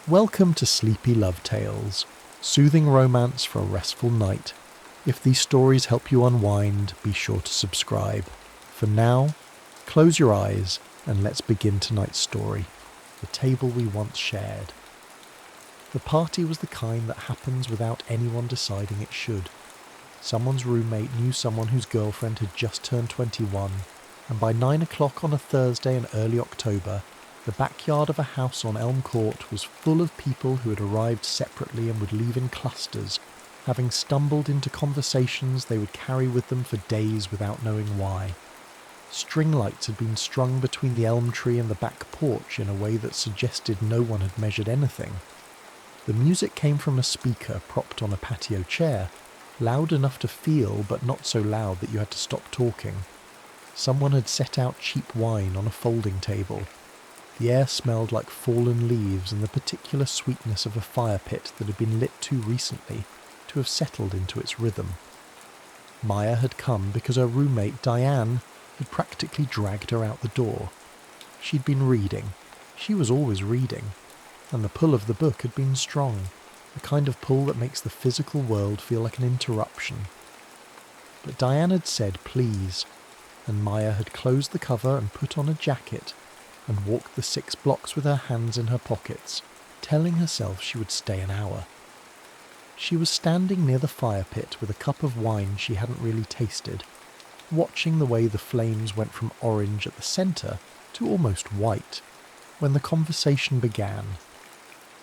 Welcome to Sleepy Love Tales, soothing romance for a restful night. If these stories help you unwind, be sure to subscribe. For now, close your eyes and let's begin tonight's story, The Table We Once Shared. The party was the kind that happens without anyone deciding it should. Someone's roommate knew someone whose girlfriend had just turned 21, and by 9 o'clock on a Thursday in early October, the backyard of a house on Elm Court was full of people who had arrived separately and would leave in clusters, having stumbled into conversations they would carry with them for days without knowing why. String lights had been strung between the elm tree and the back porch in a way that suggested no one had measured anything. The music came from a speaker propped on a patio chair, loud enough to feel but not so loud that you had to stop talking. Someone had set out cheap wine on a folding table. The air smelled like fallen leaves and the particular sweetness of a fire pit that had been lit too recently to have settled into its rhythm. Maya had come because her roommate Diane had practically dragged her out the door. She'd been reading. She was always reading. And the pull of the book had been strong, the kind of pull that makes the physical world feel like an interruption. But Diane had said please, and Maya had closed the cover and put on a jacket and walked the 6 blocks with her hands in her pockets, telling herself she would stay an hour. She was standing near the fire pit with a cup of wine she hadn't really tasted, watching the way the flames went from orange at the centre to almost white, when the conversation began.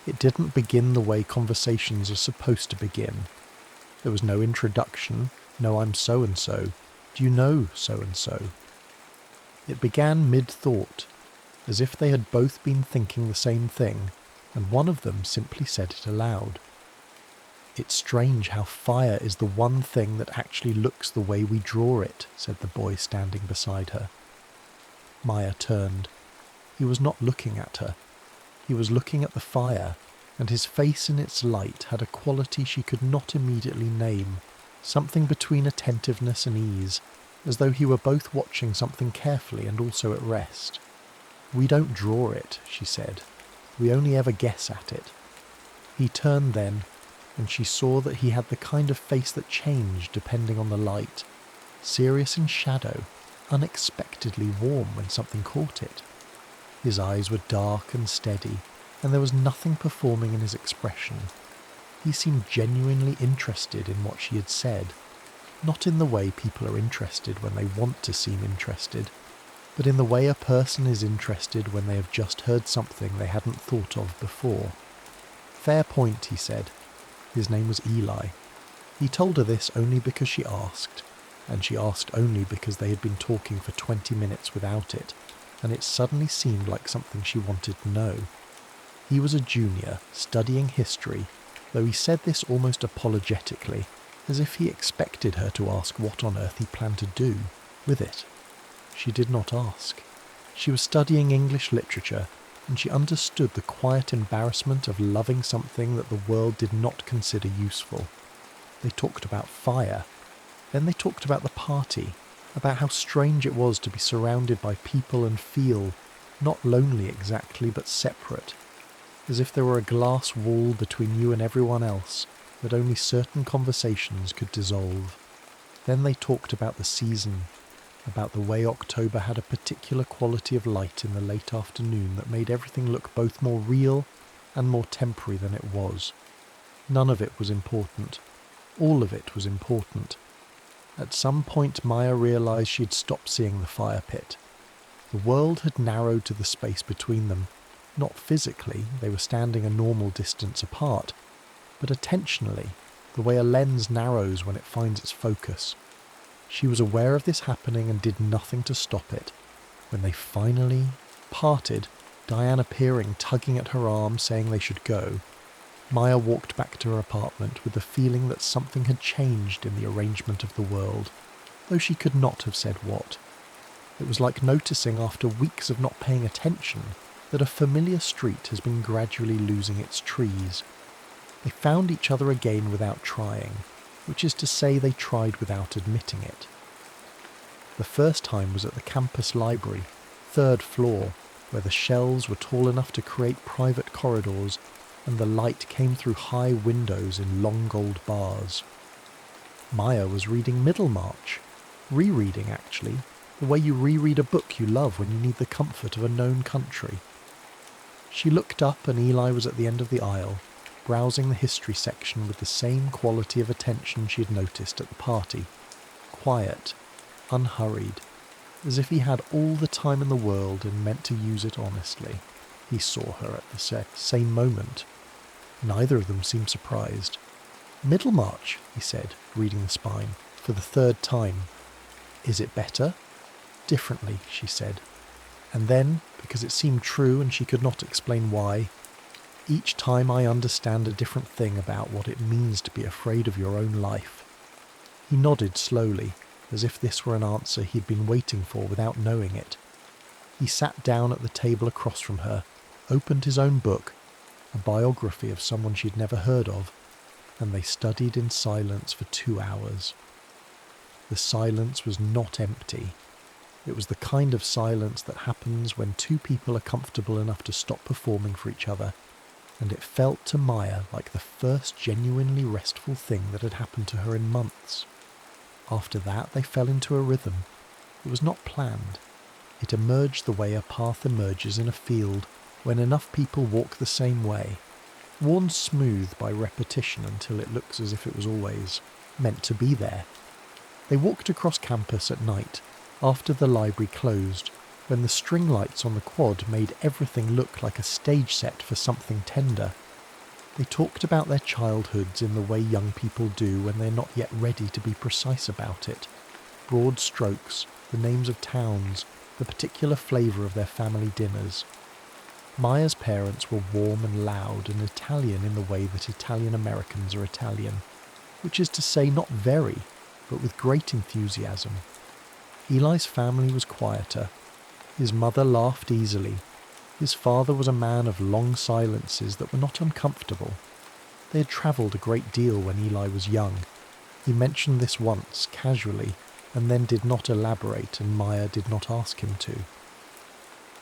It didn't begin the way conversations are supposed to begin. There was no introduction, no I'm so-and-so, do you know so-and-so? It began mid-thought, as if they had both been thinking the same thing, and one of them simply said it aloud. It's strange how fire is the one thing that actually looks the way we draw it, said the boy standing beside her. Maya turned. He was not looking at her. He was looking at the fire, and his face in its light had a quality she could not immediately name, something between attentiveness and ease, as though he were both watching something carefully and also at rest. We don't draw it, she said. We only ever guess at it. He turned then, and she saw that he had the kind of face that changed depending on the light, serious in shadow, unexpectedly warm when something caught it. His eyes were dark and steady, and there was nothing performing in his expression. He seemed genuinely interested in what she had said, not in the way people are interested when they want to seem interested, but in the way a person is interested when they have just heard something they hadn't thought of before. Fair point, he said. His name was Eli. He told her this only because she asked, and she asked only because they had been talking for 20 minutes without it, and it suddenly seemed like something she wanted to know. He was a junior, studying history, though he said this almost apologetically, as if he expected her to ask what on earth he planned to do with it. She did not ask. She was studying English literature, and she understood the quiet embarrassment of loving something that the world did not consider useful. They talked about fire. Then they talked about the party, about how strange it was to be surrounded by people and feel, not lonely exactly, but separate, as if there were a glass wall between you and everyone else that only certain conversations could dissolve. Then they talked about the season, about the way October had a particular quality of light in the late afternoon that made everything look both more real and more temporary than it was. None of it was important. All of it was important. At some point Maya realised she had stopped seeing the fire pit. The world had narrowed to the space between them. Not physically, they were standing a normal distance apart, but attentionally, the way a lens narrows when it finds its focus. She was aware of this happening and did nothing to stop it. When they finally parted, Diane appearing, tugging at her arm, saying they should go, Maya walked back to her apartment with the feeling that something had changed in the arrangement of the world, though she could not have said what. It was like noticing after weeks of not paying attention that a familiar street has been gradually losing its trees. They found each other again without trying, which is to say they tried without admitting it. The first time was at the campus library, 3rd floor, where the shelves were tall enough to create private corridors, and the light came through high windows in long gold bars. Maya was reading Middlemarch. Rereading, actually, the way you reread a book you love when you need the comfort of a known country. She looked up and Eli was at the end of the aisle, browsing the history section with the same quality of attention she had noticed at the party. Quiet, unhurried, as if he had all the time in the world and meant to use it honestly. He saw her at the same moment. Neither of them seemed surprised. "Middlemarch," he said, reading the spine, for the third time. "Is it better?" "Differently," she said. And then, because it seemed true and she could not explain why, "Each time I understand a different thing about what it means to be afraid of your own life." He nodded slowly, as if this were an answer he'd been waiting for without knowing it. He sat down at the table across from her, opened his own book, a biography of someone she'd never heard of, and they studied in silence for 2 hours. The silence was not empty. It was the kind of silence that happens when two people are comfortable enough to stop performing for each other, and it felt to Maya like the first genuinely restful thing that had happened to her in months. After that, they fell into a rhythm. It was not planned. It emerged the way a path emerges in a field when enough people walk the same way, worn smooth by repetition until it looks as if it was always meant to be there. They walked across campus at night, after the library closed, when the string lights on the quad made everything look like a stage set for something tender. They talked about their childhoods in the way young people do when they're not yet ready to be precise about it. Broad strokes, the names of towns, the particular flavour of their family dinners. Maya's parents were warm and loud and Italian in the way that Italian Americans are Italian, which is to say not very, but with great enthusiasm. Eli's family was quieter. His mother laughed easily. His father was a man of long silences that were not uncomfortable. They had travelled a great deal when Eli was young. He mentioned this once, casually, and then did not elaborate, and Maya did not ask him to.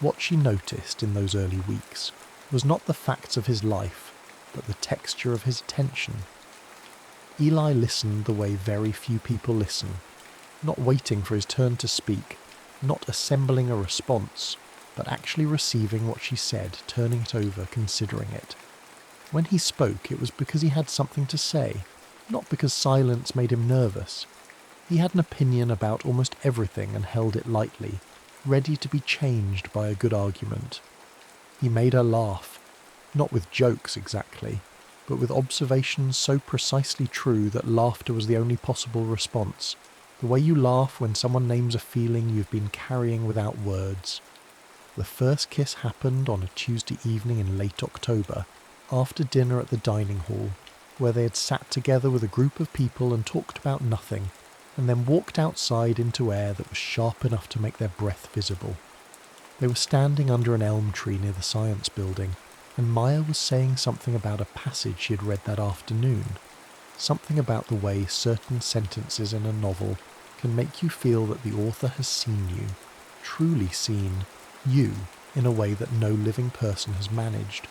What she noticed in those early weeks was not the facts of his life, but the texture of his attention. Eli listened the way very few people listen, not waiting for his turn to speak, not assembling a response, but actually receiving what she said, turning it over, considering it. When he spoke, it was because he had something to say, not because silence made him nervous. He had an opinion about almost everything and held it lightly, ready to be changed by a good argument. He made her laugh, not with jokes exactly, but with observations so precisely true that laughter was the only possible response, the way you laugh when someone names a feeling you've been carrying without words. The first kiss happened on a Tuesday evening in late October, after dinner at the dining hall, where they had sat together with a group of people and talked about nothing, and then walked outside into air that was sharp enough to make their breath visible. They were standing under an elm tree near the science building, and Maya was saying something about a passage she had read that afternoon, something about the way certain sentences in a novel can make you feel that the author has seen you, truly seen you, in a way that no living person has managed.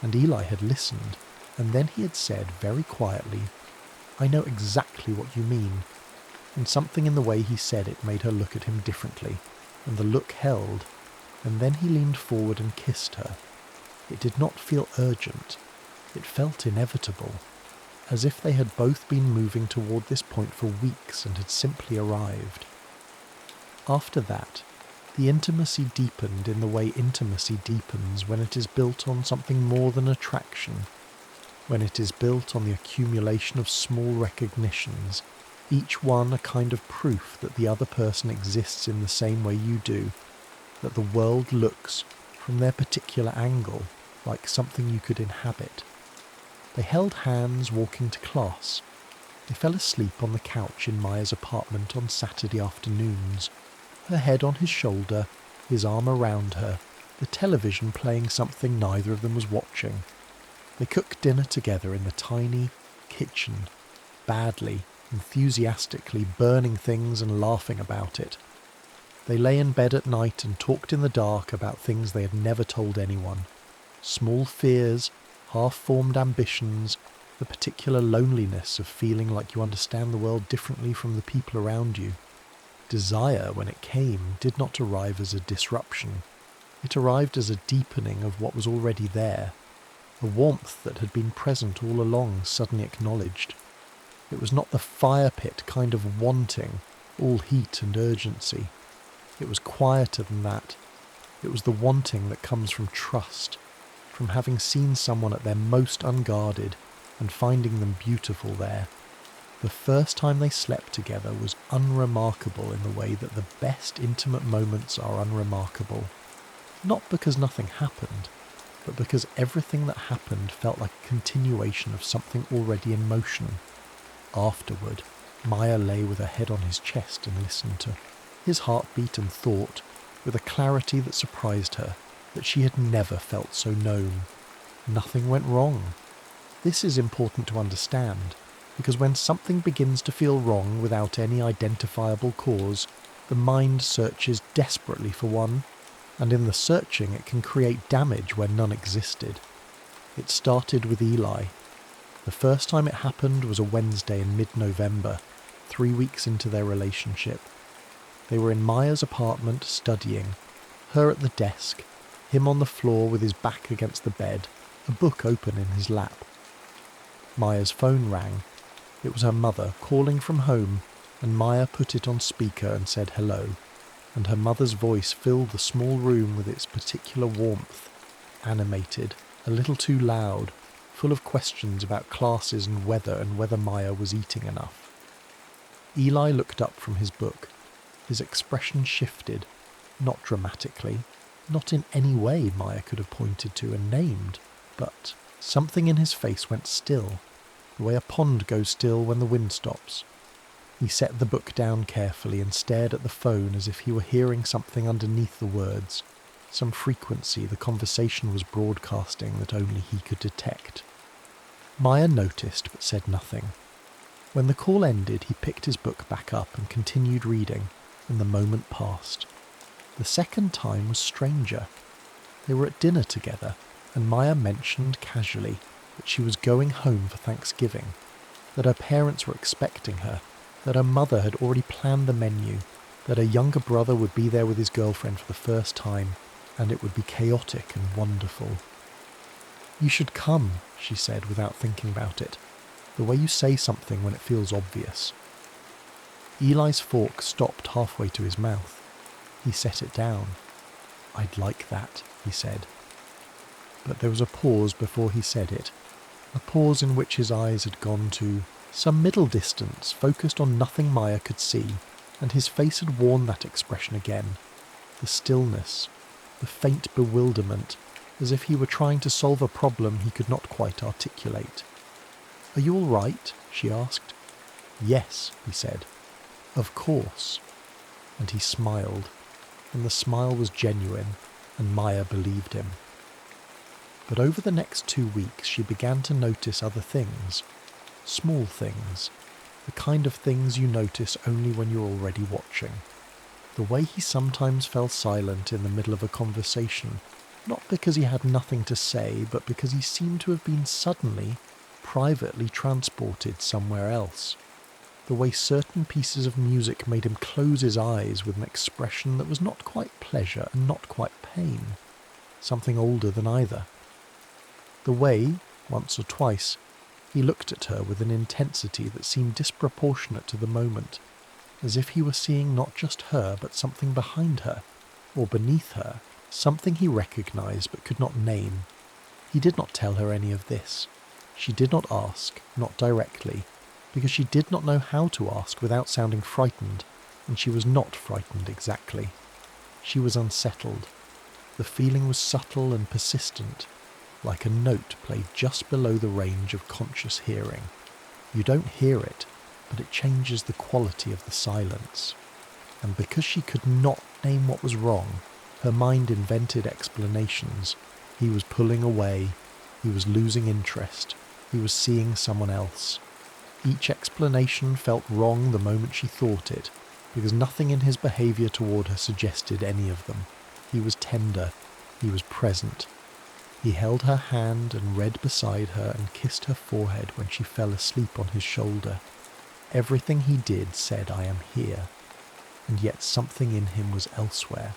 And Eli had listened, and then he had said very quietly, "I know exactly what you mean." And something in the way he said it made her look at him differently, and the look held, and then he leaned forward and kissed her. It did not feel urgent. It felt inevitable, as if they had both been moving toward this point for weeks and had simply arrived. After that, the intimacy deepened in the way intimacy deepens when it is built on something more than attraction, when it is built on the accumulation of small recognitions, each one a kind of proof that the other person exists in the same way you do, that the world looks, from their particular angle, like something you could inhabit. They held hands walking to class. They fell asleep on the couch in Maya's apartment on Saturday afternoons, her head on his shoulder, his arm around her, the television playing something neither of them was watching. They cooked dinner together in the tiny kitchen, badly, enthusiastically, burning things and laughing about it. They lay in bed at night and talked in the dark about things they had never told anyone. Small fears, half-formed ambitions, the particular loneliness of feeling like you understand the world differently from the people around you. Desire, when it came, did not arrive as a disruption. It arrived as a deepening of what was already there, a warmth that had been present all along suddenly acknowledged. It was not the fire pit kind of wanting, all heat and urgency. It was quieter than that. It was the wanting that comes from trust, from having seen someone at their most unguarded and finding them beautiful there. The first time they slept together was unremarkable in the way that the best intimate moments are unremarkable. Not because nothing happened, but because everything that happened felt like a continuation of something already in motion. Afterward, Maya lay with her head on his chest and listened to his heartbeat and thought with a clarity that surprised her, that she had never felt so known. Nothing went wrong. This is important to understand, because when something begins to feel wrong without any identifiable cause, the mind searches desperately for one, and in the searching it can create damage where none existed. It started with Eli. The first time it happened was a Wednesday in mid-November, 3 weeks into their relationship. They were in Maya's apartment studying, her at the desk, him on the floor with his back against the bed, a book open in his lap. Maya's phone rang. It was her mother calling from home, and Maya put it on speaker and said hello, and her mother's voice filled the small room with its particular warmth, animated, a little too loud, full of questions about classes and whether Maya was eating enough. Eli looked up from his book. His expression shifted, not dramatically, not in any way Maya could have pointed to and named, but something in his face went still, the way a pond goes still when the wind stops. He set the book down carefully and stared at the phone as if he were hearing something underneath the words, some frequency the conversation was broadcasting that only he could detect. Maya noticed but said nothing. When the call ended, he picked his book back up and continued reading, and the moment passed. The second time was stranger. They were at dinner together, and Maya mentioned casually that she was going home for Thanksgiving, that her parents were expecting her, that her mother had already planned the menu, that her younger brother would be there with his girlfriend for the first time, and it would be chaotic and wonderful. "You should come," she said without thinking about it, the way you say something when it feels obvious. Eli's fork stopped halfway to his mouth. He set it down. "I'd like that," he said. But there was a pause before he said it, a pause in which his eyes had gone to some middle distance focused on nothing Maya could see, and his face had worn that expression again, the stillness, the faint bewilderment, as if he were trying to solve a problem he could not quite articulate. "Are you all right?" she asked. "Yes," he said. "Of course." And he smiled, and the smile was genuine, and Maya believed him. But over the next 2 weeks she began to notice other things, small things, the kind of things you notice only when you're already watching. The way he sometimes fell silent in the middle of a conversation, not because he had nothing to say, but because he seemed to have been suddenly, privately transported somewhere else. The way certain pieces of music made him close his eyes with an expression that was not quite pleasure and not quite pain, something older than either. The way, once or twice, he looked at her with an intensity that seemed disproportionate to the moment, as if he were seeing not just her but something behind her, or beneath her, something he recognized but could not name. He did not tell her any of this. She did not ask, not directly, because she did not know how to ask without sounding frightened, and she was not frightened exactly. She was unsettled. The feeling was subtle and persistent, like a note played just below the range of conscious hearing. You don't hear it, but it changes the quality of the silence. And because she could not name what was wrong, her mind invented explanations. He was pulling away, he was losing interest, he was seeing someone else. Each explanation felt wrong the moment she thought it, because nothing in his behaviour toward her suggested any of them. He was tender, he was present. He held her hand and read beside her and kissed her forehead when she fell asleep on his shoulder. Everything he did said, "I am here," and yet something in him was elsewhere,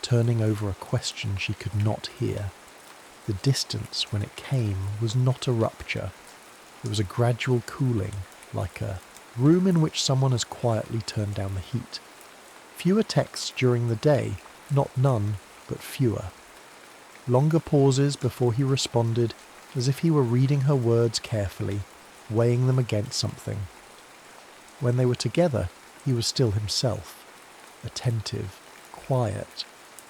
turning over a question she could not hear. The distance, when it came, was not a rupture. It was a gradual cooling, like a room in which someone has quietly turned down the heat. Fewer texts during the day, not none, but fewer. Longer pauses before he responded, as if he were reading her words carefully, weighing them against something. When they were together, he was still himself, attentive, quiet,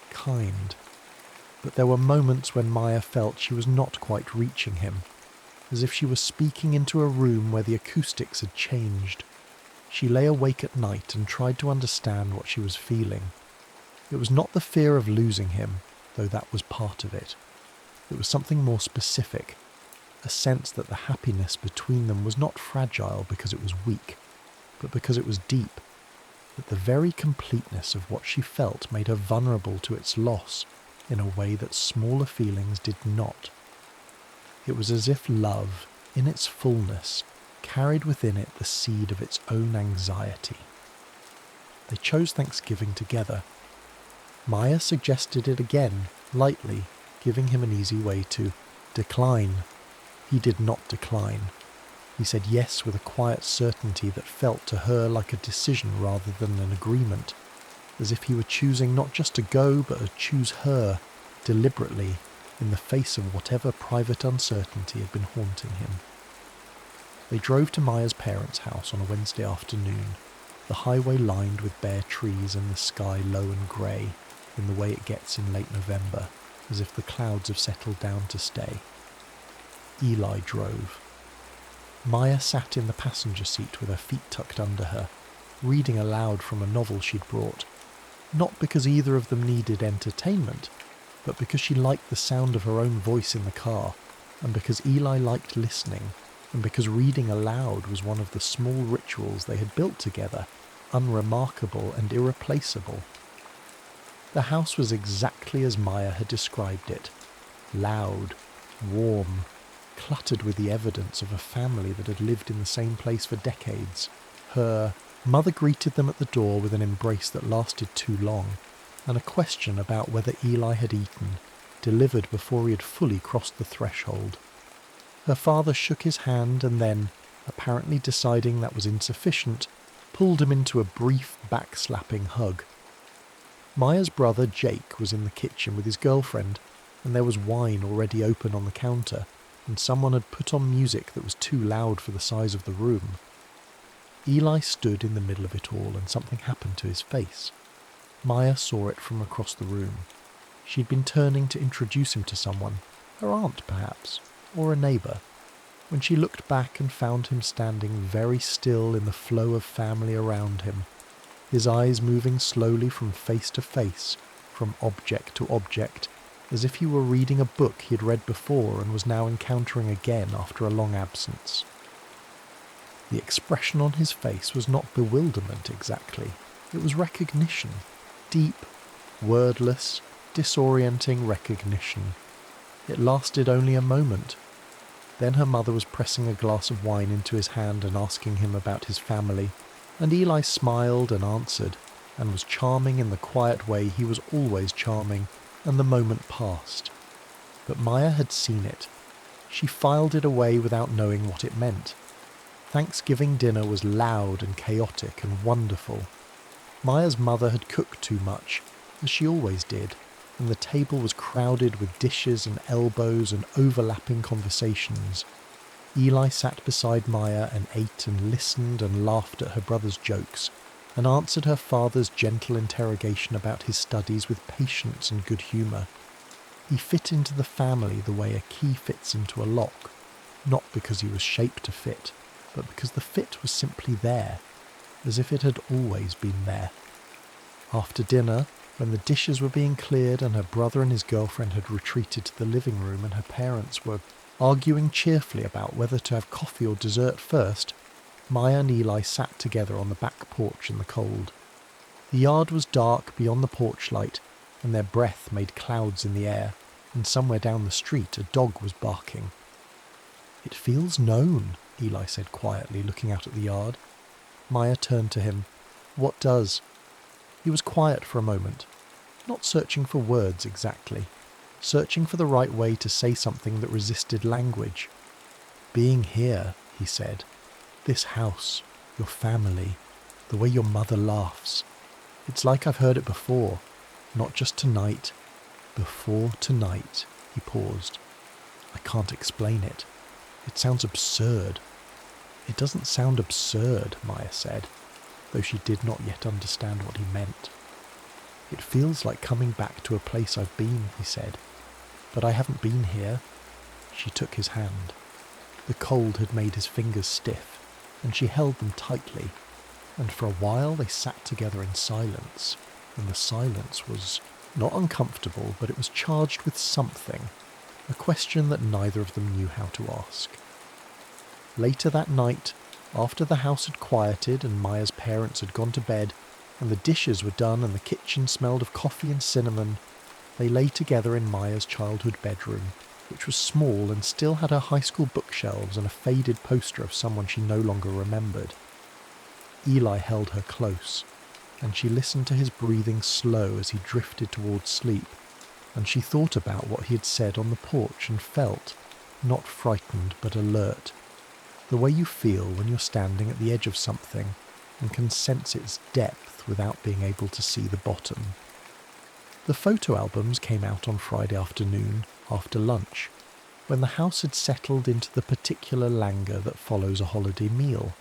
kind. But there were moments when Maya felt she was not quite reaching him, as if she was speaking into a room where the acoustics had changed. She lay awake at night and tried to understand what she was feeling. It was not the fear of losing him, though that was part of it. It was something more specific, a sense that the happiness between them was not fragile because it was weak, but because it was deep, that the very completeness of what she felt made her vulnerable to its loss in a way that smaller feelings did not. It was as if love, in its fullness, carried within it the seed of its own anxiety. They chose Thanksgiving together. Maya suggested it again, lightly, giving him an easy way to decline. He did not decline. He said yes with a quiet certainty that felt to her like a decision rather than an agreement, as if he were choosing not just to go, but to choose her, deliberately, in the face of whatever private uncertainty had been haunting him. They drove to Maya's parents' house on a Wednesday afternoon, the highway lined with bare trees and the sky low and grey, in the way it gets in late November, as if the clouds have settled down to stay. Eli drove. Maya sat in the passenger seat with her feet tucked under her, reading aloud from a novel she'd brought, not because either of them needed entertainment, but because she liked the sound of her own voice in the car, and because Eli liked listening, and because reading aloud was one of the small rituals they had built together, unremarkable and irreplaceable. The house was exactly as Maya had described it, loud, warm, cluttered with the evidence of a family that had lived in the same place for decades. Her mother greeted them at the door with an embrace that lasted too long, and a question about whether Eli had eaten, delivered before he had fully crossed the threshold. Her father shook his hand and then, apparently deciding that was insufficient, pulled him into a brief backslapping hug. Maya's brother Jake was in the kitchen with his girlfriend, and there was wine already open on the counter, and someone had put on music that was too loud for the size of the room. Eli stood in the middle of it all, and something happened to his face. Maya saw it from across the room. She'd been turning to introduce him to someone, her aunt perhaps, or a neighbour, when she looked back and found him standing very still in the flow of family around him, his eyes moving slowly from face to face, from object to object, as if he were reading a book he had read before and was now encountering again after a long absence. The expression on his face was not bewilderment exactly, it was recognition, deep, wordless, disorienting recognition. It lasted only a moment. Then her mother was pressing a glass of wine into his hand and asking him about his family, and Eli smiled and answered, and was charming in the quiet way he was always charming, and the moment passed. But Maya had seen it. She filed it away without knowing what it meant. Thanksgiving dinner was loud and chaotic and wonderful. Maya's mother had cooked too much, as she always did, and the table was crowded with dishes and elbows and overlapping conversations. Eli sat beside Maya and ate and listened and laughed at her brother's jokes, and answered her father's gentle interrogation about his studies with patience and good humour. He fit into the family the way a key fits into a lock, not because he was shaped to fit, but because the fit was simply there, as if it had always been there. After dinner, when the dishes were being cleared and her brother and his girlfriend had retreated to the living room and her parents were arguing cheerfully about whether to have coffee or dessert first, Maya and Eli sat together on the back porch in the cold. The yard was dark beyond the porch light, and their breath made clouds in the air. and somewhere down the street a dog was barking. "It feels known," Eli said quietly, looking out at the yard. Maya turned to him. "What does?" He was quiet for a moment, not searching for words exactly, searching for the right way to say something that resisted language. "Being here," he said. "This house, your family, the way your mother laughs. It's like I've heard it before, not just tonight. Before tonight." He paused. "I can't explain it. It sounds absurd." "It doesn't sound absurd," Maya said, though she did not yet understand what he meant. "It feels like coming back to a place I've been," he said. "But I haven't been here." She took his hand. The cold had made his fingers stiff, and she held them tightly, and for a while they sat together in silence, and the silence was not uncomfortable, but it was charged with something, a question that neither of them knew how to ask. Later that night, after the house had quieted and Maya's parents had gone to bed, and the dishes were done and the kitchen smelled of coffee and cinnamon, they lay together in Maya's childhood bedroom, which was small and still had her high school bookshelves and a faded poster of someone she no longer remembered. Eli held her close, and she listened to his breathing slow as he drifted towards sleep, and she thought about what he had said on the porch and felt, not frightened but alert, the way you feel when you're standing at the edge of something and can sense its depth without being able to see the bottom. The photo albums came out on Friday afternoon after lunch, when the house had settled into the particular languor that follows a holiday meal.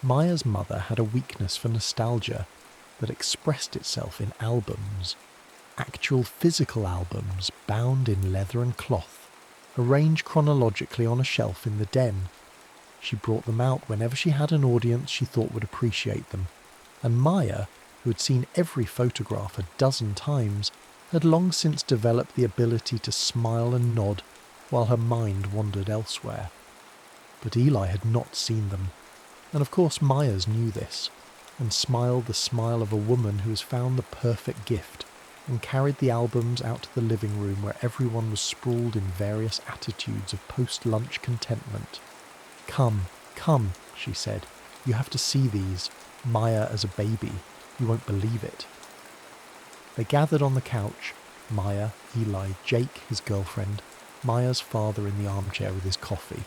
Maya's mother had a weakness for nostalgia that expressed itself in albums, actual physical albums bound in leather and cloth, arranged chronologically on a shelf in the den. She brought them out whenever she had an audience she thought would appreciate them, and Maya, who had seen every photograph a dozen times, had long since developed the ability to smile and nod while her mind wandered elsewhere. But Eli had not seen them, and of course Myers knew this, and smiled the smile of a woman who has found the perfect gift, and carried the albums out to the living room where everyone was sprawled in various attitudes of post-lunch contentment. "Come, come," she said. "You have to see these. Maya as a baby. You won't believe it." They gathered on the couch, Maya, Eli, Jake, his girlfriend, Maya's father in the armchair with his coffee.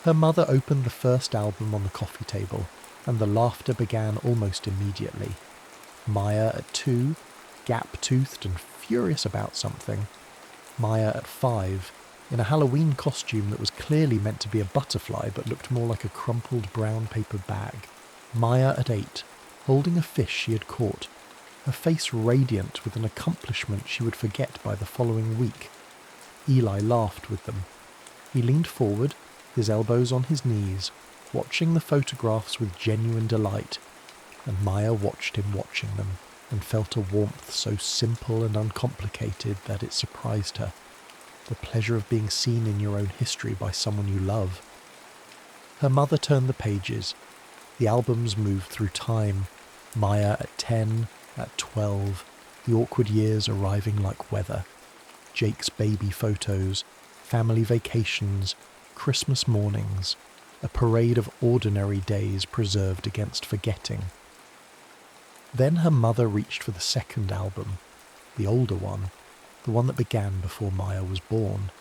Her mother opened the first album on the coffee table, and the laughter began almost immediately. Maya at 2, gap-toothed and furious about something. Maya at 5, in a Halloween costume that was clearly meant to be a butterfly but looked more like a crumpled brown paper bag. Maya at 8, holding a fish she had caught, her face radiant with an accomplishment she would forget by the following week. Eli laughed with them. He leaned forward, his elbows on his knees, watching the photographs with genuine delight, and Maya watched him watching them, and felt a warmth so simple and uncomplicated that it surprised her. The pleasure of being seen in your own history by someone you love. Her mother turned the pages. The albums moved through time, Maya at 10, at 12, the awkward years arriving like weather. Jake's baby photos, family vacations, Christmas mornings, a parade of ordinary days preserved against forgetting. Then her mother reached for the second album, the older one, the one that began before Maya was born,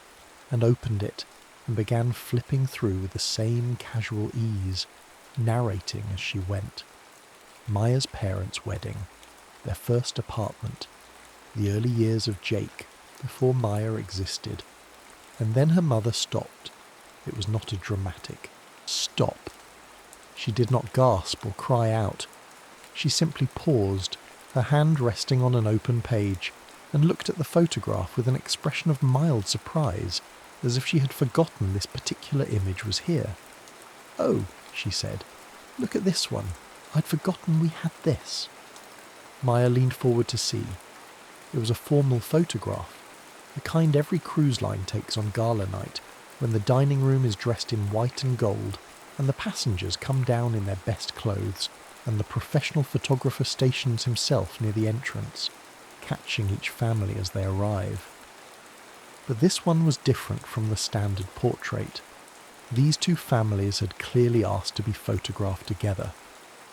and opened it and began flipping through with the same casual ease, narrating as she went. Maya's parents' wedding, their first apartment, the early years of Jake, before Maya existed. And then her mother stopped. It was not a dramatic stop. She did not gasp or cry out. She simply paused, her hand resting on an open page, and looked at the photograph with an expression of mild surprise, as if she had forgotten this particular image was here. "Oh," she said, "look at this one. I'd forgotten we had this." Maya leaned forward to see. It was a formal photograph, the kind every cruise line takes on gala night, when the dining room is dressed in white and gold, and the passengers come down in their best clothes, and the professional photographer stations himself near the entrance, catching each family as they arrive. But this one was different from the standard portrait. These two families had clearly asked to be photographed together.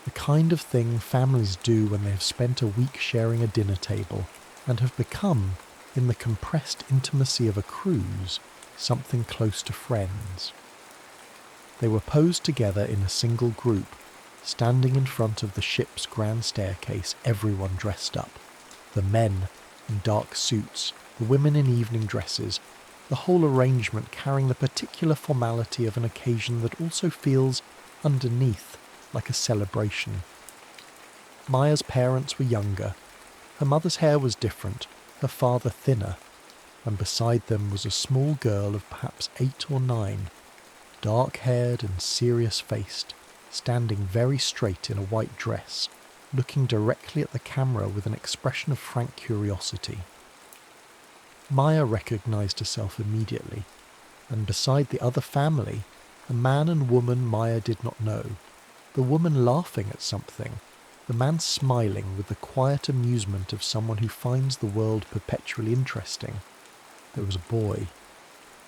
The kind of thing families do when they have spent a week sharing a dinner table and have become, in the compressed intimacy of a cruise, something close to friends. They were posed together in a single group, standing in front of the ship's grand staircase, everyone dressed up. The men in dark suits, the women in evening dresses, the whole arrangement carrying the particular formality of an occasion that also feels, underneath, like a celebration. Maya's parents were younger. Her mother's hair was different, her father thinner, and beside them was a small girl of perhaps 8 or 9, dark-haired and serious-faced, standing very straight in a white dress, looking directly at the camera with an expression of frank curiosity. Maya recognized herself immediately, and beside the other family, a man and woman Maya did not know, the woman laughing at something, the man smiling with the quiet amusement of someone who finds the world perpetually interesting. There was a boy.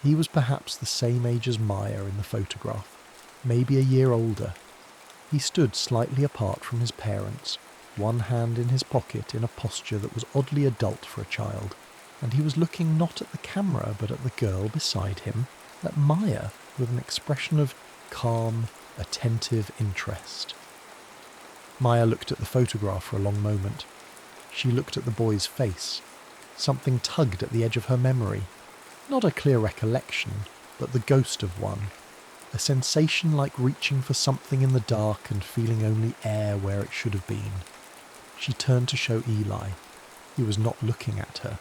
He was perhaps the same age as Maya in the photograph, maybe a year older. He stood slightly apart from his parents, one hand in his pocket in a posture that was oddly adult for a child, and he was looking not at the camera but at the girl beside him, at Maya, with an expression of calm, attentive interest. Maya looked at the photograph for a long moment. She looked at the boy's face. Something tugged at the edge of her memory. Not a clear recollection, but the ghost of one. A sensation like reaching for something in the dark and feeling only air where it should have been. She turned to show Eli. He was not looking at her.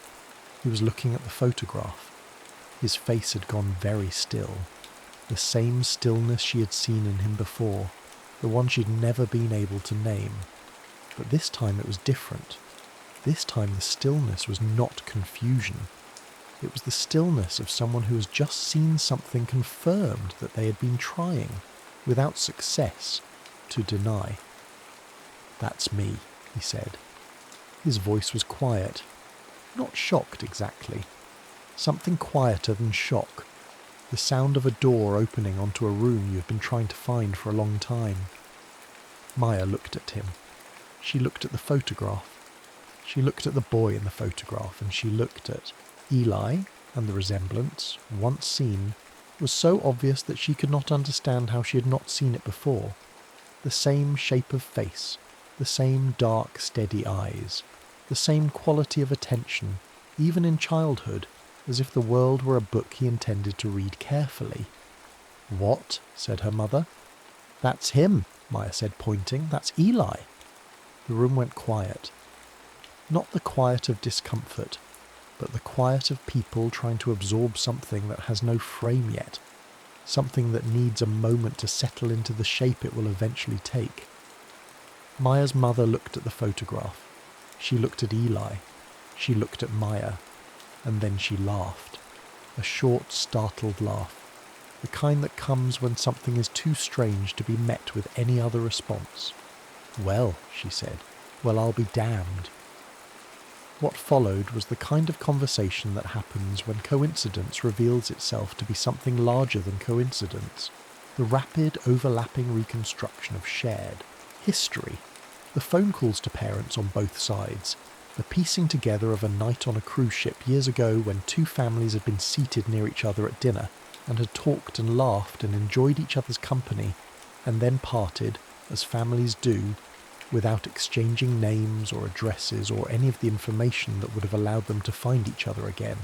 He was looking at the photograph. His face had gone very still. The same stillness she had seen in him before, the one she'd never been able to name. But this time it was different. This time the stillness was not confusion. It was the stillness of someone who has just seen something confirmed that they had been trying, without success, to deny. "That's me," he said. His voice was quiet. Not shocked exactly. Something quieter than shock. The sound of a door opening onto a room you have been trying to find for a long time. Maya looked at him. She looked at the photograph. She looked at the boy in the photograph, and she looked at Eli, and the resemblance, once seen, was so obvious that she could not understand how she had not seen it before. The same shape of face, the same dark, steady eyes, the same quality of attention, even in childhood, as if the world were a book he intended to read carefully. "What?" said her mother. "That's him," Maya said, pointing. "That's Eli." The room went quiet. Not the quiet of discomfort, but the quiet of people trying to absorb something that has no frame yet, something that needs a moment to settle into the shape it will eventually take. Maya's mother looked at the photograph. She looked at Eli. She looked at Maya. And then she laughed. A short, startled laugh. The kind that comes when something is too strange to be met with any other response. "Well," she said, "well, I'll be damned." What followed was the kind of conversation that happens when coincidence reveals itself to be something larger than coincidence. The rapid, overlapping reconstruction of shared history. The phone calls to parents on both sides. The piecing together of a night on a cruise ship years ago when two families had been seated near each other at dinner and had talked and laughed and enjoyed each other's company, and then parted, as families do, without exchanging names or addresses or any of the information that would have allowed them to find each other again.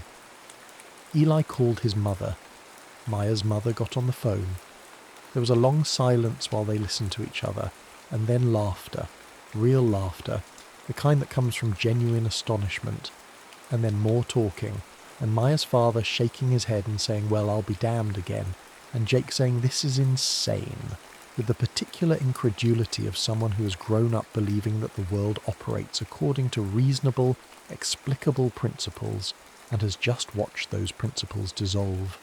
Eli called his mother. Maya's mother got on the phone. There was a long silence while they listened to each other, and then laughter, real laughter, the kind that comes from genuine astonishment, and then more talking, and Maya's father shaking his head and saying, "Well, I'll be damned" again, and Jake saying, "This is insane," with the particular incredulity of someone who has grown up believing that the world operates according to reasonable, explicable principles, and has just watched those principles dissolve.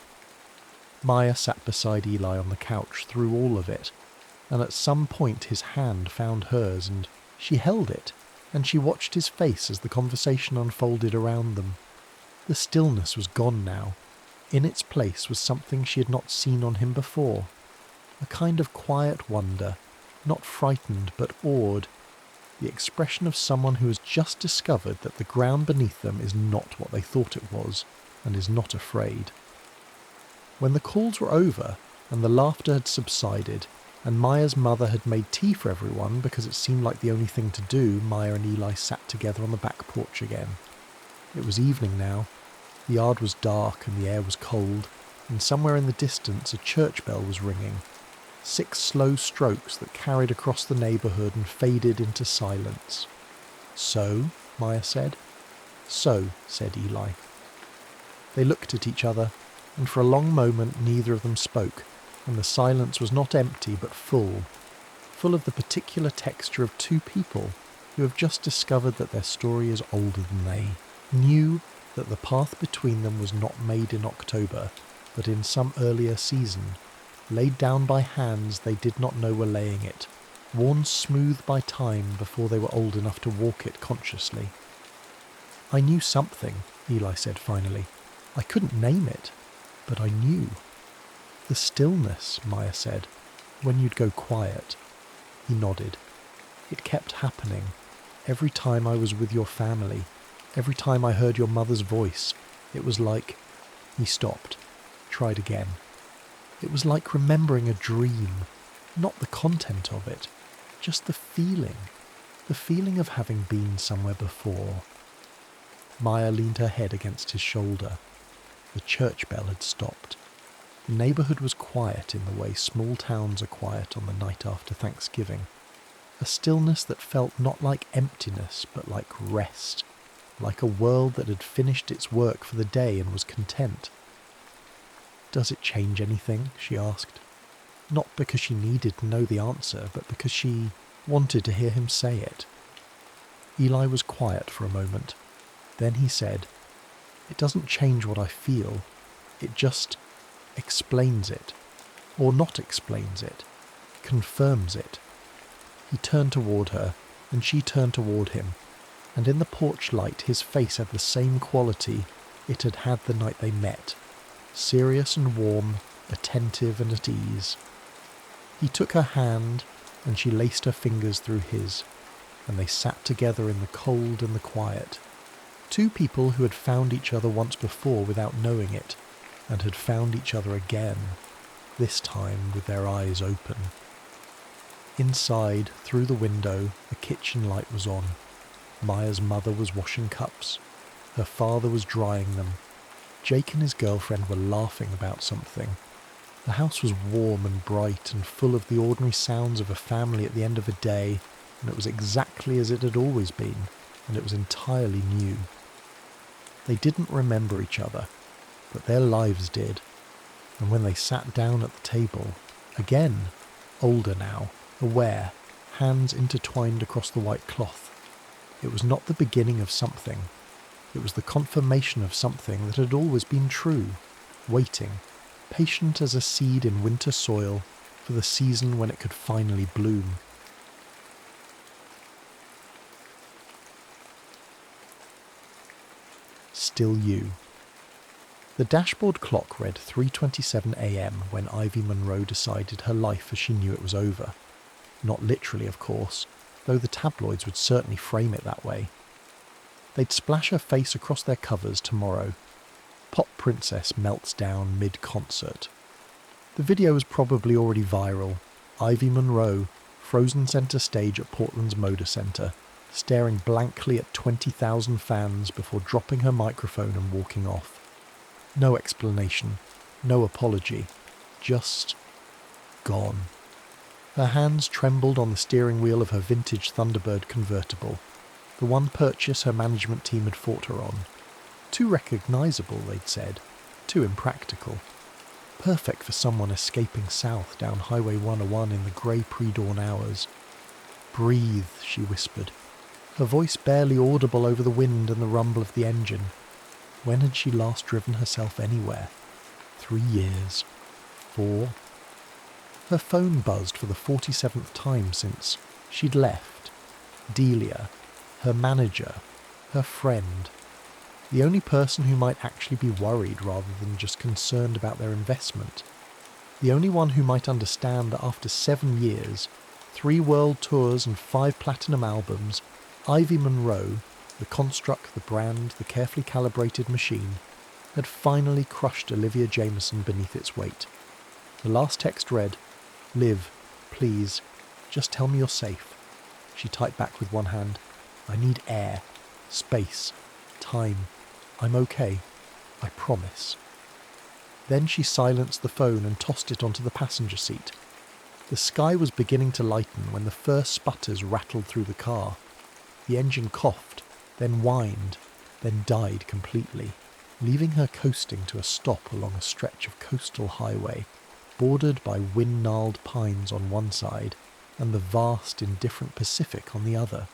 Maya sat beside Eli on the couch through all of it, and at some point his hand found hers, and she held it, and she watched his face as the conversation unfolded around them. The stillness was gone now. In its place was something she had not seen on him before. A kind of quiet wonder, not frightened but awed. The expression of someone who has just discovered that the ground beneath them is not what they thought it was, and is not afraid. When the calls were over, and the laughter had subsided, and Maya's mother had made tea for everyone because it seemed like the only thing to do, Maya and Eli sat together on the back porch again. It was evening now. The yard was dark and the air was cold, and somewhere in the distance a church bell was ringing. 6 slow strokes that carried across the neighbourhood and faded into silence. "So?" Maya said. "So," said Eli. They looked at each other, and for a long moment neither of them spoke, and the silence was not empty but full of the particular texture of 2 people who have just discovered that their story is older than they, knew that the path between them was not made in October, but in some earlier season, laid down by hands they did not know were laying it, worn smooth by time before they were old enough to walk it consciously. "I knew something," Eli said finally. "I couldn't name it, but I knew." "The stillness," Maya said, "when you'd go quiet." He nodded. "It kept happening. Every time I was with your family, every time I heard your mother's voice, it was like..." He stopped, tried again. "It was like remembering a dream, not the content of it, just the feeling of having been somewhere before." Maya leaned her head against his shoulder. The church bell had stopped. The neighbourhood was quiet in the way small towns are quiet on the night after Thanksgiving. A stillness that felt not like emptiness, but like rest, like a world that had finished its work for the day and was content. "Does it change anything?" she asked. Not because she needed to know the answer, but because she wanted to hear him say it. Eli was quiet for a moment. Then he said, "It doesn't change what I feel. It just explains it. Or not explains it. Confirms it." He turned toward her, and she turned toward him, and in the porch light his face had the same quality it had had the night they met. Serious and warm, attentive and at ease. He took her hand, and she laced her fingers through his, and they sat together in the cold and the quiet. 2 people who had found each other once before without knowing it, and had found each other again, this time with their eyes open. Inside, through the window, the kitchen light was on. Maya's mother was washing cups. Her father was drying them. Jake and his girlfriend were laughing about something. The house was warm and bright and full of the ordinary sounds of a family at the end of a day, and it was exactly as it had always been, and it was entirely new. They didn't remember each other, but their lives did, and when they sat down at the table, again, older now, aware, hands intertwined across the white cloth, it was not the beginning of something. It was the confirmation of something that had always been true, waiting, patient as a seed in winter soil, for the season when it could finally bloom. Still you. The dashboard clock read 3:27 a.m. when Ivy Monroe decided her life as she knew it was over. Not literally, of course, though the tabloids would certainly frame it that way. They'd splash her face across their covers tomorrow. Pop Princess melts down mid-concert. The video was probably already viral. Ivy Monroe, frozen centre stage at Portland's Moda Centre, staring blankly at 20,000 fans before dropping her microphone and walking off. No explanation, no apology, just gone. Her hands trembled on the steering wheel of her vintage Thunderbird convertible, the one purchase her management team had fought her on. Too recognisable, they'd said, too impractical. Perfect for someone escaping south down Highway 101 in the grey pre-dawn hours. "Breathe," she whispered, her voice barely audible over the wind and the rumble of the engine. When had she last driven herself anywhere? 3 years. 4. Her phone buzzed for the 47th time since she'd left. Delia, her manager, her friend. The only person who might actually be worried rather than just concerned about their investment. The only one who might understand that after 7 years, 3 world tours and 5 platinum albums, Ivy Monroe, the construct, the brand, the carefully calibrated machine, had finally crushed Olivia Jameson beneath its weight. The last text read, "Liv, please, just tell me you're safe." She typed back with one hand, "I need air, space, time. I'm okay. I promise." Then she silenced the phone and tossed it onto the passenger seat. The sky was beginning to lighten when the first sputters rattled through the car. The engine coughed, then whined, then died completely, leaving her coasting to a stop along a stretch of coastal highway, bordered by wind-gnarled pines on one side and the vast, indifferent Pacific on the other.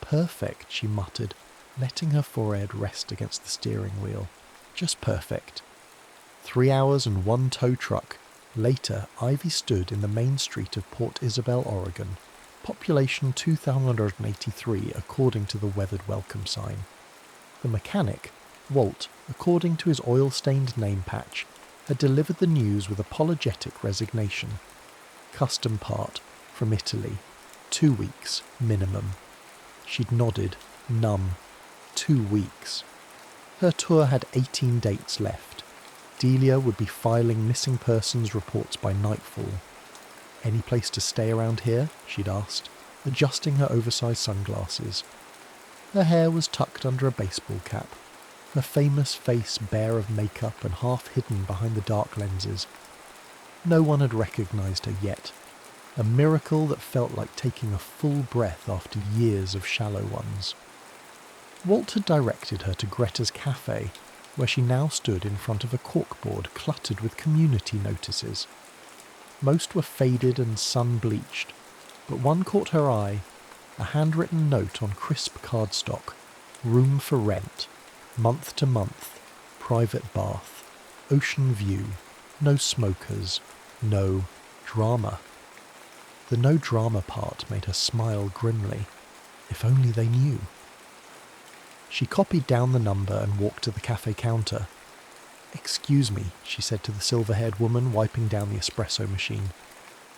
"Perfect," she muttered, letting her forehead rest against the steering wheel. "Just perfect." 3 hours and 1 tow truck later, Ivy stood in the main street of Port Isabel, Oregon, population 2,883 according to the weathered welcome sign. The mechanic, Walt, according to his oil-stained name patch, had delivered the news with apologetic resignation. Custom part, from Italy, 2 weeks, minimum. She'd nodded, numb. 2 weeks. Her tour had 18 dates left. Delia would be filing missing persons reports by nightfall. "Any place to stay around here?" she'd asked, adjusting her oversized sunglasses. Her hair was tucked under a baseball cap, her famous face bare of makeup and half hidden behind the dark lenses. No one had recognized her yet, a miracle that felt like taking a full breath after years of shallow ones. Walt had directed her to Greta's cafe, where she now stood in front of a corkboard cluttered with community notices. Most were faded and sun-bleached, but one caught her eye, a handwritten note on crisp cardstock, "Room for rent, month to month, private bath, ocean view, no smokers, no drama." The no drama part made her smile grimly. If only they knew. She copied down the number and walked to the cafe counter. "Excuse me," she said to the silver-haired woman wiping down the espresso machine.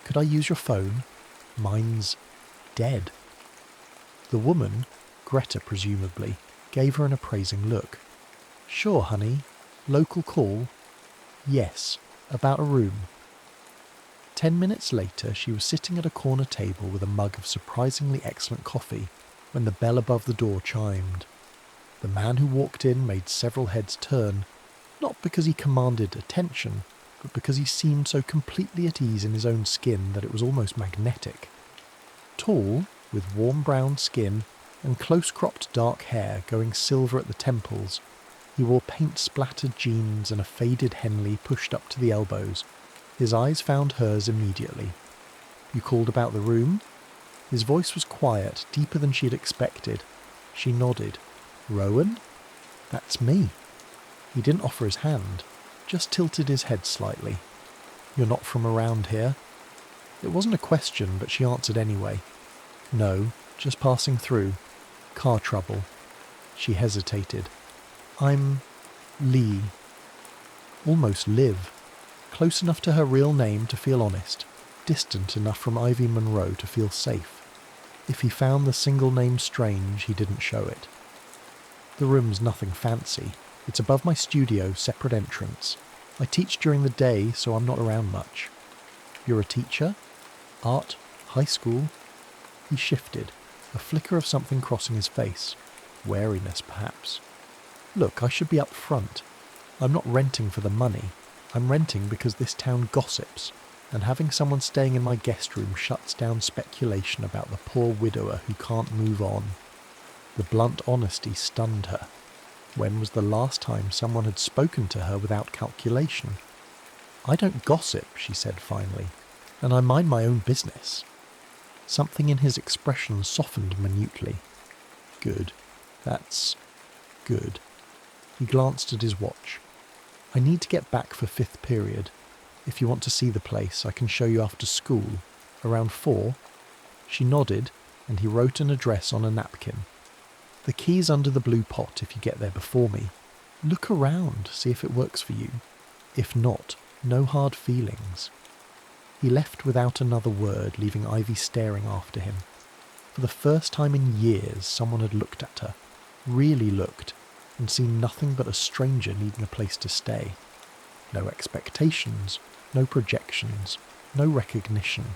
"Could I use your phone? Mine's dead." The woman, Greta presumably, gave her an appraising look. "Sure, honey. Local call?" "Yes, about a room." 10 minutes later, she was sitting at a corner table with a mug of surprisingly excellent coffee when the bell above the door chimed. The man who walked in made several heads turn, not because he commanded attention, but because he seemed so completely at ease in his own skin that it was almost magnetic. Tall, with warm brown skin and close-cropped dark hair going silver at the temples, he wore paint-splattered jeans and a faded Henley pushed up to the elbows. His eyes found hers immediately. "You called about the room?" His voice was quiet, deeper than she had expected. She nodded. "Rowan?" "That's me." He didn't offer his hand, just tilted his head slightly. "You're not from around here?" It wasn't a question, but she answered anyway. "No, just passing through. Car trouble." She hesitated. "I'm Lee." Almost Liv. Close enough to her real name to feel honest, distant enough from Ivy Monroe to feel safe. If he found the single name strange, he didn't show it. "The room's nothing fancy. It's above my studio, separate entrance. I teach during the day, so I'm not around much." "You're a teacher? Art? High school?" He shifted, a flicker of something crossing his face. Wariness, perhaps. "Look, I should be up front. I'm not renting for the money. I'm renting because this town gossips, and having someone staying in my guest room shuts down speculation about the poor widower who can't move on." The blunt honesty stunned her. When was the last time someone had spoken to her without calculation? "I don't gossip," she said finally, "and I mind my own business." Something in his expression softened minutely. "Good. That's good." He glanced at his watch. "I need to get back for 5th period. If you want to see the place, I can show you after school. Around 4? She nodded, and he wrote an address on a napkin. The key's under the blue pot if you get there before me. Look around, see if it works for you. If not, no hard feelings." He left without another word, leaving Ivy staring after him. For the first time in years, someone had looked at her, really looked, and seen nothing but a stranger needing a place to stay. No expectations, no projections, no recognition.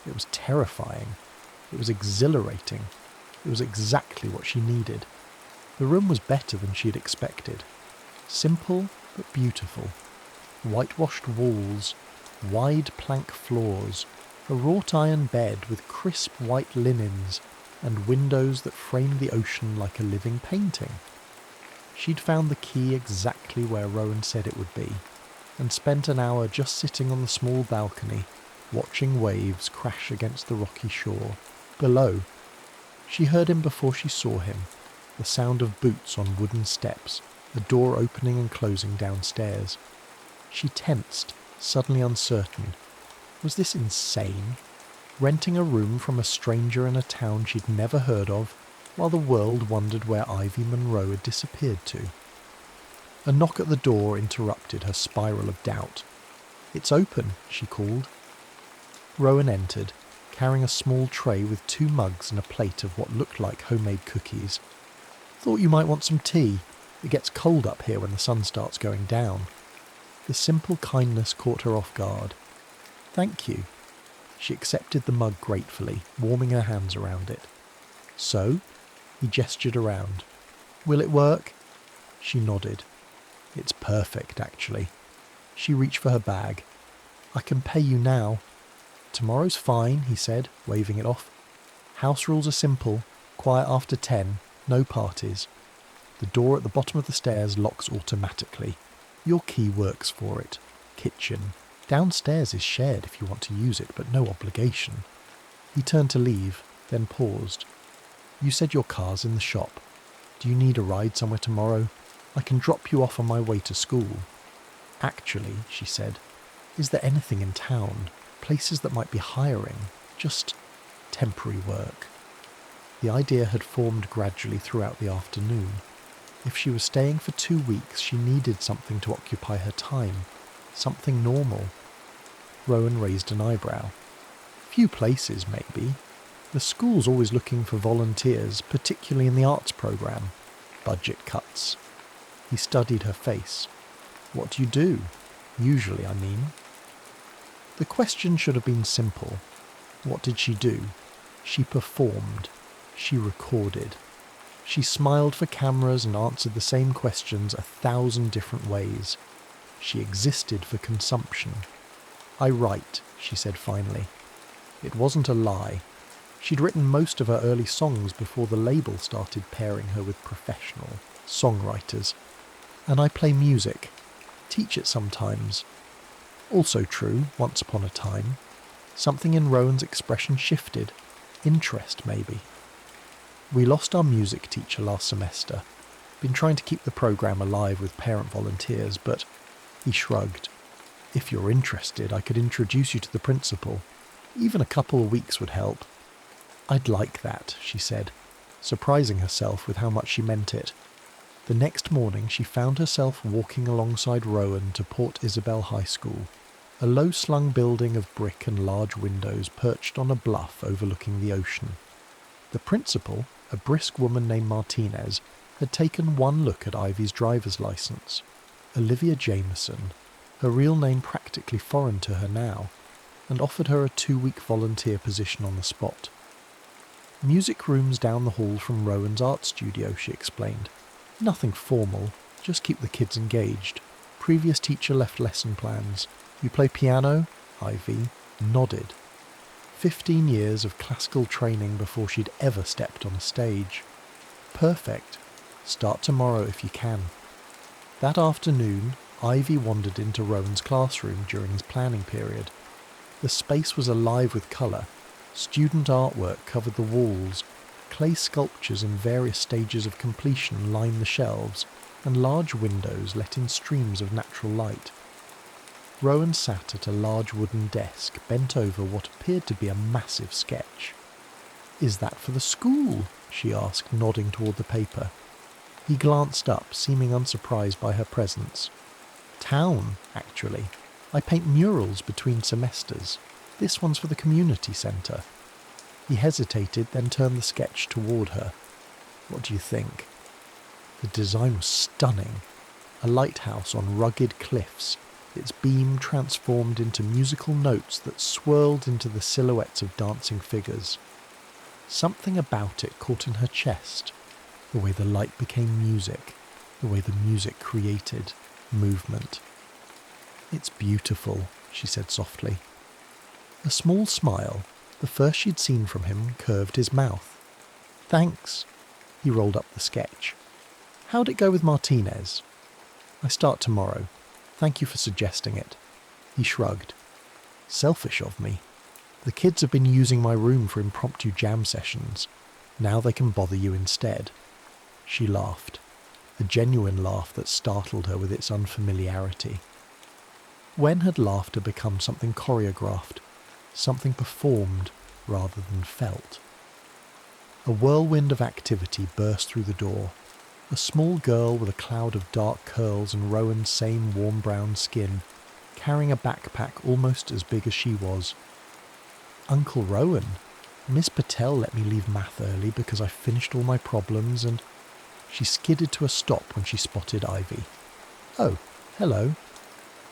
It was terrifying. It was exhilarating. It was exactly what she needed. The room was better than she had expected. Simple but beautiful. Whitewashed walls, wide plank floors, a wrought iron bed with crisp white linens, and windows that framed the ocean like a living painting. She'd found the key exactly where Rowan said it would be, and spent an hour just sitting on the small balcony, watching waves crash against the rocky shore. Below, she heard him before she saw him, the sound of boots on wooden steps, a door opening and closing downstairs. She tensed, suddenly uncertain. Was this insane? Renting a room from a stranger in a town she'd never heard of, while the world wondered where Ivy Monroe had disappeared to. A knock at the door interrupted her spiral of doubt. "It's open," she called. Rowan entered, carrying a small tray with 2 mugs and a plate of what looked like homemade cookies. "Thought you might want some tea. It gets cold up here when the sun starts going down." The simple kindness caught her off guard. "Thank you." She accepted the mug gratefully, warming her hands around it. "So?" He gestured around. "Will it work?" She nodded. "It's perfect, actually." She reached for her bag. "I can pay you now." "Tomorrow's fine," he said, waving it off. "House rules are simple. Quiet after 10. No parties. The door at the bottom of the stairs locks automatically. Your key works for it. Kitchen. Downstairs is shared if you want to use it, but no obligation." He turned to leave, then paused. "You said your car's in the shop. Do you need a ride somewhere tomorrow? I can drop you off on my way to school." "Actually," she said, "is there anything in town? Places that might be hiring? Just temporary work?" The idea had formed gradually throughout the afternoon. If she was staying for 2 weeks, she needed something to occupy her time. Something normal. Rowan raised an eyebrow. "Few places, maybe. The school's always looking for volunteers, particularly in the arts program. Budget cuts." He studied her face. "What do you do? Usually, I mean." The question should have been simple. What did she do? She performed. She recorded. She smiled for cameras and answered the same questions 1,000 different ways. She existed for consumption. "I write," she said finally. It wasn't a lie. She'd written most of her early songs before the label started pairing her with professional songwriters. "And I play music. Teach it sometimes." Also true, once upon a time. Something in Rowan's expression shifted. Interest, maybe. "We lost our music teacher last semester. Been trying to keep the program alive with parent volunteers, but..." He shrugged. "If you're interested, I could introduce you to the principal. Even a couple of weeks would help." "I'd like that," she said, surprising herself with how much she meant it. The next morning she found herself walking alongside Rowan to Port Isabel High School, a low-slung building of brick and large windows perched on a bluff overlooking the ocean. The principal, a brisk woman named Martinez, had taken one look at Ivy's driver's license. Olivia Jameson, her real name practically foreign to her now, and offered her a 2-week volunteer position on the spot. "Music rooms down the hall from Rowan's art studio," she explained. "Nothing formal, just keep the kids engaged. Previous teacher left lesson plans. You play piano?" Ivy nodded. 15 years of classical training before she'd ever stepped on a stage. "Perfect. Start tomorrow if you can." That afternoon, Ivy wandered into Rowan's classroom during his planning period. The space was alive with colour. Student artwork covered the walls, clay sculptures in various stages of completion lined the shelves, and large windows let in streams of natural light. Rowan sat at a large wooden desk, bent over what appeared to be a massive sketch. "Is that for the school?" she asked, nodding toward the paper. He glanced up, seeming unsurprised by her presence. Town, actually. I paint murals between semesters. This one's for the community centre. He hesitated, then turned the sketch toward her. What do you think? The design was stunning. A lighthouse on rugged cliffs, its beam transformed into musical notes that swirled into the silhouettes of dancing figures. Something about it caught in her chest, the way the light became music, the way the music created movement. It's beautiful, she said softly. A small smile, the first she'd seen from him, curved his mouth. Thanks. He rolled up the sketch. How'd it go with Martinez? I start tomorrow. Thank you for suggesting it. He shrugged. Selfish of me. The kids have been using my room for impromptu jam sessions. Now they can bother you instead. She laughed, a genuine laugh that startled her with its unfamiliarity. When had laughter become something choreographed, something performed rather than felt? A whirlwind of activity burst through the door. A small girl with a cloud of dark curls and Rowan's same warm brown skin, carrying a backpack almost as big as she was. Uncle Rowan, Miss Patel let me leave math early because I finished all my problems and... She skidded to a stop when she spotted Ivy. Oh, hello.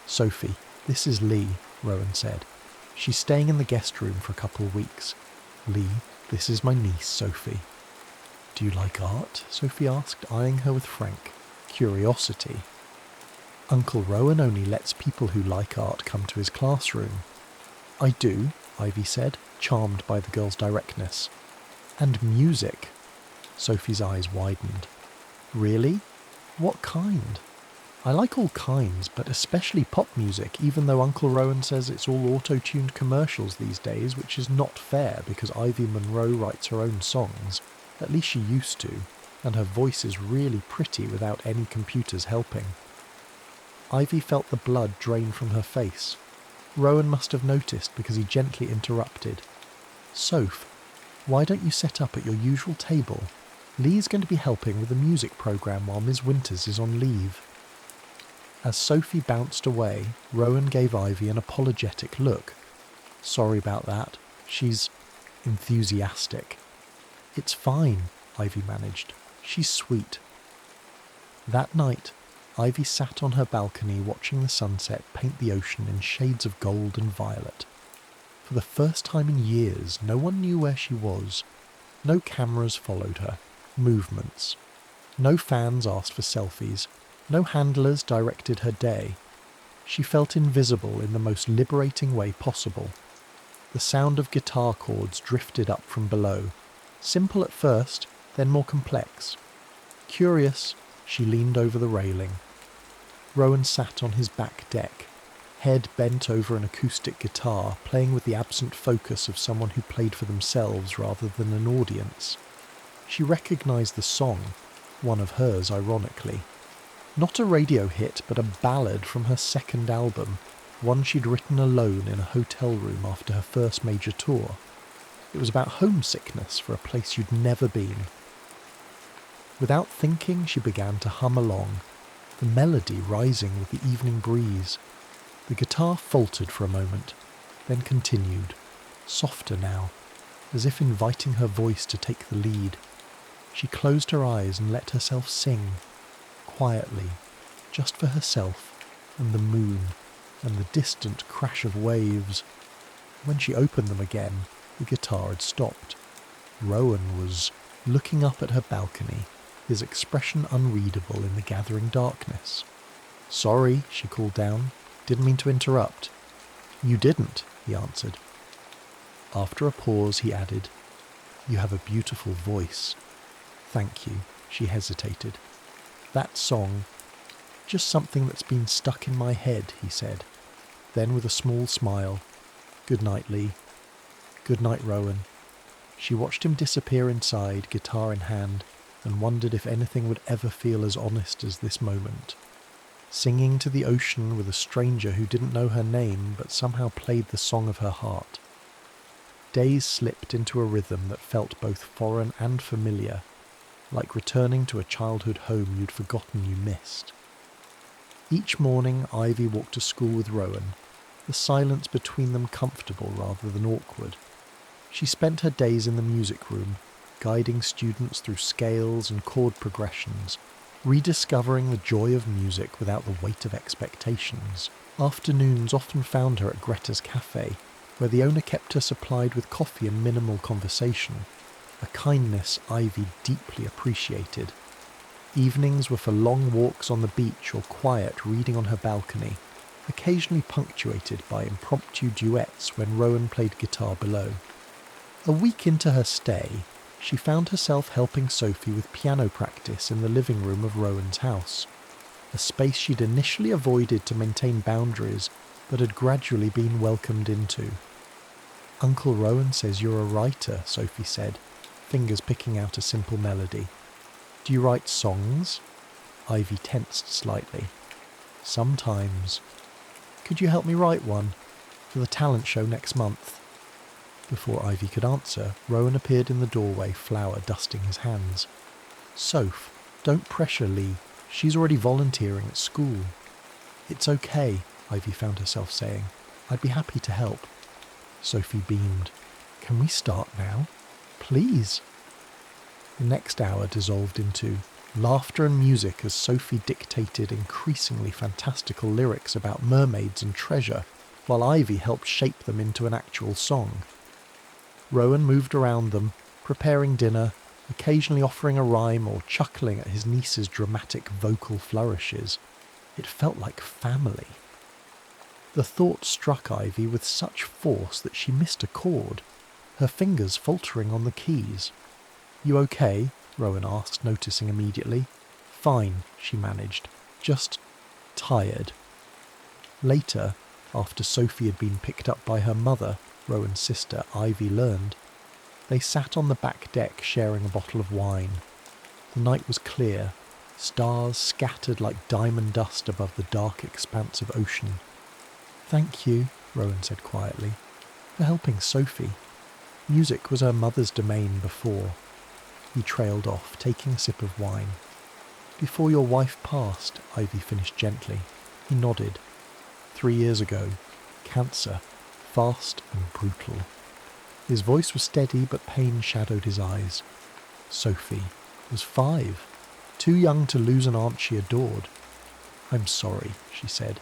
Sophie, this is Lee, Rowan said. She's staying in the guest room for a couple of weeks. Lee, this is my niece, Sophie. Do you like art? Sophie asked, eyeing her with frank curiosity. Uncle Rowan only lets people who like art come to his classroom. I do, Ivy said, charmed by the girl's directness. And music. Sophie's eyes widened. Really? What kind? I like all kinds, but especially pop music, even though Uncle Rowan says it's all auto-tuned commercials these days, which is not fair because Ivy Monroe writes her own songs. At least she used to, and her voice is really pretty without any computers helping. Ivy felt the blood drain from her face. Rowan must have noticed because he gently interrupted. Soph, why don't you set up at your usual table? Lee's going to be helping with the music programme while Ms. Winters is on leave. As Sophie bounced away, Rowan gave Ivy an apologetic look. Sorry about that. She's enthusiastic. It's fine, Ivy managed. She's sweet. That night, Ivy sat on her balcony watching the sunset paint the ocean in shades of gold and violet. For the first time in years, no one knew where she was. No cameras followed her. Movements. No fans asked for selfies. No handlers directed her day. She felt invisible in the most liberating way possible. The sound of guitar chords drifted up from below. Simple at first, then more complex. Curious, she leaned over the railing. Rowan sat on his back deck, head bent over an acoustic guitar, playing with the absent focus of someone who played for themselves rather than an audience. She recognised the song, one of hers ironically. Not a radio hit, but a ballad from her second album, one she'd written alone in a hotel room after her first major tour. It was about homesickness for a place you'd never been. Without thinking, she began to hum along, the melody rising with the evening breeze. The guitar faltered for a moment, then continued, softer now, as if inviting her voice to take the lead. She closed her eyes and let herself sing, quietly, just for herself and the moon and the distant crash of waves. When she opened them again, the guitar had stopped. Rowan was looking up at her balcony, his expression unreadable in the gathering darkness. Sorry, she called down. Didn't mean to interrupt. You didn't, he answered. After a pause, he added, You have a beautiful voice. Thank you, she hesitated. That song, just something that's been stuck in my head, he said. Then with a small smile, Good night, Lee. Good night, Rowan. She watched him disappear inside, guitar in hand, and wondered if anything would ever feel as honest as this moment. Singing to the ocean with a stranger who didn't know her name but somehow played the song of her heart. Days slipped into a rhythm that felt both foreign and familiar, like returning to a childhood home you'd forgotten you missed. Each morning, Ivy walked to school with Rowan, the silence between them comfortable rather than awkward. She spent her days in the music room, guiding students through scales and chord progressions, rediscovering the joy of music without the weight of expectations. Afternoons often found her at Greta's cafe, where the owner kept her supplied with coffee and minimal conversation, a kindness Ivy deeply appreciated. Evenings were for long walks on the beach or quiet reading on her balcony, occasionally punctuated by impromptu duets when Rowan played guitar below. A week into her stay, she found herself helping Sophie with piano practice in the living room of Rowan's house, a space she'd initially avoided to maintain boundaries but had gradually been welcomed into. "Uncle Rowan says you're a writer," Sophie said, fingers picking out a simple melody. "Do you write songs?" Ivy tensed slightly. "Sometimes." "Could you help me write one? For the talent show next month?" Before Ivy could answer, Rowan appeared in the doorway, flour dusting his hands. "Soph, don't pressure Lee. She's already volunteering at school." "It's okay," Ivy found herself saying. "I'd be happy to help." Sophie beamed. "Can we start now? Please." The next hour dissolved into laughter and music as Sophie dictated increasingly fantastical lyrics about mermaids and treasure, while Ivy helped shape them into an actual song. Rowan moved around them, preparing dinner, occasionally offering a rhyme or chuckling at his niece's dramatic vocal flourishes. It felt like family. The thought struck Ivy with such force that she missed a chord, her fingers faltering on the keys. "You okay?" Rowan asked, noticing immediately. "Fine," she managed. "Just tired." Later, after Sophie had been picked up by her mother, Rowan's sister, Ivy learned, they sat on the back deck sharing a bottle of wine. The night was clear, stars scattered like diamond dust above the dark expanse of ocean. "Thank you," Rowan said quietly, "for helping Sophie. Music was her mother's domain before." He trailed off, taking a sip of wine. "Before your wife passed," Ivy finished gently. He nodded. 3 years ago. Cancer. Fast and brutal. His voice was steady, but pain shadowed his eyes. Sophie was 5. Too young to lose an aunt she adored. "I'm sorry," she said,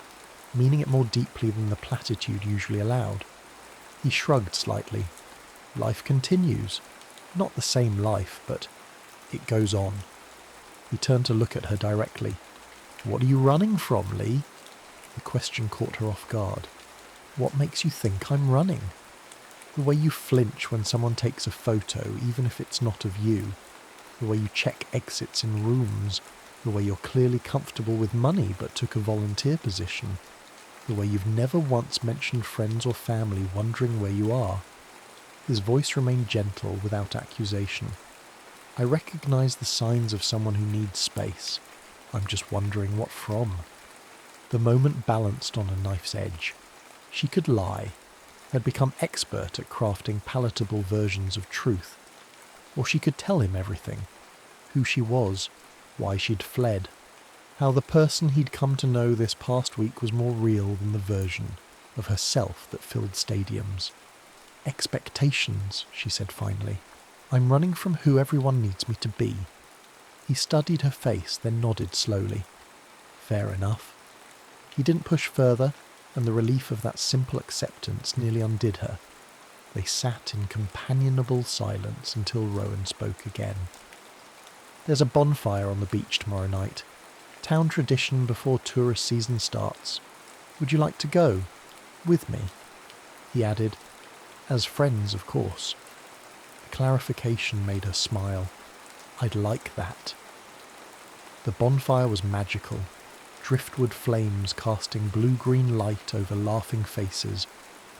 meaning it more deeply than the platitude usually allowed. He shrugged slightly. "Life continues. Not the same life, but it goes on." He turned to look at her directly. "What are you running from, Lee?" The question caught her off guard. "What makes you think I'm running?" "The way you flinch when someone takes a photo, even if it's not of you. The way you check exits in rooms. The way you're clearly comfortable with money but took a volunteer position. The way you've never once mentioned friends or family wondering where you are." His voice remained gentle, without accusation. "I recognize the signs of someone who needs space. I'm just wondering what from." The moment balanced on a knife's edge. She could lie, had become expert at crafting palatable versions of truth. Or she could tell him everything. Who she was, why she'd fled, how the person he'd come to know this past week was more real than the version of herself that filled stadiums. "Expectations," she said finally. "I'm running from who everyone needs me to be." He studied her face, then nodded slowly. "Fair enough." He didn't push further, and the relief of that simple acceptance nearly undid her. They sat in companionable silence until Rowan spoke again. "There's a bonfire on the beach tomorrow night. Town tradition before tourist season starts. Would you like to go? With me?" He added, "As friends, of course." The clarification made her smile. "I'd like that." The bonfire was magical. Driftwood flames casting blue-green light over laughing faces,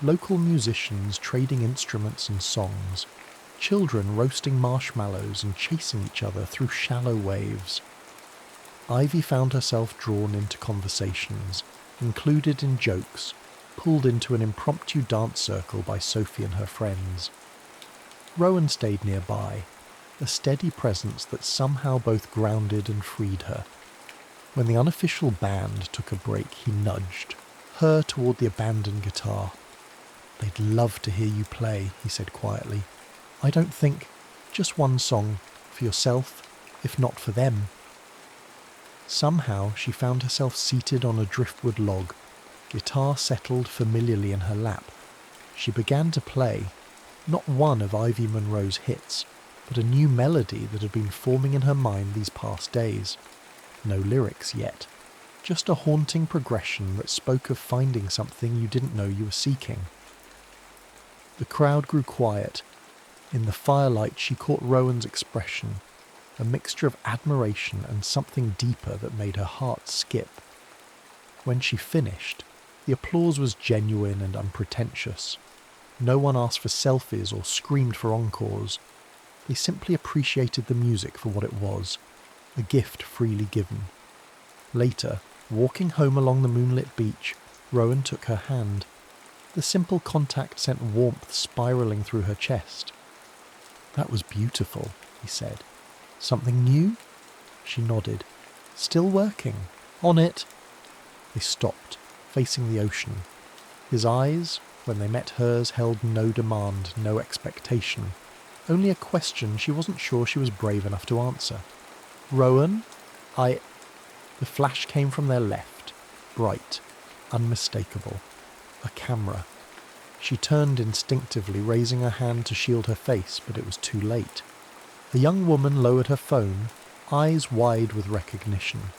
local musicians trading instruments and songs, children roasting marshmallows and chasing each other through shallow waves. Ivy found herself drawn into conversations, included in jokes, pulled into an impromptu dance circle by Sophie and her friends. Rowan stayed nearby, a steady presence that somehow both grounded and freed her. When the unofficial band took a break, he nudged her toward the abandoned guitar. "They'd love to hear you play," he said quietly. "I don't think, just one song, for yourself, if not for them." Somehow she found herself seated on a driftwood log, guitar settled familiarly in her lap. She began to play, not one of Ivy Monroe's hits, but a new melody that had been forming in her mind these past days. No lyrics yet, just a haunting progression that spoke of finding something you didn't know you were seeking. The crowd grew quiet. In the firelight she caught Rowan's expression, a mixture of admiration and something deeper that made her heart skip. When she finished, the applause was genuine and unpretentious. No one asked for selfies or screamed for encores. They simply appreciated the music for what it was, a gift freely given. Later, walking home along the moonlit beach, Rowan took her hand. The simple contact sent warmth spiraling through her chest. "That was beautiful," he said. "Something new?" She nodded. "Still working. On it." They stopped, facing the ocean. His eyes, when they met hers, held no demand, no expectation. Only a question she wasn't sure she was brave enough to answer. "Rowan, I..." The flash came from their left, bright, unmistakable. A camera. She turned instinctively, raising her hand to shield her face, but it was too late. The young woman lowered her phone, eyes wide with recognition.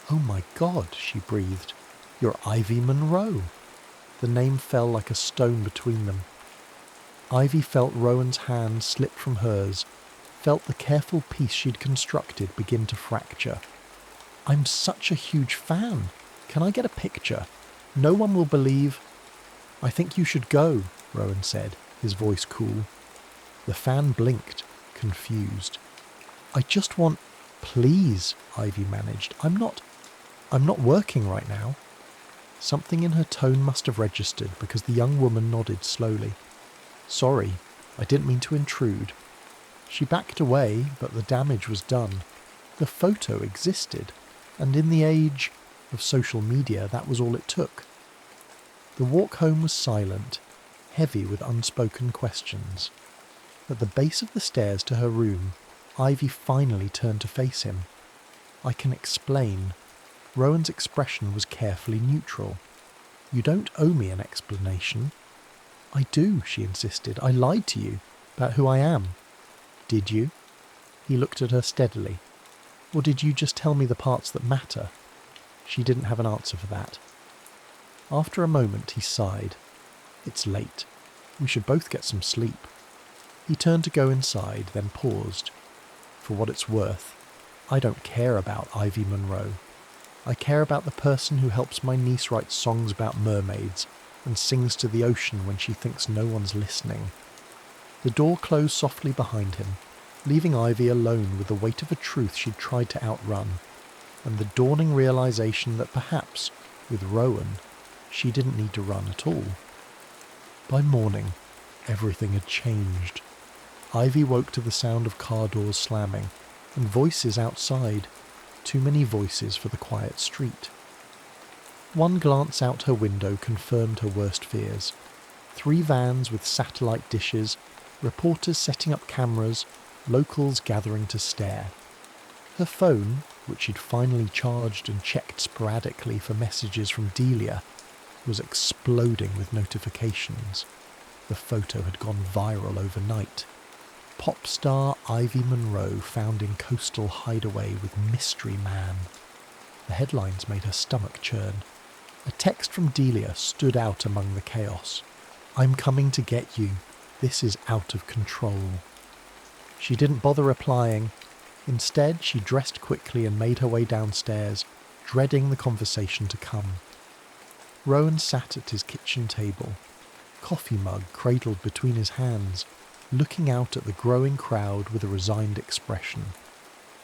"Oh my God," she breathed. "You're Ivy Monroe." The name fell like a stone between them. Ivy felt Rowan's hand slip from hers, felt the careful piece she'd constructed begin to fracture. "I'm such a huge fan. Can I get a picture? No one will believe..." "I think you should go," Rowan said, his voice cool. The fan blinked, confused. "I just want..." "Please," Ivy managed. I'm not working right now." Something in her tone must have registered because the young woman nodded slowly. "Sorry, I didn't mean to intrude." She backed away, but the damage was done. The photo existed, and in the age of social media, that was all it took. The walk home was silent, heavy with unspoken questions. At the base of the stairs to her room, Ivy finally turned to face him. "I can explain." Rowan's expression was carefully neutral. "You don't owe me an explanation." "I do," she insisted. "I lied to you about who I am." "Did you?" He looked at her steadily. "Or did you just tell me the parts that matter?" She didn't have an answer for that. After a moment he sighed. "It's late. We should both get some sleep." He turned to go inside, then paused. "For what it's worth, I don't care about Ivy Monroe. I care about the person who helps my niece write songs about mermaids and sings to the ocean when she thinks no one's listening." The door closed softly behind him, leaving Ivy alone with the weight of a truth she'd tried to outrun, and the dawning realization that perhaps, with Rowan, she didn't need to run at all. By morning, everything had changed. Ivy woke to the sound of car doors slamming, and voices outside. Too many voices for the quiet street. One glance out her window confirmed her worst fears. 3 vans with satellite dishes, reporters setting up cameras, locals gathering to stare. Her phone, which she'd finally charged and checked sporadically for messages from Delia, was exploding with notifications. The photo had gone viral overnight. Pop star Ivy Monroe found in coastal hideaway with mystery man. The headlines made her stomach churn. A text from Delia stood out among the chaos. "I'm coming to get you. This is out of control." She didn't bother replying. Instead, she dressed quickly and made her way downstairs, dreading the conversation to come. Rowan sat at his kitchen table, coffee mug cradled between his hands, looking out at the growing crowd with a resigned expression.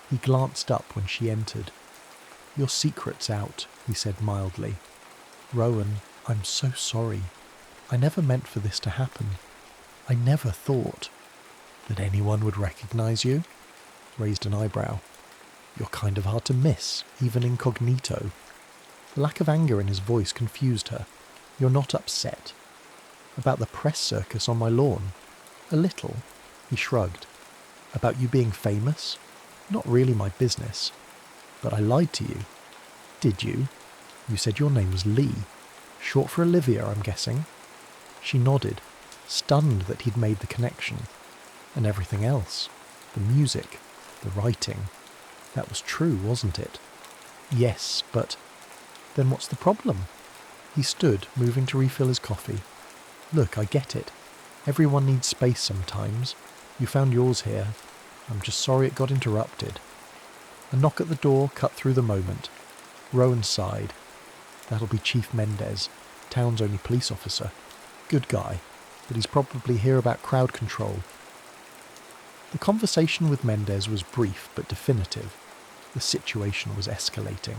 He glanced up when she entered. "Your secret's out," he said mildly. "Rowan, I'm so sorry. I never meant for this to happen. I never thought that anyone would recognize you. Raised an eyebrow. You're kind of hard to miss, even incognito. The lack of anger in his voice confused her. You're not upset. About the press circus on my lawn? A little. He shrugged. About you being famous? Not really my business. But I lied to you. Did you? You said your name was Lee. Short for Olivia, I'm guessing. She nodded, stunned that he'd made the connection. And everything else. The music. The writing. That was true, wasn't it? Yes, but... Then what's the problem? He stood, moving to refill his coffee. Look, I get it. Everyone needs space sometimes. You found yours here. I'm just sorry it got interrupted. A knock at the door cut through the moment. Rowan sighed. That'll be Chief Mendez, town's only police officer. Good guy, but he's probably here about crowd control. The conversation with Mendez was brief but definitive. The situation was escalating.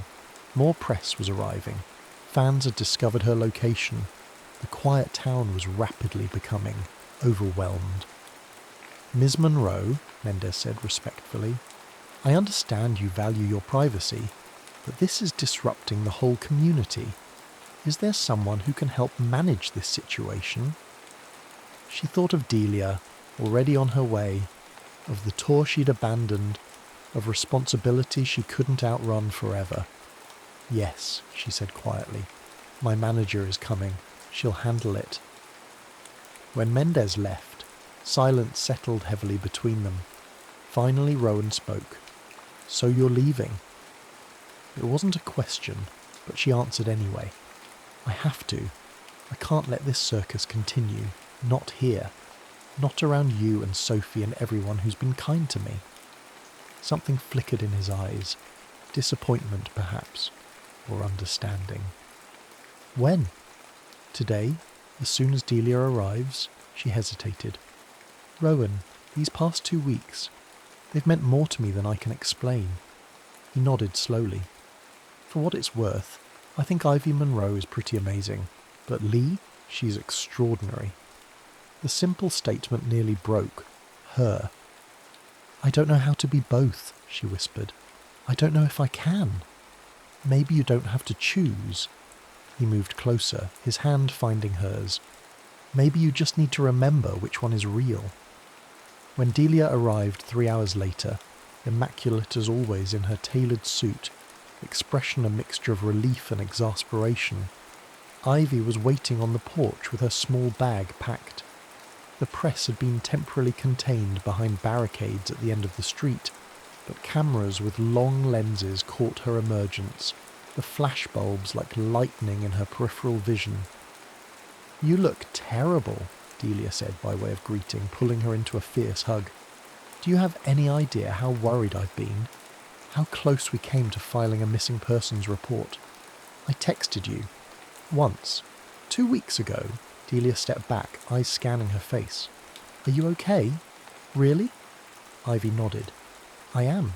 More press was arriving. Fans had discovered her location. The quiet town was rapidly becoming overwhelmed. Ms. Monroe, Mendez said respectfully, I understand you value your privacy, but this is disrupting the whole community. Is there someone who can help manage this situation? She thought of Delia, already on her way, of the tour she'd abandoned, of responsibility she couldn't outrun forever. Yes, she said quietly. My manager is coming. She'll handle it. When Mendez left, silence settled heavily between them. Finally Rowan spoke. So you're leaving? It wasn't a question, but she answered anyway. I have to. I can't let this circus continue. Not here. Not around you and Sophie and everyone who's been kind to me. Something flickered in his eyes. Disappointment, perhaps, or understanding. When? Today, as soon as Delia arrives? She hesitated. Rowan, these past 2 weeks, they've meant more to me than I can explain. He nodded slowly. For what it's worth, I think Ivy Monroe is pretty amazing, but Lee, she's extraordinary. The simple statement nearly broke her. I don't know how to be both, she whispered. I don't know if I can. Maybe you don't have to choose. He moved closer, his hand finding hers. Maybe you just need to remember which one is real. When Delia arrived 3 hours later, immaculate as always in her tailored suit, expression a mixture of relief and exasperation, Ivy was waiting on the porch with her small bag packed. The press had been temporarily contained behind barricades at the end of the street, but cameras with long lenses caught her emergence, the flashbulbs like lightning in her peripheral vision. You look terrible, Delia said by way of greeting, pulling her into a fierce hug. Do you have any idea how worried I've been? How close we came to filing a missing persons report? I texted you. Once. 2 weeks ago. Delia stepped back, eyes scanning her face. Are you okay? Really? Ivy nodded. I am.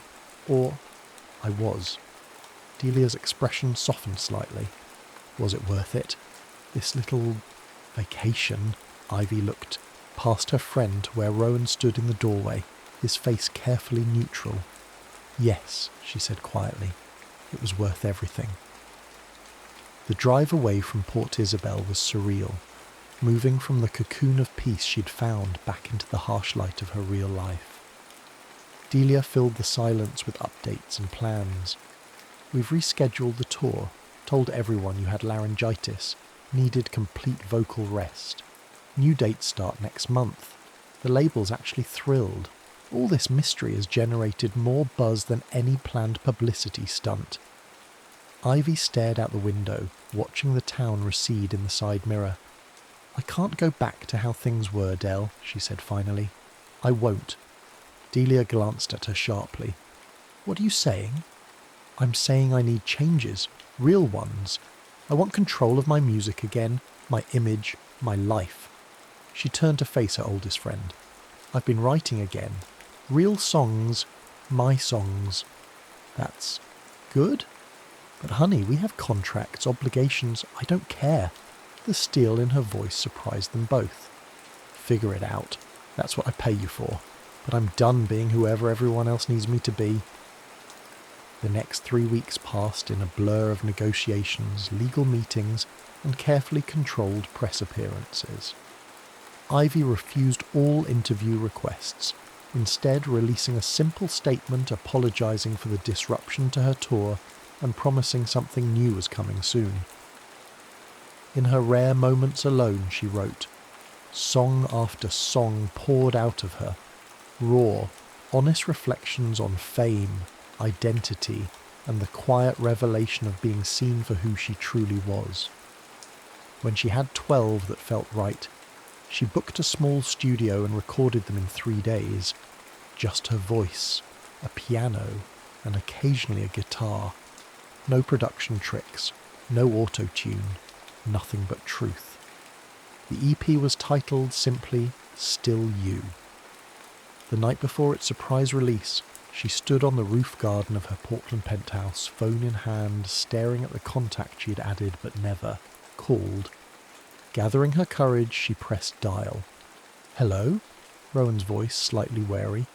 Or I was. Delia's expression softened slightly. Was it worth it? This little vacation? Ivy looked past her friend to where Rowan stood in the doorway, his face carefully neutral. Yes, she said quietly. It was worth everything. The drive away from Port Isabel was surreal, moving from the cocoon of peace she'd found back into the harsh light of her real life. Delia filled the silence with updates and plans. We've rescheduled the tour, told everyone you had laryngitis, needed complete vocal rest. New dates start next month. The label's actually thrilled. All this mystery has generated more buzz than any planned publicity stunt. Ivy stared out the window, watching the town recede in the side mirror. I can't go back to how things were, Del, she said finally. I won't. Delia glanced at her sharply. What are you saying? I'm saying I need changes, real ones. I want control of my music again, my image, my life. She turned to face her oldest friend. I've been writing again. Real songs, my songs. That's good? But honey, we have contracts, obligations. I don't care. The steel in her voice surprised them both. "Figure it out. That's what I pay you for. But I'm done being whoever everyone else needs me to be." The next 3 weeks passed in a blur of negotiations, legal meetings, and carefully controlled press appearances. Ivy refused all interview requests, instead releasing a simple statement apologising for the disruption to her tour and promising something new was coming soon. In her rare moments alone, she wrote. Song after song poured out of her, raw, honest reflections on fame, identity, and the quiet revelation of being seen for who she truly was. When she had 12 that felt right, she booked a small studio and recorded them in 3 days. Just her voice, a piano, and occasionally a guitar. No production tricks, no auto-tune, nothing but truth. The EP was titled simply Still You. The night before its surprise release, she stood on the roof garden of her Portland penthouse, phone in hand, staring at the contact she had added but never called. Gathering her courage, she pressed dial. "Hello?" Rowan's voice slightly wary.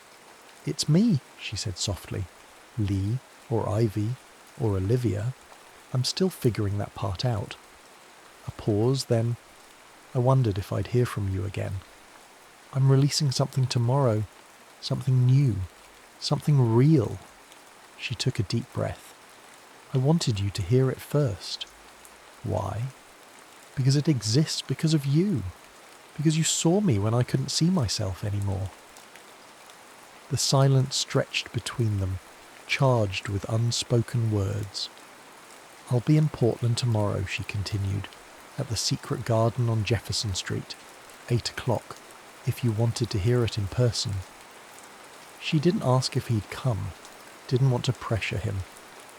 "It's me," she said softly. "Lee, or Ivy, or Olivia. I'm still figuring that part out." A pause, then, "I wondered if I'd hear from you again. I'm releasing something tomorrow. Something new. Something real." She took a deep breath. "I wanted you to hear it first." "Why?" "Because it exists because of you. Because you saw me when I couldn't see myself anymore." The silence stretched between them, charged with unspoken words. "I'll be in Portland tomorrow," she continued, "at the secret garden on Jefferson Street, 8 o'clock, if you wanted to hear it in person." She didn't ask if he'd come, didn't want to pressure him,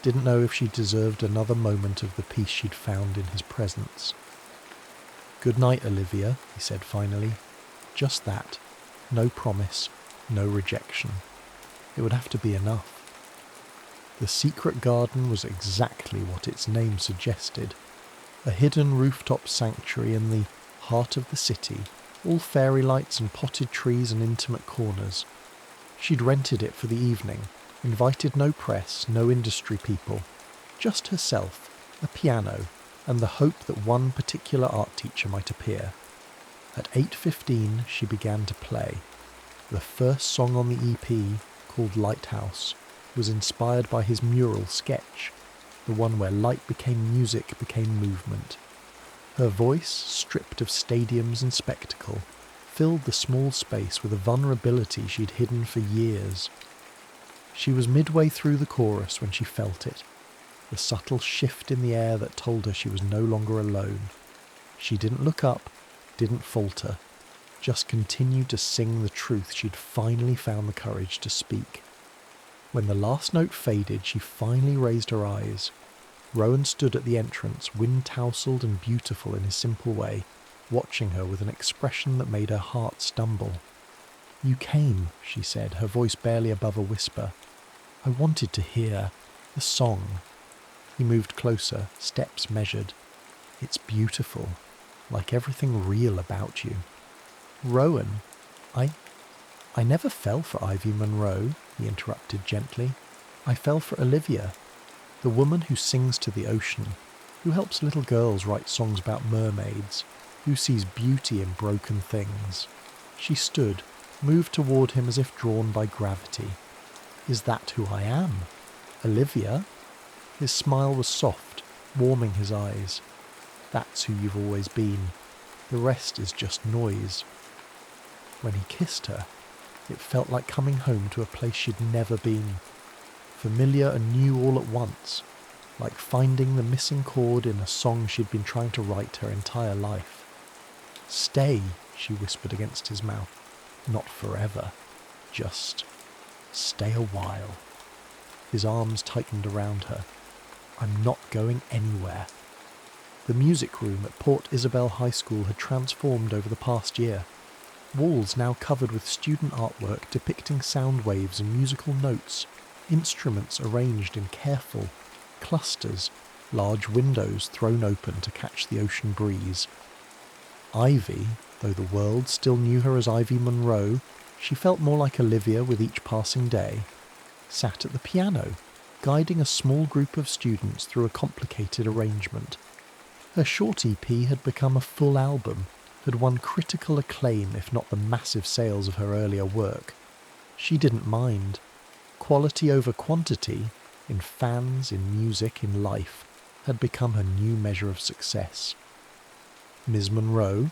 didn't know if she deserved another moment of the peace she'd found in his presence. "Good night, Olivia," he said finally. Just that. No promise, no rejection. It would have to be enough. The secret garden was exactly what its name suggested. A hidden rooftop sanctuary in the heart of the city, all fairy lights and potted trees and intimate corners. She'd rented it for the evening, invited no press, no industry people, just herself, a piano, and the hope that one particular art teacher might appear. At 8:15 she began to play. The first song on the EP, called Lighthouse, was inspired by his mural sketch, the one where light became music, became movement. Her voice, stripped of stadiums and spectacle, filled the small space with a vulnerability she'd hidden for years. She was midway through the chorus when she felt it, the subtle shift in the air that told her she was no longer alone. She didn't look up, didn't falter, just continued to sing the truth she'd finally found the courage to speak. When the last note faded, she finally raised her eyes. Rowan stood at the entrance, wind-tousled and beautiful in his simple way, watching her with an expression that made her heart stumble. "You came," she said, her voice barely above a whisper. "I wanted to hear the song." He moved closer, steps measured. "It's beautiful, like everything real about you." "Rowan, I never fell for Ivy Monroe," he interrupted gently. "I fell for Olivia, the woman who sings to the ocean, who helps little girls write songs about mermaids, who sees beauty in broken things." She stood, moved toward him as if drawn by gravity. "Is that who I am? Olivia?" His smile was soft, warming his eyes. "That's who you've always been. The rest is just noise." When he kissed her, it felt like coming home to a place she'd never been. Familiar and new all at once, like finding the missing chord in a song she'd been trying to write her entire life. "Stay," she whispered against his mouth. "Not forever. Just stay a while." His arms tightened around her. "I'm not going anywhere." The music room at Port Isabel High School had transformed over the past year. Walls now covered with student artwork depicting sound waves and musical notes, instruments arranged in careful clusters, large windows thrown open to catch the ocean breeze. Ivy, though the world still knew her as Ivy Monroe, she felt more like Olivia with each passing day, sat at the piano, guiding a small group of students through a complicated arrangement. Her short EP had become a full album, had won critical acclaim if not the massive sales of her earlier work. She didn't mind. Quality over quantity, in fans, in music, in life, had become her new measure of success. Ms. Monroe,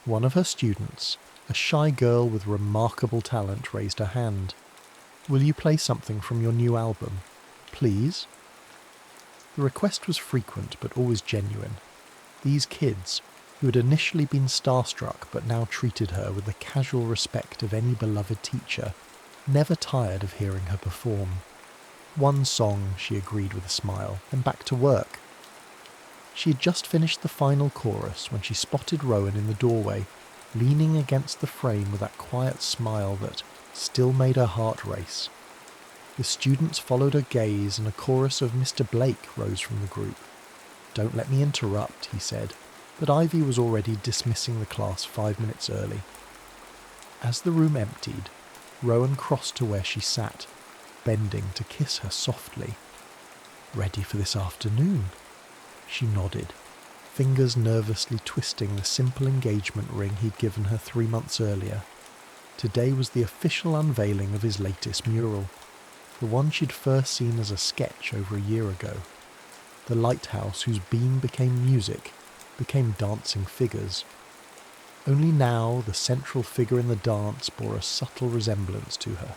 one of her students, a shy girl with remarkable talent, raised her hand. "Will you play something from your new album, please?" The request was frequent but always genuine. These kids, who had initially been starstruck but now treated her with the casual respect of any beloved teacher, never tired of hearing her perform. "One song," she agreed with a smile, and back to work. She had just finished the final chorus when she spotted Rowan in the doorway, leaning against the frame with that quiet smile that still made her heart race. The students followed her gaze and a chorus of "Mr. Blake" rose from the group. "Don't let me interrupt," he said, but Ivy was already dismissing the class 5 minutes early. As the room emptied, Rowan crossed to where she sat, bending to kiss her softly. "Ready for this afternoon?" She nodded, fingers nervously twisting the simple engagement ring he'd given her 3 months earlier. Today was the official unveiling of his latest mural, the one she'd first seen as a sketch over a year ago. The lighthouse whose beam became music, became dancing figures. Only now the central figure in the dance bore a subtle resemblance to her.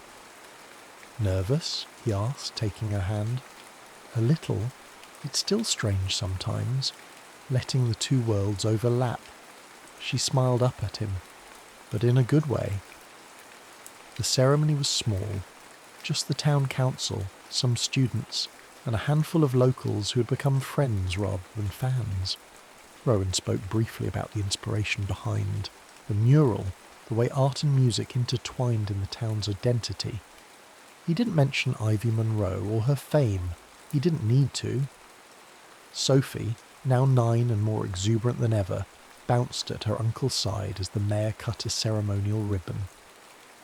"Nervous?" he asked, taking her hand. "A little. It's still strange sometimes, letting the two worlds overlap." She smiled up at him, but in a good way. The ceremony was small, just the town council, some students, and a handful of locals who had become friends rather than fans. Rowan spoke briefly about the inspiration behind the mural, the way art and music intertwined in the town's identity. He didn't mention Ivy Monroe or her fame. He didn't need to. Sophie, now 9 and more exuberant than ever, bounced at her uncle's side as the mayor cut a ceremonial ribbon.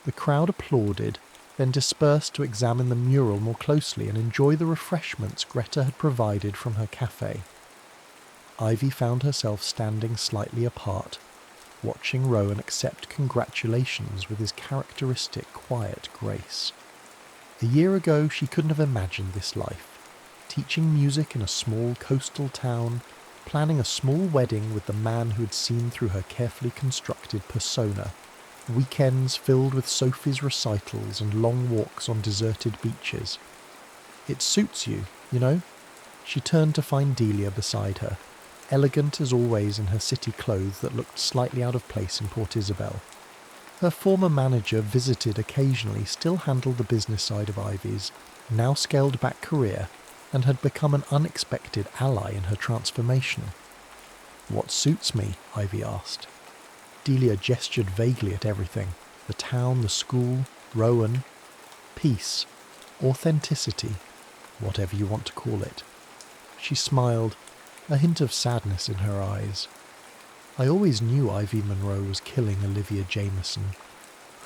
The crowd applauded, then dispersed to examine the mural more closely and enjoy the refreshments Greta had provided from her cafe. Ivy found herself standing slightly apart, watching Rowan accept congratulations with his characteristic quiet grace. A year ago she couldn't have imagined this life, teaching music in a small coastal town, planning a small wedding with the man who had seen through her carefully constructed persona, weekends filled with Sophie's recitals and long walks on deserted beaches. "It suits you, you know?" She turned to find Delia beside her, elegant as always in her city clothes that looked slightly out of place in Port Isabel. Her former manager visited occasionally, still handled the business side of Ivy's, now scaled-back career, and had become an unexpected ally in her transformation. "What suits me?" Ivy asked. Delia gestured vaguely at everything. The town, the school, Rowan. Peace. Authenticity. Whatever you want to call it. She smiled, a hint of sadness in her eyes. "I always knew Ivy Monroe was killing Olivia Jameson.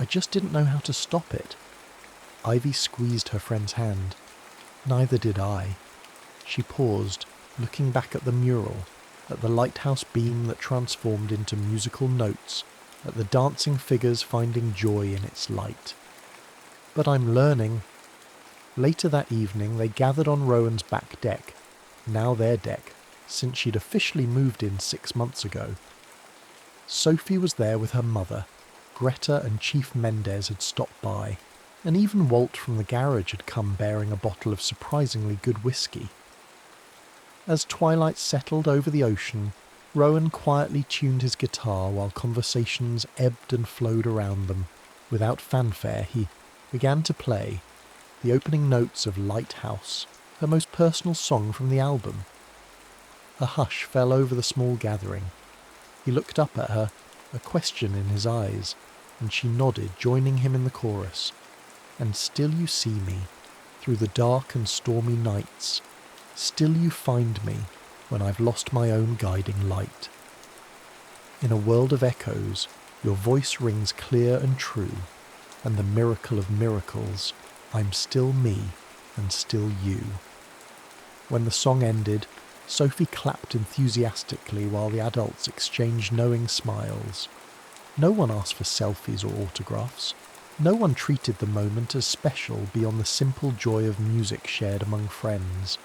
I just didn't know how to stop it." Ivy squeezed her friend's hand. "Neither did I." She paused, looking back at the mural, at the lighthouse beam that transformed into musical notes, at the dancing figures finding joy in its light. "But I'm learning." Later that evening they gathered on Rowan's back deck, now their deck, since she'd officially moved in 6 months ago. Sophie was there with her mother, Greta and Chief Mendez had stopped by, and even Walt from the garage had come bearing a bottle of surprisingly good whiskey. As twilight settled over the ocean, Rowan quietly tuned his guitar while conversations ebbed and flowed around them. Without fanfare, he began to play the opening notes of Lighthouse, her most personal song from the album. A hush fell over the small gathering. He looked up at her, a question in his eyes, and she nodded, joining him in the chorus. "And still you see me, through the dark and stormy nights, Still you find me when I've lost my own guiding light. In a world of echoes, your voice rings clear and true, and the miracle of miracles, I'm still me and still you. When the song ended, Sophie clapped enthusiastically while the adults exchanged knowing smiles. No one asked for selfies or autographs. No one treated the moment as special beyond the simple joy of music shared among friends.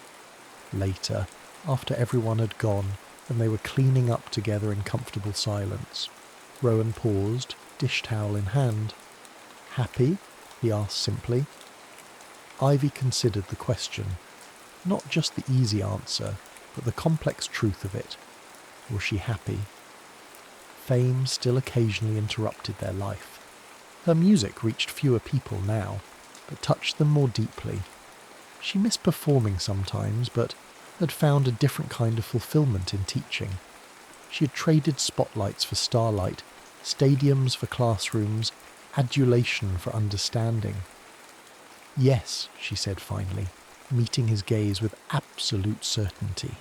Later, after everyone had gone and they were cleaning up together in comfortable silence, Rowan paused, dish towel in hand. "Happy?" he asked simply. Ivy considered the question. Not just the easy answer, but the complex truth of it. Was she happy? Fame still occasionally interrupted their life. Her music reached fewer people now, but touched them more deeply. She missed performing sometimes, but had found a different kind of fulfillment in teaching. She had traded spotlights for starlight, stadiums for classrooms, adulation for understanding. "Yes," she said finally, meeting his gaze with absolute certainty.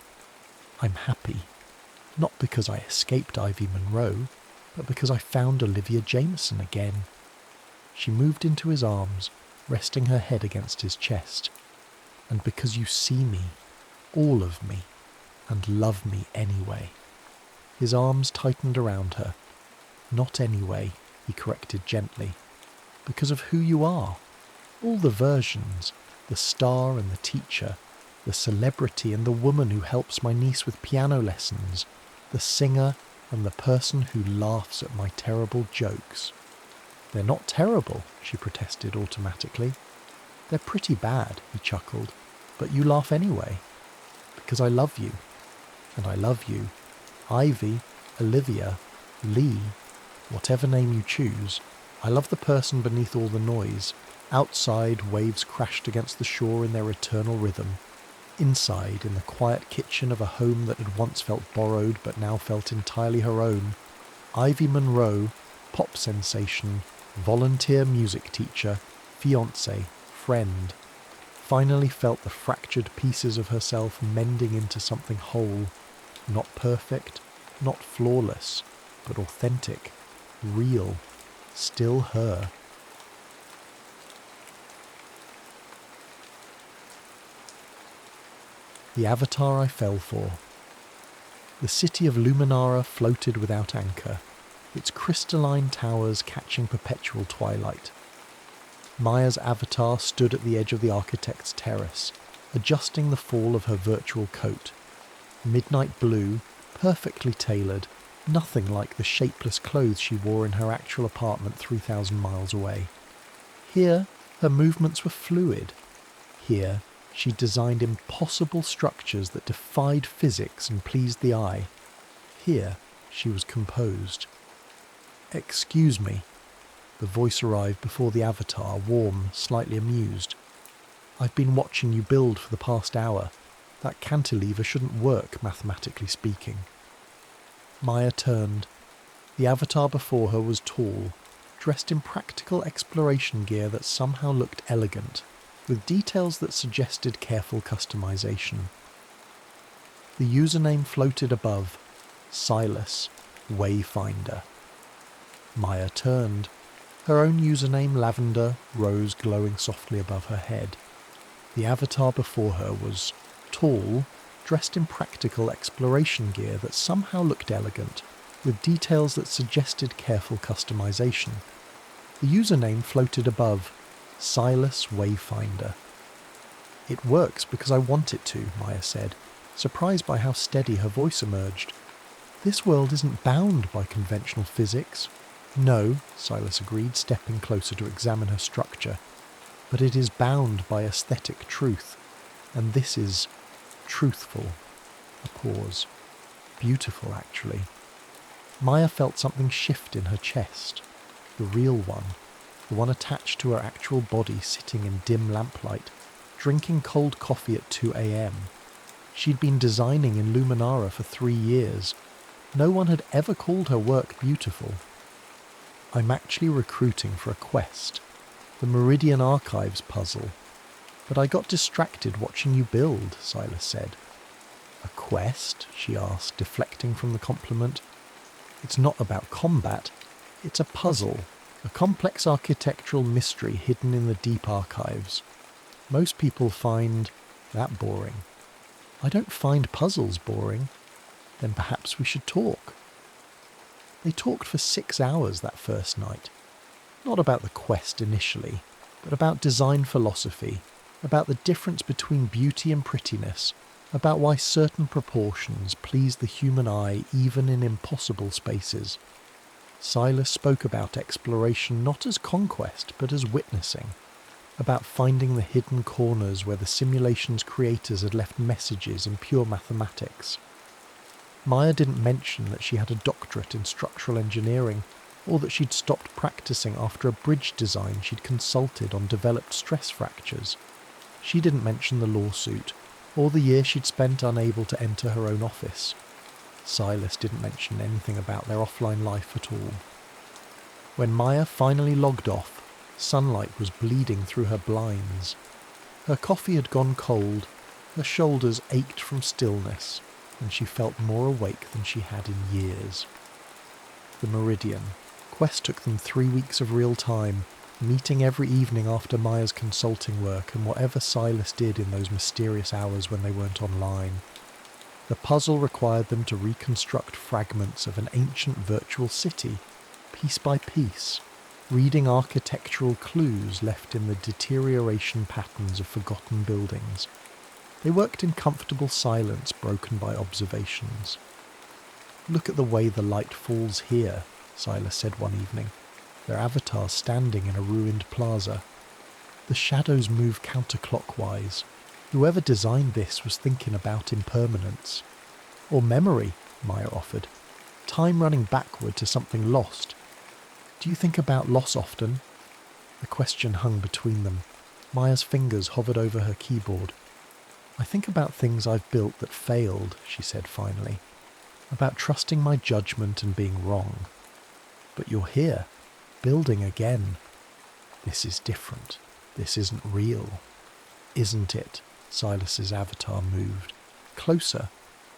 "I'm happy. Not because I escaped Ivy Monroe, but because I found Olivia Jameson again." She moved into his arms, resting her head against his chest. "And because you see me, all of me, and love me anyway." His arms tightened around her. "Not anyway," he corrected gently. "Because of who you are. All the versions, the star and the teacher, the celebrity and the woman who helps my niece with piano lessons, the singer and the person who laughs at my terrible jokes." "They're not terrible," she protested automatically. "They're pretty bad," he chuckled, "but you laugh anyway. Because I love you. And I love you. Ivy, Olivia, Lee, whatever name you choose. I love the person beneath all the noise. Outside, waves crashed against the shore in their eternal rhythm. Inside, in the quiet kitchen of a home that had once felt borrowed but now felt entirely her own, Ivy Monroe, pop sensation, volunteer music teacher, fiancé, friend, finally felt the fractured pieces of herself mending into something whole, not perfect, not flawless, but authentic, real, still her. The avatar I fell for. The city of Luminara floated without anchor, its crystalline towers catching perpetual twilight. Maya's avatar stood at the edge of the architect's terrace, adjusting the fall of her virtual coat. Midnight blue, perfectly tailored, nothing like the shapeless clothes she wore in her actual apartment 3,000 miles away. Here, her movements were fluid. Here, she designed impossible structures that defied physics and pleased the eye. Here, she was composed. "Excuse me." The voice arrived before the avatar, warm, slightly amused. "I've been watching you build for the past hour. That cantilever shouldn't work, mathematically speaking." Maya turned. The avatar before her was tall, dressed in practical exploration gear that somehow looked elegant, with details that suggested careful customization. The username floated above, Silas, Wayfinder. Maya turned. Her own username, Lavender, rose glowing softly above her head. The avatar before her was tall, dressed in practical exploration gear that somehow looked elegant, with details that suggested careful customization. The username floated above, Silas Wayfinder. "It works because I want it to," Maya said, surprised by how steady her voice emerged. "This world isn't bound by conventional physics." "No," Silas agreed, stepping closer to examine her structure. "But it is bound by aesthetic truth. And this is truthful." A pause. Beautiful, actually. Maya felt something shift in her chest. The real one. The one attached to her actual body sitting in dim lamplight, drinking cold coffee at 2 a.m. She'd been designing in Luminara for 3 years. No one had ever called her work beautiful. "I'm actually recruiting for a quest. The Meridian Archives puzzle. But I got distracted watching you build, Silas said. A quest? She asked, deflecting from the compliment. It's not about combat. It's a puzzle, a complex architectural mystery hidden in the deep archives. Most people find that boring. I don't find puzzles boring. Then perhaps we should talk. They talked for 6 hours that first night. Not about the quest initially, but about design philosophy, about the difference between beauty and prettiness, about why certain proportions please the human eye even in impossible spaces. Silas spoke about exploration not as conquest, but as witnessing, about finding the hidden corners where the simulation's creators had left messages in pure mathematics. Maya didn't mention that she had a doctorate in structural engineering, or that she'd stopped practicing after a bridge design she'd consulted on developed stress fractures. She didn't mention the lawsuit, or the year she'd spent unable to enter her own office. Silas didn't mention anything about their offline life at all. When Maya finally logged off, sunlight was bleeding through her blinds. Her coffee had gone cold, her shoulders ached from stillness, and she felt more awake than she had in years. The Meridian. Quest took them 3 weeks of real time, meeting every evening after Maya's consulting work and whatever Silas did in those mysterious hours when they weren't online. The puzzle required them to reconstruct fragments of an ancient virtual city, piece by piece, reading architectural clues left in the deterioration patterns of forgotten buildings. They worked in comfortable silence broken by observations. "Look at the way the light falls here," Silas said one evening, their avatars standing in a ruined plaza. "The shadows move counterclockwise. Whoever designed this was thinking about impermanence." "Or memory," Maya offered. "Time running backward to something lost. Do you think about loss often?" The question hung between them. Maya's fingers hovered over her keyboard. "I think about things I've built that failed," she said finally. "About trusting my judgment and being wrong. But you're here, building again. This is different. This isn't real." "Isn't it?" Silas's avatar moved. Closer,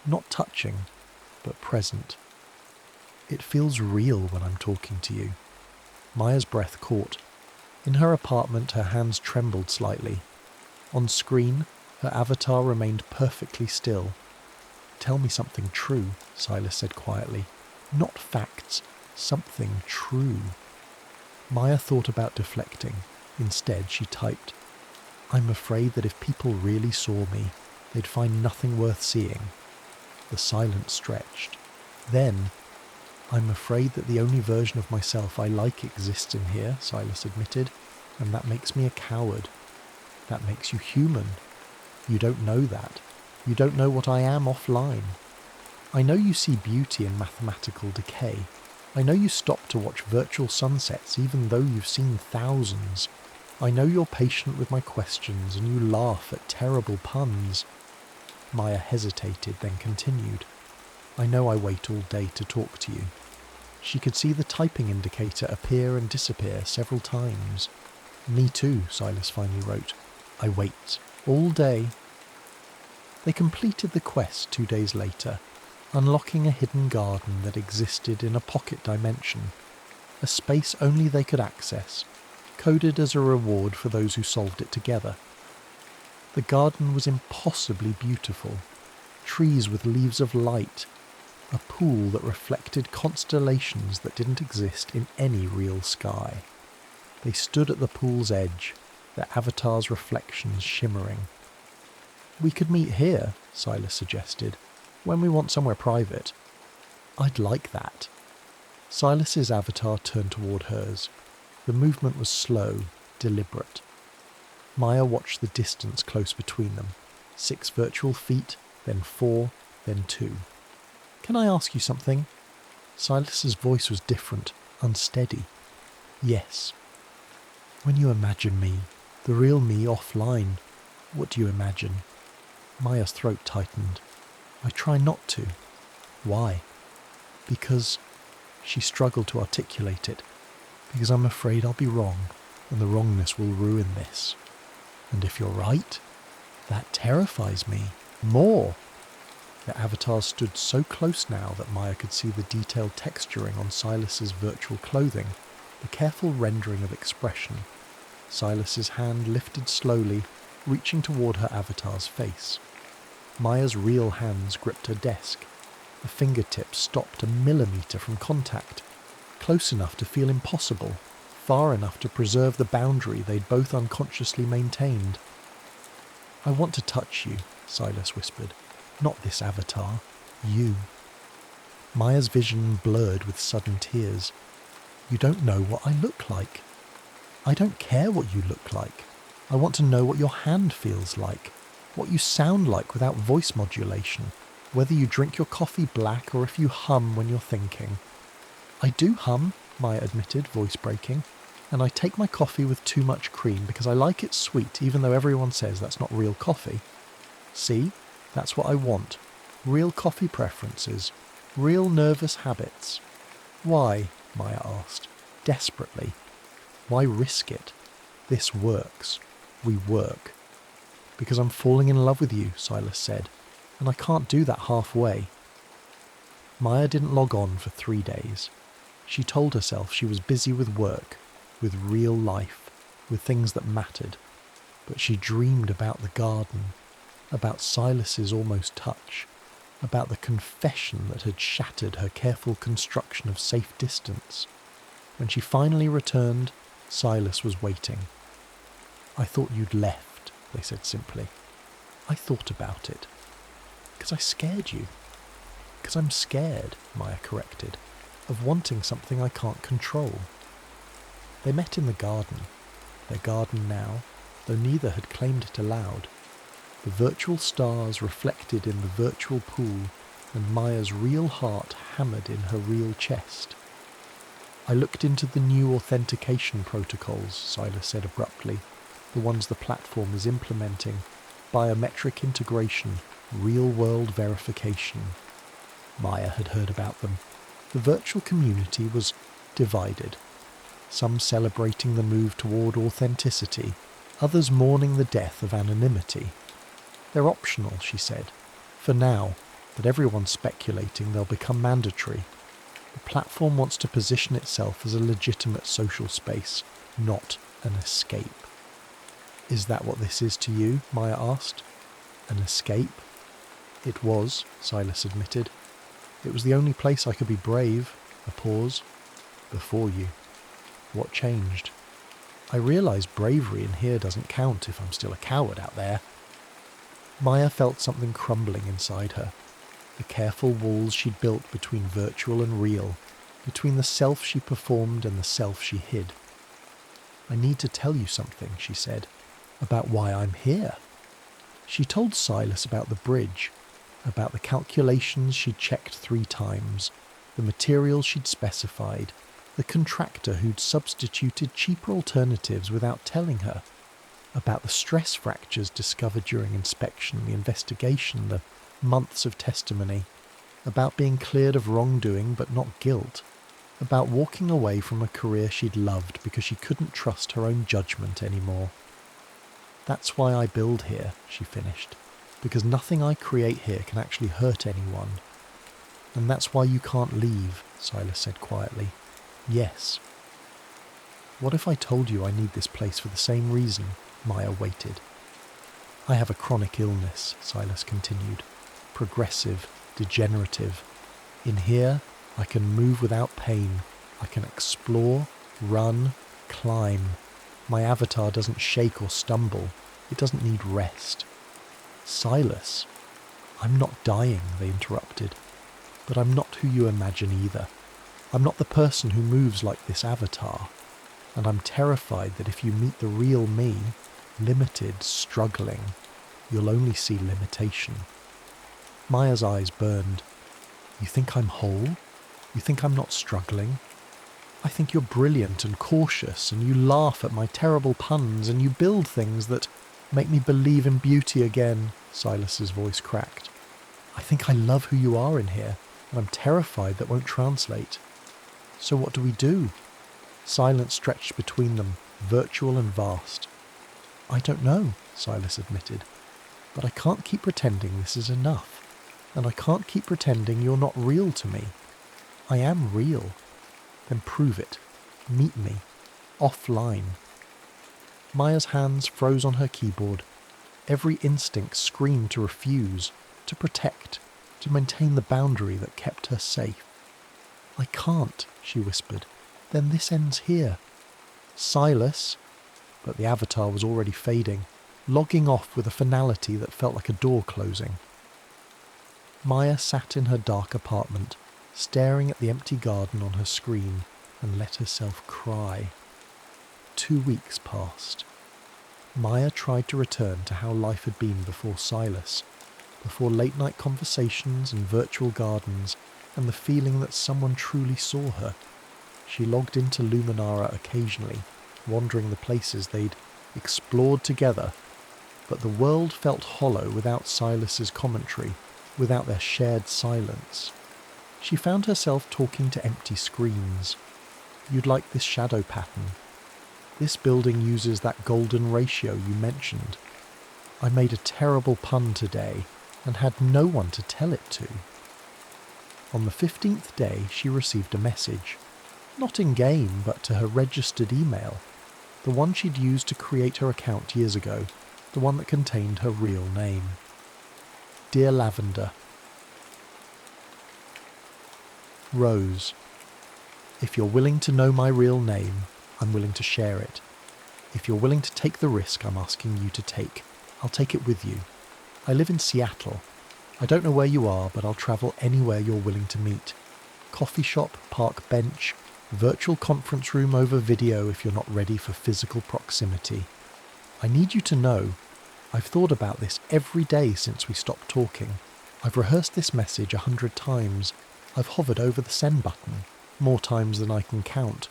not touching, but present. "It feels real when I'm talking to you." Maya's breath caught. In her apartment, her hands trembled slightly. On screen, her avatar remained perfectly still. "Tell me something true," Silas said quietly. "Not facts, something true." Maya thought about deflecting. Instead, she typed, "I'm afraid that if people really saw me, they'd find nothing worth seeing." The silence stretched. Then, "I'm afraid that the only version of myself I like exists in here," Silas admitted, "and that makes me a coward. That makes you human. You don't know that. You don't know what I am offline. I know you see beauty in mathematical decay. I know you stop to watch virtual sunsets even though you've seen thousands. I know you're patient with my questions and you laugh at terrible puns." Maya hesitated, then continued, "I know I wait all day to talk to you." She could see the typing indicator appear and disappear several times. "Me too," Silas finally wrote. "I wait all day." They completed the quest 2 days later, unlocking a hidden garden that existed in a pocket dimension, a space only they could access, coded as a reward for those who solved it together. The garden was impossibly beautiful, trees with leaves of light, a pool that reflected constellations that didn't exist in any real sky. They stood at the pool's edge, their avatars' reflections shimmering. "We could meet here," Silas suggested, "when we want somewhere private." "I'd like that." Silas's avatar turned toward hers. The movement was slow, deliberate. Maya watched the distance close between them. 6 virtual feet, then 4, then 2. "Can I ask you something?" Silas's voice was different, unsteady. "Yes." "When you imagine me, the real me offline, what do you imagine?" Maya's throat tightened. "I try not to." "Why?" "Because," she struggled to articulate it, "because I'm afraid I'll be wrong, and the wrongness will ruin this." And if you're right, that terrifies me. More. Their avatars stood so close now that Maya could see the detailed texturing on Silas's virtual clothing, the careful rendering of expression. Silas's hand lifted slowly, reaching toward her avatar's face. Maya's real hands gripped her desk. The fingertips stopped a millimetre from contact, close enough to feel impossible, far enough to preserve the boundary they'd both unconsciously maintained. "I want to touch you," Silas whispered. "Not this avatar. You." Maya's vision blurred with sudden tears. "You don't know what I look like." "I don't care what you look like. I want to know what your hand feels like, what you sound like without voice modulation, whether you drink your coffee black or if you hum when you're thinking." "I do hum," Maya admitted, voice breaking, "and I take my coffee with too much cream because I like it sweet, even though everyone says that's not real coffee." "See? That's what I want. Real coffee preferences. Real nervous habits." "Why?" Maya asked, desperately. "Why risk it? This works. We work." "Because I'm falling in love with you," Silas said, "and I can't do that halfway." Maya didn't log on for 3 days. She told herself she was busy with work, with real life, with things that mattered. But she dreamed about the garden, about Silas's almost touch, about the confession that had shattered her careful construction of safe distance. When she finally returned, Silas was waiting. "I thought you'd left," they said simply. "I thought about it. 'Cause I scared you." "'Cause I'm scared," Maya corrected, "of wanting something I can't control." They met in the garden, their garden now, though neither had claimed it aloud. The virtual stars reflected in the virtual pool, and Maya's real heart hammered in her real chest. "I looked into the new authentication protocols," Silas said abruptly, "the ones the platform is implementing. Biometric integration, real-world verification." Maya had heard about them. The virtual community was divided. Some celebrating the move toward authenticity, others mourning the death of anonymity. "They're optional," she said. "For now, but everyone's speculating they'll become mandatory. The platform wants to position itself as a legitimate social space, not an escape." "Is that what this is to you?" Maya asked. "An escape?" "It was," Silas admitted. "It was the only place I could be brave." A pause. "Before you." "What changed?" "I realise bravery in here doesn't count if I'm still a coward out there." Maya felt something crumbling inside her. The careful walls she'd built between virtual and real, between the self she performed and the self she hid. "I need to tell you something," she said, "about why I'm here." She told Silas about the bridge, about the calculations she'd checked 3 times, the materials she'd specified, the contractor who'd substituted cheaper alternatives without telling her, about the stress fractures discovered during inspection, the investigation, the months of testimony, about being cleared of wrongdoing but not guilt, about walking away from a career she'd loved because she couldn't trust her own judgment anymore. "That's why I build here," she finished, "because nothing I create here can actually hurt anyone." "And that's why you can't leave," Silas said quietly. "Yes." "What if I told you I need this place for the same reason?" Maya waited. "I have a chronic illness," Silas continued. "Progressive, degenerative. In here, I can move without pain. I can explore, run, climb. My avatar doesn't shake or stumble. It doesn't need rest." "Silas." "I'm not dying," they interrupted. "But I'm not who you imagine either. I'm not the person who moves like this avatar. And I'm terrified that if you meet the real me, limited, struggling, you'll only see limitation." Maya's eyes burned. "You think I'm whole? You think I'm not struggling? I think you're brilliant and cautious, and you laugh at my terrible puns, and you build things that make me believe in beauty again." Silas's voice cracked. "I think I love who you are in here, and I'm terrified that won't translate. So what do we do?" Silence stretched between them, virtual and vast. "I don't know," Silas admitted. But I can't keep pretending this is enough. And I can't keep pretending you're not real to me. I am real. Then prove it. Meet me. Offline. Maya's hands froze on her keyboard. Every instinct screamed to refuse, to protect, to maintain the boundary that kept her safe. I can't, she whispered. Then this ends here. Silas. But the avatar was already fading, logging off with a finality that felt like a door closing. Maya sat in her dark apartment, staring at the empty garden on her screen, and let herself cry. 2 weeks passed. Maya tried to return to how life had been before Silas, before late-night conversations and virtual gardens, and the feeling that someone truly saw her. She logged into Luminara occasionally, wandering the places they'd explored together, but the world felt hollow without Silas's commentary, without their shared silence. She found herself talking to empty screens. You'd like this shadow pattern. This building uses that golden ratio you mentioned. I made a terrible pun today and had no one to tell it to. On the 15th day, she received a message. Not in-game, but to her registered email. The one she'd used to create her account years ago. The one that contained her real name. Dear Lavender. Rose. If you're willing to know my real name, I'm willing to share it. If you're willing to take the risk I'm asking you to take, I'll take it with you. I live in Seattle. I don't know where you are, but I'll travel anywhere you're willing to meet. Coffee shop, park bench, virtual conference room over video if you're not ready for physical proximity. I need you to know, I've thought about this every day since we stopped talking. I've rehearsed this message 100 times. I've hovered over the send button, more times than I can count.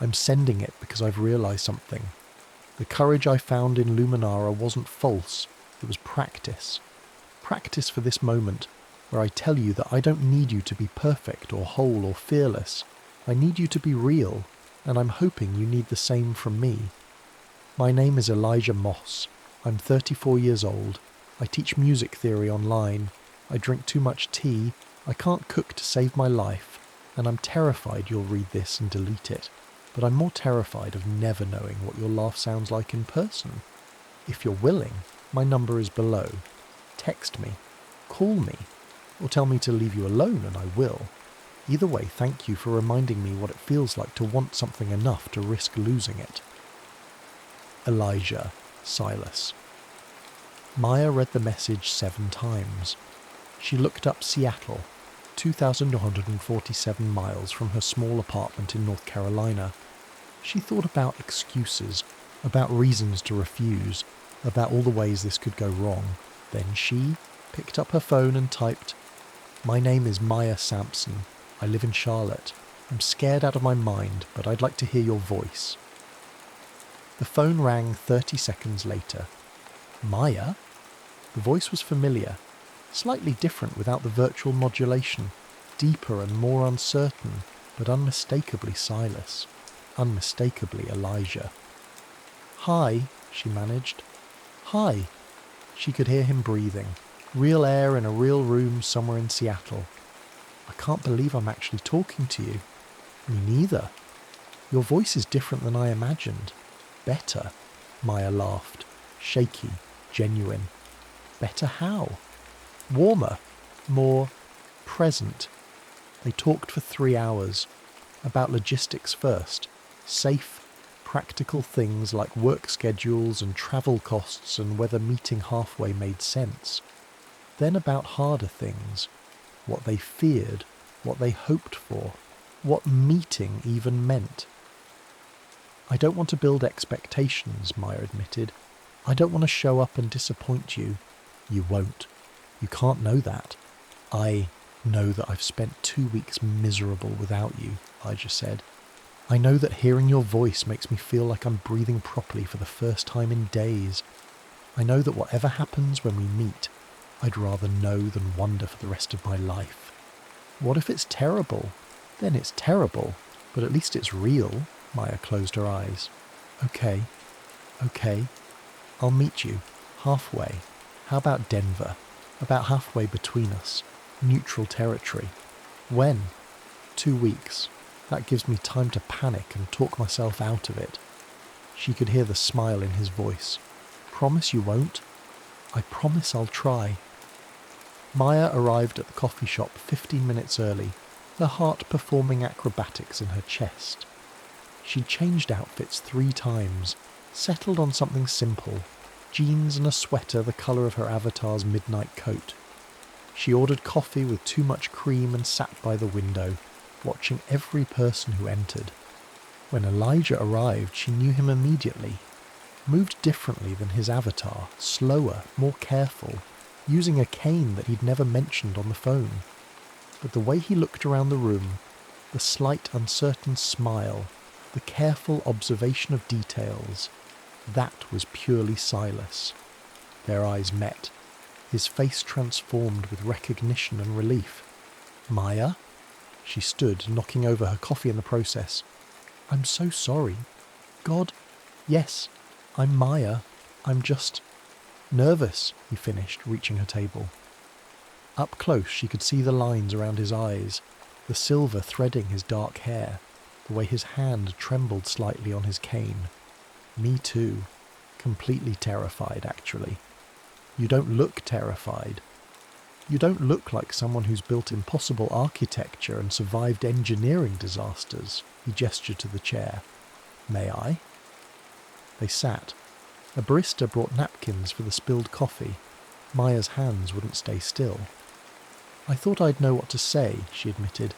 I'm sending it because I've realised something. The courage I found in Luminara wasn't false, it was practice. Practice for this moment, where I tell you that I don't need you to be perfect or whole or fearless. I need you to be real, and I'm hoping you need the same from me. My name is Elijah Moss. I'm 34 years old. I teach music theory online. I drink too much tea. I can't cook to save my life, and I'm terrified you'll read this and delete it. But I'm more terrified of never knowing what your laugh sounds like in person. If you're willing, my number is below. Text me, call me, or tell me to leave you alone and I will. Either way, thank you for reminding me what it feels like to want something enough to risk losing it. Elijah, Silas. Maya read the message 7 times. She looked up Seattle, 2,147 miles from her small apartment in North Carolina. She thought about excuses, about reasons to refuse, about all the ways this could go wrong. Then she picked up her phone and typed, "My name is Maya Sampson. I live in Charlotte. I'm scared out of my mind, but I'd like to hear your voice." The phone rang 30 seconds later. Maya? The voice was familiar, slightly different without the virtual modulation, deeper and more uncertain, but unmistakably Silas, unmistakably Elijah. "Hi," she managed. "Hi." She could hear him breathing. Real air in a real room somewhere in Seattle. "I can't believe I'm actually talking to you." "Me neither. Your voice is different than I imagined." "Better," Maya laughed. Shaky, genuine. "Better how?" "Warmer. More present." They talked for 3 hours. About logistics first. Safe, practical things like work schedules and travel costs and whether meeting halfway made sense. Then about harder things. What they feared, what they hoped for, what meeting even meant. "I don't want to build expectations," Maya admitted. "I don't want to show up and disappoint you." "You won't. You can't know that." "I know that I've spent 2 weeks miserable without you," Elijah said. "I know that hearing your voice makes me feel like I'm breathing properly for the first time in days. I know that whatever happens when we meet, I'd rather know than wonder for the rest of my life." "What if it's terrible?" "Then it's terrible, but at least it's real." Maya closed her eyes. Okay. I'll meet you. Halfway. How about Denver? About halfway between us. Neutral territory. When? 2 weeks. That gives me time to panic and talk myself out of it. She could hear the smile in his voice. Promise you won't? I promise I'll try. Maya arrived at the coffee shop 15 minutes early, her heart performing acrobatics in her chest. She'd changed outfits 3 times, settled on something simple, jeans and a sweater the colour of her avatar's midnight coat. She ordered coffee with too much cream and sat by the window, watching every person who entered. When Elijah arrived, she knew him immediately. Moved differently than his avatar, slower, more careful, using a cane that he'd never mentioned on the phone. But the way he looked around the room, the slight uncertain smile, the careful observation of details, that was purely Silas. Their eyes met. His face transformed with recognition and relief. Maya? She stood, knocking over her coffee in the process. I'm so sorry. God, yes, I'm Maya. I'm just nervous, he finished, reaching her table. Up close she could see the lines around his eyes, the silver threading his dark hair, the way his hand trembled slightly on his cane. Me too. Completely terrified, actually. You don't look terrified. You don't look like someone who's built impossible architecture and survived engineering disasters. He gestured to the chair. May I? They sat. A barista brought napkins for the spilled coffee. Maya's hands wouldn't stay still. I thought I'd know what to say, she admitted.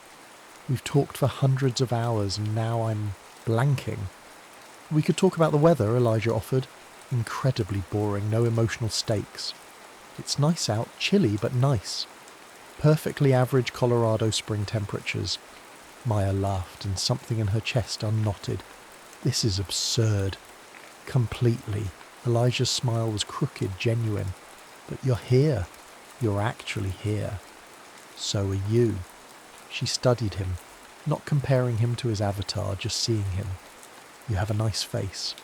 We've talked for hundreds of hours and now I'm blanking. We could talk about the weather, Elijah offered. Incredibly boring, no emotional stakes. It's nice out, chilly but nice. Perfectly average Colorado spring temperatures. Maya laughed and something in her chest unknotted. This is absurd. Completely. Elijah's smile was crooked, genuine. But you're here. You're actually here. So are you. She studied him, not comparing him to his avatar, just seeing him. You have a nice face.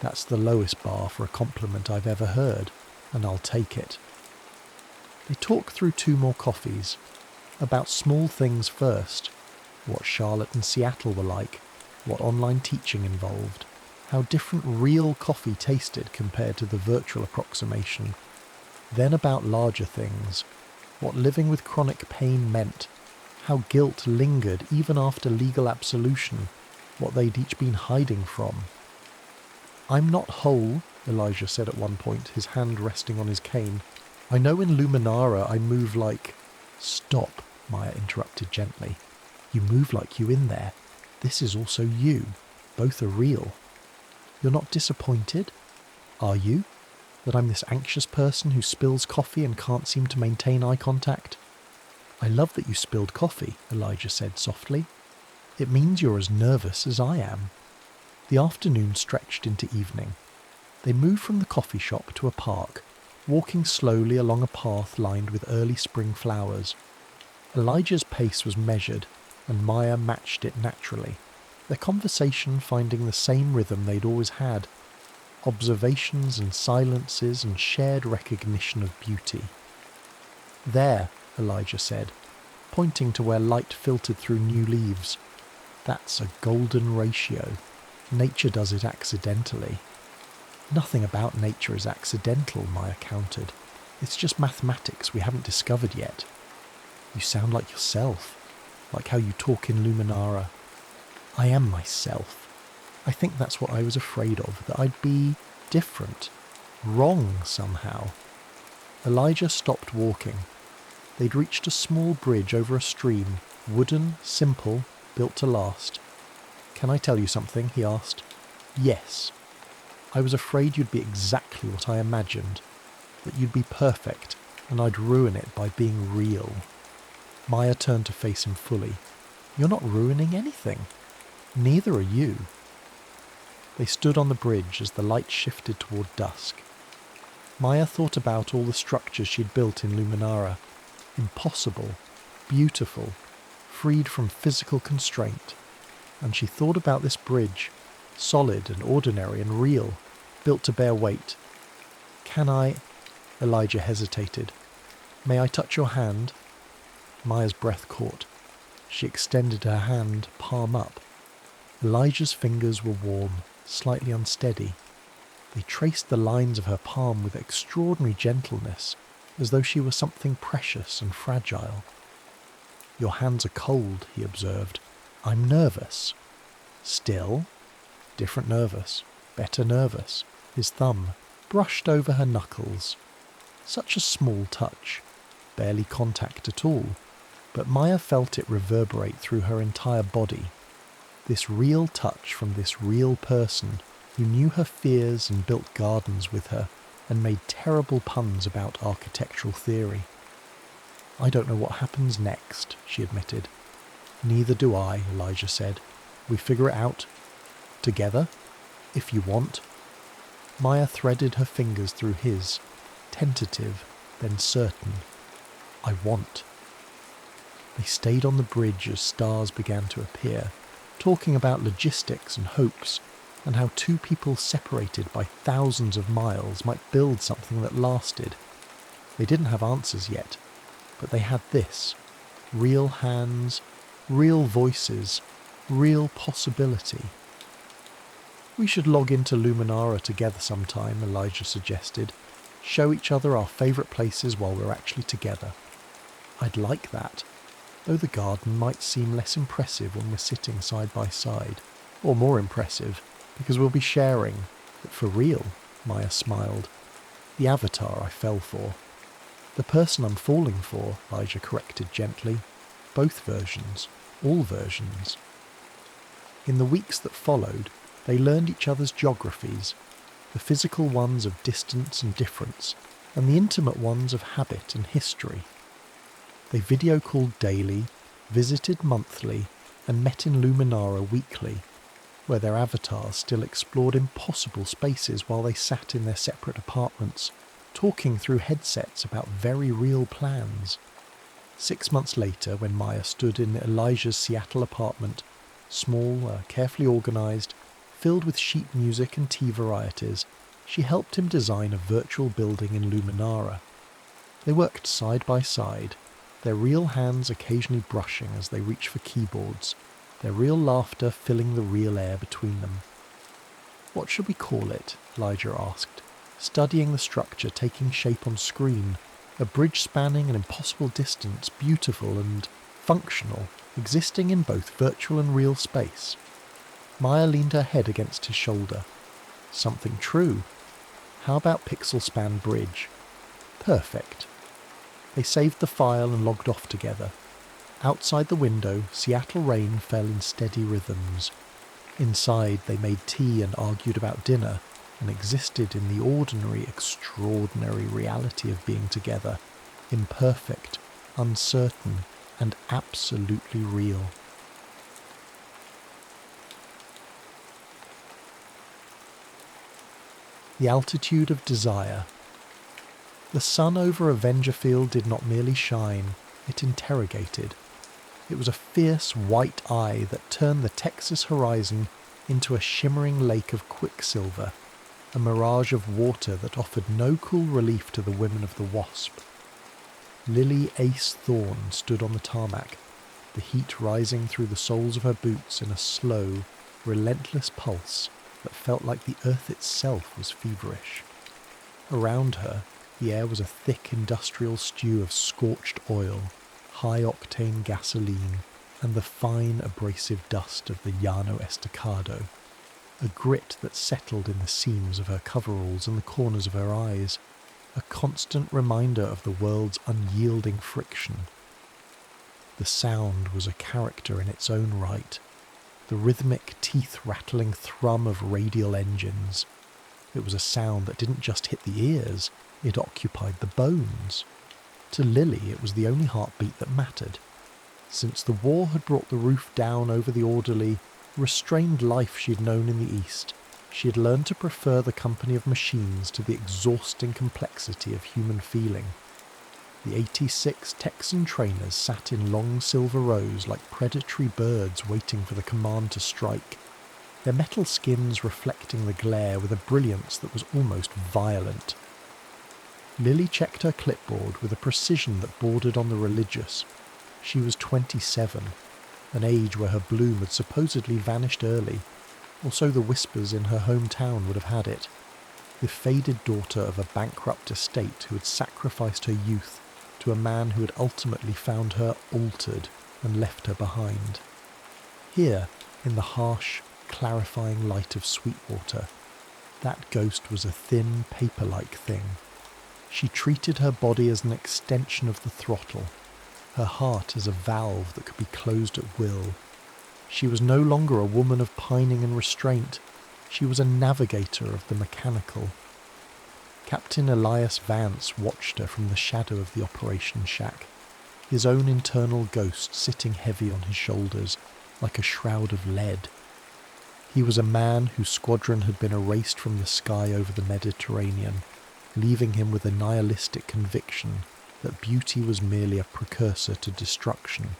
That's the lowest bar for a compliment I've ever heard, and I'll take it. They talked through 2 more coffees. About small things first. What Charlotte and Seattle were like, what online teaching involved, how different real coffee tasted compared to the virtual approximation. Then about larger things, what living with chronic pain meant, how guilt lingered even after legal absolution, what they'd each been hiding from. I'm not whole, Elijah said at one point, his hand resting on his cane. I know in Luminara I move like... Stop, Maya interrupted gently. You move like you in there. This is also you. Both are real. You're not disappointed? Are you? That I'm this anxious person who spills coffee and can't seem to maintain eye contact? I love that you spilled coffee, Elijah said softly. It means you're as nervous as I am. The afternoon stretched into evening. They moved from the coffee shop to a park, walking slowly along a path lined with early spring flowers. Elijah's pace was measured, and Maya matched it naturally, their conversation finding the same rhythm they'd always had, observations and silences and shared recognition of beauty. There, Elijah said, pointing to where light filtered through new leaves. That's a golden ratio. Nature does it accidentally. Nothing about nature is accidental, Maya countered. It's just mathematics we haven't discovered yet. You sound like yourself, like how you talk in Luminara. I am myself. I think that's what I was afraid of, that I'd be different, wrong somehow. Elijah stopped walking. They'd reached a small bridge over a stream, wooden, simple, built to last. Can I tell you something? He asked. Yes. I was afraid you'd be exactly what I imagined, that you'd be perfect, and I'd ruin it by being real. Maya turned to face him fully. You're not ruining anything. Neither are you. They stood on the bridge as the light shifted toward dusk. Maya thought about all the structures she'd built in Luminara. Impossible, beautiful, freed from physical constraint. And she thought about this bridge, solid and ordinary and real, built to bear weight, Can I? Elijah hesitated. May I touch your hand? Maya's breath caught. She extended her hand, palm up. Elijah's fingers were warm, slightly unsteady. They traced the lines of her palm with extraordinary gentleness, as though she were something precious and fragile. Your hands are cold, he observed. I'm nervous. Still? Different nervous. Better nervous. His thumb brushed over her knuckles. Such a small touch. Barely contact at all. But Maya felt it reverberate through her entire body. This real touch from this real person who knew her fears and built gardens with her and made terrible puns about architectural theory. I don't know what happens next, she admitted. Neither do I, Elijah said. We figure it out. Together, if you want. Maya threaded her fingers through his, tentative, then certain. I want. They stayed on the bridge as stars began to appear, talking about logistics and hopes, and how two people separated by thousands of miles might build something that lasted. They didn't have answers yet, but they had this. Real hands, real voices, real possibility. We should log into Luminara together sometime, Elijah suggested. Show each other our favourite places while we're actually together. I'd like that, though the garden might seem less impressive when we're sitting side by side, or more impressive, because we'll be sharing. But for real, Maya smiled. The avatar I fell for. The person I'm falling for, Elijah corrected gently. Both versions. All versions. In the weeks that followed, they learned each other's geographies, the physical ones of distance and difference, and the intimate ones of habit and history. They video called daily, visited monthly, and met in Luminara weekly, where their avatars still explored impossible spaces while they sat in their separate apartments, talking through headsets about very real plans. 6 months later, when Maya stood in Elijah's Seattle apartment, small, carefully organised, filled with sheet music and tea varieties, she helped him design a virtual building in Luminara. They worked side by side, their real hands occasionally brushing as they reached for keyboards, their real laughter filling the real air between them. What should we call it? Elijah asked, studying the structure taking shape on screen, a bridge spanning an impossible distance, beautiful and functional, existing in both virtual and real space. Maya leaned her head against his shoulder. Something true. How about Pixel Span Bridge? Perfect. They saved the file and logged off together. Outside the window, Seattle rain fell in steady rhythms. Inside, they made tea and argued about dinner, and existed in the ordinary, extraordinary reality of being together, imperfect, uncertain, and absolutely real. The altitude of desire. The sun over Avengerfield did not merely shine, it interrogated. It was a fierce white eye that turned the Texas horizon into a shimmering lake of quicksilver, a mirage of water that offered no cool relief to the women of the Wasp. Lily Ace Thorne stood on the tarmac, the heat rising through the soles of her boots in a slow, relentless pulse that felt like the earth itself was feverish. Around her, the air was a thick industrial stew of scorched oil, high-octane gasoline, and the fine abrasive dust of the Llano Estacado, a grit that settled in the seams of her coveralls and the corners of her eyes, a constant reminder of the world's unyielding friction. The sound was a character in its own right, the rhythmic, teeth-rattling thrum of radial engines. It was a sound that didn't just hit the ears, it occupied the bones. To Lily, it was the only heartbeat that mattered. Since the war had brought the roof down over the orderly, restrained life she'd known in the East, she had learned to prefer the company of machines to the exhausting complexity of human feeling. The 86 Texan trainers sat in long silver rows like predatory birds waiting for the command to strike, their metal skins reflecting the glare with a brilliance that was almost violent. Lily checked her clipboard with a precision that bordered on the religious. She was 27, an age where her bloom had supposedly vanished early, or so the whispers in her hometown would have had it. The faded daughter of a bankrupt estate who had sacrificed her youth to a man who had ultimately found her altered and left her behind. Here, in the harsh, clarifying light of Sweetwater, that ghost was a thin, paper-like thing. She treated her body as an extension of the throttle, her heart as a valve that could be closed at will. She was no longer a woman of pining and restraint. She was a navigator of the mechanical. Captain Elias Vance watched her from the shadow of the operation shack, his own internal ghost sitting heavy on his shoulders, like a shroud of lead. He was a man whose squadron had been erased from the sky over the Mediterranean, leaving him with a nihilistic conviction that beauty was merely a precursor to destruction.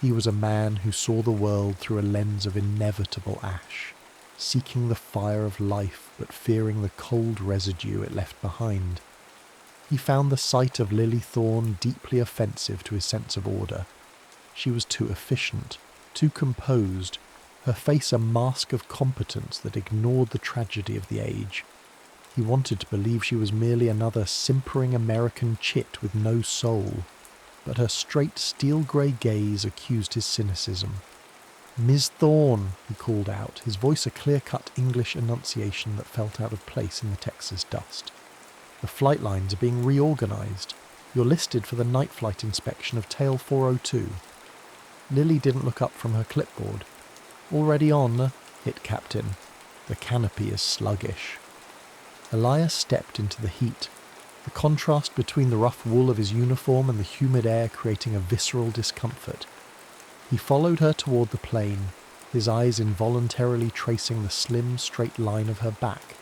He was a man who saw the world through a lens of inevitable ash, seeking the fire of life but fearing the cold residue it left behind. He found the sight of Lily Thorne deeply offensive to his sense of order. She was too efficient, too composed, her face a mask of competence that ignored the tragedy of the age. He wanted to believe she was merely another simpering American chit with no soul, but her straight steel-grey gaze accused his cynicism. "Ms. Thorne," he called out, his voice a clear-cut English enunciation that felt out of place in the Texas dust. "The flight lines are being reorganized. You're listed for the night flight inspection of tail 402. Lily didn't look up from her clipboard. "Already on," hit Captain. "The canopy is sluggish." Elias stepped into the heat, the contrast between the rough wool of his uniform and the humid air creating a visceral discomfort. He followed her toward the plane, his eyes involuntarily tracing the slim, straight line of her back,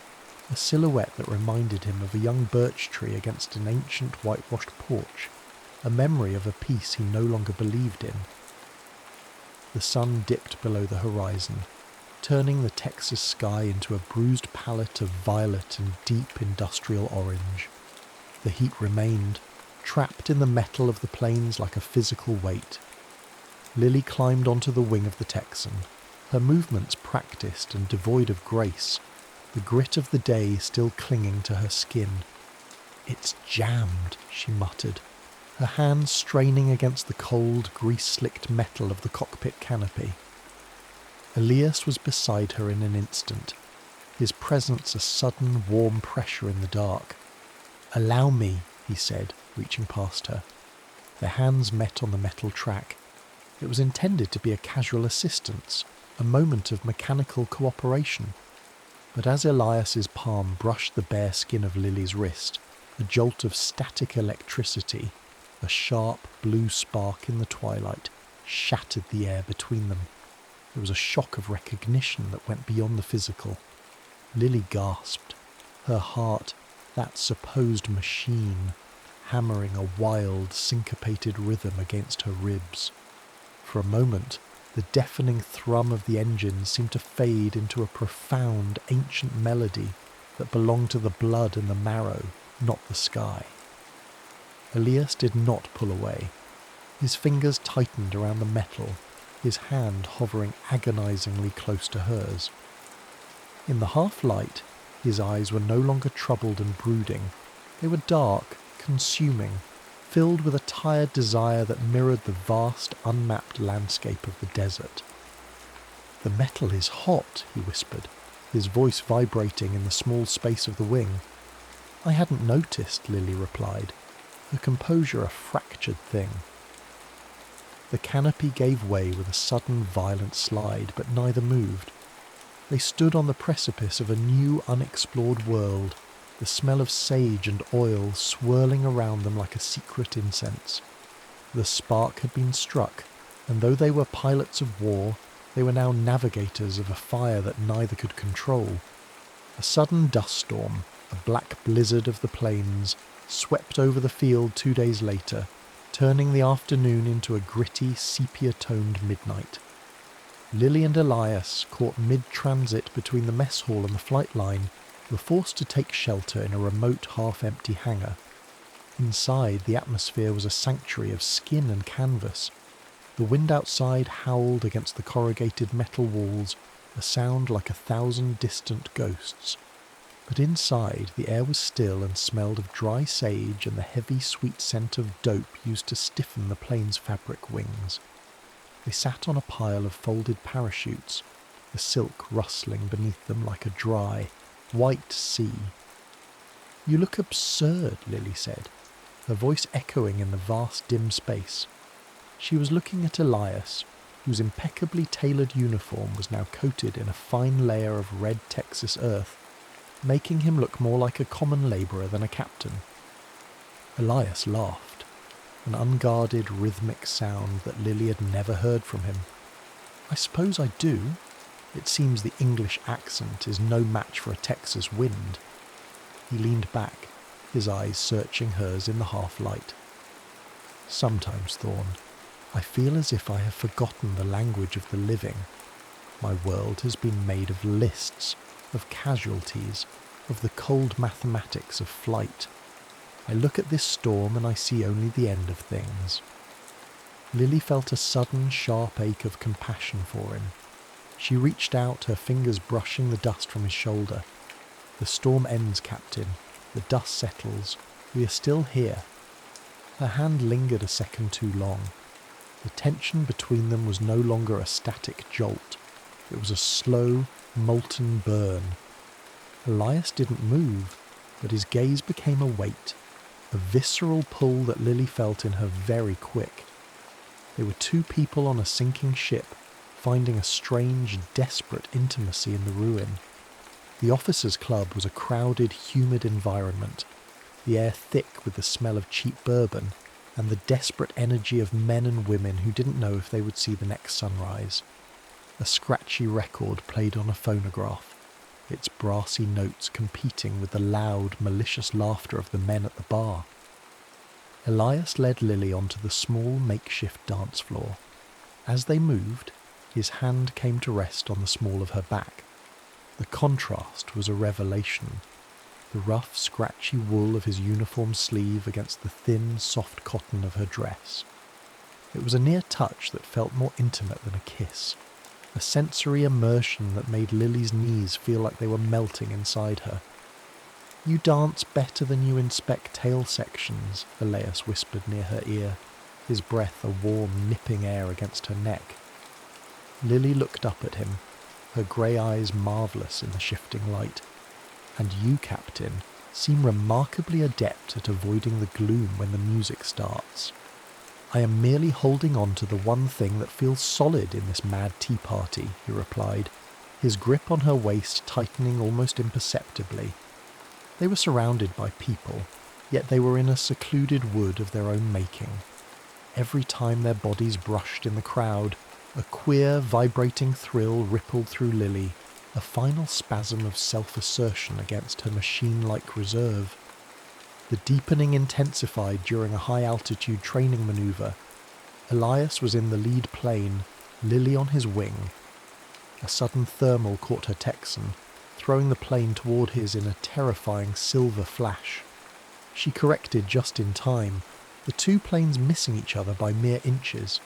a silhouette that reminded him of a young birch tree against an ancient whitewashed porch, a memory of a peace he no longer believed in. The sun dipped below the horizon, turning the Texas sky into a bruised palette of violet and deep industrial orange. The heat remained, trapped in the metal of the planes like a physical weight. Lily climbed onto the wing of the Texan, her movements practiced and devoid of grace, the grit of the day still clinging to her skin. "It's jammed," she muttered, her hands straining against the cold, grease-slicked metal of the cockpit canopy. Elias was beside her in an instant, his presence a sudden, warm pressure in the dark. "Allow me," he said, reaching past her. Their hands met on the metal track. It was intended to be a casual assistance, a moment of mechanical cooperation. But as Elias's palm brushed the bare skin of Lily's wrist, a jolt of static electricity, a sharp blue spark in the twilight, shattered the air between them. There was a shock of recognition that went beyond the physical. Lily gasped, her heart, that supposed machine, hammering a wild, syncopated rhythm against her ribs. For a moment, the deafening thrum of the engines seemed to fade into a profound, ancient melody that belonged to the blood and the marrow, not the sky. Elias did not pull away. His fingers tightened around the metal, his hand hovering agonizingly close to hers. In the half-light, his eyes were no longer troubled and brooding. They were dark, consuming, filled with a tired desire that mirrored the vast, unmapped landscape of the desert. "The metal is hot," he whispered, his voice vibrating in the small space of the wing. "I hadn't noticed," Lily replied, her composure a fractured thing. The canopy gave way with a sudden violent slide, but neither moved. They stood on the precipice of a new unexplored world, the smell of sage and oil swirling around them like a secret incense. The spark had been struck, and though they were pilots of war, they were now navigators of a fire that neither could control. A sudden dust storm, a black blizzard of the plains, swept over the field 2 days later, turning the afternoon into a gritty, sepia-toned midnight. Lily and Elias, caught mid-transit between the mess hall and the flight line, were forced to take shelter in a remote half-empty hangar. Inside, the atmosphere was a sanctuary of skin and canvas. The wind outside howled against the corrugated metal walls, a sound like 1,000 distant ghosts. But inside, the air was still and smelled of dry sage and the heavy, sweet scent of dope used to stiffen the plane's fabric wings. They sat on a pile of folded parachutes, the silk rustling beneath them like a dry, white sea. "You look absurd," Lily said, her voice echoing in the vast dim space. She was looking at Elias, whose impeccably tailored uniform was now coated in a fine layer of red Texas earth, making him look more like a common labourer than a captain. Elias laughed, an unguarded rhythmic sound that Lily had never heard from him. "I suppose I do. It seems the English accent is no match for a Texas wind." He leaned back, his eyes searching hers in the half-light. "Sometimes, Thorn, I feel as if I have forgotten the language of the living. My world has been made of lists, of casualties, of the cold mathematics of flight. I look at this storm and I see only the end of things." Lily felt a sudden, sharp ache of compassion for him. She reached out, her fingers brushing the dust from his shoulder. "The storm ends, Captain. The dust settles. We are still here." Her hand lingered a second too long. The tension between them was no longer a static jolt. It was a slow, molten burn. Elias didn't move, but his gaze became a weight, a visceral pull that Lily felt in her very quick. They were two people on a sinking ship, finding a strange, desperate intimacy in the ruin. The officers' club was a crowded, humid environment, the air thick with the smell of cheap bourbon, and the desperate energy of men and women who didn't know if they would see the next sunrise. A scratchy record played on a phonograph, its brassy notes competing with the loud, malicious laughter of the men at the bar. Elias led Lily onto the small, makeshift dance floor. As they moved, his hand came to rest on the small of her back. The contrast was a revelation. The rough, scratchy wool of his uniform sleeve against the thin, soft cotton of her dress. It was a near touch that felt more intimate than a kiss, a sensory immersion that made Lily's knees feel like they were melting inside her. "You dance better than you inspect tail sections," Elias whispered near her ear, his breath a warm, nipping air against her neck. Lily looked up at him, her grey eyes marvellous in the shifting light. "And you, Captain, seem remarkably adept at avoiding the gloom when the music starts." "I am merely holding on to the one thing that feels solid in this mad tea party," he replied, his grip on her waist tightening almost imperceptibly. They were surrounded by people, yet they were in a secluded wood of their own making. Every time their bodies brushed in the crowd, a queer, vibrating thrill rippled through Lily, a final spasm of self-assertion against her machine-like reserve. The deepening intensified during a high-altitude training maneuver. Elias was in the lead plane, Lily on his wing. A sudden thermal caught her Texan, throwing the plane toward his in a terrifying silver flash. She corrected just in time, the two planes missing each other by mere inches.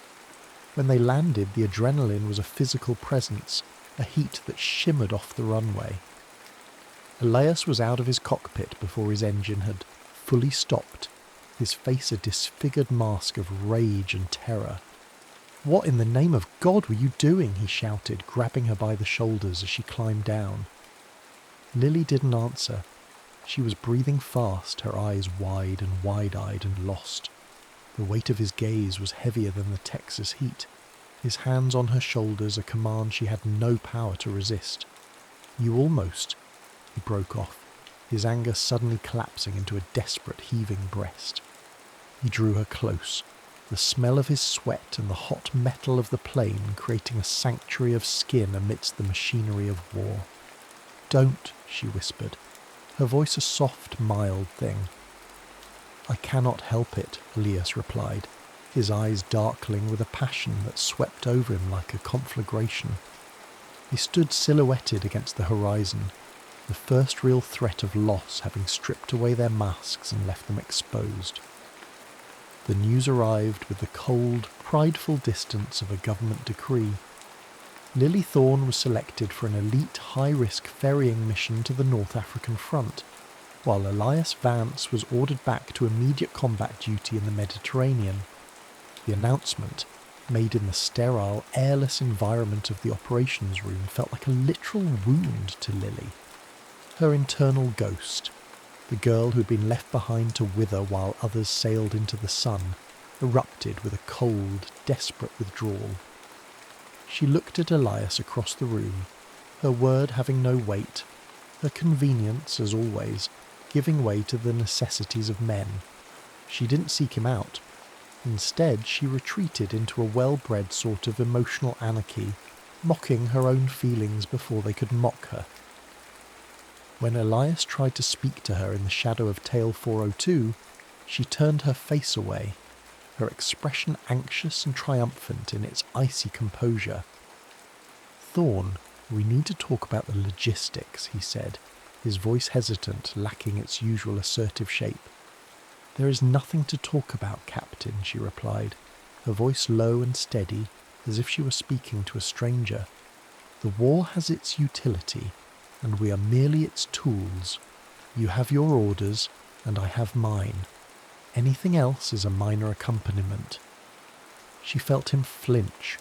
When they landed, the adrenaline was a physical presence, a heat that shimmered off the runway. Elias was out of his cockpit before his engine had fully stopped, his face a disfigured mask of rage and terror. "What in the name of God were you doing?" he shouted, grabbing her by the shoulders as she climbed down. Lily didn't answer. She was breathing fast, her eyes wide and wide-eyed and lost. The weight of his gaze was heavier than the Texas heat, his hands on her shoulders a command she had no power to resist. "You almost—" he broke off, his anger suddenly collapsing into a desperate heaving breast. He drew her close, the smell of his sweat and the hot metal of the plane creating a sanctuary of skin amidst the machinery of war. "Don't," she whispered, her voice a soft, mild thing. "I cannot help it," Elias replied, his eyes darkling with a passion that swept over him like a conflagration. He stood silhouetted against the horizon, the first real threat of loss having stripped away their masks and left them exposed. The news arrived with the cold, prideful distance of a government decree. Lily Thorne was selected for an elite high-risk ferrying mission to the North African front, while Elias Vance was ordered back to immediate combat duty in the Mediterranean. The announcement, made in the sterile, airless environment of the operations room, felt like a literal wound to Lily. Her internal ghost, the girl who had been left behind to wither while others sailed into the sun, erupted with a cold, desperate withdrawal. She looked at Elias across the room, her word having no weight, her convenience, as always, giving way to the necessities of men. She didn't seek him out. Instead, she retreated into a well-bred sort of emotional anarchy, mocking her own feelings before they could mock her. When Elias tried to speak to her in the shadow of Tail 402, she turned her face away, her expression anxious and triumphant in its icy composure. "Thorne, we need to talk about the logistics," he said, his voice hesitant, lacking its usual assertive shape. "There is nothing to talk about, Captain," she replied, her voice low and steady, as if she were speaking to a stranger. "The war has its utility, and we are merely its tools. You have your orders, and I have mine. Anything else is a minor accompaniment." She felt him flinch,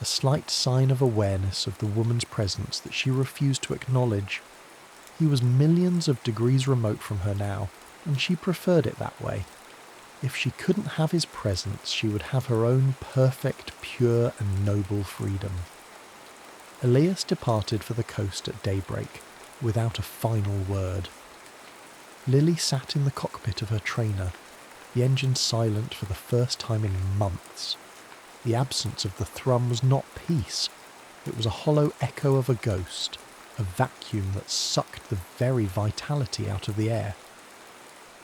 a slight sign of awareness of the woman's presence that she refused to acknowledge. He was millions of degrees remote from her now, and she preferred it that way. If she couldn't have his presence, she would have her own perfect, pure and noble freedom. Elias departed for the coast at daybreak, without a final word. Lily sat in the cockpit of her trainer, the engine silent for the first time in months. The absence of the thrum was not peace. It was a hollow echo of a ghost, a vacuum that sucked the very vitality out of the air.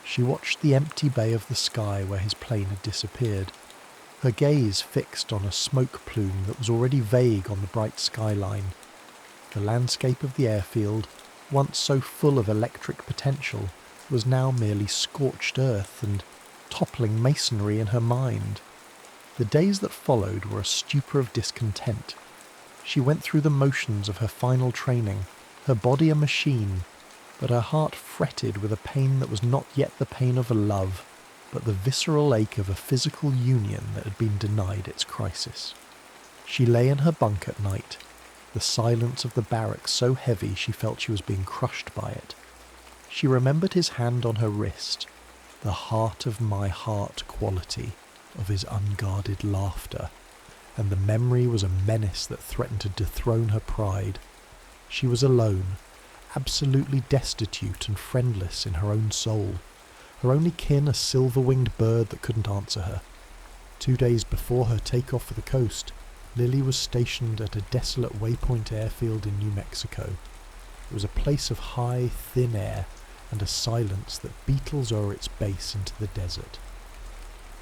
She watched the empty bay of the sky where his plane had disappeared, her gaze fixed on a smoke plume that was already vague on the bright skyline. The landscape of the airfield, once so full of electric potential, was now merely scorched earth and toppling masonry in her mind. The days that followed were a stupor of discontent. She went through the motions of her final training, her body a machine, but her heart fretted with a pain that was not yet the pain of a love, but the visceral ache of a physical union that had been denied its crisis. She lay in her bunk at night, the silence of the barracks so heavy she felt she was being crushed by it. She remembered his hand on her wrist, the heart of my heart quality of his unguarded laughter, and the memory was a menace that threatened to dethrone her pride. She was alone, absolutely destitute and friendless in her own soul, her only kin a silver-winged bird that couldn't answer her. 2 days before her takeoff for the coast, Lily was stationed at a desolate waypoint airfield in New Mexico. It was a place of high, thin air and a silence that beetles o'er its base into the desert.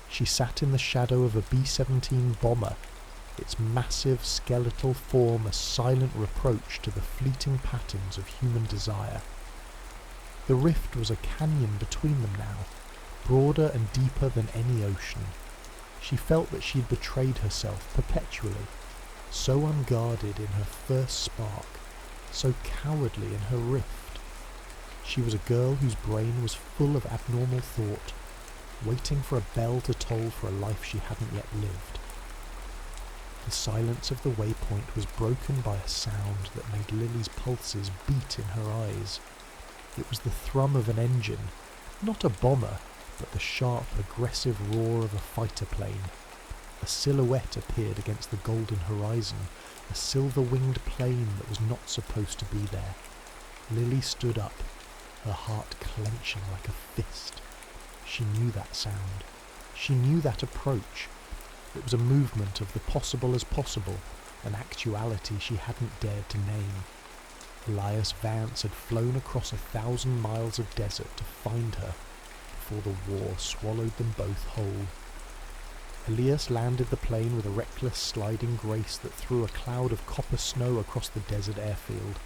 She sat in the shadow of a B-17 bomber, its massive skeletal form a silent reproach to the fleeting patterns of human desire. The rift was a canyon between them now, broader and deeper than any ocean. She felt that she had betrayed herself perpetually, so unguarded in her first spark, so cowardly in her rift. She was a girl whose brain was full of abnormal thought, waiting for a bell to toll for a life she hadn't yet lived. The silence of the waypoint was broken by a sound that made Lily's pulses beat in her eyes. It was the thrum of an engine, not a bomber, but the sharp, aggressive roar of a fighter plane. A silhouette appeared against the golden horizon, a silver-winged plane that was not supposed to be there. Lily stood up, her heart clenching like a fist. She knew that sound. She knew that approach. It was a movement of the possible as possible, an actuality she hadn't dared to name. Elias Vance had flown across 1,000 miles of desert to find her, before the war swallowed them both whole. Elias landed the plane with a reckless sliding grace that threw a cloud of copper snow across the desert airfield.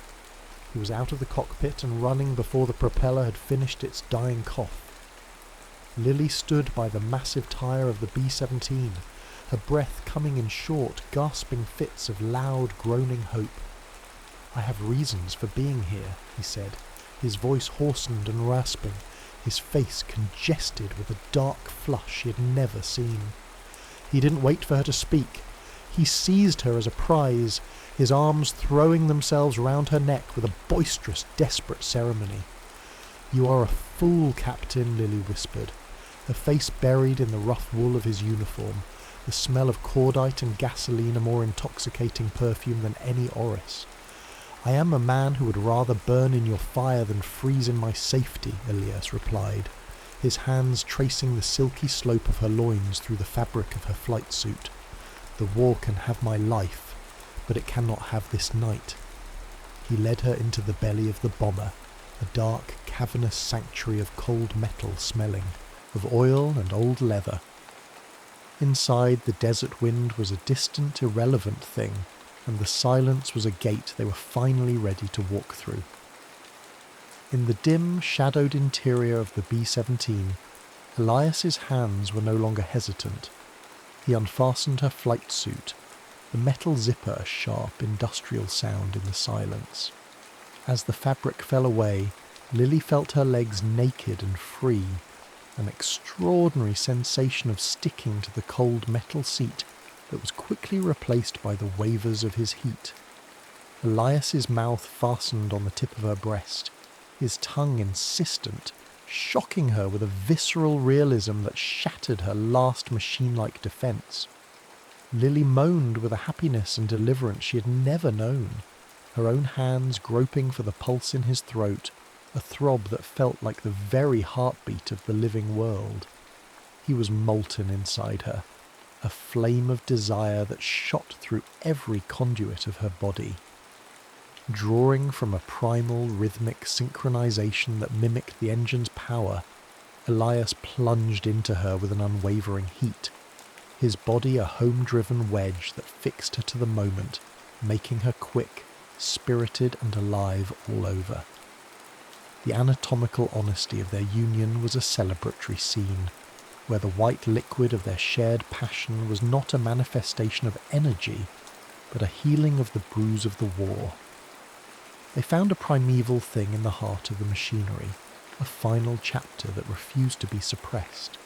He was out of the cockpit and running before the propeller had finished its dying cough. Lily stood by the massive tyre of the B-17, her breath coming in short, gasping fits of loud, groaning hope. "I have reasons for being here," he said, his voice hoarsened and rasping, his face congested with a dark flush he had never seen. He didn't wait for her to speak. He seized her as a prize, his arms throwing themselves round her neck with a boisterous, desperate ceremony. "You are a fool, Captain," Lily whispered, her face buried in the rough wool of his uniform, the smell of cordite and gasoline a more intoxicating perfume than any orris. "I am a man who would rather burn in your fire than freeze in my safety," Elias replied, his hands tracing the silky slope of her loins through the fabric of her flight suit. "The war can have my life, but it cannot have this night." He led her into the belly of the bomber, a dark, cavernous sanctuary of cold metal smelling, of oil and old leather. Inside, the desert wind was a distant, irrelevant thing, and the silence was a gate they were finally ready to walk through. In the dim, shadowed interior of the B-17, Elias's hands were no longer hesitant. He unfastened her flight suit, the metal zipper a sharp, industrial sound in the silence. As the fabric fell away, Lily felt her legs naked and free, an extraordinary sensation of sticking to the cold metal seat that was quickly replaced by the wavers of his heat. Elias's mouth fastened on the tip of her breast, his tongue insistent, shocking her with a visceral realism that shattered her last machine-like defense. Lily moaned with a happiness and deliverance she had never known, her own hands groping for the pulse in his throat, a throb that felt like the very heartbeat of the living world. He was molten inside her, a flame of desire that shot through every conduit of her body. Drawing from a primal, rhythmic synchronization that mimicked the engine's power, Elias plunged into her with an unwavering heat, his body a home-driven wedge that fixed her to the moment, making her quick, spirited and alive all over. The anatomical honesty of their union was a celebratory scene, where the white liquid of their shared passion was not a manifestation of energy, but a healing of the bruise of the war. They found a primeval thing in the heart of the machinery, a final chapter that refused to be suppressed.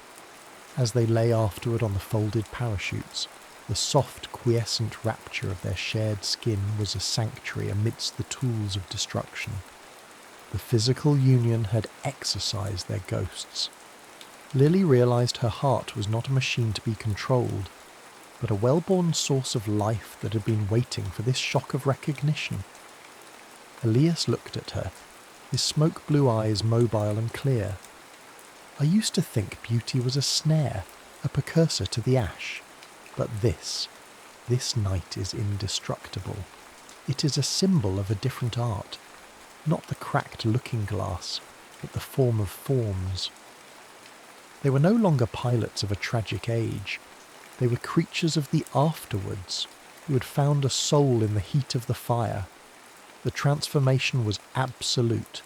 As they lay afterward on the folded parachutes, the soft, quiescent rapture of their shared skin was a sanctuary amidst the tools of destruction. The physical union had exorcised their ghosts. Lily realized her heart was not a machine to be controlled, but a well-born source of life that had been waiting for this shock of recognition. Elias looked at her, his smoke-blue eyes mobile and clear. "I used to think beauty was a snare, a precursor to the ash. But this night is indestructible. It is a symbol of a different art. Not the cracked looking-glass, but the form of forms." They were no longer pilots of a tragic age. They were creatures of the afterwards, who had found a soul in the heat of the fire. The transformation was absolute.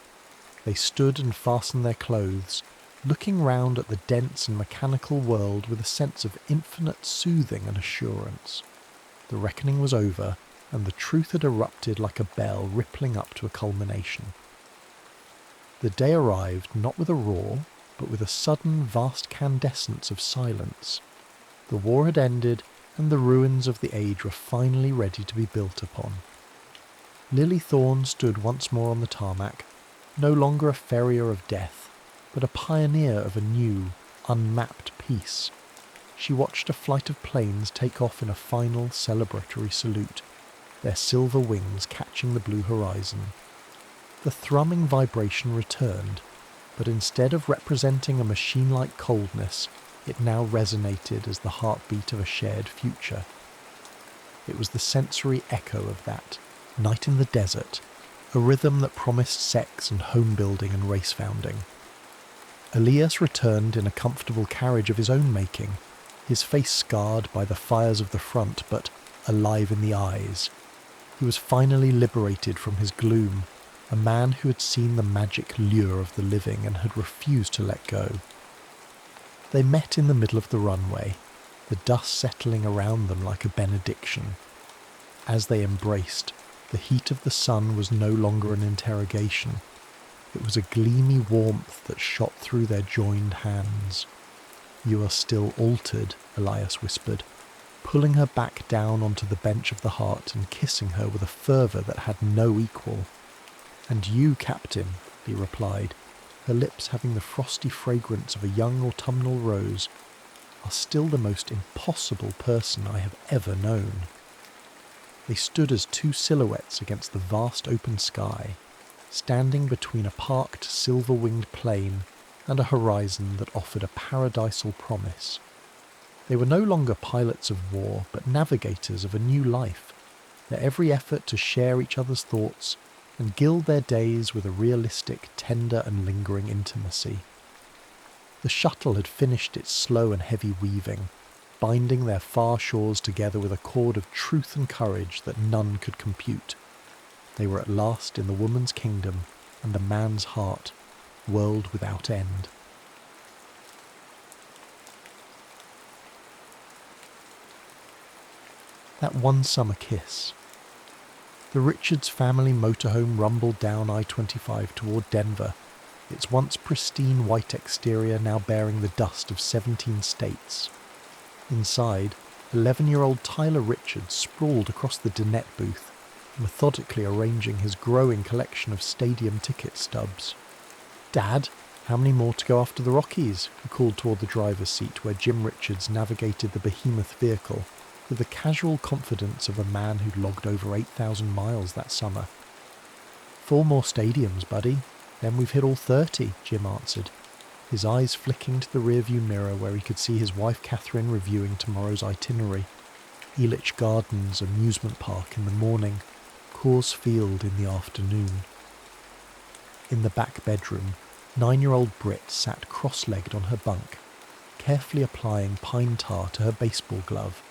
They stood and fastened their clothes, looking round at the dense and mechanical world with a sense of infinite soothing and assurance. The reckoning was over, and the truth had erupted like a bell rippling up to a culmination. The day arrived not with a roar, but with a sudden vast candescence of silence. The war had ended, and the ruins of the age were finally ready to be built upon. Lily Thorne stood once more on the tarmac, no longer a ferrier of death, but a pioneer of a new, unmapped peace. She watched a flight of planes take off in a final celebratory salute, their silver wings catching the blue horizon. The thrumming vibration returned, but instead of representing a machine-like coldness, it now resonated as the heartbeat of a shared future. It was the sensory echo of that night in the desert, a rhythm that promised sex and home building and race founding. Elias returned in a comfortable carriage of his own making, his face scarred by the fires of the front, but alive in the eyes. He was finally liberated from his gloom, a man who had seen the magic lure of the living and had refused to let go. They met in the middle of the runway, the dust settling around them like a benediction. As they embraced, the heat of the sun was no longer an interrogation. It was a gleamy warmth that shot through their joined hands. "You are still altered," Elias whispered, pulling her back down onto the bench of the heart and kissing her with a fervour that had no equal. "And you, Captain," he replied, her lips having the frosty fragrance of a young autumnal rose, "are still the most impossible person I have ever known." They stood as two silhouettes against the vast open sky, standing between a parked silver-winged plane and a horizon that offered a paradisal promise. They were no longer pilots of war, but navigators of a new life, their every effort to share each other's thoughts and gild their days with a realistic, tender and lingering intimacy. The shuttle had finished its slow and heavy weaving, binding their far shores together with a cord of truth and courage that none could compute. They were at last in the woman's kingdom and the man's heart, world without end. That one summer kiss. The Richards family motorhome rumbled down I-25 toward Denver, its once pristine white exterior now bearing the dust of 17 states. Inside, 11-year-old Tyler Richards sprawled across the dinette booth, methodically arranging his growing collection of stadium ticket stubs. "Dad, how many more to go after the Rockies?" he called toward the driver's seat where Jim Richards navigated the behemoth vehicle with the casual confidence of a man who'd logged over 8,000 miles that summer. "4 more stadiums, buddy. Then we've hit all 30, Jim answered, his eyes flicking to the rearview mirror where he could see his wife Catherine reviewing tomorrow's itinerary. Elitch Gardens amusement park in the morning, Coors Field in the afternoon. In the back bedroom, 9-year-old Britt sat cross-legged on her bunk, carefully applying pine tar to her baseball glove,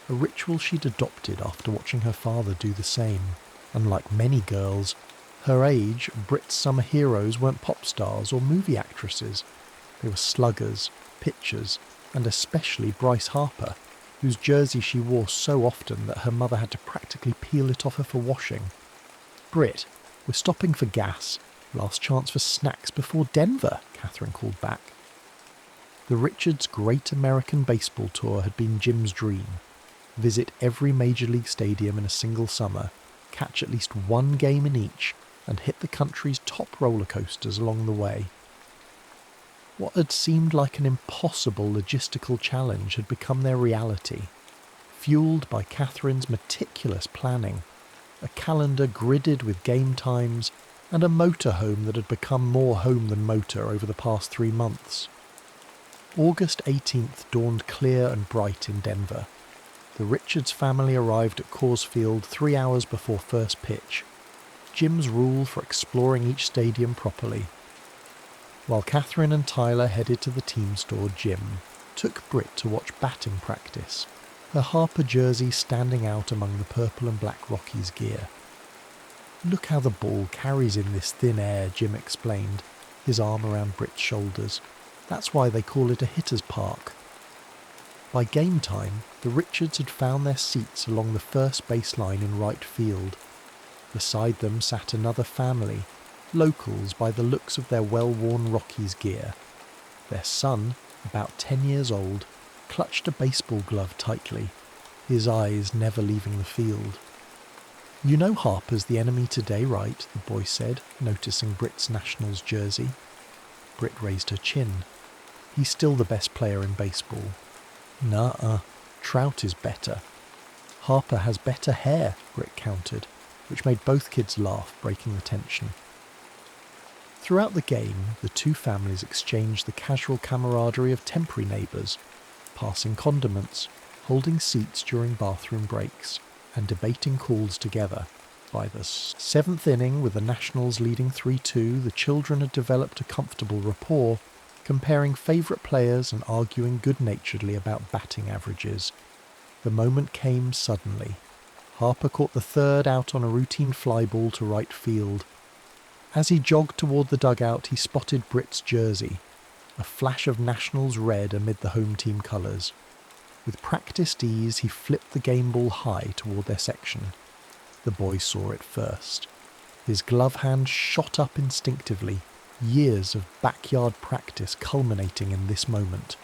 a ritual she'd adopted after watching her father do the same. Unlike many girls her age, Britt's summer heroes weren't pop stars or movie actresses. They were sluggers, pitchers, and especially Bryce Harper, whose jersey she wore so often that her mother had to practically peel it off her for washing. "Britt, we're stopping for gas. Last chance for snacks before Denver," Catherine called back. The Richards' Great American Baseball Tour had been Jim's dream. Visit every major league stadium in a single summer, catch at least one game in each, and hit the country's top roller coasters along the way. What had seemed like an impossible logistical challenge had become their reality, fueled by Catherine's meticulous planning, a calendar gridded with game times, and a motorhome that had become more home than motor over the past 3 months. August 18th dawned clear and bright in Denver. The Richards family arrived at Coors Field 3 hours before first pitch, Jim's rule for exploring each stadium properly. While Catherine and Tyler headed to the team store, Jim took Britt to watch batting practice, her Harper jersey standing out among the purple and black Rockies gear. "Look how the ball carries in this thin air," Jim explained, his arm around Britt's shoulders. "That's why they call it a hitter's park." By game time, the Richards had found their seats along the first baseline in right field. Beside them sat another family, locals by the looks of their well-worn Rockies gear. Their son, about 10 years old, clutched a baseball glove tightly, his eyes never leaving the field. "You know Harper's the enemy today, right?" the boy said, noticing Britt's Nationals jersey. Britt raised her chin. "He's still the best player in baseball." "Nuh-uh. Trout is better." "Harper has better hair," Britt countered, which made both kids laugh, breaking the tension. Throughout the game, the two families exchanged the casual camaraderie of temporary neighbours, passing condiments, holding seats during bathroom breaks, and debating calls together. By the 7th inning, with the Nationals leading 3-2, the children had developed a comfortable rapport, comparing favourite players and arguing good-naturedly about batting averages. The moment came suddenly. Harper caught the third out on a routine fly ball to right field. As he jogged toward the dugout, he spotted Britt's jersey, a flash of Nationals red amid the home team colours. With practiced ease, he flipped the game ball high toward their section. The boy saw it first. His glove hand shot up instinctively, years of backyard practice culminating in this moment.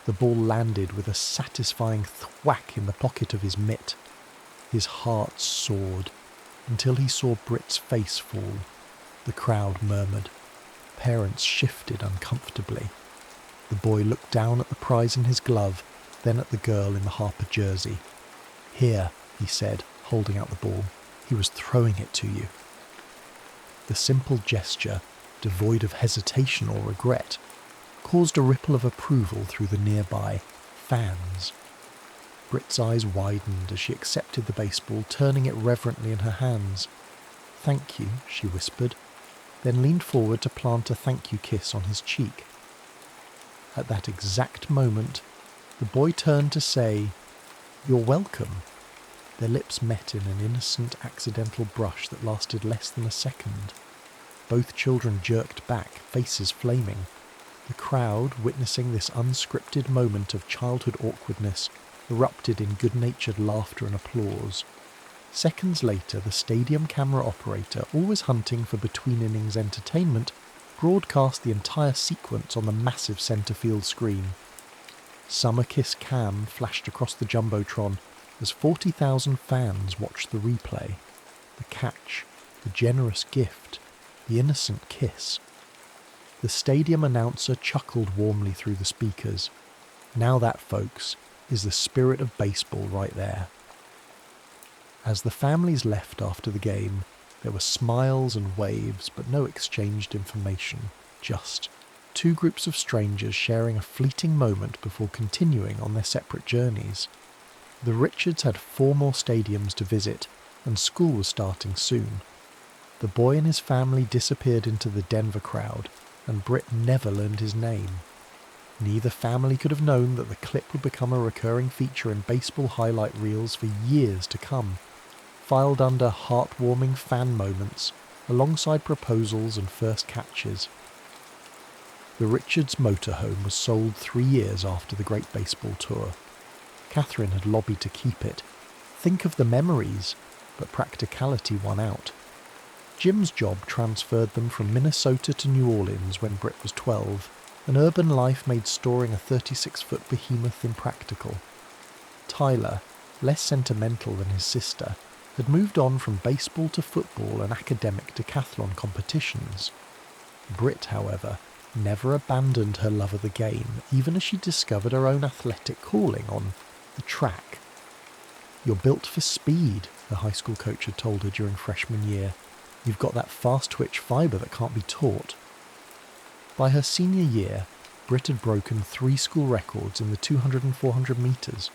The ball landed with a satisfying thwack in the pocket of his mitt. His heart soared until he saw Britt's face fall. The crowd murmured. Parents shifted uncomfortably. The boy looked down at the prize in his glove, then at the girl in the Harper jersey. "Here," he said, holding out the ball. He was throwing it to you. The simple gesture, devoid of hesitation or regret, caused a ripple of approval through the nearby fans. Britt's eyes widened as she accepted the baseball, turning it reverently in her hands. "Thank you," she whispered, then leaned forward to plant a thank you kiss on his cheek. At that exact moment, the boy turned to say, "You're welcome." Their lips met in an innocent, accidental brush that lasted less than a second. Both children jerked back, faces flaming. The crowd, witnessing this unscripted moment of childhood awkwardness, erupted in good-natured laughter and applause. Seconds later, the stadium camera operator, always hunting for between-innings entertainment, broadcast the entire sequence on the massive centre field screen. Summer Kiss Cam flashed across the jumbotron as 40,000 fans watched the replay. The catch, the generous gift, the innocent kiss. The stadium announcer chuckled warmly through the speakers. Now that, folks, is the spirit of baseball right there. As the families left after the game, there were smiles and waves, but no exchanged information. Just two groups of strangers sharing a fleeting moment before continuing on their separate journeys. The Richards had 4 more stadiums to visit, and school was starting soon. The boy and his family disappeared into the Denver crowd, and Britt never learned his name. Neither family could have known that the clip would become a recurring feature in baseball highlight reels for years to come, filed under heartwarming fan moments, alongside proposals and first catches. The Richards motorhome was sold 3 years after the Great Baseball Tour. Catherine had lobbied to keep it. Think of the memories, but practicality won out. Jim's job transferred them from Minnesota to New Orleans when Britt was 12, and urban life made storing a 36-foot behemoth impractical. Tyler, less sentimental than his sister, had moved on from baseball to football and academic decathlon competitions. Britt, however, never abandoned her love of the game, even as she discovered her own athletic calling on the track. "You're built for speed," her high school coach had told her during freshman year. "You've got that fast-twitch fibre that can't be taught." By her senior year, Britt had broken 3 school records in the 200 and 400 metres.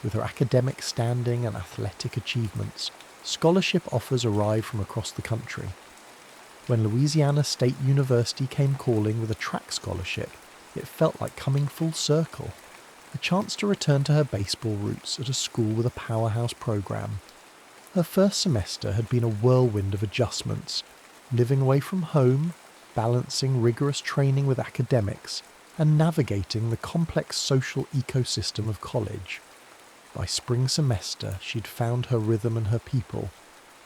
With her academic standing and athletic achievements, scholarship offers arrived from across the country. When Louisiana State University came calling with a track scholarship, it felt like coming full circle. A chance to return to her baseball roots at a school with a powerhouse program. Her first semester had been a whirlwind of adjustments, living away from home, balancing rigorous training with academics, and navigating the complex social ecosystem of college. By spring semester, she'd found her rhythm and her people,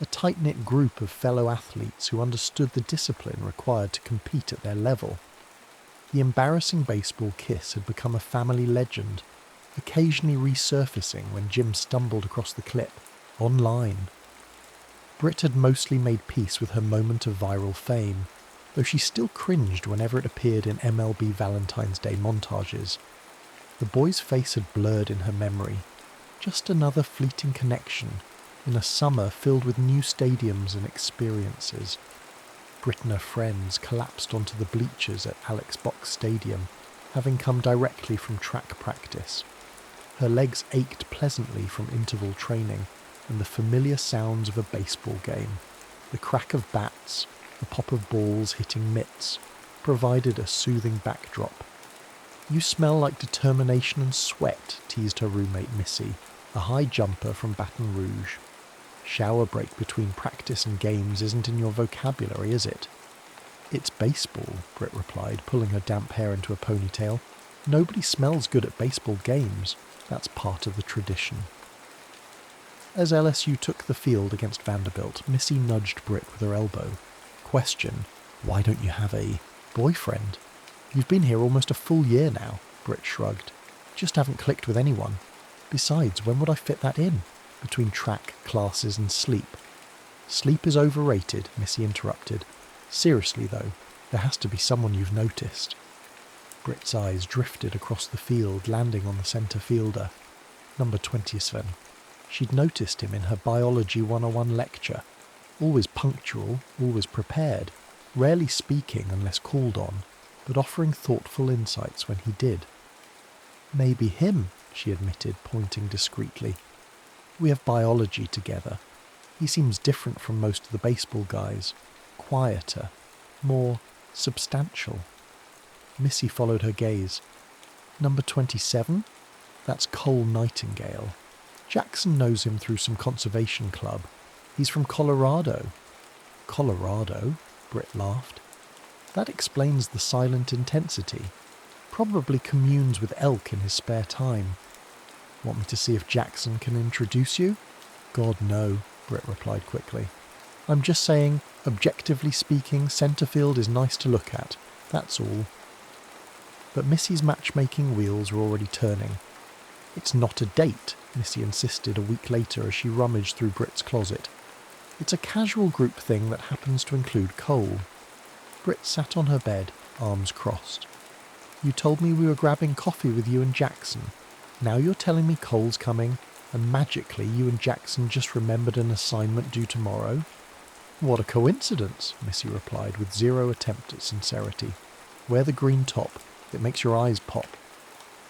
a tight-knit group of fellow athletes who understood the discipline required to compete at their level. The embarrassing baseball kiss had become a family legend, occasionally resurfacing when Jim stumbled across the clip, online. Britt had mostly made peace with her moment of viral fame, though she still cringed whenever it appeared in MLB Valentine's Day montages. The boy's face had blurred in her memory, just another fleeting connection, in a summer filled with new stadiums and experiences. Britt and her friends collapsed onto the bleachers at Alex Box Stadium, having come directly from track practice. Her legs ached pleasantly from interval training and the familiar sounds of a baseball game. The crack of bats, the pop of balls hitting mitts, provided a soothing backdrop. "You smell like determination and sweat," teased her roommate Missy, a high jumper from Baton Rouge. Shower break between practice and games isn't in your vocabulary, is it? It's baseball, Britt replied, pulling her damp hair into a ponytail. Nobody smells good at baseball games. That's part of the tradition. As LSU took the field against Vanderbilt, Missy nudged Britt with her elbow. Question, why don't you have a boyfriend? You've been here almost a full year now, Britt shrugged. Just haven't clicked with anyone. Besides, when would I fit that in? Between track, classes and sleep. Sleep is overrated, Missy interrupted. Seriously though, there has to be someone you've noticed. Britt's eyes drifted across the field, landing on the centre fielder. Number 27. She'd noticed him in her Biology 101 lecture. Always punctual, always prepared, rarely speaking unless called on, but offering thoughtful insights when he did. Maybe him, she admitted, pointing discreetly. We have biology together. He seems different from most of the baseball guys. Quieter, more substantial. Missy followed her gaze. Number 27? That's Cole Nightingale. Jackson knows him through some conservation club. He's from Colorado. Colorado? Britt laughed. That explains the silent intensity. Probably communes with elk in his spare time. Want me to see if Jackson can introduce you? God, no, Britt replied quickly. I'm just saying, objectively speaking, centre field is nice to look at. That's all. But Missy's matchmaking wheels were already turning. It's not a date, Missy insisted a week later as she rummaged through Britt's closet. It's a casual group thing that happens to include Cole. Britt sat on her bed, arms crossed. You told me we were grabbing coffee with you and Jackson. Now you're telling me Cole's coming, and magically you and Jackson just remembered an assignment due tomorrow? What a coincidence, Missy replied with zero attempt at sincerity. Wear the green top. It makes your eyes pop.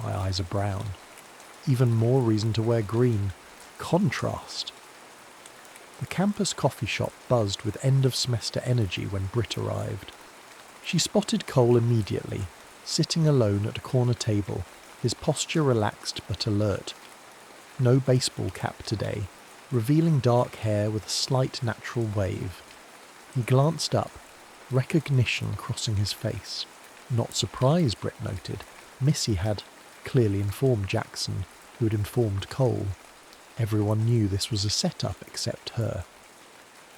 My eyes are brown. Even more reason to wear green. Contrast. The campus coffee shop buzzed with end-of-semester energy when Britt arrived. She spotted Cole immediately, sitting alone at a corner table, his posture relaxed but alert. No baseball cap today, revealing dark hair with a slight natural wave. He glanced up, recognition crossing his face. Not surprised, Britt noted. Missy had clearly informed Jackson, who had informed Cole. Everyone knew this was a setup except her.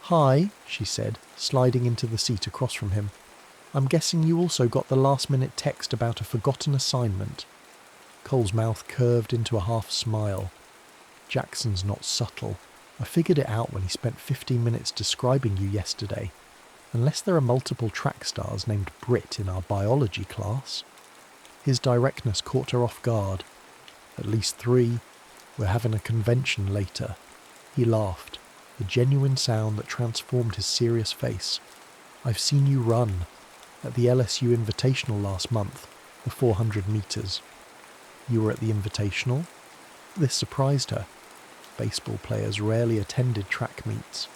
Hi, she said, sliding into the seat across from him. I'm guessing you also got the last-minute text about a forgotten assignment. Cole's mouth curved into a half-smile. Jackson's not subtle. I figured it out when he spent 15 minutes describing you yesterday. Unless there are multiple track stars named Britt in our biology class. His directness caught her off guard. At least 3. We're having a convention later. He laughed, the genuine sound that transformed his serious face. I've seen you run. At the LSU Invitational last month, the 400 metres. You were at the Invitational? This surprised her. Baseball players rarely attended track meets.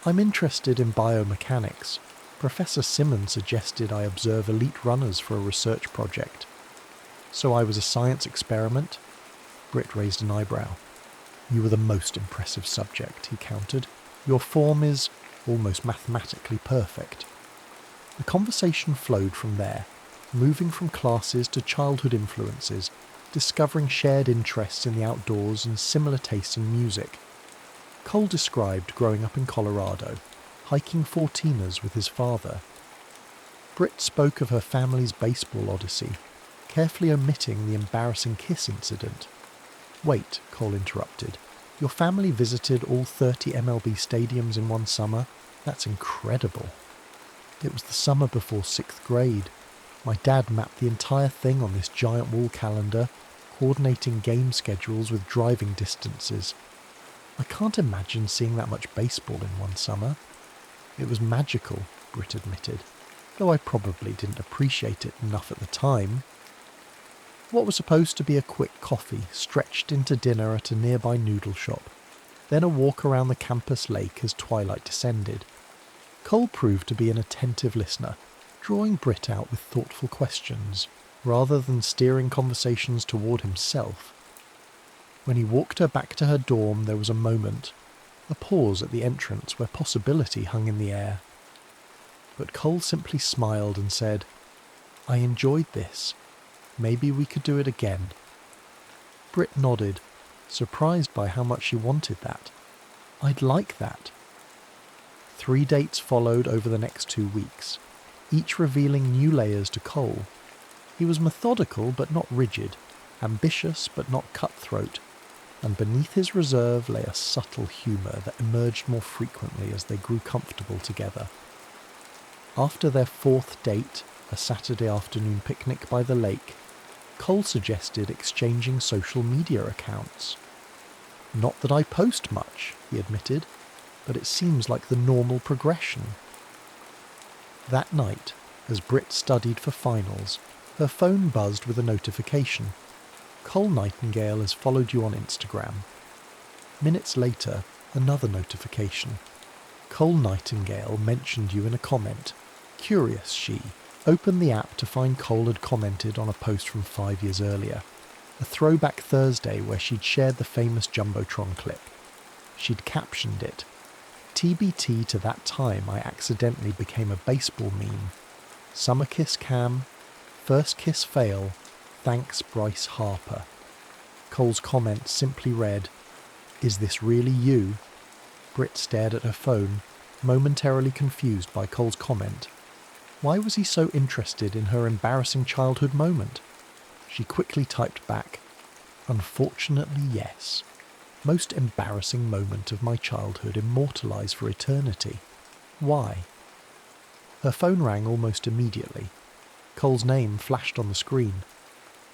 I'm interested in biomechanics. Professor Simmons suggested I observe elite runners for a research project. So I was a science experiment? Britt raised an eyebrow. You were the most impressive subject, he countered. Your form is almost mathematically perfect. The conversation flowed from there, moving from classes to childhood influences, discovering shared interests in the outdoors and similar tastes in music. Cole described growing up in Colorado, hiking 14ers with his father. Britt spoke of her family's baseball odyssey, carefully omitting the embarrassing kiss incident. Wait, Cole interrupted. Your family visited all 30 MLB stadiums in one summer? That's incredible. It was the summer before 6th grade. My dad mapped the entire thing on this giant wall calendar, coordinating game schedules with driving distances. I can't imagine seeing that much baseball in one summer. It was magical, Britt admitted, though I probably didn't appreciate it enough at the time. What was supposed to be a quick coffee stretched into dinner at a nearby noodle shop, then a walk around the campus lake as twilight descended. Cole proved to be an attentive listener, drawing Britt out with thoughtful questions, rather than steering conversations toward himself. When he walked her back to her dorm, there was a moment, A pause at the entrance where possibility hung in the air. But Cole simply smiled and said, "I enjoyed this. Maybe we could do it again." Britt nodded, surprised by how much she wanted that. "I'd like that." 3 dates followed over the next 2 weeks, each revealing new layers to Cole. He was methodical but not rigid, ambitious but not cutthroat, and beneath his reserve lay a subtle humour that emerged more frequently as they grew comfortable together. After their 4th date, a Saturday afternoon picnic by the lake, Cole suggested exchanging social media accounts. "Not that I post much," he admitted, "but it seems like the normal progression." That night, as Britt studied for finals, her phone buzzed with a notification. "Cole Nightingale has followed you on Instagram." Minutes later, another notification. "Cole Nightingale mentioned you in a comment. Curious, she opened the app to find Cole had commented on a post from 5 years earlier, a throwback Thursday where she'd shared the famous Jumbotron clip. She'd captioned it, "TBT to that time I accidentally became a baseball meme. Summer kiss cam, first kiss fail, thanks Bryce Harper." Cole's comment simply read, "Is this really you?" Britt stared at her phone, momentarily confused by Cole's comment. Why was he so interested in her embarrassing childhood moment? She quickly typed back, "Unfortunately, yes. Most embarrassing moment of my childhood immortalised for eternity. Why?" Her phone rang almost immediately. Cole's name flashed on the screen.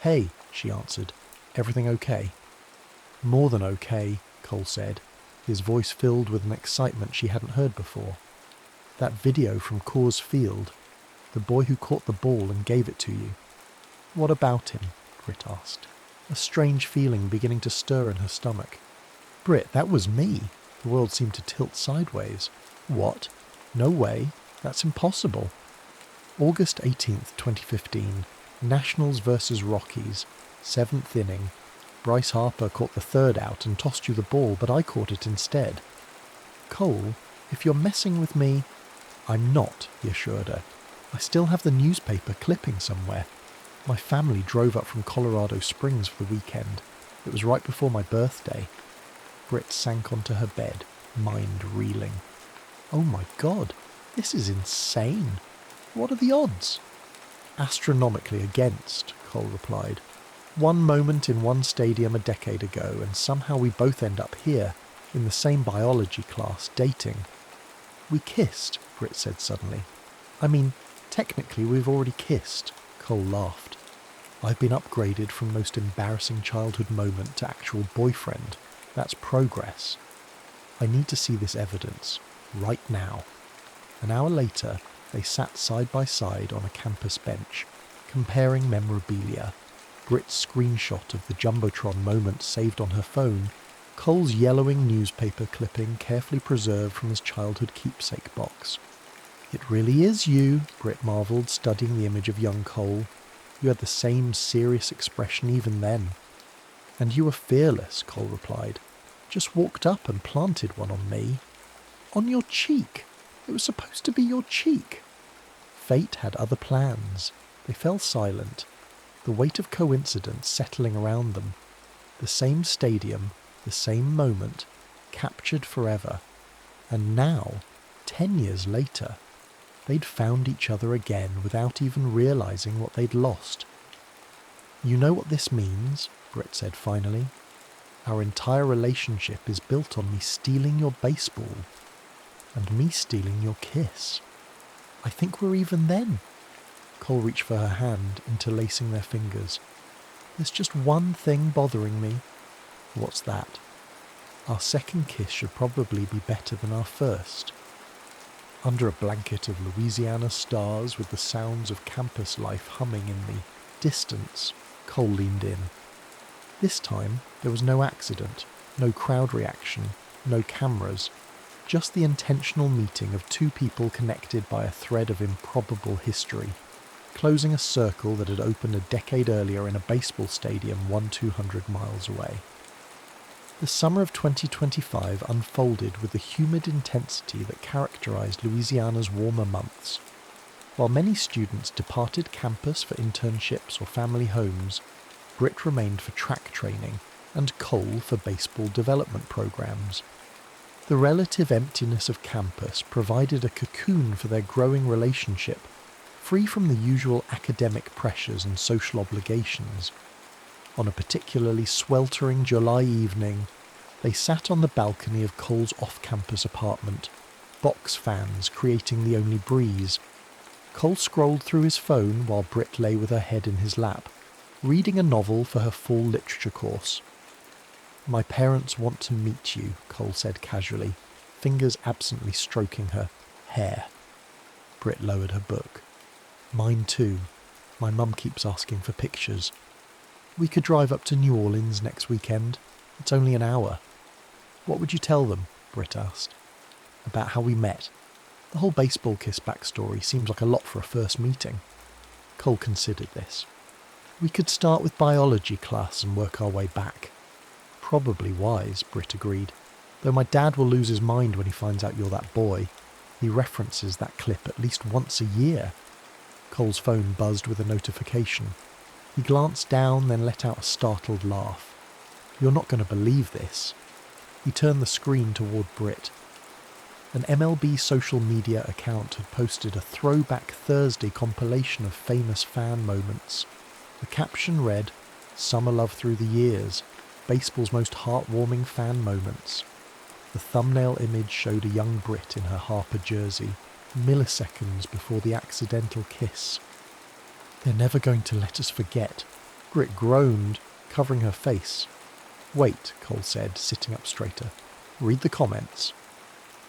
"Hey," she answered. "Everything okay?" "More than okay," Cole said, his voice filled with an excitement she hadn't heard before. "That video from Coors Field, the boy who caught the ball and gave it to you. What about him?" Britt asked, a strange feeling beginning to stir in her stomach. "Britt, that was me." The world seemed to tilt sideways. "What? No way. That's impossible." August 18th, 2015. Nationals versus Rockies. 7th inning. Bryce Harper caught the 3rd out and tossed you the ball, but I caught it instead. "Cole, if you're messing with me..." "I'm not," he assured her. "I still have the newspaper clipping somewhere. My family drove up from Colorado Springs for the weekend. It was right before my birthday." Britt sank onto her bed, mind reeling. "Oh my God, this is insane. What are the odds?" "Astronomically against," Cole replied. "One moment in one stadium a decade ago, and somehow we both end up here, in the same biology class, dating." "We kissed," Britt said suddenly. "I mean, technically we've already kissed." Cole laughed. "I've been upgraded from most embarrassing childhood moment to actual boyfriend. That's progress. I need to see this evidence, right now." An hour later, they sat side by side on a campus bench, comparing memorabilia. Britt's screenshot of the Jumbotron moment saved on her phone, Cole's yellowing newspaper clipping carefully preserved from his childhood keepsake box. "It really is you," Britt marvelled, studying the image of young Cole. "You had the same serious expression even then." "And you were fearless," Cole replied. "Just walked up and planted one on me." "On your cheek! It was supposed to be your cheek." Fate had other plans. They fell silent, the weight of coincidence settling around them. The same stadium, the same moment, captured forever. And now, 10 years later, they'd found each other again without even realising what they'd lost. "You know what this means?" Britt said finally. "Our entire relationship is built on me stealing your baseball. And me stealing your kiss. I think we're even then." Cole reached for her hand, interlacing their fingers. "There's just one thing bothering me." "What's that?" "Our second kiss should probably be better than our first." Under a blanket of Louisiana stars with the sounds of campus life humming in the distance, Cole leaned in. This time, there was no accident, no crowd reaction, no cameras, just the intentional meeting of two people connected by a thread of improbable history, closing a circle that had opened a decade earlier in a baseball stadium 200 miles away. The summer of 2025 unfolded with the humid intensity that characterized Louisiana's warmer months. While many students departed campus for internships or family homes, Britt remained for track training and Cole for baseball development programs. The relative emptiness of campus provided a cocoon for their growing relationship, free from the usual academic pressures and social obligations. On a particularly sweltering July evening, they sat on the balcony of Cole's off-campus apartment, box fans creating the only breeze. Cole scrolled through his phone while Britt lay with her head in his lap, reading a novel for her fall literature course. "My parents want to meet you," Cole said casually, fingers absently stroking her hair. Britt lowered her book. "Mine too. My mum keeps asking for pictures. We could drive up to New Orleans next weekend. It's only an hour." "What would you tell them?" Britt asked. "About how we met. The whole baseball kiss backstory seems like a lot for a first meeting." Cole considered this. "We could start with biology class and work our way back." "Probably wise," Britt agreed. "Though my dad will lose his mind when he finds out you're that boy. He references that clip at least once a year." Cole's phone buzzed with a notification. He glanced down, then let out a startled laugh. "You're not going to believe this." He turned the screen toward Britt. An MLB social media account had posted a Throwback Thursday compilation of famous fan moments. The caption read, "Summer Love Through the Years, baseball's most heartwarming fan moments." The thumbnail image showed a young Brit in her Harper jersey, milliseconds before the accidental kiss. "They're never going to let us forget." Brit groaned, covering her face. "Wait," Cole said, sitting up straighter. "Read the comments."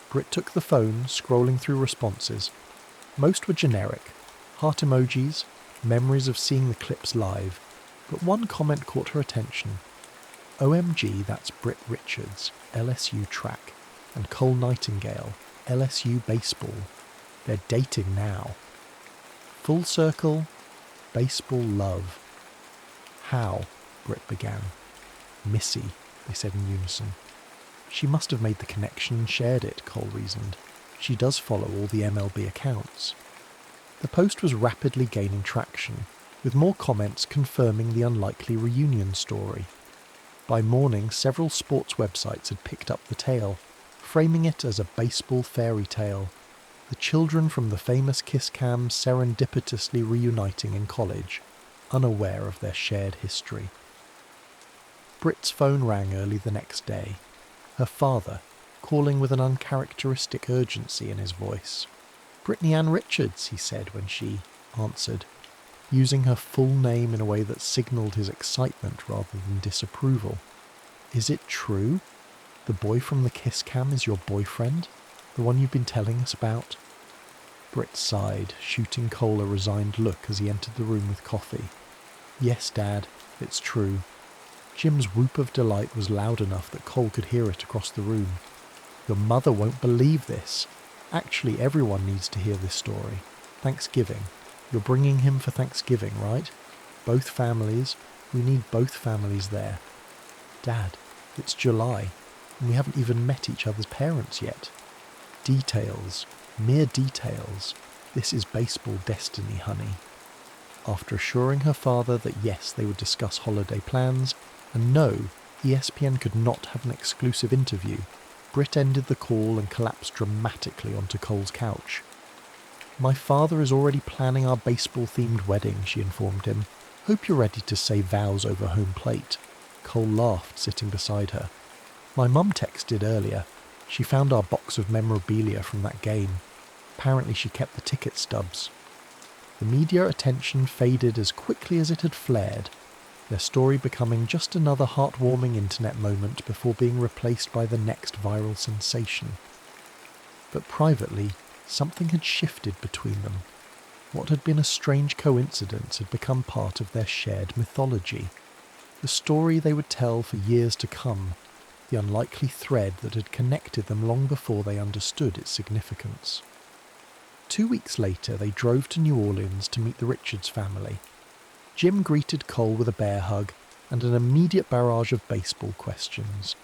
Brit took the phone, scrolling through responses. Most were generic. Heart emojis, memories of seeing the clips live. But one comment caught her attention. "OMG, that's Britt Richards, LSU track, and Cole Nightingale, LSU baseball. They're dating now. Full circle, baseball love." "How?" Britt began. "Missy," they said in unison. "She must have made the connection and shared it," Cole reasoned. "She does follow all the MLB accounts." The post was rapidly gaining traction, with more comments confirming the unlikely reunion story. By morning, several sports websites had picked up the tale, framing it as a baseball fairy tale, the children from the famous kiss cam serendipitously reuniting in college, unaware of their shared history. Britt's phone rang early the next day. Her father, calling with an uncharacteristic urgency in his voice. "Brittany Ann Richards," he said when she answered, using her full name in a way that signalled his excitement rather than disapproval. "Is it true? The boy from the kiss cam is your boyfriend? The one you've been telling us about?" Britt sighed, shooting Cole a resigned look as he entered the room with coffee. "Yes, Dad, it's true." Jim's whoop of delight was loud enough that Cole could hear it across the room. "Your mother won't believe this. Actually, everyone needs to hear this story. Thanksgiving. You're bringing him for Thanksgiving, right? Both families. We need both families there." "Dad, it's July, and we haven't even met each other's parents yet." "Details. Mere details. This is baseball destiny, honey." After assuring her father that yes, they would discuss holiday plans, and no, ESPN could not have an exclusive interview, Britt ended the call and collapsed dramatically onto Cole's couch. "My father is already planning our baseball-themed wedding," she informed him. "Hope you're ready to say vows over home plate." Cole laughed, sitting beside her. "My mum texted earlier. She found our box of memorabilia from that game. Apparently she kept the ticket stubs." The media attention faded as quickly as it had flared, their story becoming just another heartwarming internet moment before being replaced by the next viral sensation. But privately, something had shifted between them. What had been a strange coincidence had become part of their shared mythology. The story they would tell for years to come, the unlikely thread that had connected them long before they understood its significance. 2 weeks later, they drove to New Orleans to meet the Richards family. Jim greeted Cole with a bear hug and an immediate barrage of baseball questions.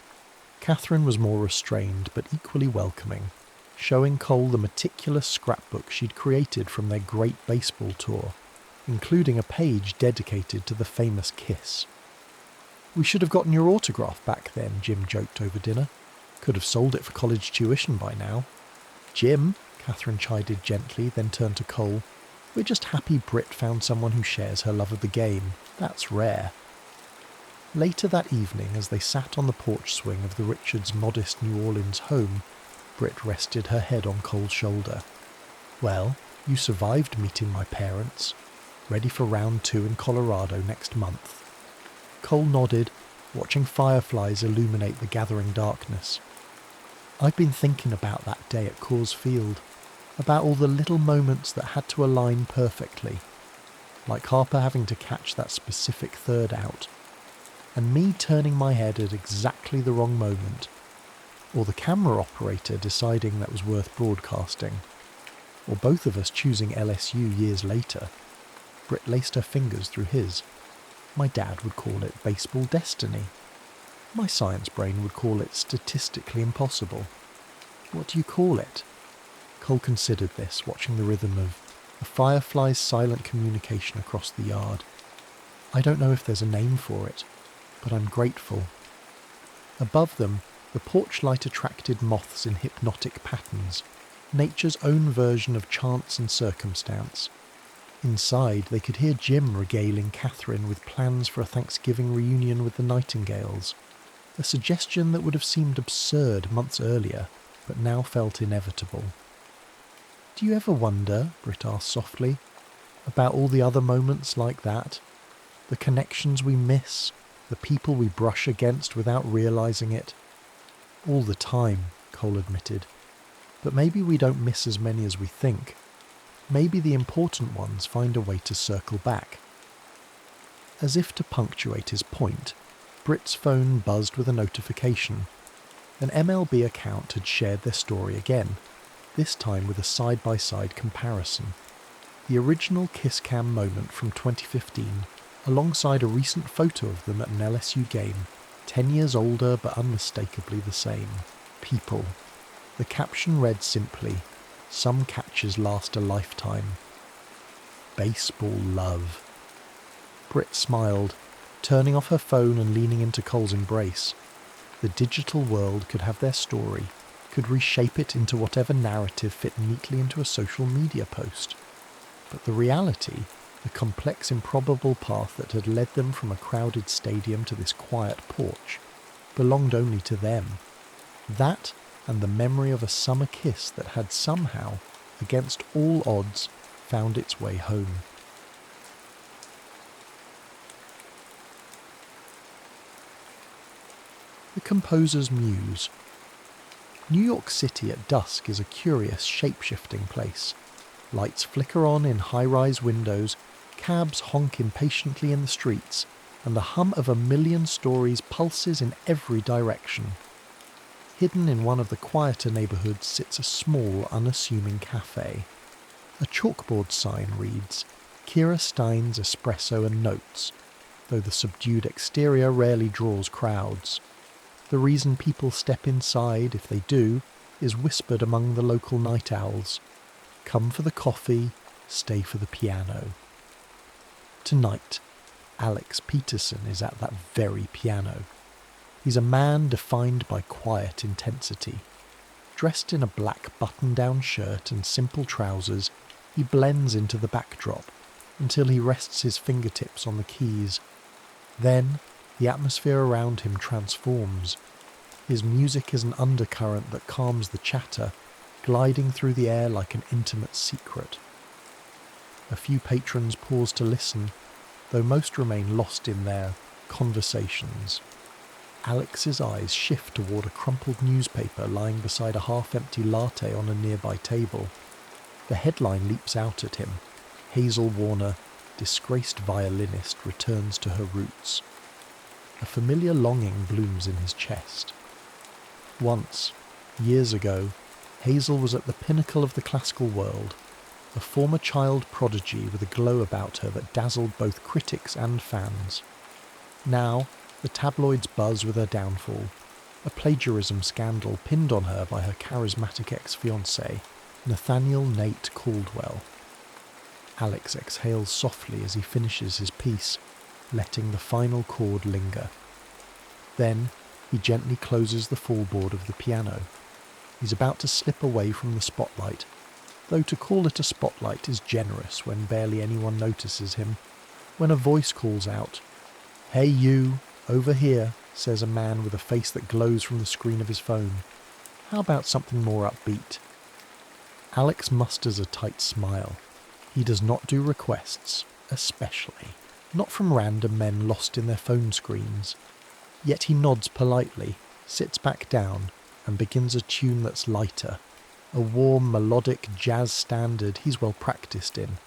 Catherine was more restrained but equally welcoming, showing Cole the meticulous scrapbook she'd created from their great baseball tour, including a page dedicated to the famous kiss. "We should have gotten your autograph back then," Jim joked over dinner. "Could have sold it for college tuition by now." "Jim," Catherine chided gently, then turned to Cole, "we're just happy Britt found someone who shares her love of the game. That's rare." Later that evening, as they sat on the porch swing of the Richards' modest New Orleans home, Britt rested her head on Cole's shoulder. "Well, you survived meeting my parents. Ready for round 2 in Colorado next month." Cole nodded, watching fireflies illuminate the gathering darkness. "I've been thinking about that day at Coors Field, about all the little moments that had to align perfectly, like Harper having to catch that specific third out, and me turning my head at exactly the wrong moment, or the camera operator deciding that was worth broadcasting, or both of us choosing LSU years later." Britt laced her fingers through his. "My dad would call it baseball destiny. My science brain would call it statistically impossible. What do you call it?" Cole considered this, watching the rhythm of a firefly's silent communication across the yard. "I don't know if there's a name for it, but I'm grateful." Above them, the porch light attracted moths in hypnotic patterns, nature's own version of chance and circumstance. Inside, they could hear Jim regaling Catherine with plans for a Thanksgiving reunion with the Nightingales, a suggestion that would have seemed absurd months earlier, but now felt inevitable. "Do you ever wonder," Britt asked softly, "about all the other moments like that? The connections we miss, the people we brush against without realizing it?" "All the time," Cole admitted. "But maybe we don't miss as many as we think. Maybe the important ones find a way to circle back." As if to punctuate his point, Britt's phone buzzed with a notification. An MLB account had shared their story again, this time with a side-by-side comparison. The original kiss cam moment from 2015, alongside a recent photo of them at an LSU game, 10 years older but unmistakably the same. People. The caption read simply, "Some catches last a lifetime. Baseball love." Britt smiled, turning off her phone and leaning into Cole's embrace. The digital world could have their story, could reshape it into whatever narrative fit neatly into a social media post. But the reality, the complex improbable path that had led them from a crowded stadium to this quiet porch, belonged only to them. That and the memory of a summer kiss that had somehow, against all odds, found its way home. The composer's muse. New York City at dusk is a curious shape-shifting place. Lights flicker on in high-rise windows, cabs honk impatiently in the streets, and the hum of a million stories pulses in every direction. Hidden in one of the quieter neighbourhoods sits a small, unassuming cafe. A chalkboard sign reads, "Kira Stein's Espresso and Notes," though the subdued exterior rarely draws crowds. The reason people step inside, if they do, is whispered among the local night owls. Come for the coffee, stay for the piano. Tonight, Alex Peterson is at that very piano. He's a man defined by quiet intensity. Dressed in a black button-down shirt and simple trousers, he blends into the backdrop until he rests his fingertips on the keys. Then, the atmosphere around him transforms. His music is an undercurrent that calms the chatter, gliding through the air like an intimate secret. A few patrons pause to listen, though most remain lost in their conversations. Alex's eyes shift toward a crumpled newspaper lying beside a half-empty latte on a nearby table. The headline leaps out at him. Hazel Warner, disgraced violinist, returns to her roots. A familiar longing blooms in his chest. Once, years ago, Hazel was at the pinnacle of the classical world, a former child prodigy with a glow about her that dazzled both critics and fans. Now, the tabloids buzz with her downfall, a plagiarism scandal pinned on her by her charismatic ex-fiancé, Nathaniel Nate Caldwell. Alex exhales softly as he finishes his piece, letting the final chord linger. Then he gently closes the fallboard of the piano. He's about to slip away from the spotlight, though to call it a spotlight is generous when barely anyone notices him, when a voice calls out, "Hey you, over here," says a man with a face that glows from the screen of his phone. "How about something more upbeat?" Alex musters a tight smile. He does not do requests, especially not from random men lost in their phone screens. Yet he nods politely, sits back down, and begins a tune that's lighter, a warm, melodic jazz standard he's well practiced in.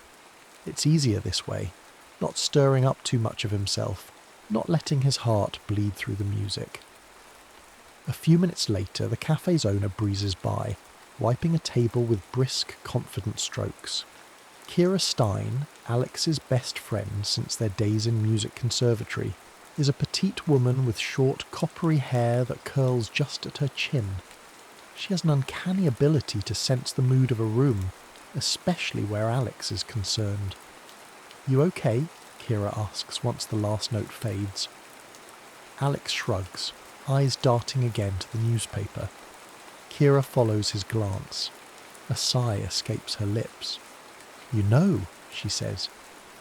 It's easier this way, not stirring up too much of himself, not letting his heart bleed through the music. A few minutes later, the cafe's owner breezes by, wiping a table with brisk, confident strokes. Kira Stein, Alex's best friend since their days in music conservatory, is a petite woman with short, coppery hair that curls just at her chin. She has an uncanny ability to sense the mood of a room, especially where Alex is concerned. "You okay?" Kira asks once the last note fades. Alex shrugs, eyes darting again to the newspaper. Kira follows his glance. A sigh escapes her lips. "You know," she says,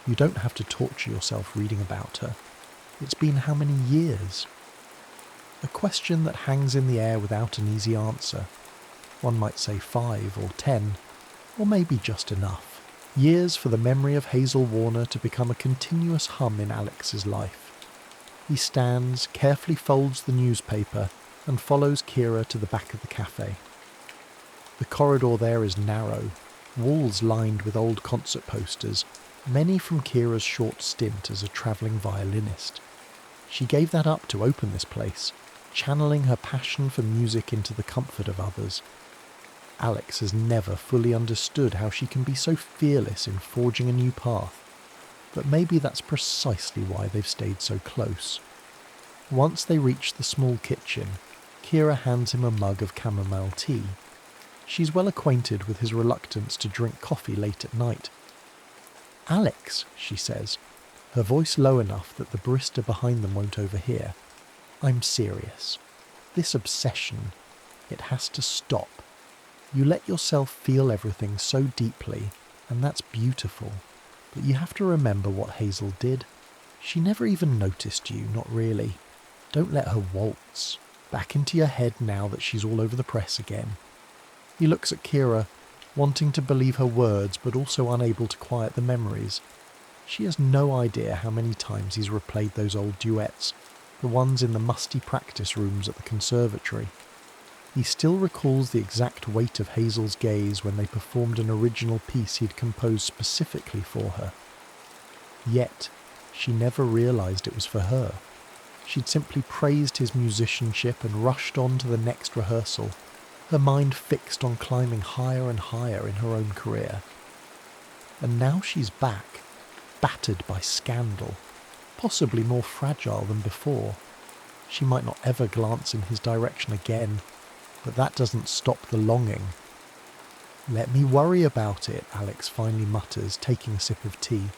"you don't have to torture yourself reading about her. It's been how many years?" A question that hangs in the air without an easy answer. One might say 5 or 10, or maybe just enough. Years for the memory of Hazel Warner to become a continuous hum in Alex's life. He stands, carefully folds the newspaper, and follows Kira to the back of the cafe. The corridor there is narrow, walls lined with old concert posters, many from Kira's short stint as a travelling violinist. She gave that up to open this place, channeling her passion for music into the comfort of others. Alex has never fully understood how she can be so fearless in forging a new path, but maybe that's precisely why they've stayed so close. Once they reach the small kitchen, Kira hands him a mug of chamomile tea. She's well acquainted with his reluctance to drink coffee late at night. "Alex," she says, her voice low enough that the barista behind them won't overhear. "I'm serious. This obsession, it has to stop. You let yourself feel everything so deeply, and that's beautiful. But you have to remember what Hazel did. She never even noticed you, not really. Don't let her waltz back into your head now that she's all over the press again." He looks at Kira, wanting to believe her words but also unable to quiet the memories. She has no idea how many times he's replayed those old duets, the ones in the musty practice rooms at the conservatory. He still recalls the exact weight of Hazel's gaze when they performed an original piece he'd composed specifically for her. Yet, she never realised it was for her. She'd simply praised his musicianship and rushed on to the next rehearsal, her mind fixed on climbing higher and higher in her own career. And now she's back, battered by scandal, possibly more fragile than before. She might not ever glance in his direction again, but that doesn't stop the longing. "Let me worry about it," Alex finally mutters, taking a sip of tea.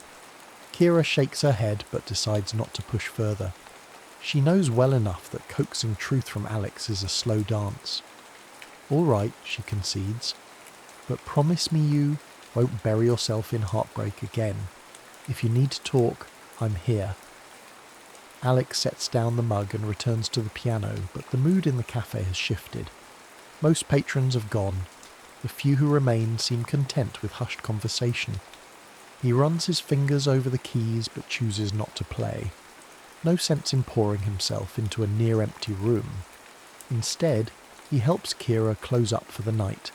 Kira shakes her head but decides not to push further. She knows well enough that coaxing truth from Alex is a slow dance. "All right," she concedes, "but promise me you won't bury yourself in heartbreak again. If you need to talk, I'm here." Alex sets down the mug and returns to the piano, but the mood in the cafe has shifted. Most patrons have gone. The few who remain seem content with hushed conversation. He runs his fingers over the keys but chooses not to play. No sense in pouring himself into a near-empty room. Instead, he helps Kira close up for the night,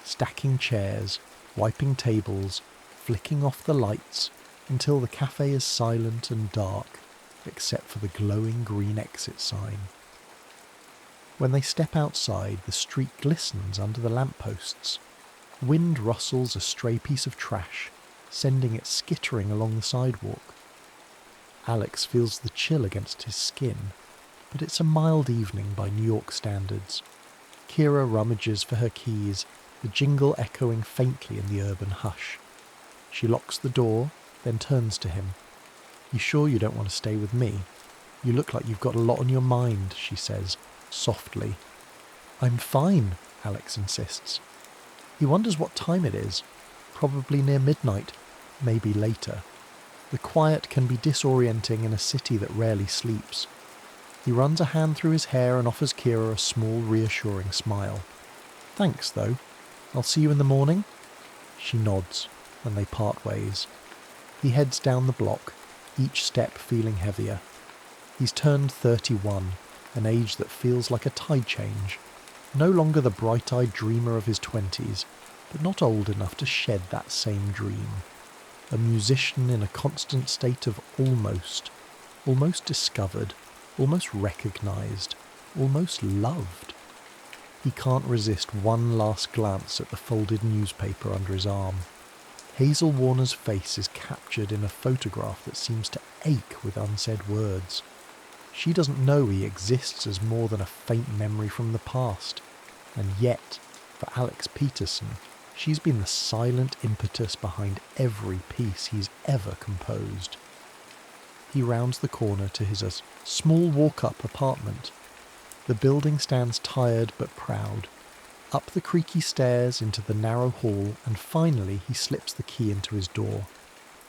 stacking chairs, wiping tables, flicking off the lights, until the cafe is silent and dark, except for the glowing green exit sign. When they step outside, the street glistens under the lampposts. Wind rustles a stray piece of trash, sending it skittering along the sidewalk. Alex feels the chill against his skin. but it's a mild evening by New York standards. Kira rummages for her keys, the jingle echoing faintly in the urban hush. She locks the door, then turns to him. "You sure you don't want to stay with me? You look like you've got a lot on your mind," she says, softly. "I'm fine," Alex insists. He wonders what time it is. Probably near midnight, maybe later. The quiet can be disorienting in a city that rarely sleeps. He runs a hand through his hair and offers Kira a small, reassuring smile. "Thanks, though. I'll see you in the morning?" She nods, and they part ways. He heads down the block, each step feeling heavier. He's turned 31, an age that feels like a tide change. No longer the bright-eyed dreamer of his 20s, but not old enough to shed that same dream. A musician in a constant state of almost discovered, almost recognised, almost loved. He can't resist one last glance at the folded newspaper under his arm. Hazel Warner's face is captured in a photograph that seems to ache with unsaid words. She doesn't know he exists as more than a faint memory from the past. And yet, for Alex Peterson, she's been the silent impetus behind every piece he's ever composed. He rounds the corner to his small walk-up apartment. The building stands tired but proud. Up the creaky stairs into the narrow hall, and finally he slips the key into his door.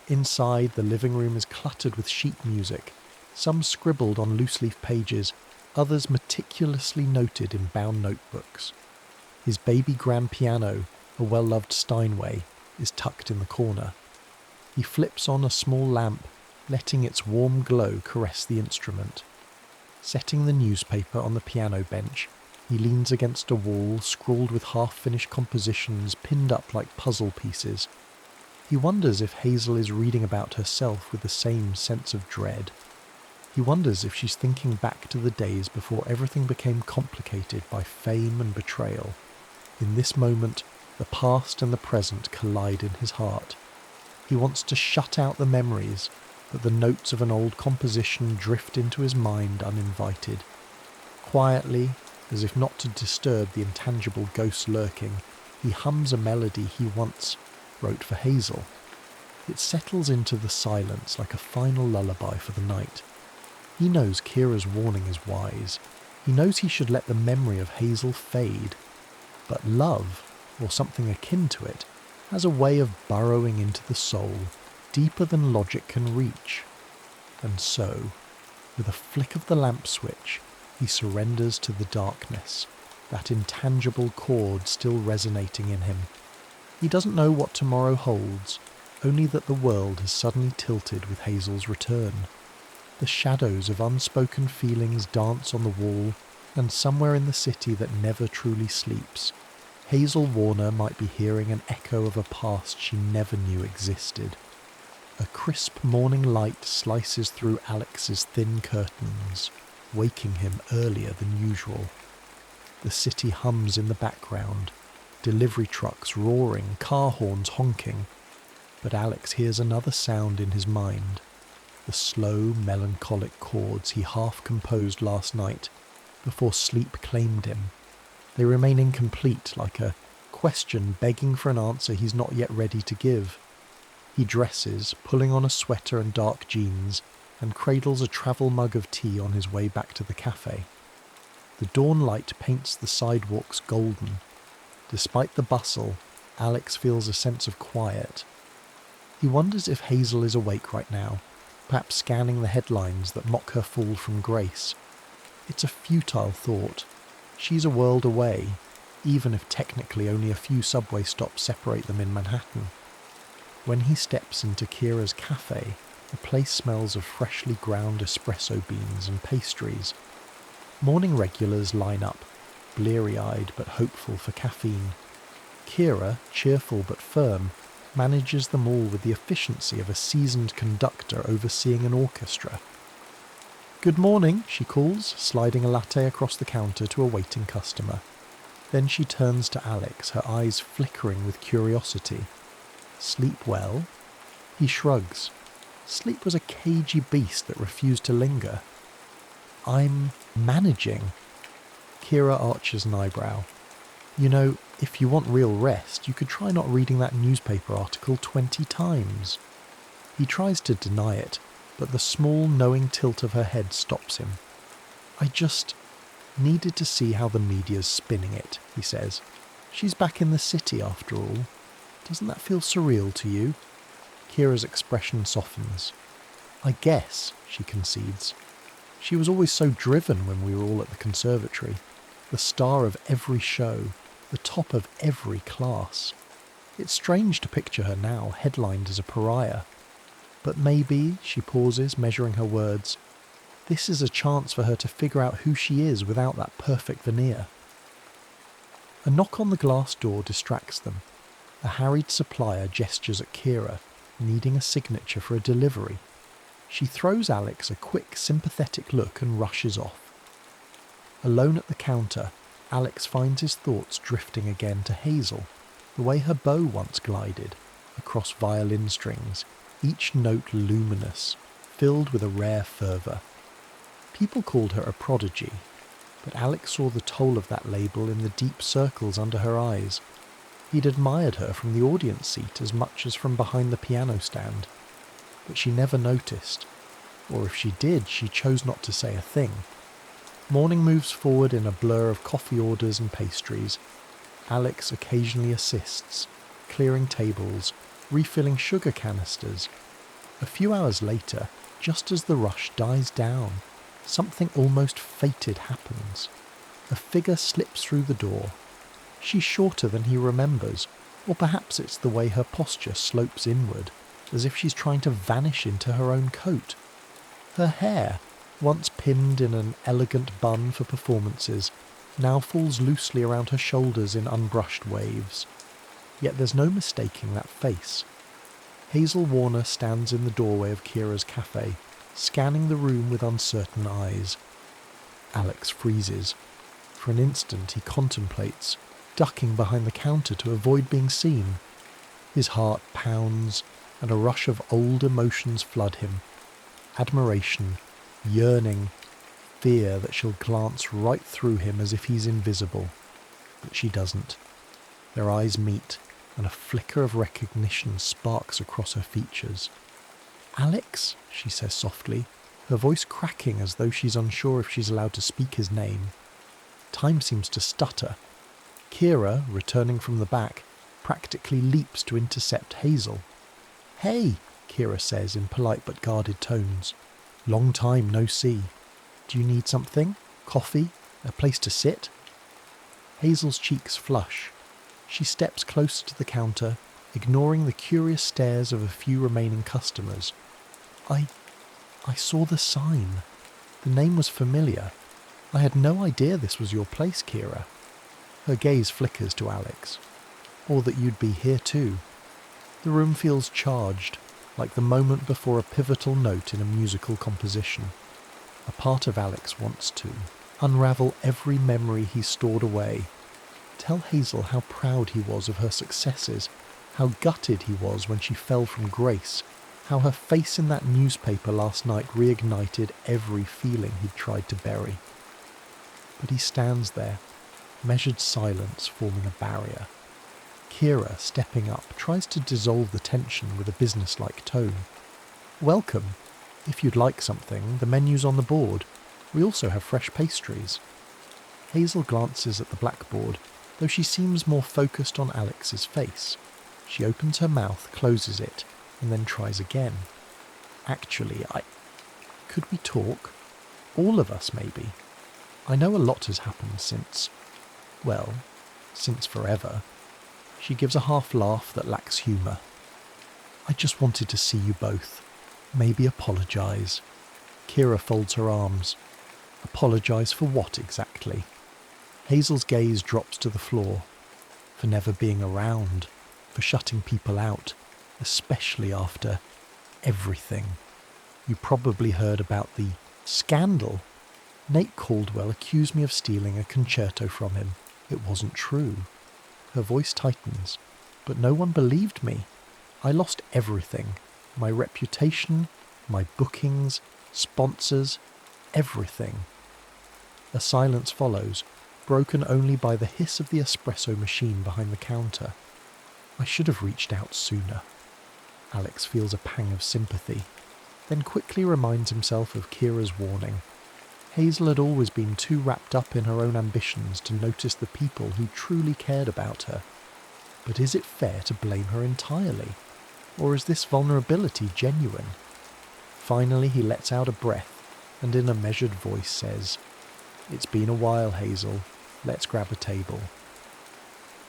Inside, the living room is cluttered with sheet music, some scribbled on loose-leaf pages, others meticulously noted in bound notebooks. His baby grand piano, a well-loved Steinway, is tucked in the corner. He flips on a small lamp, letting its warm glow caress the instrument. Setting the newspaper on the piano bench, he leans against a wall scrawled with half-finished compositions pinned up like puzzle pieces. He wonders if Hazel is reading about herself with the same sense of dread. He wonders if she's thinking back to the days before everything became complicated by fame and betrayal. In this moment, the past and the present collide in his heart. He wants to shut out the memories, but the notes of an old composition drift into his mind uninvited. Quietly, as if not to disturb the intangible ghost lurking, he hums a melody he once wrote for Hazel. It settles into the silence like a final lullaby for the night. He knows Kira's warning is wise. He knows he should let the memory of Hazel fade. But love, or something akin to it, has a way of burrowing into the soul, deeper than logic can reach. And so, with a flick of the lamp switch, he surrenders to the darkness, that intangible chord still resonating in him. He doesn't know what tomorrow holds, only that the world has suddenly tilted with Hazel's return. The shadows of unspoken feelings dance on the wall, and somewhere in the city that never truly sleeps, Hazel Warner might be hearing an echo of a past she never knew existed. A crisp morning light slices through Alex's thin curtains, waking him earlier than usual. The city hums in the background, delivery trucks roaring, car horns honking. But Alex hears another sound in his mind. The slow, melancholic chords he half composed last night, before sleep claimed him. They remain incomplete, like a question begging for an answer he's not yet ready to give. He dresses, pulling on a sweater and dark jeans, and cradles a travel mug of tea on his way back to the cafe. The dawn light paints the sidewalks golden. Despite the bustle, Alex feels a sense of quiet. He wonders if Hazel is awake right now, perhaps scanning the headlines that mock her fall from grace. It's a futile thought. She's a world away, even if technically only a few subway stops separate them in Manhattan. When he steps into Kira's cafe, the place smells of freshly ground espresso beans and pastries. Morning regulars line up, bleary-eyed but hopeful for caffeine. Kira, cheerful but firm, manages them all with the efficiency of a seasoned conductor overseeing an orchestra. "Good morning," she calls, sliding a latte across the counter to a waiting customer. Then she turns to Alex, her eyes flickering with curiosity. "Sleep well?" He shrugs. Sleep was a cagey beast that refused to linger. I'm Managing? Kira arches an eyebrow. You know, if you want real rest, you could try not reading that newspaper article 20 times. He tries to deny it, but the small, knowing tilt of her head stops him. I just needed to see how the media's spinning it, he says. She's back in the city after all. Doesn't that feel surreal to you? Kira's expression softens. I guess, she concedes. She was always so driven when we were all at the conservatory. The star of every show, the top of every class. It's strange to picture her now, headlined as a pariah. But maybe, she pauses, measuring her words, this is a chance for her to figure out who she is without that perfect veneer. A knock on the glass door distracts them. A harried supplier gestures at Kira, needing a signature for a delivery. She throws Alex a quick, sympathetic look and rushes off. Alone at the counter, Alex finds his thoughts drifting again to Hazel, the way her bow once glided, across violin strings, each note luminous, filled with a rare fervour. People called her a prodigy, but Alex saw the toll of that label in the deep circles under her eyes. He'd admired her from the audience seat as much as from behind the piano stand, but she never noticed, or if she did, she chose not to say a thing. Morning moves forward in a blur of coffee orders and pastries. Alex occasionally assists, clearing tables, refilling sugar canisters. A few hours later, just as the rush dies down, something almost fated happens. A figure slips through the door. She's shorter than he remembers, or perhaps it's the way her posture slopes inward, as if she's trying to vanish into her own coat. Her hair, once pinned in an elegant bun for performances, now falls loosely around her shoulders in unbrushed waves. Yet there's no mistaking that face. Hazel Warner stands in the doorway of Kira's cafe, scanning the room with uncertain eyes. Alex freezes. For an instant he contemplates, ducking behind the counter to avoid being seen. His heart pounds, and a rush of old emotions flood him. Admiration, yearning, fear that she'll glance right through him as if he's invisible. But she doesn't. Their eyes meet, and a flicker of recognition sparks across her features. Alex, she says softly, her voice cracking as though she's unsure if she's allowed to speak his name. Time seems to stutter. Kira, returning from the back, practically leaps to intercept Hazel. Hey, Kira says in polite but guarded tones. Long time no see. Do you need something? Coffee? A place to sit? Hazel's cheeks flush. She steps closer to the counter, ignoring the curious stares of a few remaining customers. I saw the sign. The name was familiar. I had no idea this was your place, Kira. Her gaze flickers to Alex. Or that you'd be here too. The room feels charged, like the moment before a pivotal note in a musical composition. A part of Alex wants to unravel every memory he stored away. Tell Hazel how proud he was of her successes, how gutted he was when she fell from grace, how her face in that newspaper last night reignited every feeling he'd tried to bury. But he stands there, measured silence forming a barrier. Kira, stepping up, tries to dissolve the tension with a businesslike tone. Welcome. If you'd like something, the menu's on the board. We also have fresh pastries. Hazel glances at the blackboard, though she seems more focused on Alex's face. She opens her mouth, closes it, and then tries again. Actually, could we talk? All of us, maybe. I know a lot has happened since forever. She gives a half laugh that lacks humour. I just wanted to see you both. Maybe apologise. Kira folds her arms. Apologise for what exactly? Hazel's gaze drops to the floor. For never being around. For shutting people out. Especially after everything. You probably heard about the scandal. Nate Caldwell accused me of stealing a concerto from him. It wasn't true. Her voice tightens. But no one believed me. I lost everything. My reputation, my bookings, sponsors, everything. A silence follows, broken only by the hiss of the espresso machine behind the counter. I should have reached out sooner. Alex feels a pang of sympathy, then quickly reminds himself of Kira's warning. Hazel had always been too wrapped up in her own ambitions to notice the people who truly cared about her. But is it fair to blame her entirely? Or is this vulnerability genuine? Finally he lets out a breath and in a measured voice says, "It's been a while, Hazel. Let's grab a table."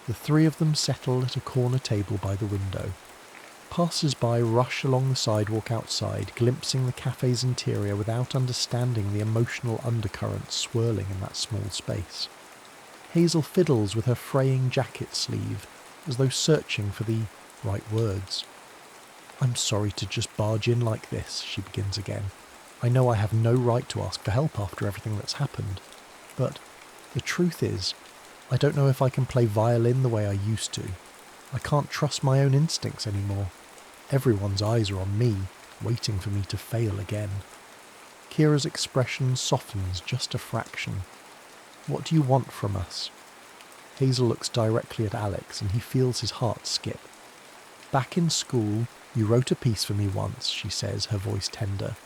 The three of them settle at a corner table by the window. Passers-by rush along the sidewalk outside, glimpsing the cafe's interior without understanding the emotional undercurrents swirling in that small space. Hazel fiddles with her fraying jacket sleeve, as though searching for the right words. "I'm sorry to just barge in like this," she begins again. "I know I have no right to ask for help after everything that's happened. But the truth is, I don't know if I can play violin the way I used to. I can't trust my own instincts anymore. Everyone's eyes are on me, waiting for me to fail again." Kira's expression softens just a fraction. "What do you want from us?" Hazel looks directly at Alex and he feels his heart skip. "Back in school, you wrote a piece for me once," she says, her voice tender.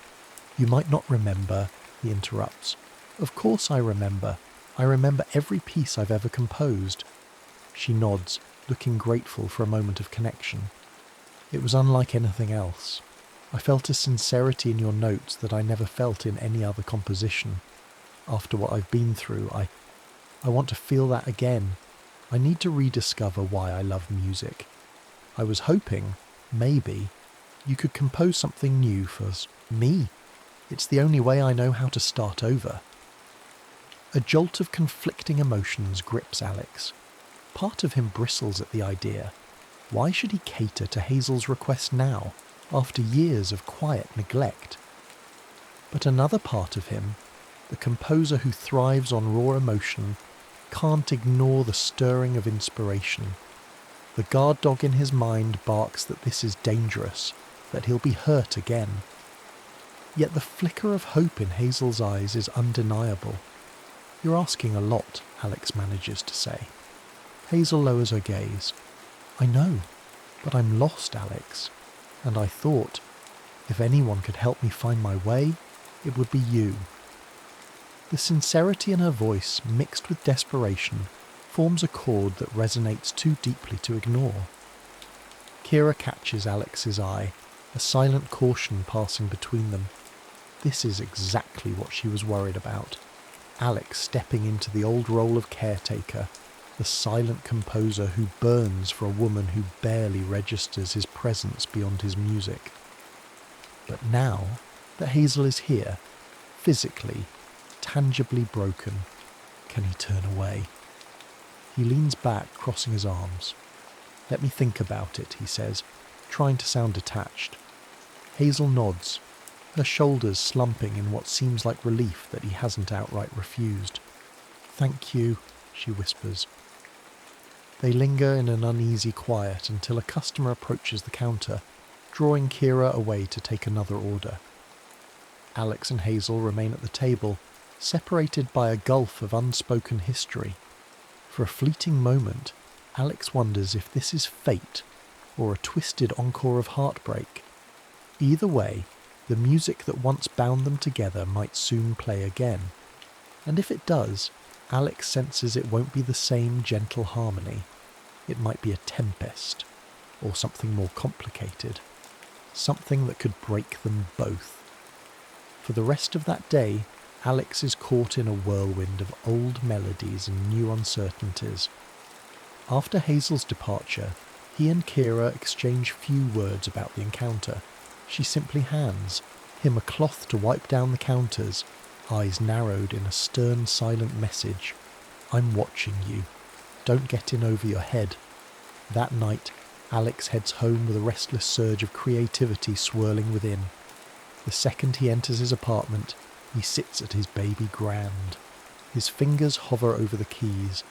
"You might not remember," he interrupts. "Of course I remember. I remember every piece I've ever composed." She nods, looking grateful for a moment of connection. "It was unlike anything else. I felt a sincerity in your notes that I never felt in any other composition. After what I've been through, I want to feel that again. I need to rediscover why I love music. I was hoping, maybe, you could compose something new for me. It's the only way I know how to start over." A jolt of conflicting emotions grips Alex. Part of him bristles at the idea. Why should he cater to Hazel's request now, after years of quiet neglect? But another part of him, the composer who thrives on raw emotion, can't ignore the stirring of inspiration. The guard dog in his mind barks that this is dangerous, that he'll be hurt again. Yet the flicker of hope in Hazel's eyes is undeniable. "You're asking a lot," Alex manages to say. Hazel lowers her gaze. "I know, but I'm lost, Alex. And I thought, if anyone could help me find my way, it would be you." The sincerity in her voice, mixed with desperation, forms a chord that resonates too deeply to ignore. Kira catches Alex's eye, a silent caution passing between them. This is exactly what she was worried about. Alex stepping into the old role of caretaker, the silent composer who burns for a woman who barely registers his presence beyond his music. But now that Hazel is here, physically, tangibly broken, can he turn away? He leans back, crossing his arms. "Let me think about it," he says, trying to sound detached. Hazel nods, her shoulders slumping in what seems like relief that he hasn't outright refused. "Thank you," she whispers. They linger in an uneasy quiet until a customer approaches the counter, drawing Kira away to take another order. Alex and Hazel remain at the table, separated by a gulf of unspoken history. For a fleeting moment, Alex wonders if this is fate or a twisted encore of heartbreak. Either way, the music that once bound them together might soon play again. And if it does, Alex senses it won't be the same gentle harmony. It might be a tempest, or something more complicated. Something that could break them both. For the rest of that day, Alex is caught in a whirlwind of old melodies and new uncertainties. After Hazel's departure, he and Kira exchange few words about the encounter. She simply hands him a cloth to wipe down the counters, eyes narrowed in a stern, silent message. "I'm watching you. Don't get in over your head." That night, Alex heads home with a restless surge of creativity swirling within. The second he enters his apartment, he sits at his baby grand. His fingers hover over the keys.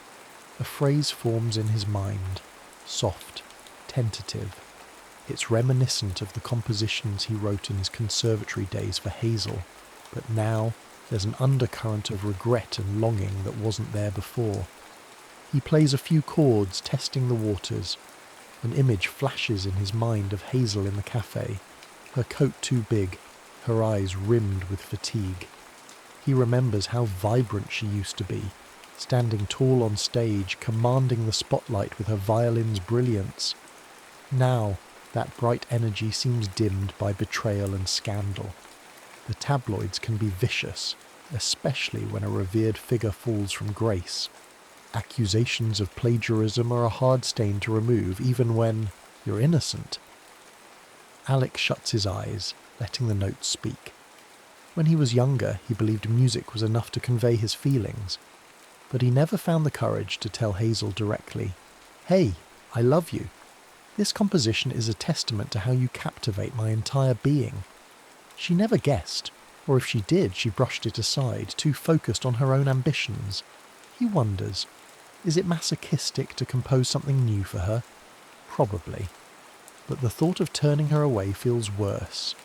A phrase forms in his mind, soft, tentative. It's reminiscent of the compositions he wrote in his conservatory days for Hazel, but now There's an undercurrent of regret and longing that wasn't there before. He plays a few chords, testing the waters. An image flashes in his mind of Hazel in the cafe, her coat too big, her eyes rimmed with fatigue. He remembers how vibrant she used to be, standing tall on stage, commanding the spotlight with her violin's brilliance. Now, that bright energy seems dimmed by betrayal and scandal. The tabloids can be vicious, especially when a revered figure falls from grace. Accusations of plagiarism are a hard stain to remove, even when you're innocent. Alex shuts his eyes, letting the notes speak. When he was younger, he believed music was enough to convey his feelings, but he never found the courage to tell Hazel directly, "Hey, I love you. This composition is a testament to how you captivate my entire being." She never guessed, or if she did, she brushed it aside, too focused on her own ambitions. He wonders, is it masochistic to compose something new for her? Probably. But the thought of turning her away feels worse.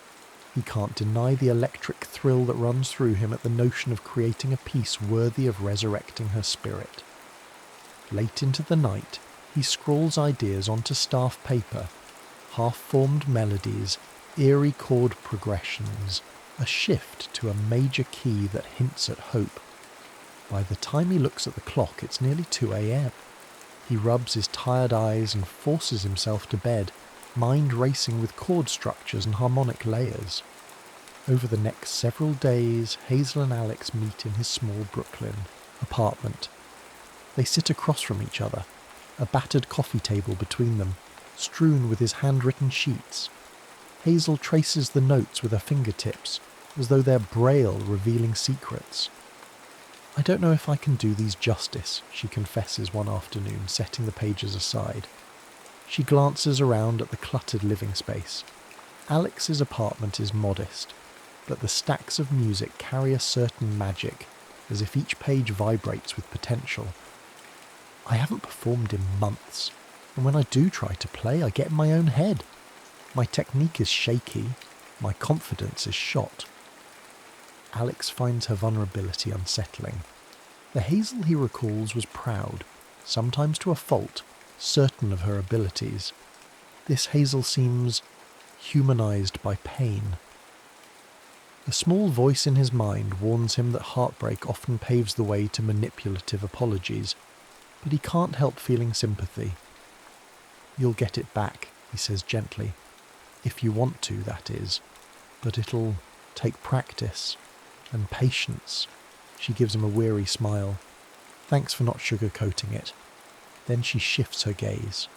He can't deny the electric thrill that runs through him at the notion of creating a piece worthy of resurrecting her spirit. Late into the night, he scrawls ideas onto staff paper, half-formed melodies, eerie chord progressions, a shift to a major key that hints at hope. By the time he looks at the clock, it's nearly 2 a.m. He rubs his tired eyes and forces himself to bed, mind racing with chord structures and harmonic layers. Over the next several days, Hazel and Alex meet in his small Brooklyn apartment. They sit across from each other, a battered coffee table between them, strewn with his handwritten sheets. Hazel traces the notes with her fingertips, as though they're braille revealing secrets. "I don't know if I can do these justice," she confesses one afternoon, setting the pages aside. She glances around at the cluttered living space. Alex's apartment is modest, but the stacks of music carry a certain magic, as if each page vibrates with potential. "I haven't performed in months, and when I do try to play, I get in my own head. My technique is shaky, my confidence is shot." Alex finds her vulnerability unsettling. The Hazel he recalls was proud, sometimes to a fault, certain of her abilities. This Hazel seems humanized by pain. A small voice in his mind warns him that heartbreak often paves the way to manipulative apologies, but he can't help feeling sympathy. "You'll get it back," he says gently. "If you want to, that is. But it'll take practice and patience." She gives him a weary smile. "Thanks for not sugarcoating it." Then she shifts her gaze.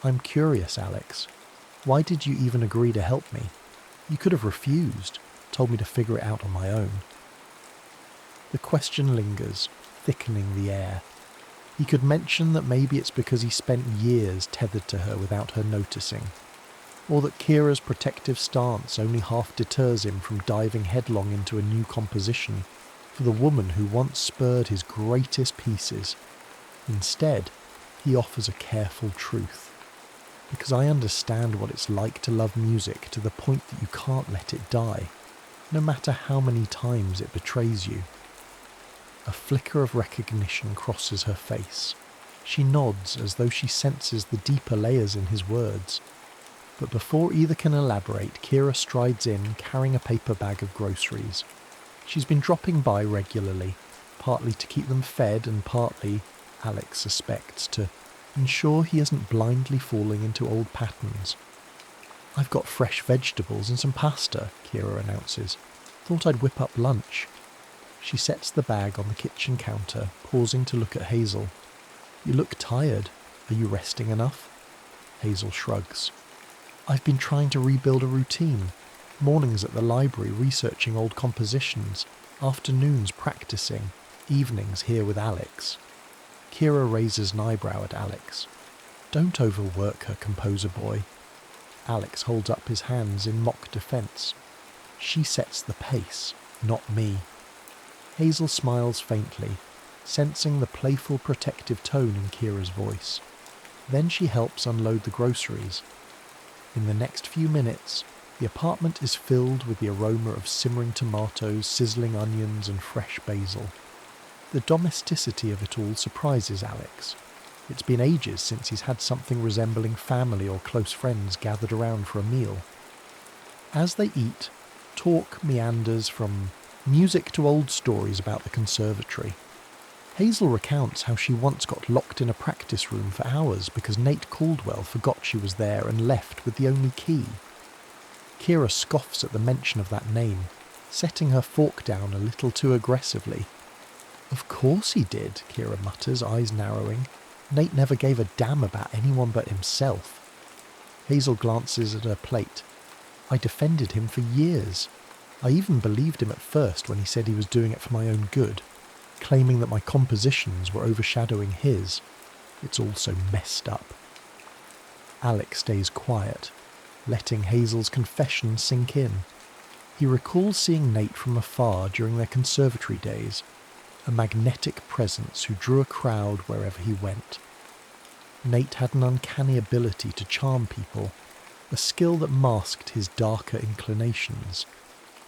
"I'm curious, Alex. Why did you even agree to help me? You could have refused, told me to figure it out on my own." The question lingers, thickening the air. He could mention that maybe it's because he spent years tethered to her without her noticing, or that Kira's protective stance only half deters him from diving headlong into a new composition for the woman who once spurred his greatest pieces. Instead, he offers a careful truth. "Because I understand what it's like to love music to the point that you can't let it die, no matter how many times it betrays you." A flicker of recognition crosses her face. She nods as though she senses the deeper layers in his words. But before either can elaborate, Kira strides in, carrying a paper bag of groceries. She's been dropping by regularly, partly to keep them fed and partly, Alex suspects, to ensure he isn't blindly falling into old patterns. "I've got fresh vegetables and some pasta," Kira announces. "Thought I'd whip up lunch." She sets the bag on the kitchen counter, pausing to look at Hazel. "You look tired. Are you resting enough?" Hazel shrugs. "I've been trying to rebuild a routine. Mornings at the library researching old compositions, afternoons practicing, evenings here with Alex." Kira raises an eyebrow at Alex. "Don't overwork her, composer boy." Alex holds up his hands in mock defense. "She sets the pace, not me." Hazel smiles faintly, sensing the playful protective tone in Kira's voice. Then she helps unload the groceries. In the next few minutes, The apartment is filled with the aroma of simmering tomatoes, sizzling onions, and fresh basil. The domesticity of it all surprises Alex. It's been ages since he's had something resembling family or close friends gathered around for a meal. As they eat, talk meanders from music to old stories about the conservatory. Hazel recounts how she once got locked in a practice room for hours because Nate Caldwell forgot she was there and left with the only key. Kira scoffs at the mention of that name, setting her fork down a little too aggressively. "Of course he did," Kira mutters, eyes narrowing. "Nate never gave a damn about anyone but himself." Hazel glances at her plate. "I defended him for years. I even believed him at first when he said he was doing it for my own good, claiming that my compositions were overshadowing his. It's all so messed up." Alex stays quiet, letting Hazel's confession sink in. He recalls seeing Nate from afar during their conservatory days, a magnetic presence who drew a crowd wherever he went. Nate had an uncanny ability to charm people, a skill that masked his darker inclinations.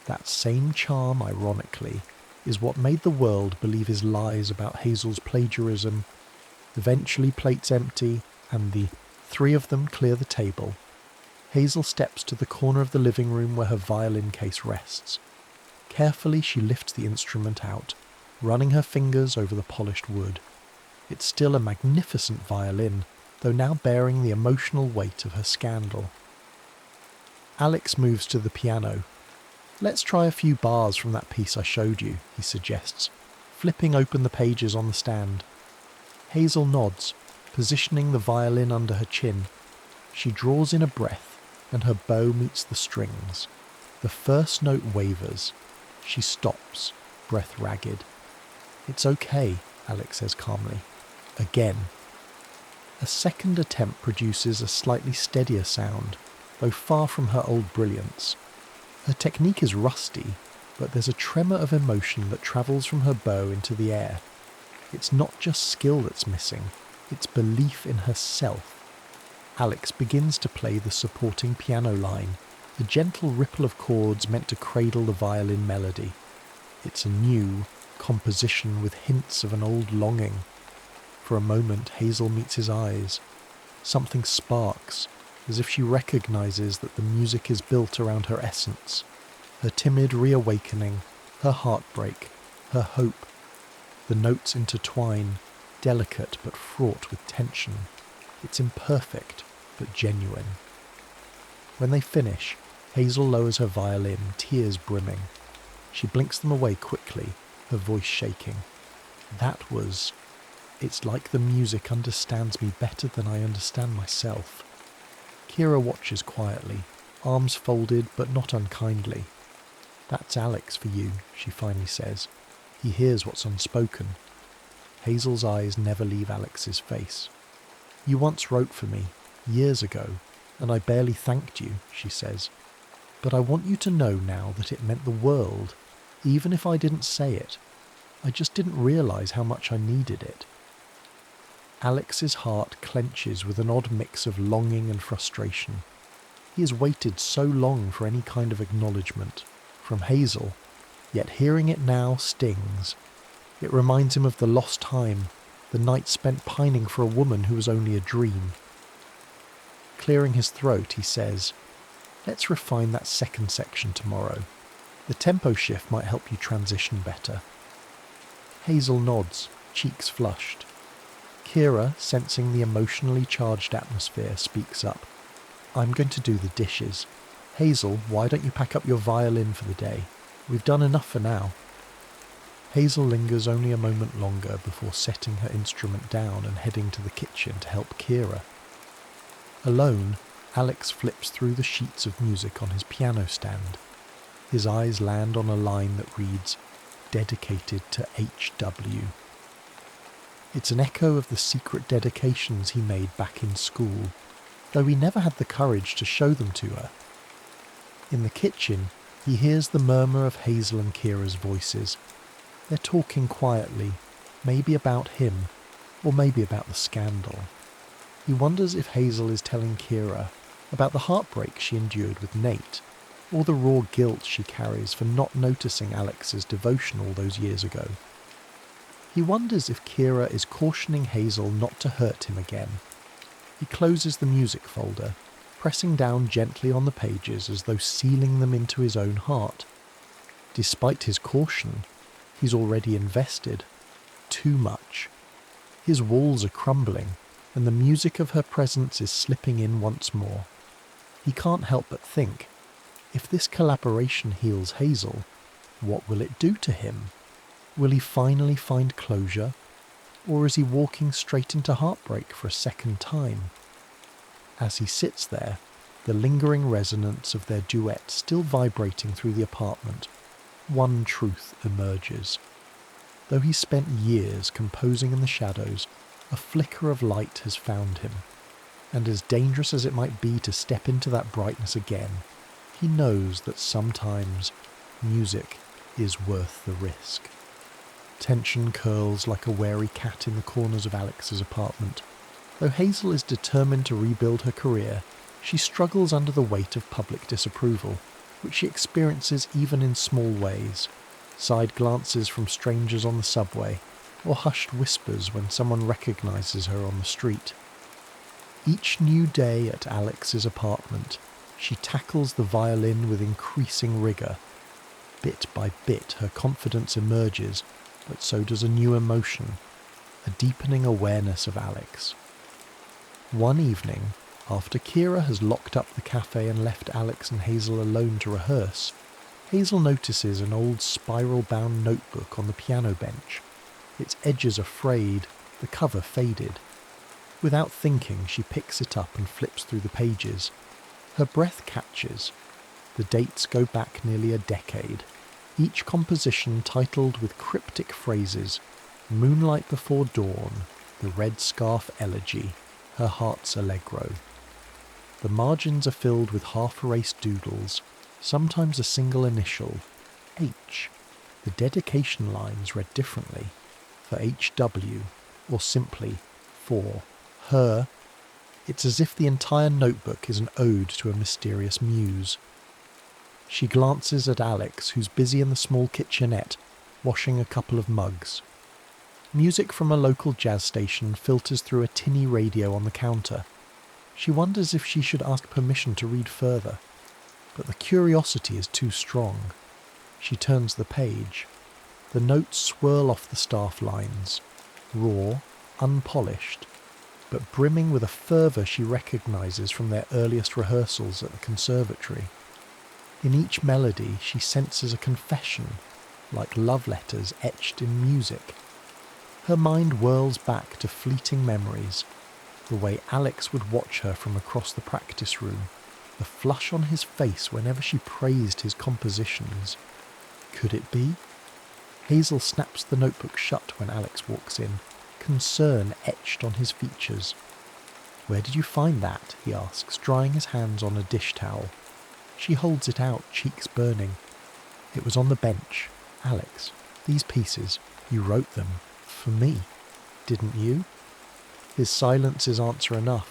That same charm, ironically, is what made the world believe his lies about Hazel's plagiarism. Eventually plates empty, and the three of them clear the table. Hazel steps to the corner of the living room where her violin case rests. Carefully she lifts the instrument out, running her fingers over the polished wood. It's still a magnificent violin, though now bearing the emotional weight of her scandal. Alex moves to the piano. "Let's try a few bars from that piece I showed you," he suggests, flipping open the pages on the stand. Hazel nods, positioning the violin under her chin. She draws in a breath, and her bow meets the strings. The first note wavers. She stops, breath ragged. "It's okay," Alex says calmly. Again. A second attempt produces a slightly steadier sound, though far from her old brilliance. Her technique is rusty, but there's a tremor of emotion that travels from her bow into the air. It's not just skill that's missing, it's belief in herself. Alex begins to play the supporting piano line, a gentle ripple of chords meant to cradle the violin melody. It's a new composition with hints of an old longing. For a moment, Hazel meets his eyes. Something sparks, as if she recognizes that the music is built around her essence, her timid reawakening, her heartbreak, her hope. The notes intertwine, delicate but fraught with tension. It's imperfect, but genuine. When they finish, Hazel lowers her violin, tears brimming. She blinks them away quickly, her voice shaking. It's like the music understands me better than I understand myself." Kira watches quietly, arms folded but not unkindly. "That's Alex for you," she finally says. "He hears what's unspoken." Hazel's eyes never leave Alex's face. "You once wrote for me, years ago, and I barely thanked you," she says. "But I want you to know now that it meant the world, even if I didn't say it. I just didn't realise how much I needed it." Alex's heart clenches with an odd mix of longing and frustration. He has waited so long for any kind of acknowledgement, from Hazel, yet hearing it now stings. It reminds him of the lost time, the night spent pining for a woman who was only a dream. Clearing his throat, he says, "Let's refine that second section tomorrow. The tempo shift might help you transition better." Hazel nods, cheeks flushed. Kira, sensing the emotionally charged atmosphere, speaks up. "I'm going to do the dishes. Hazel, why don't you pack up your violin for the day? We've done enough for now." Hazel lingers only a moment longer before setting her instrument down and heading to the kitchen to help Kira. Alone, Alex flips through the sheets of music on his piano stand. His eyes land on a line that reads, "Dedicated to H.W." It's an echo of the secret dedications he made back in school, though he never had the courage to show them to her. In the kitchen, he hears the murmur of Hazel and Kira's voices. They're talking quietly, maybe about him, or maybe about the scandal. He wonders if Hazel is telling Kira about the heartbreak she endured with Nate, or the raw guilt she carries for not noticing Alex's devotion all those years ago. He wonders if Kira is cautioning Hazel not to hurt him again. He closes the music folder, pressing down gently on the pages as though sealing them into his own heart. Despite his caution, he's already invested. Too much. His walls are crumbling, and the music of her presence is slipping in once more. He can't help but think, if this collaboration heals Hazel, what will it do to him? Will he finally find closure? Or is he walking straight into heartbreak for a second time? As he sits there, the lingering resonance of their duet still vibrating through the apartment, one truth emerges. Though he spent years composing in the shadows, a flicker of light has found him, and as dangerous as it might be to step into that brightness again, he knows that sometimes music is worth the risk. Tension curls like a wary cat in the corners of Alex's apartment. Though Hazel is determined to rebuild her career, she struggles under the weight of public disapproval, which she experiences even in small ways. Side glances from strangers on the subway, or hushed whispers when someone recognises her on the street. Each new day at Alex's apartment, she tackles the violin with increasing rigour. Bit by bit her confidence emerges, but so does a new emotion, a deepening awareness of Alex. One evening, after Kira has locked up the cafe and left Alex and Hazel alone to rehearse, Hazel notices an old spiral-bound notebook on the piano bench. Its edges are frayed, the cover faded. Without thinking, she picks it up and flips through the pages. Her breath catches. The dates go back nearly a decade, each composition titled with cryptic phrases: Moonlight Before Dawn, The Red Scarf Elegy, Her Heart's Allegro. The margins are filled with half-erased doodles, sometimes a single initial, H. The dedication lines read differently, for HW, or simply for her. It's as if the entire notebook is an ode to a mysterious muse. She glances at Alex, who's busy in the small kitchenette, washing a couple of mugs. Music from a local jazz station filters through a tinny radio on the counter. She wonders if she should ask permission to read further, but the curiosity is too strong. She turns the page. The notes swirl off the staff lines, raw, unpolished, but brimming with a fervour she recognises from their earliest rehearsals at the conservatory. In each melody she senses a confession, like love letters etched in music. Her mind whirls back to fleeting memories, the way Alex would watch her from across the practice room, the flush on his face whenever she praised his compositions. Could it be? Hazel snaps the notebook shut when Alex walks in, concern etched on his features. "Where did you find that?" he asks, drying his hands on a dish towel. She holds it out, cheeks burning. "It was on the bench. Alex, these pieces, you wrote them. For me. Didn't you?" His silence is answer enough.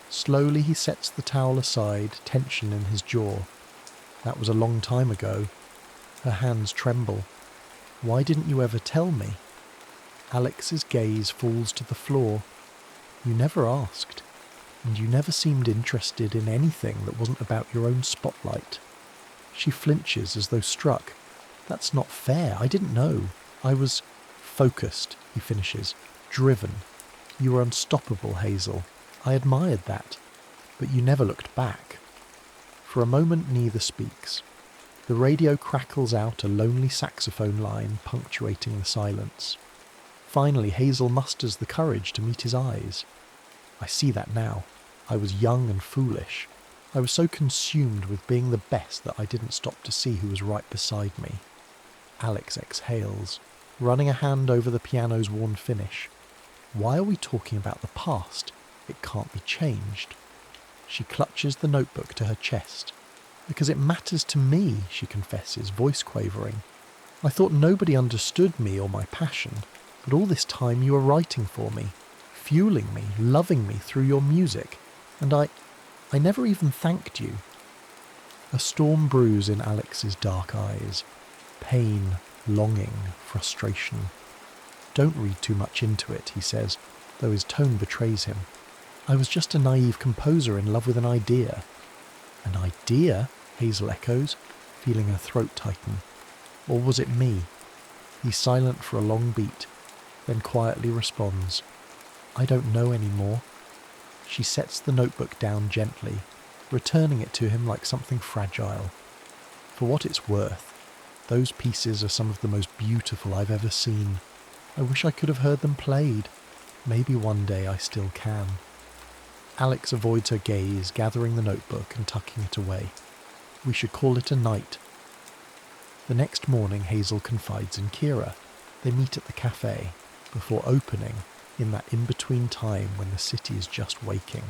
Slowly he sets the towel aside, tension in his jaw. "That was a long time ago." Her hands tremble. "Why didn't you ever tell me?" Alex's gaze falls to the floor. "You never asked, and you never seemed interested in anything that wasn't about your own spotlight." She flinches as though struck. "That's not fair. I didn't know. I was focused," he finishes. "Driven. You were unstoppable, Hazel. I admired that. But you never looked back." For a moment neither speaks. The radio crackles out a lonely saxophone line punctuating the silence. Finally, Hazel musters the courage to meet his eyes. "I see that now. I was young and foolish. I was so consumed with being the best that I didn't stop to see who was right beside me." Alex exhales, running a hand over the piano's worn finish. "Why are we talking about the past? It can't be changed." She clutches the notebook to her chest. "Because it matters to me," she confesses, voice quavering. "I thought nobody understood me or my passion, but all this time you were writing for me, fueling me, loving me through your music, and I never even thanked you." A storm brews in Alex's dark eyes. Pain, longing, frustration. Don't read too much into it, he says, though his tone betrays him. I was just a naive composer in love with an idea. An idea? Hazel echoes, feeling her throat tighten. Or was it me? He's silent for a long beat, then quietly responds, I don't know anymore. She sets the notebook down gently, returning it to him like something fragile. For what it's worth, those pieces are some of the most beautiful I've ever seen. I wish I could have heard them played. Maybe one day I still can. Alex avoids her gaze, gathering the notebook and tucking it away. We should call it a night. The next morning, Hazel confides in Kira. They meet at the cafe, before opening, in that in-between time when the city is just waking.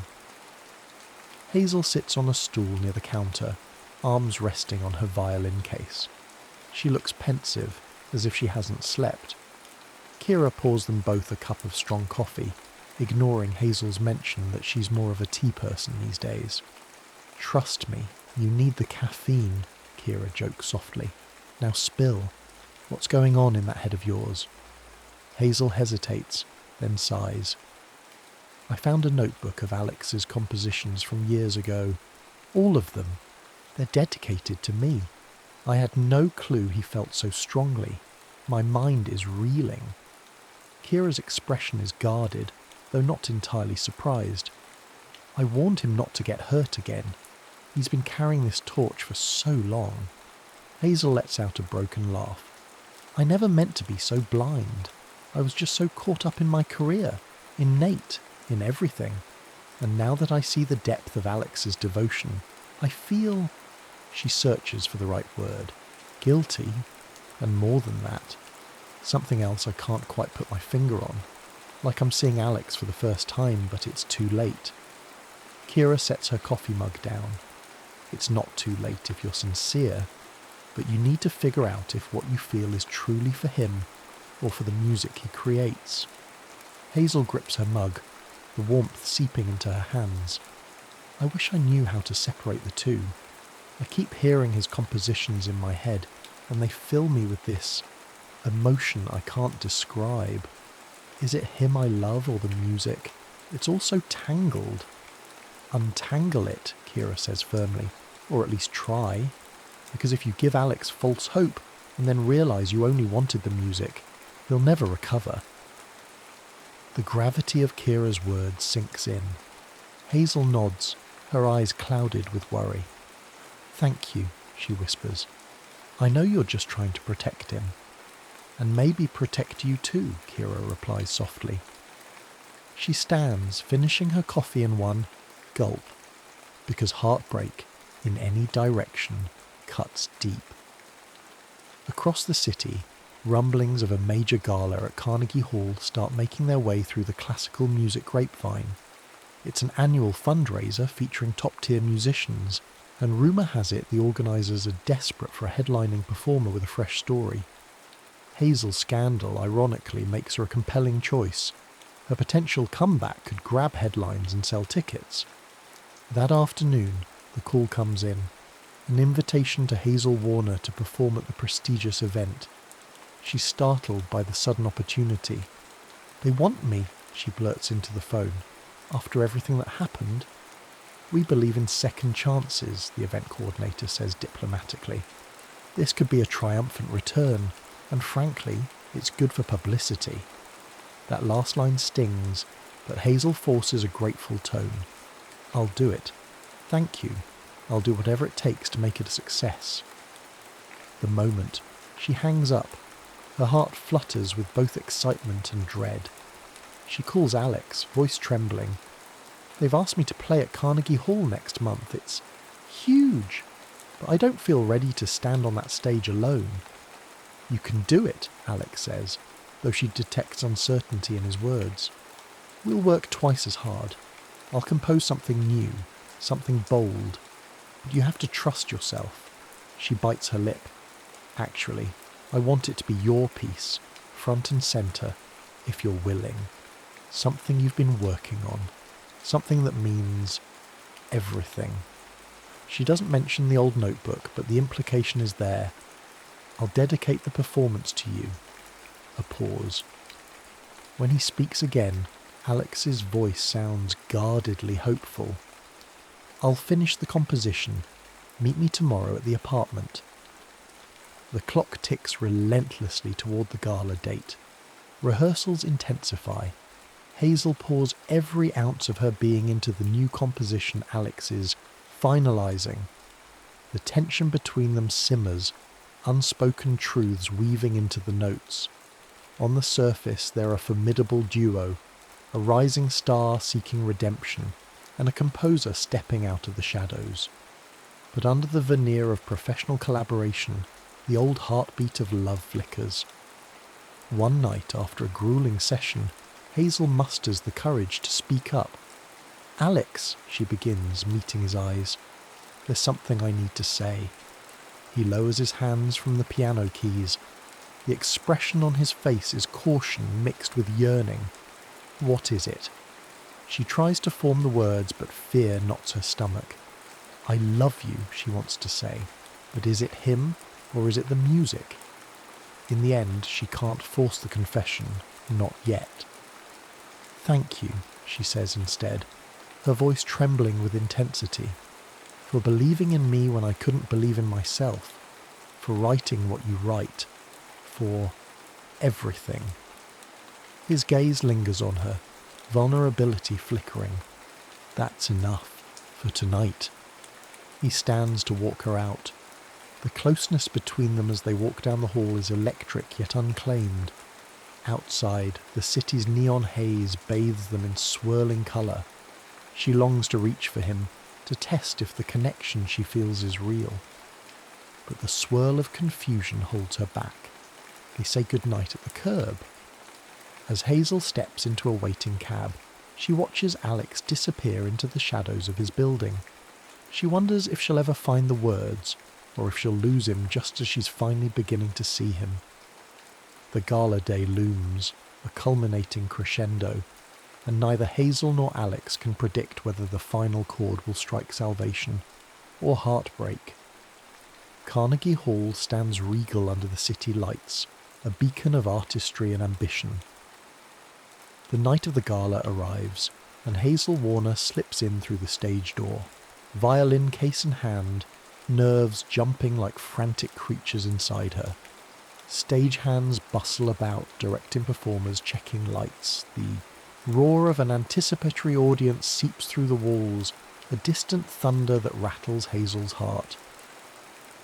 Hazel sits on a stool near the counter, arms resting on her violin case. She looks pensive, as if she hasn't slept. Kira pours them both a cup of strong coffee, ignoring Hazel's mention that she's more of a tea person these days. Trust me, you need the caffeine, Kira jokes softly. Now spill. What's going on in that head of yours? Hazel hesitates, then sighs. I found a notebook of Alex's compositions from years ago. All of them. They're dedicated to me. I had no clue he felt so strongly. My mind is reeling. Kira's expression is guarded, though not entirely surprised. I warned him not to get hurt again. He's been carrying this torch for so long. Hazel lets out a broken laugh. I never meant to be so blind. I was just so caught up in my career, in Nate, in everything. And now that I see the depth of Alex's devotion, I feel... She searches for the right word. Guilty, and more than that. Something else I can't quite put my finger on. Like I'm seeing Alex for the first time, but it's too late. Kira sets her coffee mug down. It's not too late if you're sincere, but you need to figure out if what you feel is truly for him or for the music he creates. Hazel grips her mug, the warmth seeping into her hands. I wish I knew how to separate the two. I keep hearing his compositions in my head, and they fill me with this emotion I can't describe. Is it him I love or the music? It's all so tangled. Untangle it, Kira says firmly, or at least try. Because if you give Alex false hope and then realise you only wanted the music, he'll never recover. The gravity of Kira's words sinks in. Hazel nods, her eyes clouded with worry. Thank you, she whispers. I know you're just trying to protect him. And maybe protect you too, Kira replies softly. She stands, finishing her coffee in one gulp, because heartbreak, in any direction, cuts deep. Across the city, rumblings of a major gala at Carnegie Hall start making their way through the classical music grapevine. It's an annual fundraiser featuring top-tier musicians, and rumour has it the organisers are desperate for a headlining performer with a fresh story. Hazel's scandal, ironically, makes her a compelling choice. Her potential comeback could grab headlines and sell tickets. That afternoon, the call comes in. An invitation to Hazel Warner to perform at the prestigious event. She's startled by the sudden opportunity. They want me, she blurts into the phone. After everything that happened? We believe in second chances, the event coordinator says diplomatically. This could be a triumphant return, and frankly, it's good for publicity. That last line stings, but Hazel forces a grateful tone. I'll do it. Thank you. I'll do whatever it takes to make it a success. The moment, she hangs up. Her heart flutters with both excitement and dread. She calls Alex, voice trembling. They've asked me to play at Carnegie Hall next month. It's huge, but I don't feel ready to stand on that stage alone. You can do it, Alex says, though she detects uncertainty in his words. We'll work twice as hard. I'll compose something new, something bold. But you have to trust yourself. She bites her lip. Actually, I want it to be your piece, front and centre, if you're willing. Something you've been working on. Something that means everything. She doesn't mention the old notebook, but the implication is there. I'll dedicate the performance to you. A pause. When he speaks again, Alex's voice sounds guardedly hopeful. I'll finish the composition. Meet me tomorrow at the apartment. The clock ticks relentlessly toward the gala date. Rehearsals intensify. Hazel pours every ounce of her being into the new composition Alex is finalising. The tension between them simmers, unspoken truths weaving into the notes. On the surface they're a formidable duo, a rising star seeking redemption, and a composer stepping out of the shadows. But under the veneer of professional collaboration, the old heartbeat of love flickers. One night after a grueling session, Hazel musters the courage to speak up. "Alex," she begins, meeting his eyes. "There's something I need to say." He lowers his hands from the piano keys. The expression on his face is caution mixed with yearning. What is it? She tries to form the words, but fear knots her stomach. "I love you," she wants to say, but is it him, or is it the music? In the end, she can't force the confession, not yet. "Thank you," she says instead, her voice trembling with intensity, "for believing in me when I couldn't believe in myself, for writing what you write, for everything." His gaze lingers on her, vulnerability flickering. That's enough, for tonight. He stands to walk her out. The closeness between them as they walk down the hall is electric yet unclaimed. Outside, the city's neon haze bathes them in swirling colour. She longs to reach for him, to test if the connection she feels is real. But the swirl of confusion holds her back. They say goodnight at the curb. As Hazel steps into a waiting cab, she watches Alex disappear into the shadows of his building. She wonders if she'll ever find the words, or if she'll lose him just as she's finally beginning to see him. The gala day looms, a culminating crescendo, and neither Hazel nor Alex can predict whether the final chord will strike salvation or heartbreak. Carnegie Hall stands regal under the city lights, a beacon of artistry and ambition. The night of the gala arrives, and Hazel Warner slips in through the stage door, violin case in hand, nerves jumping like frantic creatures inside her. Stagehands bustle about, directing performers, checking lights. The roar of an anticipatory audience seeps through the walls, a distant thunder that rattles Hazel's heart.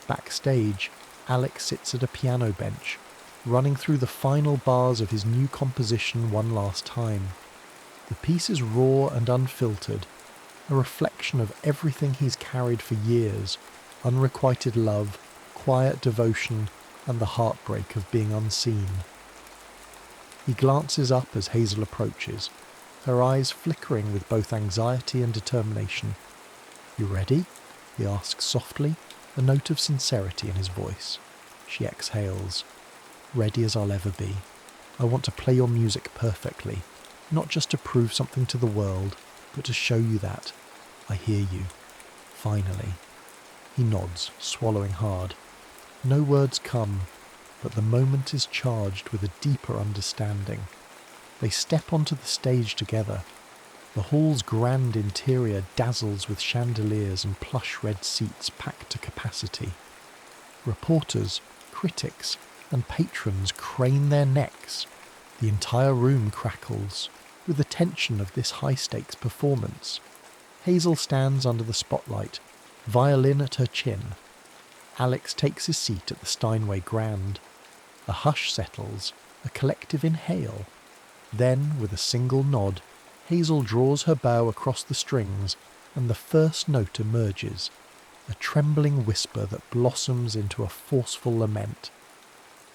Backstage, Alex sits at a piano bench, running through the final bars of his new composition one last time. The piece is raw and unfiltered, a reflection of everything he's carried for years: unrequited love, quiet devotion, and the heartbreak of being unseen. He glances up as Hazel approaches, her eyes flickering with both anxiety and determination. "You ready?" he asks softly, a note of sincerity in his voice. She exhales. "Ready as I'll ever be. I want to play your music perfectly, not just to prove something to the world, but to show you that I hear you. Finally." He nods, swallowing hard. No words come, but the moment is charged with a deeper understanding. They step onto the stage together. The hall's grand interior dazzles with chandeliers and plush red seats packed to capacity. Reporters, critics, and patrons crane their necks. The entire room crackles with the tension of this high-stakes performance. Hazel stands under the spotlight, violin at her chin. Alex takes his seat at the Steinway Grand. A hush settles, a collective inhale. Then, with a single nod, Hazel draws her bow across the strings, and the first note emerges, a trembling whisper that blossoms into a forceful lament.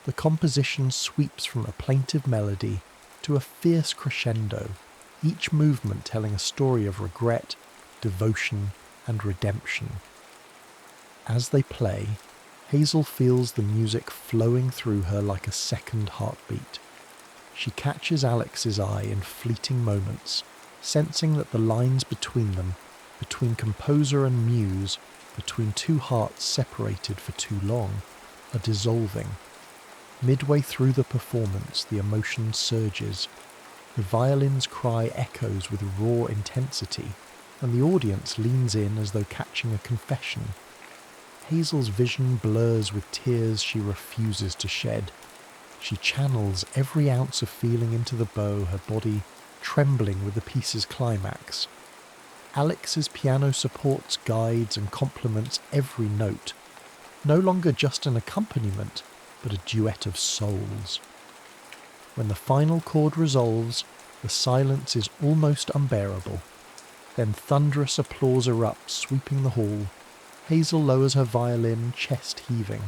The composition sweeps from a plaintive melody to a fierce crescendo, each movement telling a story of regret, devotion, and redemption. As they play, Hazel feels the music flowing through her like a second heartbeat. She catches Alex's eye in fleeting moments, sensing that the lines between them, between composer and muse, between two hearts separated for too long, are dissolving. Midway through the performance, the emotion surges. The violin's cry echoes with raw intensity, and the audience leans in as though catching a confession. Hazel's vision blurs with tears she refuses to shed. She channels every ounce of feeling into the bow, her body trembling with the piece's climax. Alex's piano supports, guides, and complements every note, no longer just an accompaniment, but a duet of souls. When the final chord resolves, the silence is almost unbearable. Then thunderous applause erupts, sweeping the hall. Hazel lowers her violin, chest heaving.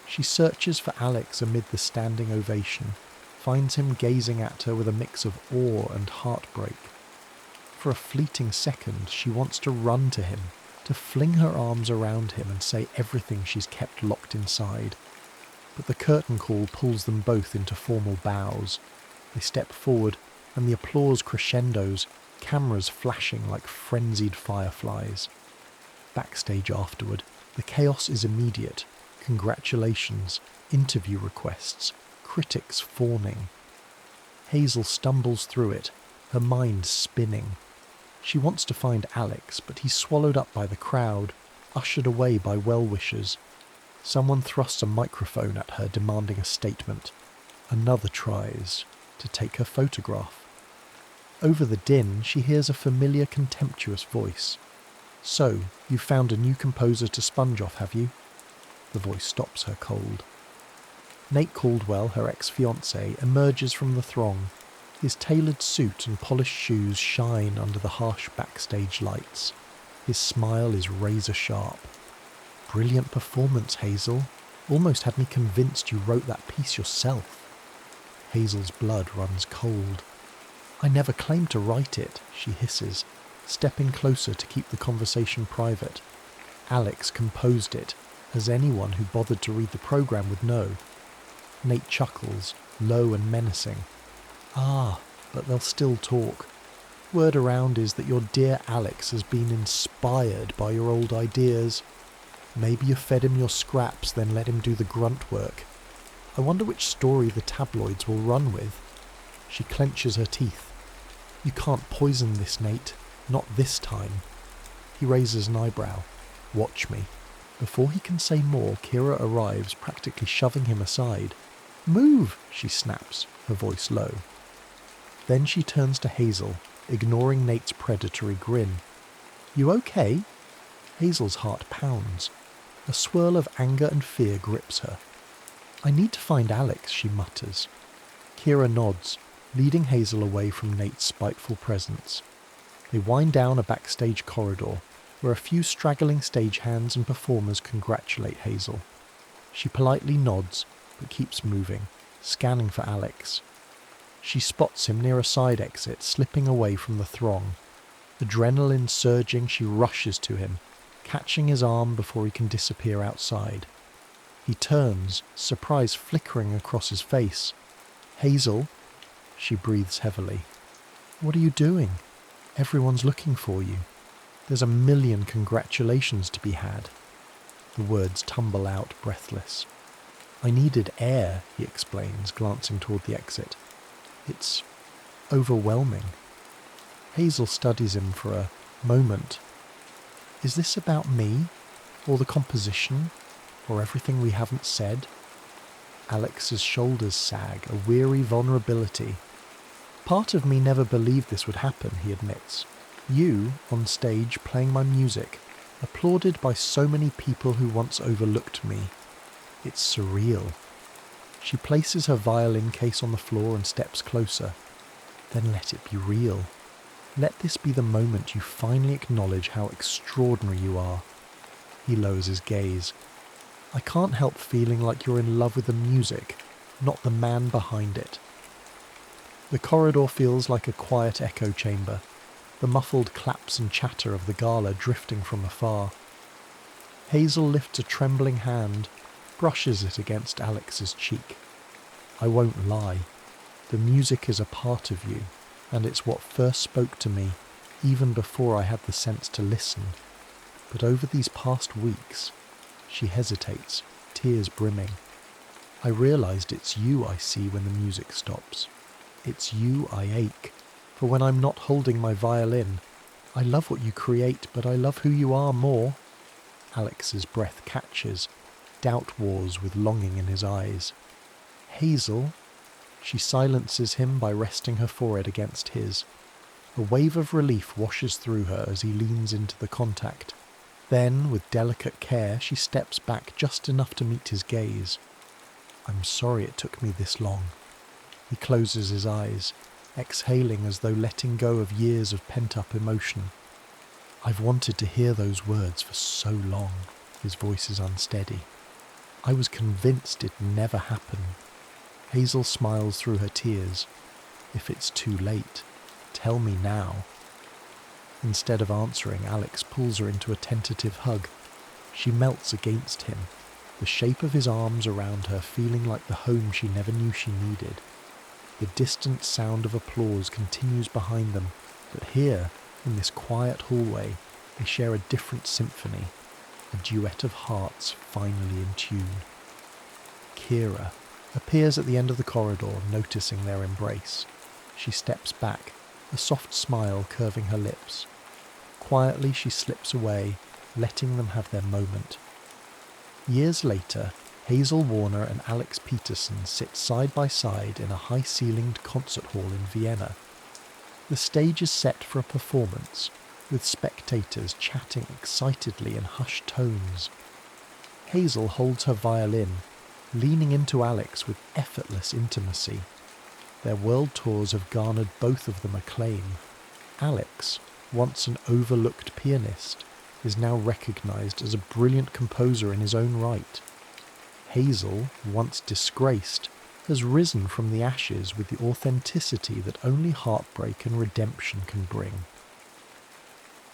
She searches for Alex amid the standing ovation, finds him gazing at her with a mix of awe and heartbreak. For a fleeting second, she wants to run to him, to fling her arms around him and say everything she's kept locked inside. But the curtain call pulls them both into formal bows. They step forward, and the applause crescendos, cameras flashing like frenzied fireflies. Backstage afterward, the chaos is immediate. Congratulations, interview requests, critics fawning. Hazel stumbles through it, her mind spinning. She wants to find Alex, but he's swallowed up by the crowd, ushered away by well-wishers. Someone thrusts a microphone at her, demanding a statement. Another tries to take her photograph. Over the din, she hears a familiar, contemptuous voice. "So, you've found a new composer to sponge off, have you?" The voice stops her cold. Nate Caldwell, her ex-fiancé, emerges from the throng. His tailored suit and polished shoes shine under the harsh backstage lights. His smile is razor-sharp. "Brilliant performance, Hazel. Almost had me convinced you wrote that piece yourself." Hazel's blood runs cold. "I never claimed to write it," she hisses, stepping closer to keep the conversation private. "Alex composed it, as anyone who bothered to read the program would know." Nate chuckles, low and menacing. "Ah, but they'll still talk. Word around is that your dear Alex has been inspired by your old ideas. Maybe you fed him your scraps, then let him do the grunt work. I wonder which story the tabloids will run with." She clenches her teeth. "You can't poison this, Nate. Not this time." He raises an eyebrow. "Watch me." Before he can say more, Kira arrives, practically shoving him aside. "Move!" she snaps, her voice low. Then she turns to Hazel, ignoring Nate's predatory grin. "You okay?" Hazel's heart pounds. A swirl of anger and fear grips her. "I need to find Alex," she mutters. Kira nods, leading Hazel away from Nate's spiteful presence. They wind down a backstage corridor, where a few straggling stagehands and performers congratulate Hazel. She politely nods, but keeps moving, scanning for Alex. She spots him near a side exit, slipping away from the throng. Adrenaline surging, she rushes to him, catching his arm before he can disappear outside. He turns, surprise flickering across his face. "Hazel?" She breathes heavily. "What are you doing? Everyone's looking for you. There's a million congratulations to be had." The words tumble out, breathless. "I needed air," he explains, glancing toward the exit. "It's overwhelming." Hazel studies him for a moment. "Is this about me? Or the composition? Or everything we haven't said?" Alex's shoulders sag, a weary vulnerability. "Part of me never believed this would happen," he admits. "You, on stage, playing my music, applauded by so many people who once overlooked me. It's surreal." She places her violin case on the floor and steps closer. "Then let it be real. Let this be the moment you finally acknowledge how extraordinary you are." He lowers his gaze. "I can't help feeling like you're in love with the music, not the man behind it." The corridor feels like a quiet echo chamber, the muffled claps and chatter of the gala drifting from afar. Hazel lifts a trembling hand, brushes it against Alex's cheek. "I won't lie. The music is a part of you, and it's what first spoke to me, even before I had the sense to listen." But over these past weeks, she hesitates, tears brimming. I realised it's you I see when the music stops. It's you I ache, for when I'm not holding my violin. I love what you create, but I love who you are more. Alex's breath catches, doubt wars with longing in his eyes. Hazel? She silences him by resting her forehead against his. A wave of relief washes through her as he leans into the contact. Then, with delicate care, she steps back just enough to meet his gaze. I'm sorry it took me this long. He closes his eyes, exhaling as though letting go of years of pent-up emotion. I've wanted to hear those words for so long. His voice is unsteady. I was convinced it'd never happen. Hazel smiles through her tears. If it's too late, tell me now. Instead of answering, Alex pulls her into a tentative hug. She melts against him, the shape of his arms around her feeling like the home she never knew she needed. The distant sound of applause continues behind them, but here, in this quiet hallway, they share a different symphony, a duet of hearts finally in tune. Kira appears at the end of the corridor, noticing their embrace. She steps back, a soft smile curving her lips. Quietly she slips away, letting them have their moment. Years later, Hazel Warner and Alex Peterson sit side by side in a high-ceilinged concert hall in Vienna. The stage is set for a performance, with spectators chatting excitedly in hushed tones. Hazel holds her violin, leaning into Alex with effortless intimacy. Their world tours have garnered both of them acclaim. Alex, once an overlooked pianist, is now recognised as a brilliant composer in his own right. Hazel, once disgraced, has risen from the ashes with the authenticity that only heartbreak and redemption can bring.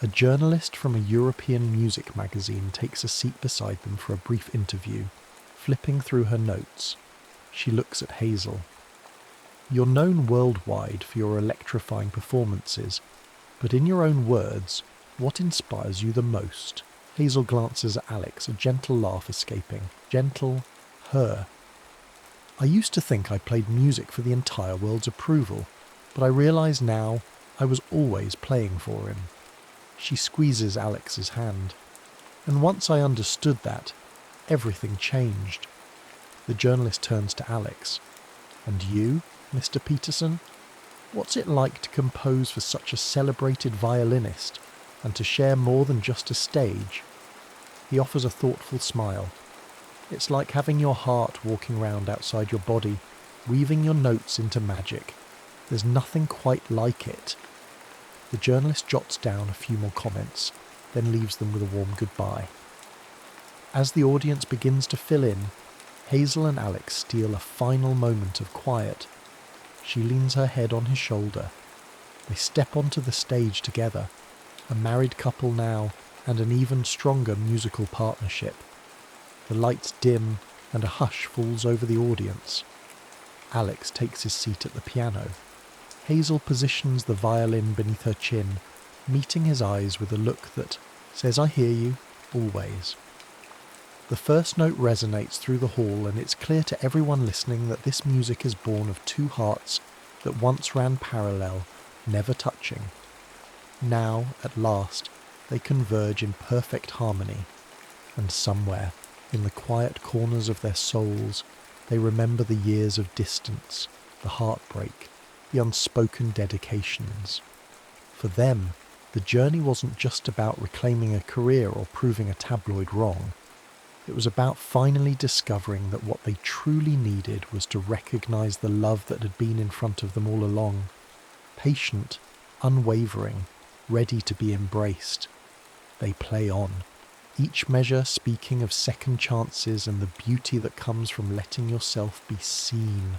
A journalist from a European music magazine takes a seat beside them for a brief interview, flipping through her notes. She looks at Hazel. You're known worldwide for your electrifying performances, but in your own words, what inspires you the most? Hazel glances at Alex, a gentle laugh escaping. Gentle, her. I used to think I played music for the entire world's approval, but I realise now I was always playing for him. She squeezes Alex's hand. And once I understood that, everything changed. The journalist turns to Alex. And you, Mr. Peterson? What's it like to compose for such a celebrated violinist, and to share more than just a stage? He offers a thoughtful smile. It's like having your heart walking round outside your body, weaving your notes into magic. There's nothing quite like it. The journalist jots down a few more comments, then leaves them with a warm goodbye. As the audience begins to fill in, Hazel and Alex steal a final moment of quiet. She leans her head on his shoulder. They step onto the stage together, a married couple now, and an even stronger musical partnership. The lights dim, and a hush falls over the audience. Alex takes his seat at the piano. Hazel positions the violin beneath her chin, meeting his eyes with a look that says, I hear you, always. The first note resonates through the hall, and it's clear to everyone listening that this music is born of two hearts that once ran parallel, never touching. Now, at last, they converge in perfect harmony, and somewhere, in the quiet corners of their souls, they remember the years of distance, the heartbreak, the unspoken dedications. For them, the journey wasn't just about reclaiming a career or proving a tabloid wrong. It was about finally discovering that what they truly needed was to recognise the love that had been in front of them all along. Patient, unwavering, ready to be embraced. They play on, each measure speaking of second chances and the beauty that comes from letting yourself be seen,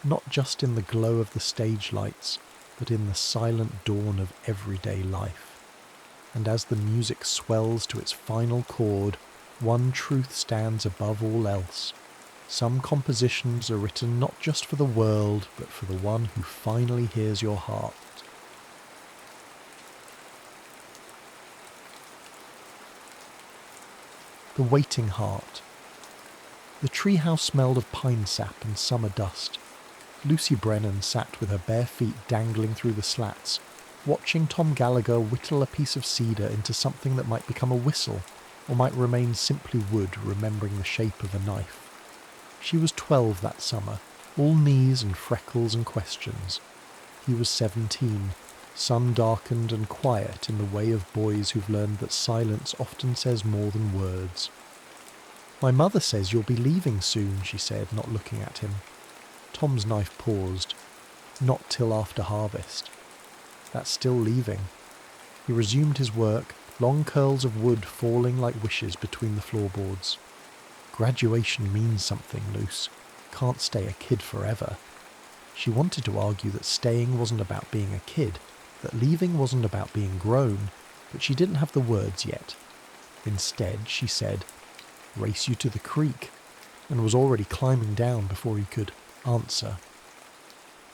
not just in the glow of the stage lights, but in the silent dawn of everyday life. And as the music swells to its final chord, one truth stands above all else. Some compositions are written not just for the world, but for the one who finally hears your heart. The Waiting Heart. The treehouse smelled of pine sap and summer dust. Lucy Brennan sat with her bare feet dangling through the slats, watching Tom Gallagher whittle a piece of cedar into something that might become a whistle, or might remain simply wood remembering the shape of a knife. She was 12 that summer, all knees and freckles and questions. He was 17, sun-darkened and quiet in the way of boys who've learned that silence often says more than words. "My mother says you'll be leaving soon," she said, not looking at him. Tom's knife paused. "Not till after harvest." "That's still leaving." He resumed his work, long curls of wood falling like wishes between the floorboards. "Graduation means something, Luce. Can't stay a kid forever." She wanted to argue that staying wasn't about being a kid, that leaving wasn't about being grown, but she didn't have the words yet. Instead, she said, "Race you to the creek," and was already climbing down before he could answer.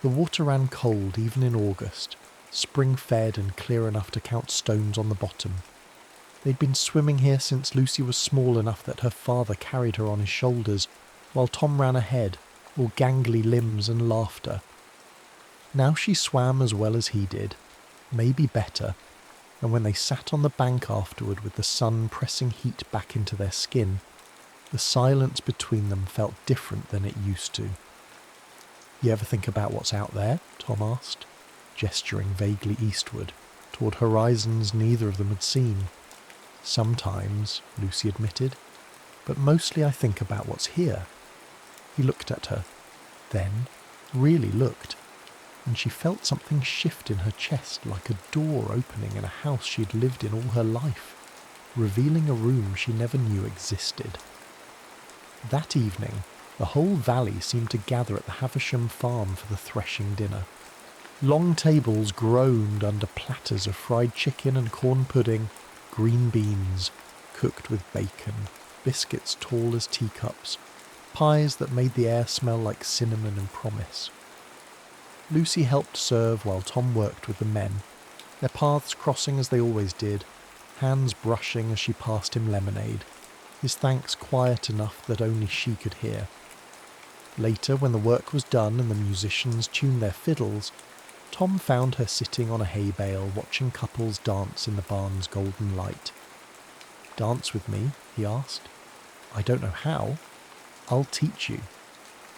The water ran cold even in August, spring-fed and clear enough to count stones on the bottom. They'd been swimming here since Lucy was small enough that her father carried her on his shoulders, while Tom ran ahead, all gangly limbs and laughter. Now she swam as well as he did, maybe better, and when they sat on the bank afterward with the sun pressing heat back into their skin, the silence between them felt different than it used to. "You ever think about what's out there?" Tom asked, gesturing vaguely eastward, toward horizons neither of them had seen. "Sometimes," Lucy admitted, "but mostly I think about what's here." He looked at her, then really looked, and she felt something shift in her chest like a door opening in a house she'd lived in all her life, revealing a room she never knew existed. That evening, the whole valley seemed to gather at the Havisham farm for the threshing dinner. Long tables groaned under platters of fried chicken and corn pudding, green beans, cooked with bacon, biscuits tall as teacups, pies that made the air smell like cinnamon and promise. Lucy helped serve while Tom worked with the men, their paths crossing as they always did, hands brushing as she passed him lemonade, his thanks quiet enough that only she could hear. Later, when the work was done and the musicians tuned their fiddles, Tom found her sitting on a hay bale watching couples dance in the barn's golden light. "Dance with me?" he asked. "I don't know how. I'll teach you."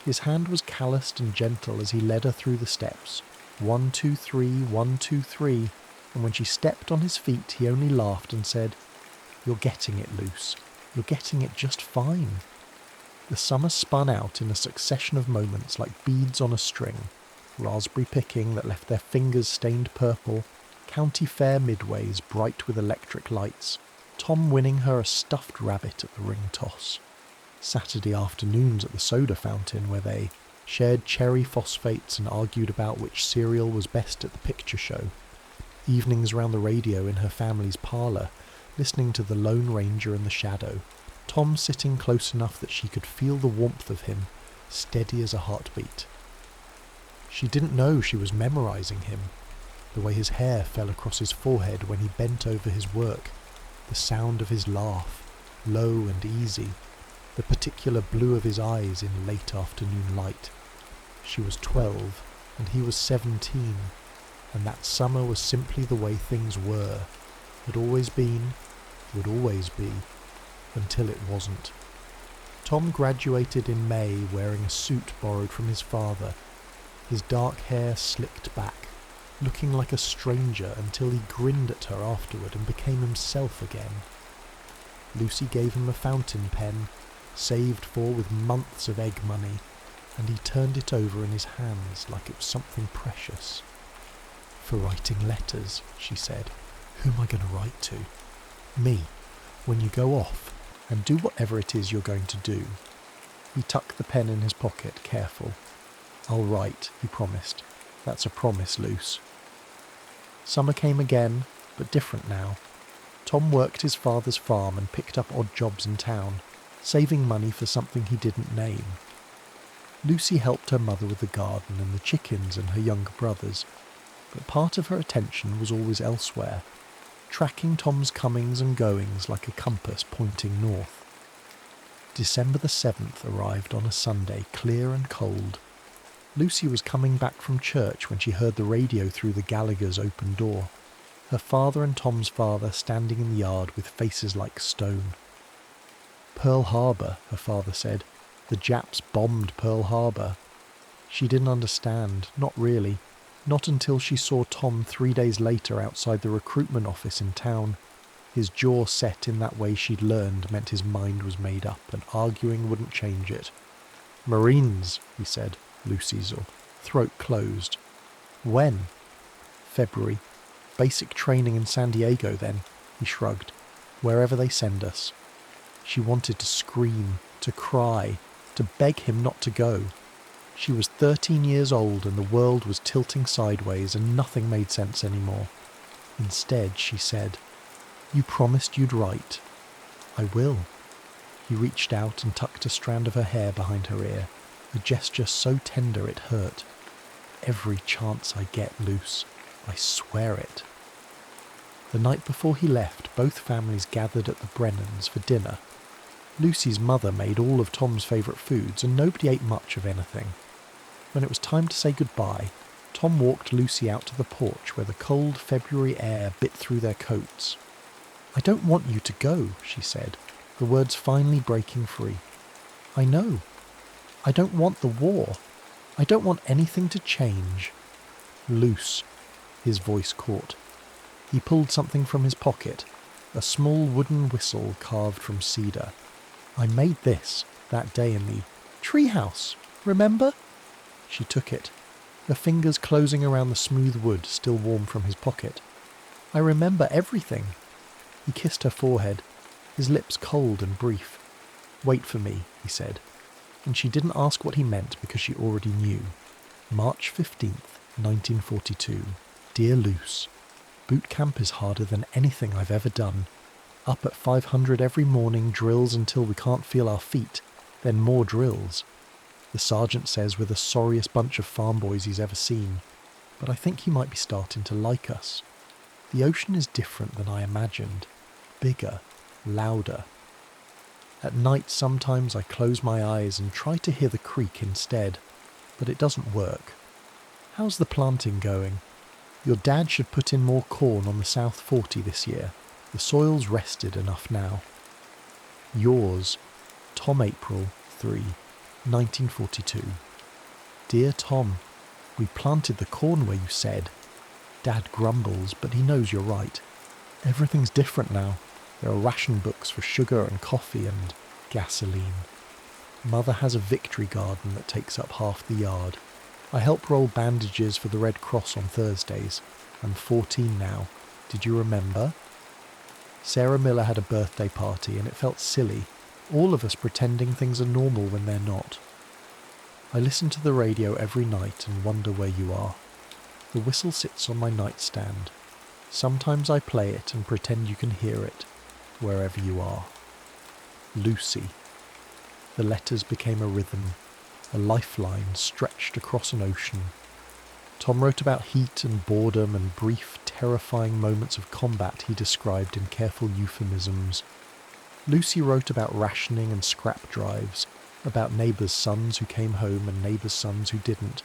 His hand was calloused and gentle as he led her through the steps. 1, 2, 3, 1, 2, 3, and when she stepped on his feet he only laughed and said, "You're getting it, Luce. You're getting it just fine." The summer spun out in a succession of moments like beads on a string, raspberry picking that left their fingers stained purple, county fair midways bright with electric lights, Tom winning her a stuffed rabbit at the ring toss. Saturday afternoons at the soda fountain where they shared cherry phosphates and argued about which cereal was best at the picture show. Evenings around the radio in her family's parlour, listening to the Lone Ranger and the Shadow, Tom sitting close enough that she could feel the warmth of him, steady as a heartbeat. She didn't know she was memorising him, the way his hair fell across his forehead when he bent over his work, the sound of his laugh, low and easy, the particular blue of his eyes in late afternoon light. She was 12, and he was 17, and that summer was simply the way things were, had always been, would always be, until it wasn't. Tom graduated in May wearing a suit borrowed from his father, his dark hair slicked back, looking like a stranger until he grinned at her afterward and became himself again. Lucy gave him a fountain pen, saved for with months of egg money, and he turned it over in his hands like it was something precious. "For writing letters," she said. "Who am I going to write to?" "Me, when you go off, and do whatever it is you're going to do." He tucked the pen in his pocket, careful. "I'll write," he promised. "That's a promise, Luce." Summer came again, but different now. Tom worked his father's farm and picked up odd jobs in town, saving money for something he didn't name. Lucy helped her mother with the garden and the chickens and her younger brothers, but part of her attention was always elsewhere, tracking Tom's comings and goings like a compass pointing north. December the 7th arrived on a Sunday, clear and cold. Lucy was coming back from church when she heard the radio through the Gallagher's open door. Her father and Tom's father standing in the yard with faces like stone. Pearl Harbor, her father said. The Japs bombed Pearl Harbor. She didn't understand, not really, not until she saw Tom 3 days later outside the recruitment office in town. His jaw set in that way she'd learned meant his mind was made up and arguing wouldn't change it. Marines, he said, Lucy's throat closed. When? February. Basic training in San Diego then, he shrugged. Wherever they send us. She wanted to scream, to cry, to beg him not to go. She was 13 years old and the world was tilting sideways and nothing made sense anymore. Instead, she said, "You promised you'd write." "I will." He reached out and tucked a strand of her hair behind her ear, a gesture so tender it hurt. "Every chance I get, Luce. I swear it." The night before he left, both families gathered at the Brennans for dinner. Lucy's mother made all of Tom's favourite foods and nobody ate much of anything. When it was time to say goodbye, Tom walked Lucy out to the porch where the cold February air bit through their coats. "I don't want you to go," she said, the words finally breaking free. "I know. I don't want the war. I don't want anything to change." "Luce," his voice caught. He pulled something from his pocket, a small wooden whistle carved from cedar. "I made this that day in the treehouse, remember?" She took it, her fingers closing around the smooth wood still warm from his pocket. "I remember everything." He kissed her forehead, his lips cold and brief. "Wait for me," he said. And she didn't ask what he meant because she already knew. March 15th, 1942. Dear Luce, boot camp is harder than anything I've ever done. Up at 500 every morning, drills until we can't feel our feet, then more drills. The sergeant says we're the sorriest bunch of farm boys he's ever seen, but I think he might be starting to like us. The ocean is different than I imagined, bigger, louder. At night sometimes I close my eyes and try to hear the creek instead, but it doesn't work. How's the planting going? Your dad should put in more corn on the South 40 this year. The soil's rested enough now. Yours, Tom April 3, 1942. Dear Tom, we planted the corn where you said. Dad grumbles, but he knows you're right. Everything's different now. There are ration books for sugar and coffee and gasoline. Mother has a victory garden that takes up half the yard. I help roll bandages for the Red Cross on Thursdays. I'm 14 now. Did you remember? Sarah Miller had a birthday party and it felt silly, all of us pretending things are normal when they're not. I listen to the radio every night and wonder where you are. The whistle sits on my nightstand. Sometimes I play it and pretend you can hear it, wherever you are. Lucy. The letters became a rhythm, a lifeline stretched across an ocean. Tom wrote about heat and boredom and brief, terrifying moments of combat he described in careful euphemisms. Lucy wrote about rationing and scrap drives, about neighbours' sons who came home and neighbours' sons who didn't,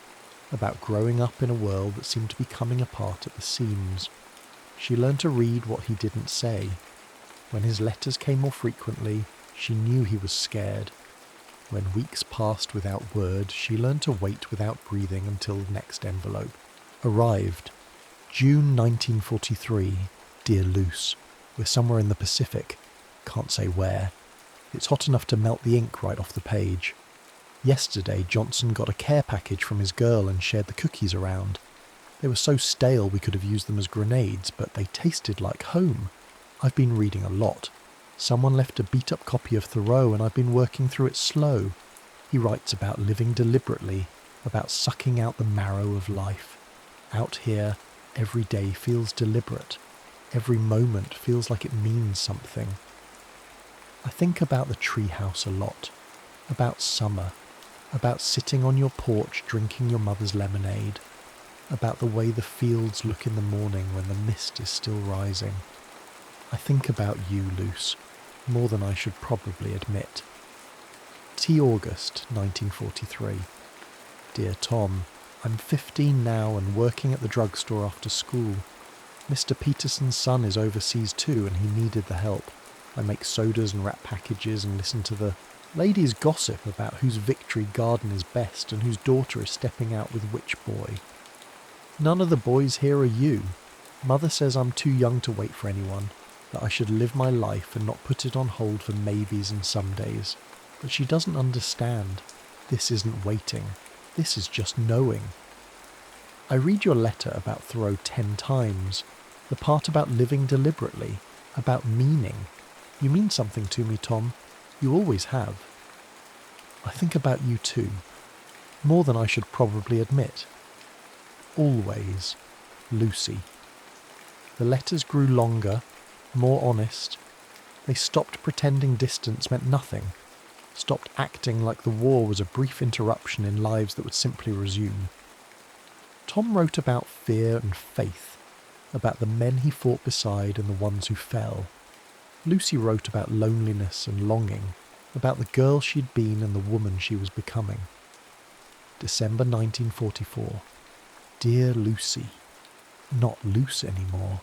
about growing up in a world that seemed to be coming apart at the seams. She learned to read what he didn't say. When his letters came more frequently, she knew he was scared. When weeks passed without word, she learned to wait without breathing until next envelope. Arrived. June 1943. Dear Luce, we're somewhere in the Pacific. Can't say where. It's hot enough to melt the ink right off the page. Yesterday, Johnson got a care package from his girl and shared the cookies around. They were so stale we could have used them as grenades, but they tasted like home. I've been reading a lot. Someone left a beat-up copy of Thoreau and I've been working through it slow. He writes about living deliberately, about sucking out the marrow of life. Out here, every day feels deliberate. Every moment feels like it means something. I think about the treehouse a lot, about summer, about sitting on your porch drinking your mother's lemonade, about the way the fields look in the morning when the mist is still rising. I think about you, Luce, more than I should probably admit. T. August, 1943. Dear Tom, I'm 15 now and working at the drugstore after school. Mr. Peterson's son is overseas too and he needed the help. I make sodas and wrap packages and listen to the ladies' gossip about whose victory garden is best and whose daughter is stepping out with which boy. None of the boys here are you. Mother says I'm too young to wait for anyone, that I should live my life and not put it on hold for maybes and somedays. But she doesn't understand. This isn't waiting. This is just knowing. I read your letter about Thoreau 10 times. The part about living deliberately, about meaning. You mean something to me, Tom. You always have. I think about you too. More than I should probably admit. Always, Lucy. The letters grew longer, more honest. They stopped pretending distance meant nothing. Stopped acting like the war was a brief interruption in lives that would simply resume. Tom wrote about fear and faith, about the men he fought beside and the ones who fell. Lucy wrote about loneliness and longing, about the girl she'd been and the woman she was becoming. December 1944. Dear Lucy. Not loose anymore.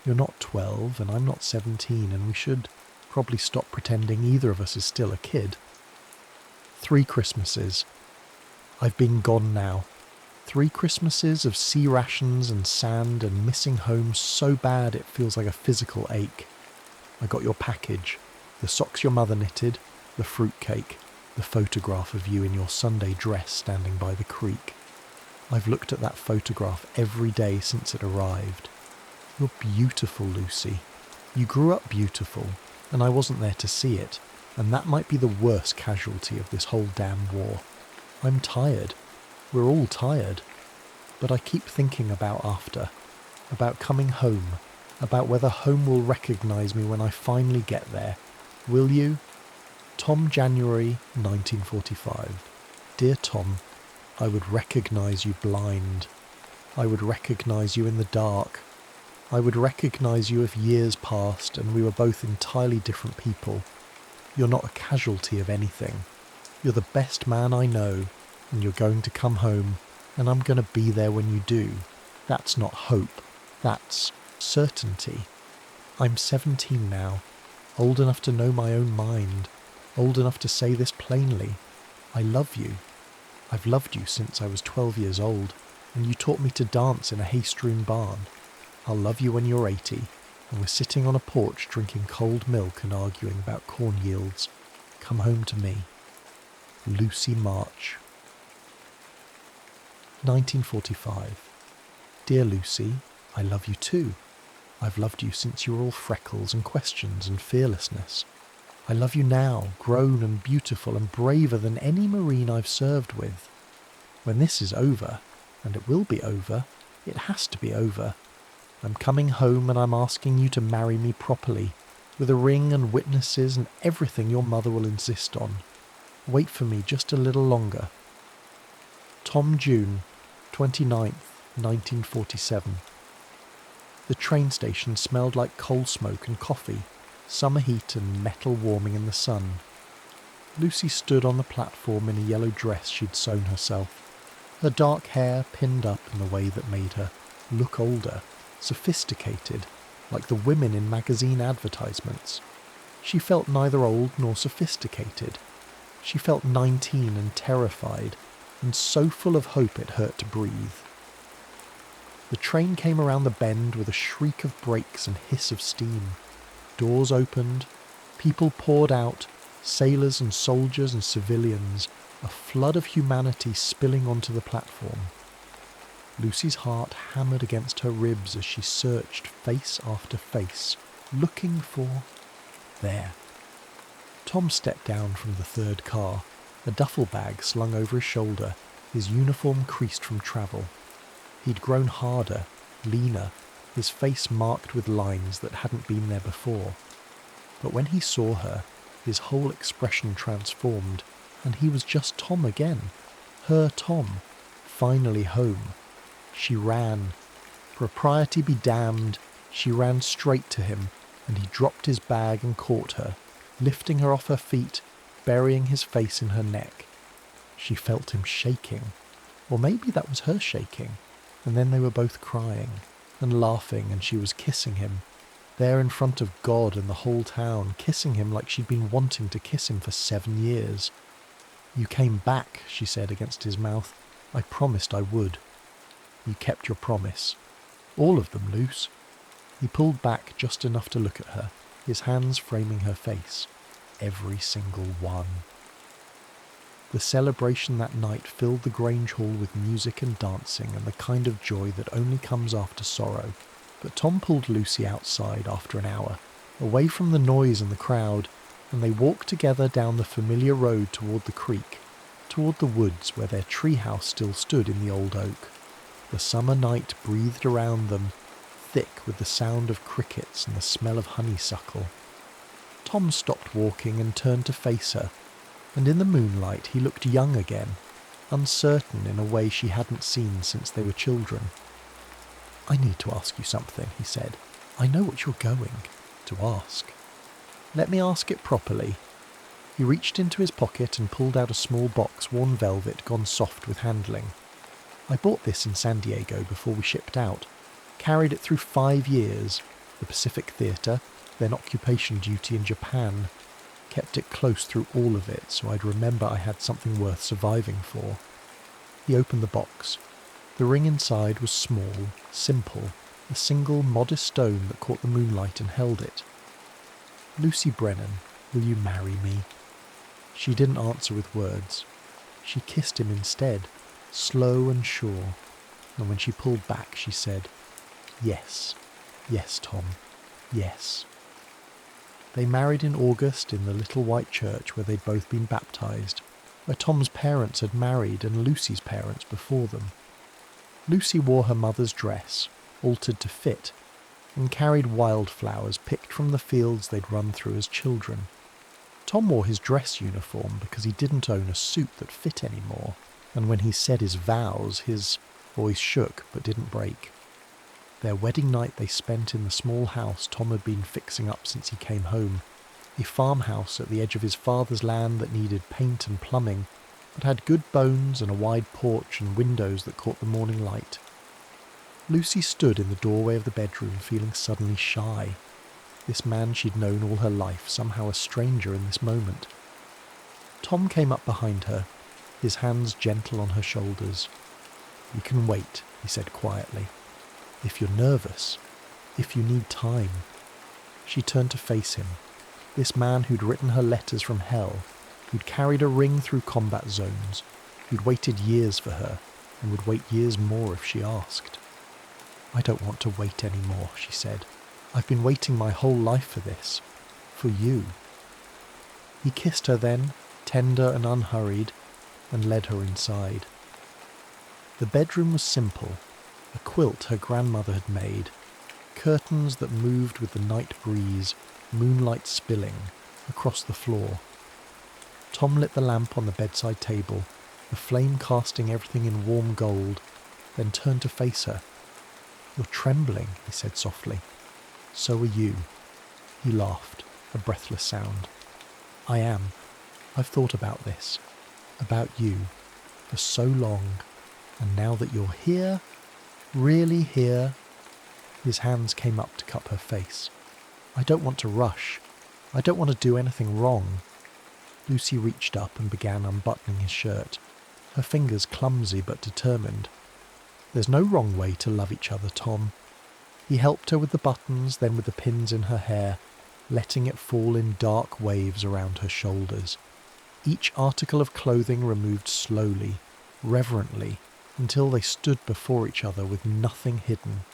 You're not 12 and I'm not 17 and we should probably stop pretending either of us is still a kid. 3 Christmases. I've been gone now. 3 Christmases of sea rations and sand and missing home so bad it feels like a physical ache. I got your package, the socks your mother knitted, the fruitcake, the photograph of you in your Sunday dress standing by the creek. I've looked at that photograph every day since it arrived. You're beautiful, Lucy. You grew up beautiful, and I wasn't there to see it, and that might be the worst casualty of this whole damn war. I'm tired. We're all tired. But I keep thinking about after, about coming home, about whether home will recognise me when I finally get there. Will you? Tom, January 1945. Dear Tom, I would recognise you blind. I would recognise you in the dark. I would recognise you if years passed and we were both entirely different people. You're not a casualty of anything. You're the best man I know, and you're going to come home, and I'm going to be there when you do. That's not hope. That's certainty. I'm 17 now, old enough to know my own mind, old enough to say this plainly. I love you. I've loved you since I was 12 years old, and you taught me to dance in a hay-strewn barn. I'll love you when you're 80, and we're sitting on a porch drinking cold milk and arguing about corn yields. Come home to me. Lucy March. 1945. Dear Lucy, I love you too. I've loved you since you were all freckles and questions and fearlessness. I love you now, grown and beautiful and braver than any Marine I've served with. When this is over, and it will be over, it has to be over. I'm coming home and I'm asking you to marry me properly, with a ring and witnesses and everything your mother will insist on. Wait for me just a little longer. Tom, June 29th, 1947. The train station smelled like coal smoke and coffee, summer heat and metal warming in the sun. Lucy stood on the platform in a yellow dress she'd sewn herself, her dark hair pinned up in the way that made her look older, sophisticated, like the women in magazine advertisements. She felt neither old nor sophisticated. She felt 19 and terrified, and so full of hope it hurt to breathe. The train came around the bend with a shriek of brakes and hiss of steam. Doors opened, people poured out, sailors and soldiers and civilians, a flood of humanity spilling onto the platform. Lucy's heart hammered against her ribs as she searched face after face, looking for... There. Tom stepped down from the third car, a duffel bag slung over his shoulder, his uniform creased from travel. He'd grown harder, leaner, his face marked with lines that hadn't been there before. But when he saw her, his whole expression transformed, and he was just Tom again. Her Tom, finally home. She ran. Propriety be damned, she ran straight to him, and he dropped his bag and caught her, lifting her off her feet, burying his face in her neck. She felt him shaking, or maybe that was her shaking, and then they were both crying and laughing, and she was kissing him, there in front of God and the whole town, kissing him like she'd been wanting to kiss him for 7 years. "You came back," she said against his mouth. "I promised I would." "You kept your promise." "All of them, Luce." He pulled back just enough to look at her, his hands framing her face. Every single one. The celebration that night filled the Grange Hall with music and dancing and the kind of joy that only comes after sorrow. But Tom pulled Lucy outside after an hour, away from the noise and the crowd, and they walked together down the familiar road toward the creek, toward the woods where their treehouse still stood in the old oak. The summer night breathed around them, thick with the sound of crickets and the smell of honeysuckle. Tom stopped walking and turned to face her, and in the moonlight he looked young again, uncertain in a way she hadn't seen since they were children. "I need to ask you something," he said. "I know what you're going to ask." "Let me ask it properly." He reached into his pocket and pulled out a small box, worn velvet, gone soft with handling. "I bought this in San Diego before we shipped out. Carried it through 5 years, the Pacific Theatre, then occupation duty in Japan. Kept it close through all of it, so I'd remember I had something worth surviving for." He opened the box. The ring inside was small, simple, a single modest stone that caught the moonlight and held it. "Lucy Brennan, will you marry me?" She didn't answer with words. She kissed him instead, slow and sure, and when she pulled back she said, "Yes, yes, Tom, yes." They married in August in the little white church where they'd both been baptised, where Tom's parents had married and Lucy's parents before them. Lucy wore her mother's dress, altered to fit, and carried wildflowers picked from the fields they'd run through as children. Tom wore his dress uniform because he didn't own a suit that fit anymore, and when he said his vows, his voice shook but didn't break. Their wedding night they spent in the small house Tom had been fixing up since he came home, a farmhouse at the edge of his father's land that needed paint and plumbing, but had good bones and a wide porch and windows that caught the morning light. Lucy stood in the doorway of the bedroom feeling suddenly shy. This man she'd known all her life, somehow a stranger in this moment. Tom came up behind her, his hands gentle on her shoulders. "You can wait," he said quietly. "If you're nervous, if you need time." She turned to face him, this man who'd written her letters from hell, who'd carried a ring through combat zones, who'd waited years for her, and would wait years more if she asked. "I don't want to wait any more," she said. "I've been waiting my whole life for this. For you." He kissed her then, tender and unhurried, and led her inside. The bedroom was simple, a quilt her grandmother had made, curtains that moved with the night breeze, moonlight spilling, across the floor. Tom lit the lamp on the bedside table, the flame casting everything in warm gold, then turned to face her. "You're trembling," he said softly. "So are you." He laughed, a breathless sound. "I am. I've thought about this, about you, for so long, and now that you're here, really here." His hands came up to cup her face. "I don't want to rush. I don't want to do anything wrong." Lucy reached up and began unbuttoning his shirt, her fingers clumsy but determined. "There's no wrong way to love each other, Tom." He helped her with the buttons, then with the pins in her hair, letting it fall in dark waves around her shoulders. Each article of clothing removed slowly, reverently, until they stood before each other with nothing hidden.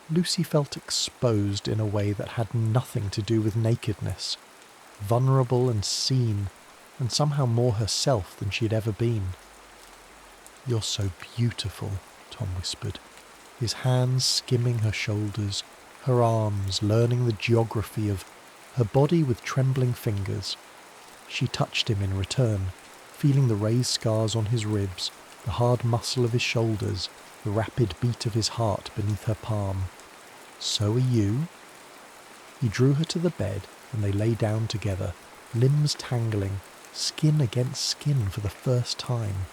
Lucy felt exposed in a way that had nothing to do with nakedness, vulnerable and seen, and somehow more herself than she had ever been. "You're so beautiful," Tom whispered, his hands skimming her shoulders, her arms learning the geography of her body with trembling fingers. She touched him in return, feeling the raised scars on his ribs, the hard muscle of his shoulders, the rapid beat of his heart beneath her palm. "So are you?" He drew her to the bed, and they lay down together, limbs tangling, skin against skin for the first time.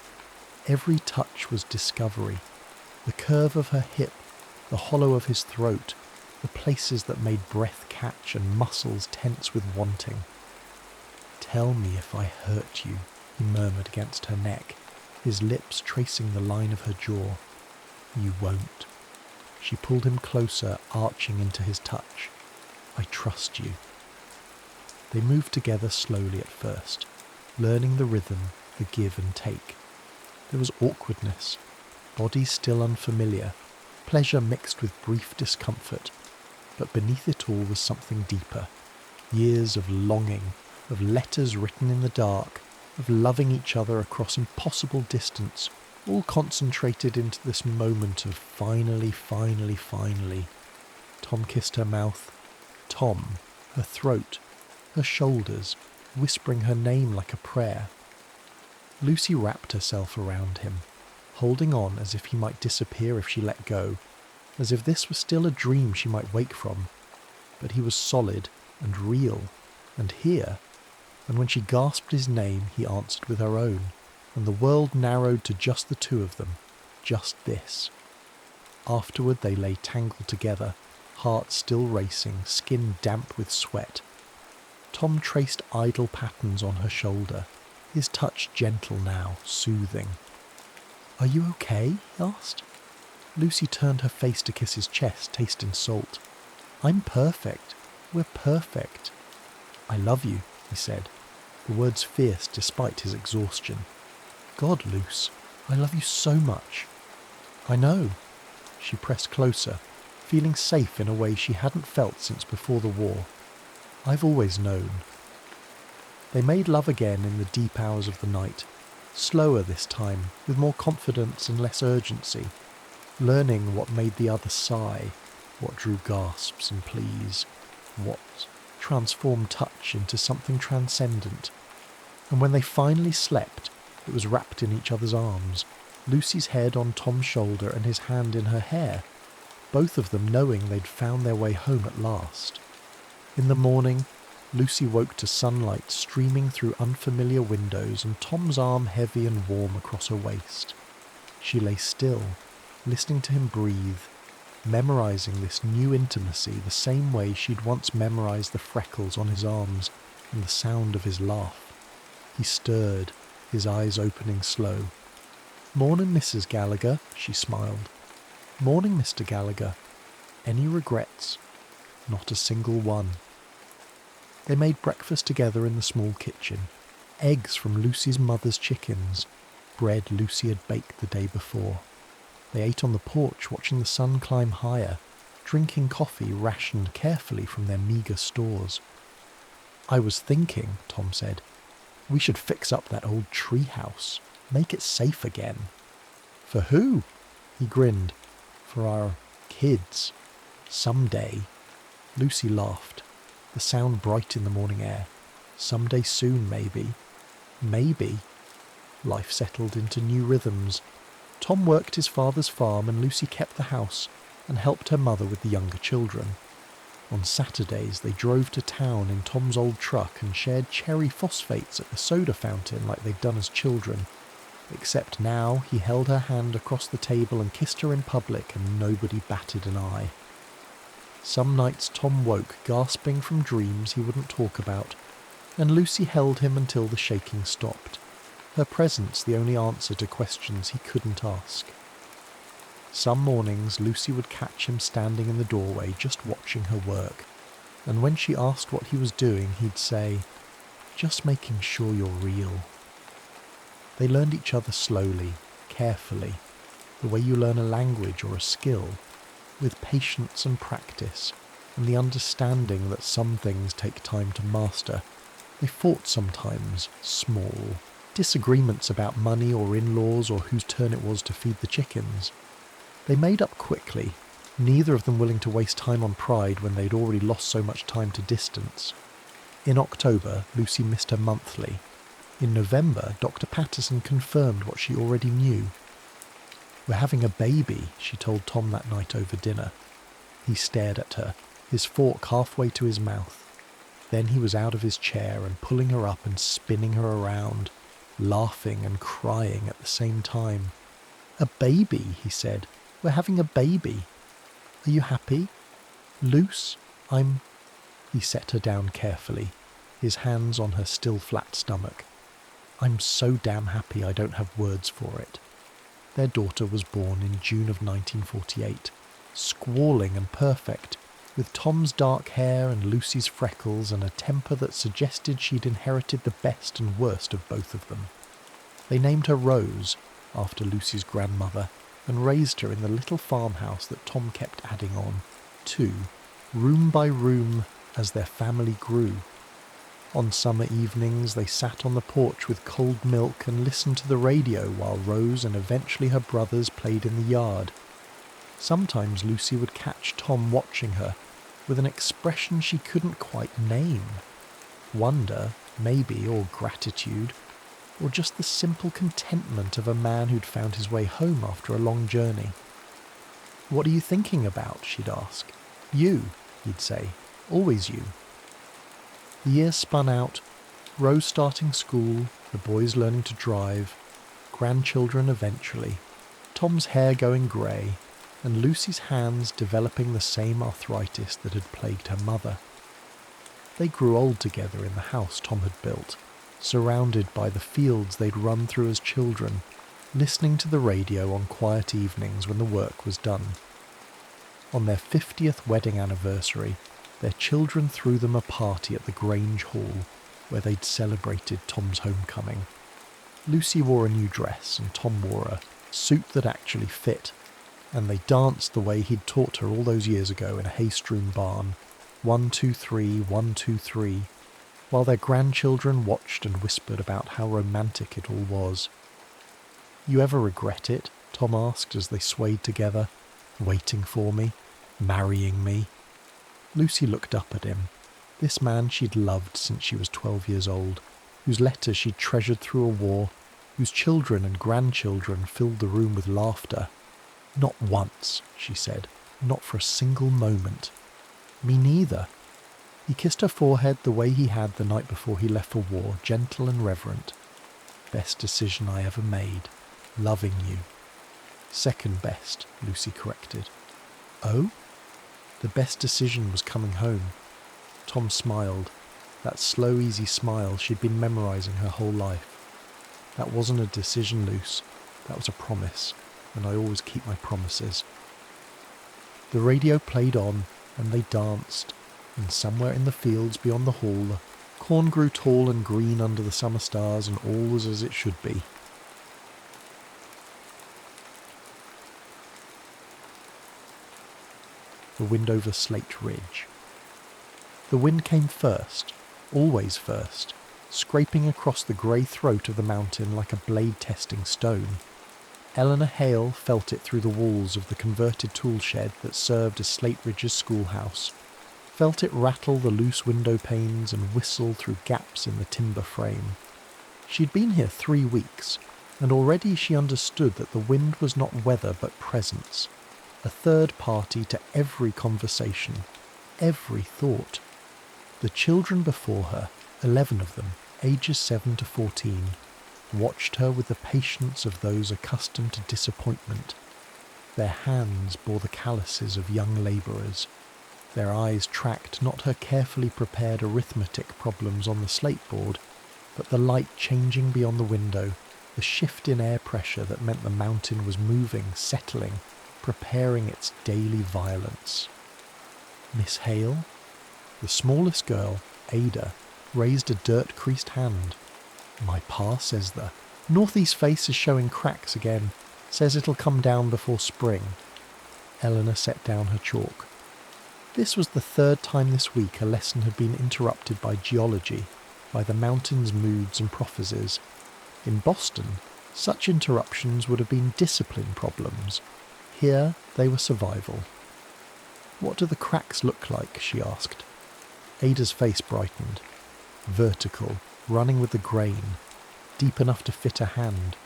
Every touch was discovery. The curve of her hip, the hollow of his throat, the places that made breath catch and muscles tense with wanting. "Tell me if I hurt you," he murmured against her neck, his lips tracing the line of her jaw. "You won't." She pulled him closer, arching into his touch. "I trust you." They moved together slowly at first, learning the rhythm, the give and take. There was awkwardness, bodies still unfamiliar, pleasure mixed with brief discomfort, but beneath it all was something deeper. Years of longing, of letters written in the dark, of loving each other across impossible distance, all concentrated into this moment of finally, finally, finally. Tom kissed her mouth. Tom, her throat, her shoulders, whispering her name like a prayer. Lucy wrapped herself around him, holding on as if he might disappear if she let go, as if this were still a dream she might wake from. But he was solid and real, and here, and when she gasped his name, he answered with her own, and the world narrowed to just the two of them, just this. Afterward they lay tangled together, hearts still racing, skin damp with sweat. Tom traced idle patterns on her shoulder, his touch gentle now, soothing. "Are you okay?" he asked. Lucy turned her face to kiss his chest, tasting salt. "I'm perfect. We're perfect." "I love you," he said, the words fierce despite his exhaustion. "God, Luce, I love you so much." "I know." She pressed closer, feeling safe in a way she hadn't felt since before the war. "I've always known." They made love again in the deep hours of the night, slower this time, with more confidence and less urgency, learning what made the other sigh, what drew gasps and pleas, what transformed touch into something transcendent. And when they finally slept, it was wrapped in each other's arms, Lucy's head on Tom's shoulder and his hand in her hair, both of them knowing they'd found their way home at last. In the morning, Lucy woke to sunlight streaming through unfamiliar windows and Tom's arm heavy and warm across her waist. She lay still, listening to him breathe, memorizing this new intimacy the same way she'd once memorized the freckles on his arms and the sound of his laugh. He stirred, his eyes opening slow. "Morning, Mrs. Gallagher," she smiled. "Morning, Mr. Gallagher. Any regrets?" "Not a single one." They made breakfast together in the small kitchen. Eggs from Lucy's mother's chickens, bread Lucy had baked the day before. They ate on the porch, watching the sun climb higher, drinking coffee rationed carefully from their meagre stores. "I was thinking," Tom said, "we should fix up that old treehouse, make it safe again." "For who?" He grinned. "For our kids. Someday." Lucy laughed, the sound bright in the morning air. "Someday soon, maybe." Maybe. Life settled into new rhythms. Tom worked his father's farm and Lucy kept the house and helped her mother with the younger children. On Saturdays they drove to town in Tom's old truck and shared cherry phosphates at the soda fountain like they'd done as children. Except now he held her hand across the table and kissed her in public and nobody batted an eye. Some nights Tom woke gasping from dreams he wouldn't talk about, and Lucy held him until the shaking stopped, her presence the only answer to questions he couldn't ask. Some mornings Lucy would catch him standing in the doorway just watching her work, and when she asked what he was doing he'd say, "Just making sure you're real." They learned each other slowly, carefully, the way you learn a language or a skill, with patience and practice, and the understanding that some things take time to master. They fought sometimes, small, disagreements about money or in-laws or whose turn it was to feed the chickens. They made up quickly, neither of them willing to waste time on pride when they'd already lost so much time to distance. In October, Lucy missed her monthly. In November, Dr. Patterson confirmed what she already knew. "We're having a baby," she told Tom that night over dinner. He stared at her, his fork halfway to his mouth. Then he was out of his chair and pulling her up and spinning her around, laughing and crying at the same time. "A baby," he said. "We're having a baby. Are you happy? Luce, I'm..." He set her down carefully, his hands on her still flat stomach. "I'm so damn happy I don't have words for it." Their daughter was born in June of 1948, squalling and perfect, with Tom's dark hair and Lucy's freckles and a temper that suggested she'd inherited the best and worst of both of them. They named her Rose, after Lucy's grandmother, and raised her in the little farmhouse that Tom kept adding on, too, room by room, as their family grew. On summer evenings they sat on the porch with cold milk and listened to the radio while Rose and eventually her brothers played in the yard. Sometimes Lucy would catch Tom watching her, with an expression she couldn't quite name. Wonder, maybe, or gratitude, or just the simple contentment of a man who'd found his way home after a long journey. "What are you thinking about?" she'd ask. "You," he'd say. "Always you." The years spun out, Rose starting school, the boys learning to drive, grandchildren eventually, Tom's hair going grey, and Lucy's hands developing the same arthritis that had plagued her mother. They grew old together in the house Tom had built, surrounded by the fields they'd run through as children, listening to the radio on quiet evenings when the work was done. On their 50th wedding anniversary, their children threw them a party at the Grange Hall, where they'd celebrated Tom's homecoming. Lucy wore a new dress and Tom wore a suit that actually fit, and they danced the way he'd taught her all those years ago in a hay-strewn barn, 1, 2, 3, 1, 2, 3, while their grandchildren watched and whispered about how romantic it all was. "You ever regret it?" Tom asked as they swayed together, "waiting for me, marrying me?" Lucy looked up at him, this man she'd loved since she was 12 years old, whose letters she'd treasured through a war, whose children and grandchildren filled the room with laughter. "Not once," she said, "not for a single moment." "Me neither." He kissed her forehead the way he had the night before he left for war, gentle and reverent. "Best decision I ever made, loving you." "Second best," Lucy corrected. "Oh?" "The best decision was coming home." Tom smiled, that slow, easy smile she'd been memorising her whole life. "That wasn't a decision, Luce. That was a promise, and I always keep my promises." The radio played on, and they danced, and somewhere in the fields beyond the hall, the corn grew tall and green under the summer stars, and all was as it should be. The wind over Slate Ridge. The wind came first, always first, scraping across the grey throat of the mountain like a blade-testing stone. Eleanor Hale felt it through the walls of the converted tool shed that served as Slate Ridge's schoolhouse, felt it rattle the loose window panes and whistle through gaps in the timber frame. She'd been here 3 weeks, and already she understood that the wind was not weather but presence, a third party to every conversation, every thought. The children before her, 11 of them, ages 7 to 14, watched her with the patience of those accustomed to disappointment. Their hands bore the calluses of young labourers. Their eyes tracked not her carefully prepared arithmetic problems on the slate board, but the light changing beyond the window, the shift in air pressure that meant the mountain was moving, settling, preparing its daily violence. "Miss Hale?" The smallest girl, Ada, raised a dirt-creased hand. "My pa says the northeast face is showing cracks again. Says it'll come down before spring." Eleanor set down her chalk. This was the 3rd time this week a lesson had been interrupted by geology, by the mountain's moods and prophecies. In Boston, such interruptions would have been discipline problems. Here they were survival. "What do the cracks look like?" she asked. Ada's face brightened. "Vertical, running with the grain, deep enough to fit a hand."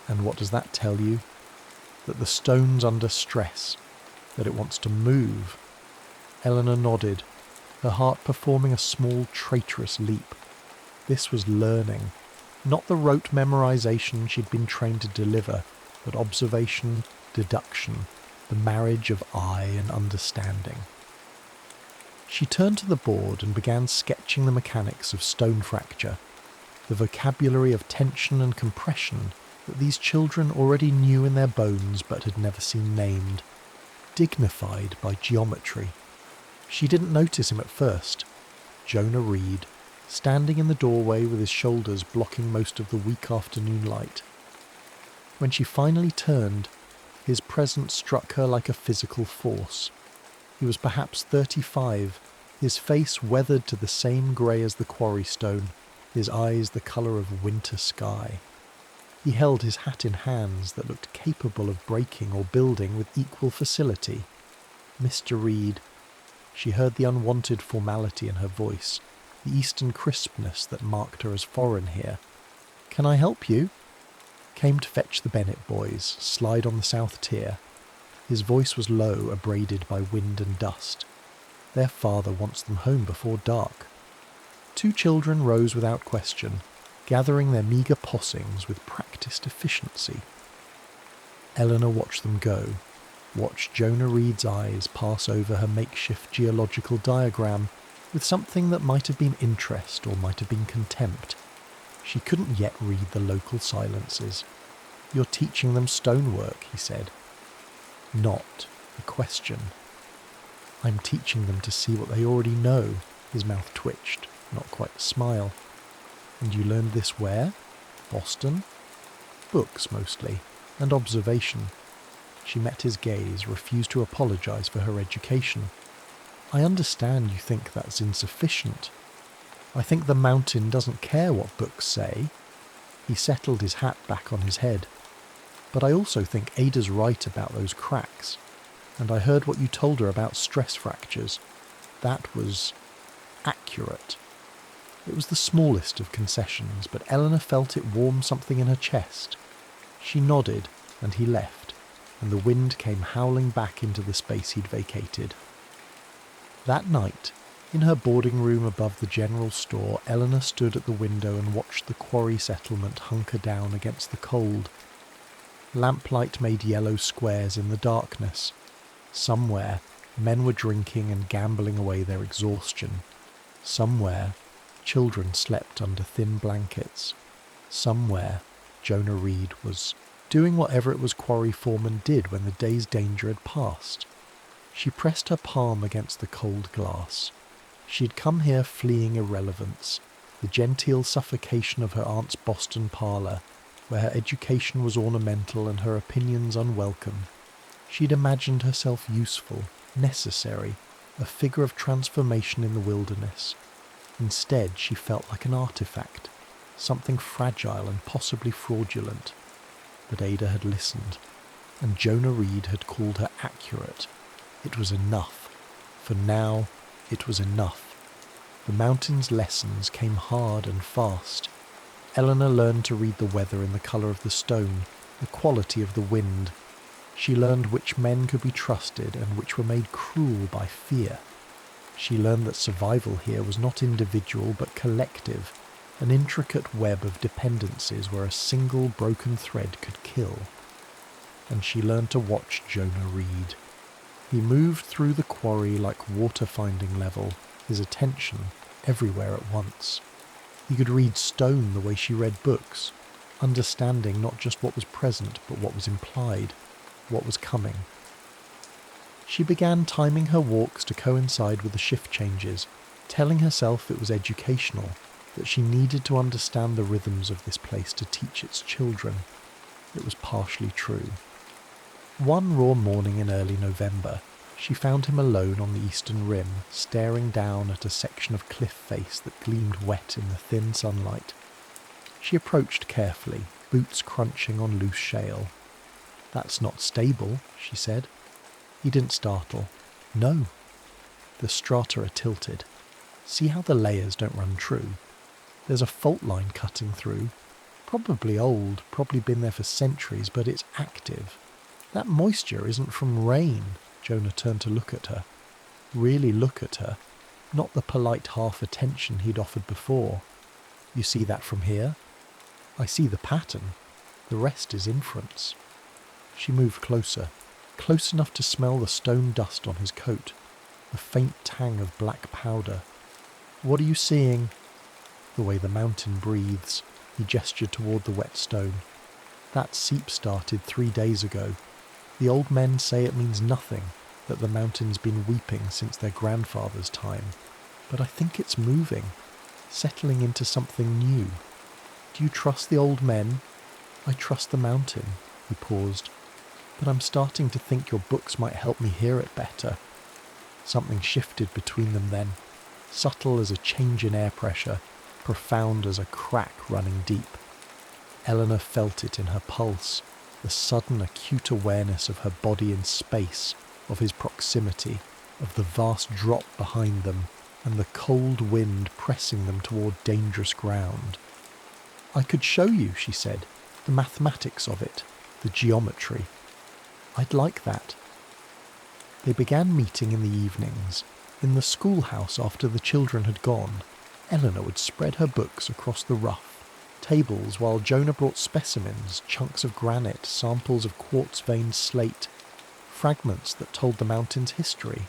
"And what does that tell you?" "That the stone's under stress, that it wants to move." Eleanor nodded. her heart performing a small traitorous leap. This was learning, not the rote memorization she'd been trained to deliver, but observation, deduction, the marriage of eye and understanding. She turned to the board and began sketching the mechanics of stone fracture, the vocabulary of tension and compression that these children already knew in their bones but had never seen named, dignified by geometry. She didn't notice him at first, Jonah Reed, standing in the doorway with his shoulders blocking most of the weak afternoon light. When she finally turned, his presence struck her like a physical force. He was perhaps 35, his face weathered to the same grey as the quarry stone, his eyes the colour of winter sky. He held his hat in hands that looked capable of breaking or building with equal facility. Mr. Reed. She heard the unwanted formality in her voice, the eastern crispness that marked her as foreign here. "Can I help you?" "Came to fetch the Bennett boys, slide on the south tier." His voice was low, abraded by wind and dust. "Their father wants them home before dark." Two children rose without question, gathering their meagre possing's with practised efficiency. Eleanor watched them go, watched Jonah Reed's eyes pass over her makeshift geological diagram with something that might have been interest or might have been contempt. She couldn't yet read the local silences. "You're teaching them stonework," he said. Not a question. "I'm teaching them to see what they already know." His mouth twitched, not quite a smile. "And you learned this where?" "Boston." "Books, mostly, and observation." She met his gaze, refused to apologize for her education. "I understand you think that's insufficient. I think the mountain doesn't care what books say." He settled his hat back on his head. "But I also think Ada's right about those cracks. And I heard what you told her about stress fractures. That was accurate." It was the smallest of concessions, but Eleanor felt it warm something in her chest. She nodded, and he left, and the wind came howling back into the space he'd vacated. That night, in her boarding room above the general store, Eleanor stood at the window and watched the quarry settlement hunker down against the cold. Lamplight made yellow squares in the darkness. Somewhere, men were drinking and gambling away their exhaustion. Somewhere, children slept under thin blankets. Somewhere, Jonah Reed was doing whatever it was quarry foreman did when the day's danger had passed. She pressed her palm against the cold glass. She had come here fleeing irrelevance, the genteel suffocation of her aunt's Boston parlour, where her education was ornamental and her opinions unwelcome. She'd imagined herself useful, necessary, a figure of transformation in the wilderness. Instead, she felt like an artifact, something fragile and possibly fraudulent. But Ada had listened, and Jonah Reed had called her accurate. It was enough. For now, it was enough. The mountain's lessons came hard and fast. Eleanor learned to read the weather in the colour of the stone, the quality of the wind. She learned which men could be trusted and which were made cruel by fear. She learned that survival here was not individual but collective, an intricate web of dependencies where a single broken thread could kill. And she learned to watch Jonah Reed. He moved through the quarry like water finding level, his attention everywhere at once. He could read stone the way she read books, understanding not just what was present but what was implied, what was coming. She began timing her walks to coincide with the shift changes, telling herself it was educational, that she needed to understand the rhythms of this place to teach its children. It was partially true. One raw morning in early November, she found him alone on the eastern rim, staring down at a section of cliff face that gleamed wet in the thin sunlight. She approached carefully, boots crunching on loose shale. "That's not stable," she said. He didn't startle. "No." The strata are tilted. See how the layers don't run true? There's a fault line cutting through. Probably old, probably been there for centuries, but it's active. That moisture isn't from rain. Jonah turned to look at her. Really look at her. not the polite half-attention he'd offered before. "You see that from here?" "I see the pattern. The rest is inference." She moved closer, close enough to smell the stone dust on his coat, the faint tang of black powder. "What are you seeing?" "The way the mountain breathes." He gestured toward the wet stone. "That seep started 3 days ago. The old men say it means nothing, that the mountain's been weeping since their grandfather's time. But I think it's moving, settling into something new. Do you trust the old men?" "I trust the mountain." He paused. "But I'm starting to think your books might help me hear it better." Something shifted between them then, subtle as a change in air pressure, profound as a crack running deep. Eleanor felt it in her pulse, the sudden acute awareness of her body in space, of his proximity, of the vast drop behind them, and the cold wind pressing them toward dangerous ground. "I could show you," she said, "the mathematics of it, the geometry." "I'd like that." They began meeting in the evenings. In the schoolhouse after the children had gone, Eleanor would spread her books across the rough tables while Jonah brought specimens, chunks of granite, samples of quartz-veined slate, fragments that told the mountain's history.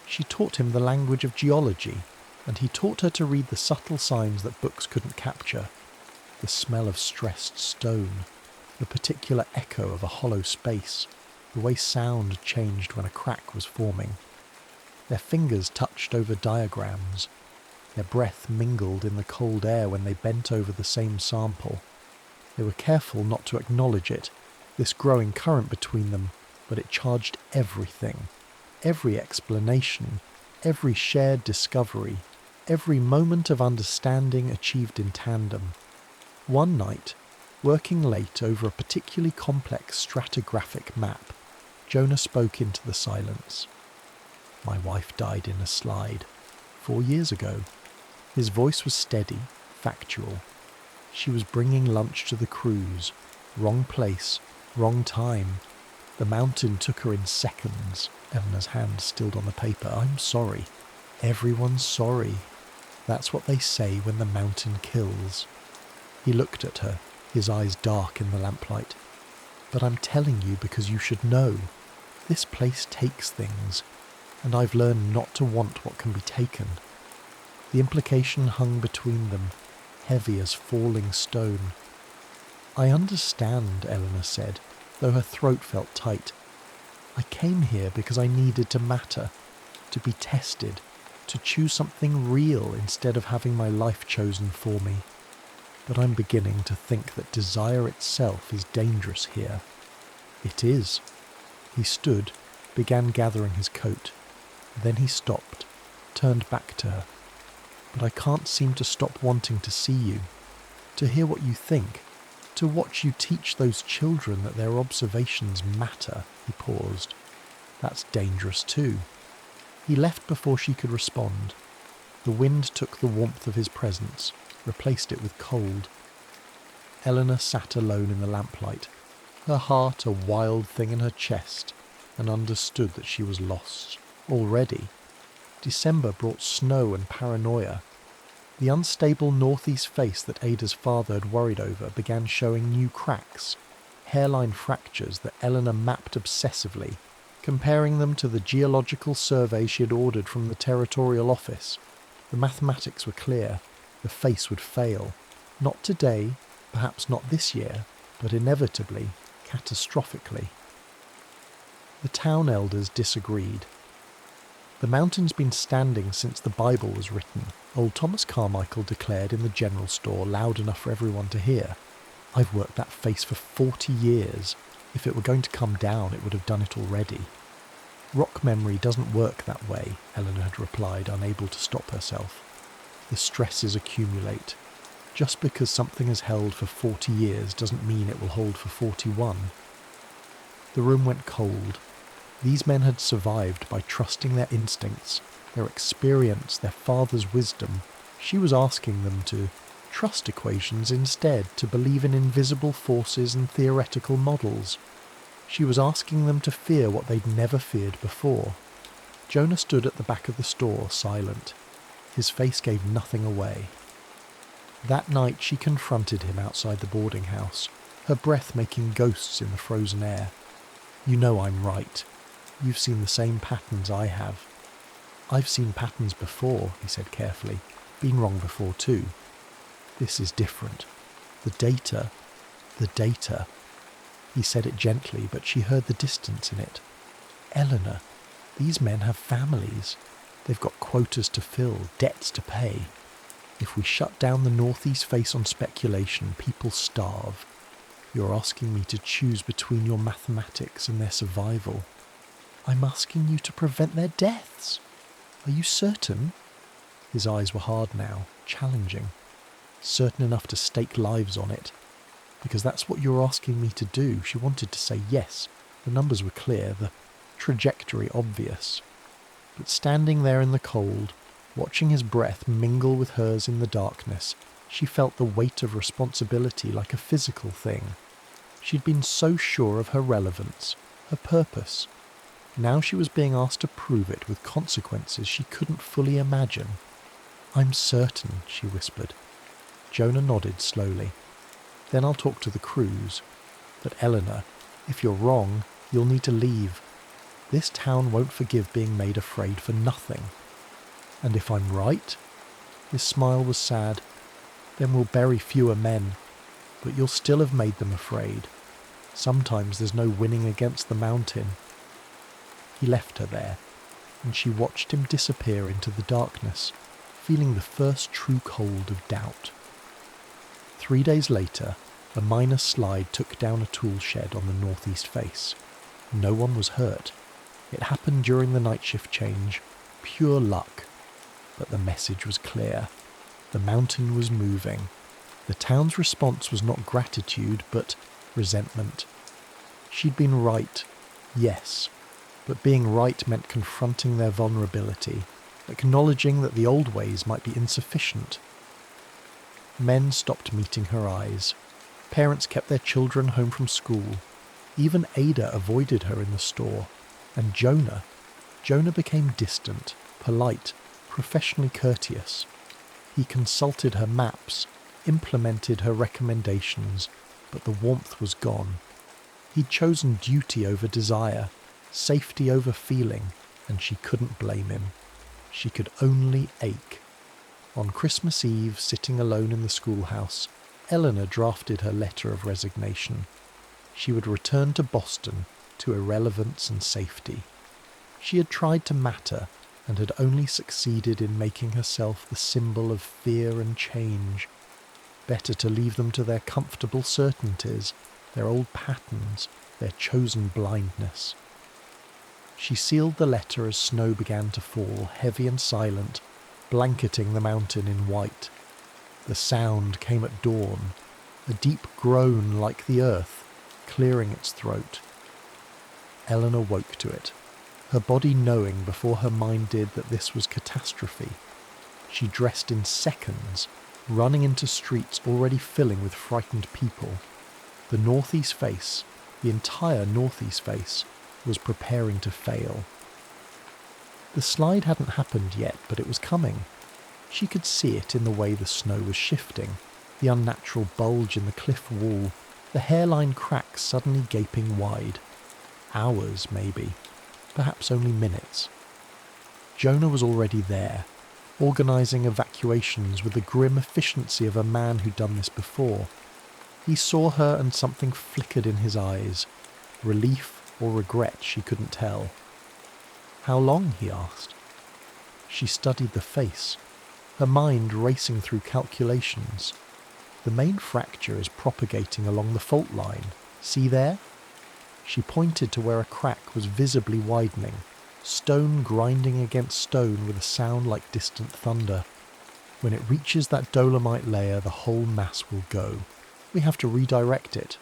She taught him the language of geology, and he taught her to read the subtle signs that books couldn't capture. The smell of stressed stone, the particular echo of a hollow space, the way sound changed when a crack was forming. Their fingers touched over diagrams. Their breath mingled in the cold air when they bent over the same sample. They were careful not to acknowledge it, this growing current between them, but it charged everything. Every explanation, every shared discovery, every moment of understanding achieved in tandem. One night, working late over a particularly complex stratigraphic map, Jonah spoke into the silence. "My wife died in a slide 4 years ago." His voice was steady, factual. She was bringing lunch to the cruise. Wrong place, wrong time. The mountain took her in seconds. Eleanor's hand stilled on the paper. "I'm sorry." "Everyone's sorry. That's what they say when the mountain kills." He looked at her, his eyes dark in the lamplight. "But I'm telling you because you should know. This place takes things, and I've learned not to want what can be taken." The implication hung between them, heavy as falling stone. "I understand," Eleanor said, though her throat felt tight. "I came here because I needed to matter, to be tested, to choose something real instead of having my life chosen for me. But I'm beginning to think that desire itself is dangerous here." "It is." He stood, began gathering his coat. Then he stopped, turned back to her. "But I can't seem to stop wanting to see you, to hear what you think, to watch you teach those children that their observations matter." He paused. "That's dangerous too." He left before she could respond. The wind took the warmth of his presence, replaced it with cold. Eleanor sat alone in the lamplight, her heart a wild thing in her chest, and understood that she was lost. Already. December brought snow and paranoia. The unstable northeast face that Ada's father had worried over began showing new cracks, hairline fractures that Eleanor mapped obsessively, comparing them to the geological survey she had ordered from the territorial office. The mathematics were clear. The face would fail. Not today, perhaps not this year, but inevitably, catastrophically. The town elders disagreed. "The mountain's been standing since the Bible was written," old Thomas Carmichael declared in the general store loud enough for everyone to hear. "I've worked that face for 40 years. If it were going to come down, it would have done it already." "Rock memory doesn't work that way," Eleanor had replied, unable to stop herself. "The stresses accumulate. Just because something has held for 40 years doesn't mean it will hold for 41. The room went cold. These men had survived by trusting their instincts, their experience, their father's wisdom. She was asking them to trust equations instead, to believe in invisible forces and theoretical models. She was asking them to fear what they'd never feared before. Jonah stood at the back of the store, silent. His face gave nothing away. That night she confronted him outside the boarding house, her breath making ghosts in the frozen air. "You know I'm right. You've seen the same patterns I have." "I've seen patterns before," he said carefully. "Been wrong before too. This is different. The data. He said it gently, but she heard the distance in it. "Eleanor, these men have families. They've got quotas to fill, debts to pay. If we shut down the northeast face on speculation, people starve. You're asking me to choose between your mathematics and their survival. I'm asking you to prevent their deaths. Are you certain?" His eyes were hard now, challenging. "Certain enough to stake lives on it. Because that's what you're asking me to do." She wanted to say yes. The numbers were clear, the trajectory obvious. But standing there in the cold, watching his breath mingle with hers in the darkness, she felt the weight of responsibility like a physical thing. She'd been so sure of her relevance, her purpose. Now she was being asked to prove it with consequences she couldn't fully imagine. "I'm certain," she whispered. Jonah nodded slowly. "Then I'll talk to the crews. But Eleanor, if you're wrong, you'll need to leave. This town won't forgive being made afraid for nothing. And if I'm right," his smile was sad, "then we'll bury fewer men, but you'll still have made them afraid. Sometimes there's no winning against the mountain." He left her there, and she watched him disappear into the darkness, feeling the first true cold of doubt. 3 days later, a minor slide took down a tool shed on the northeast face. No one was hurt. It happened during the night shift change. Pure luck. But the message was clear. The mountain was moving. The town's response was not gratitude, but resentment. She'd been right, yes, but being right meant confronting their vulnerability, acknowledging that the old ways might be insufficient. Men stopped meeting her eyes. Parents kept their children home from school. Even Ada avoided her in the store. And Jonah became distant, polite, professionally courteous. He consulted her maps, implemented her recommendations, but the warmth was gone. He'd chosen duty over desire, safety over feeling, and she couldn't blame him. She could only ache. On Christmas Eve, sitting alone in the schoolhouse, Eleanor drafted her letter of resignation. She would return to Boston, to irrelevance and safety. She had tried to matter, and had only succeeded in making herself the symbol of fear and change. Better to leave them to their comfortable certainties, their old patterns, their chosen blindness. She sealed the letter as snow began to fall, heavy and silent, blanketing the mountain in white. The sound came at dawn, a deep groan like the earth, clearing its throat. Eleanor woke to it, her body knowing before her mind did that this was catastrophe. She dressed in seconds, running into streets already filling with frightened people. The northeast face, the entire northeast face, was preparing to fail. The slide hadn't happened yet, but it was coming. She could see it in the way the snow was shifting, the unnatural bulge in the cliff wall, the hairline cracks suddenly gaping wide. Hours, maybe. Perhaps only minutes. Jonah was already there, organising evacuations with the grim efficiency of a man who'd done this before. He saw her and something flickered in his eyes. Relief or regret, she couldn't tell. "How long?" he asked. She studied the face, her mind racing through calculations. "The main fracture is propagating along the fault line. See there?" She pointed to where a crack was visibly widening, stone grinding against stone with a sound like distant thunder. "When it reaches that dolomite layer, the whole mass will go. We have to redirect it."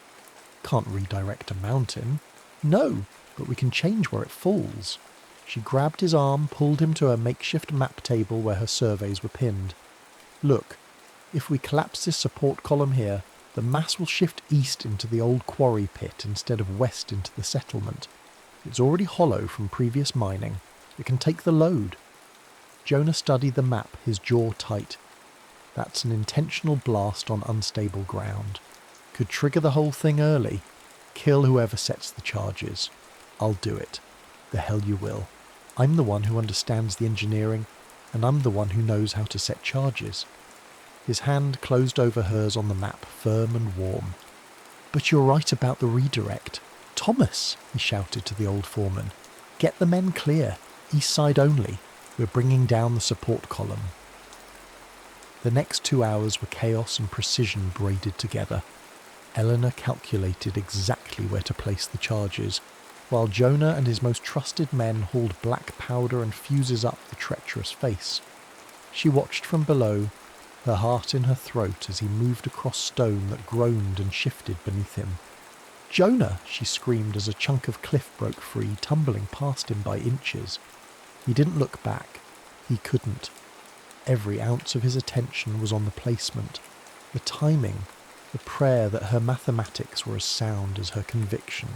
"Can't redirect a mountain." "No, but we can change where it falls." She grabbed his arm, pulled him to a makeshift map table where her surveys were pinned. "Look, if we collapse this support column here, the mass will shift east into the old quarry pit instead of west into the settlement. It's already hollow from previous mining. It can take the load." Jonah studied the map, his jaw tight. That's an intentional blast on unstable ground. Could trigger the whole thing early. Kill whoever sets the charges. I'll do it. The hell you will. I'm the one who understands the engineering, and I'm the one who knows how to set charges. His hand closed over hers on the map, firm and warm. But you're right about the redirect. Thomas, he shouted to the old foreman. Get the men clear. East side only. We're bringing down the support column. The next 2 hours were chaos and precision braided together. Eleanor calculated exactly where to place the charges, while Jonah and his most trusted men hauled black powder and fuses up the treacherous face. She watched from below, her heart in her throat as he moved across stone that groaned and shifted beneath him. "Jonah!" she screamed as a chunk of cliff broke free, tumbling past him by inches. He didn't look back. He couldn't. Every ounce of his attention was on the placement, the timing, the prayer that her mathematics were as sound as her conviction.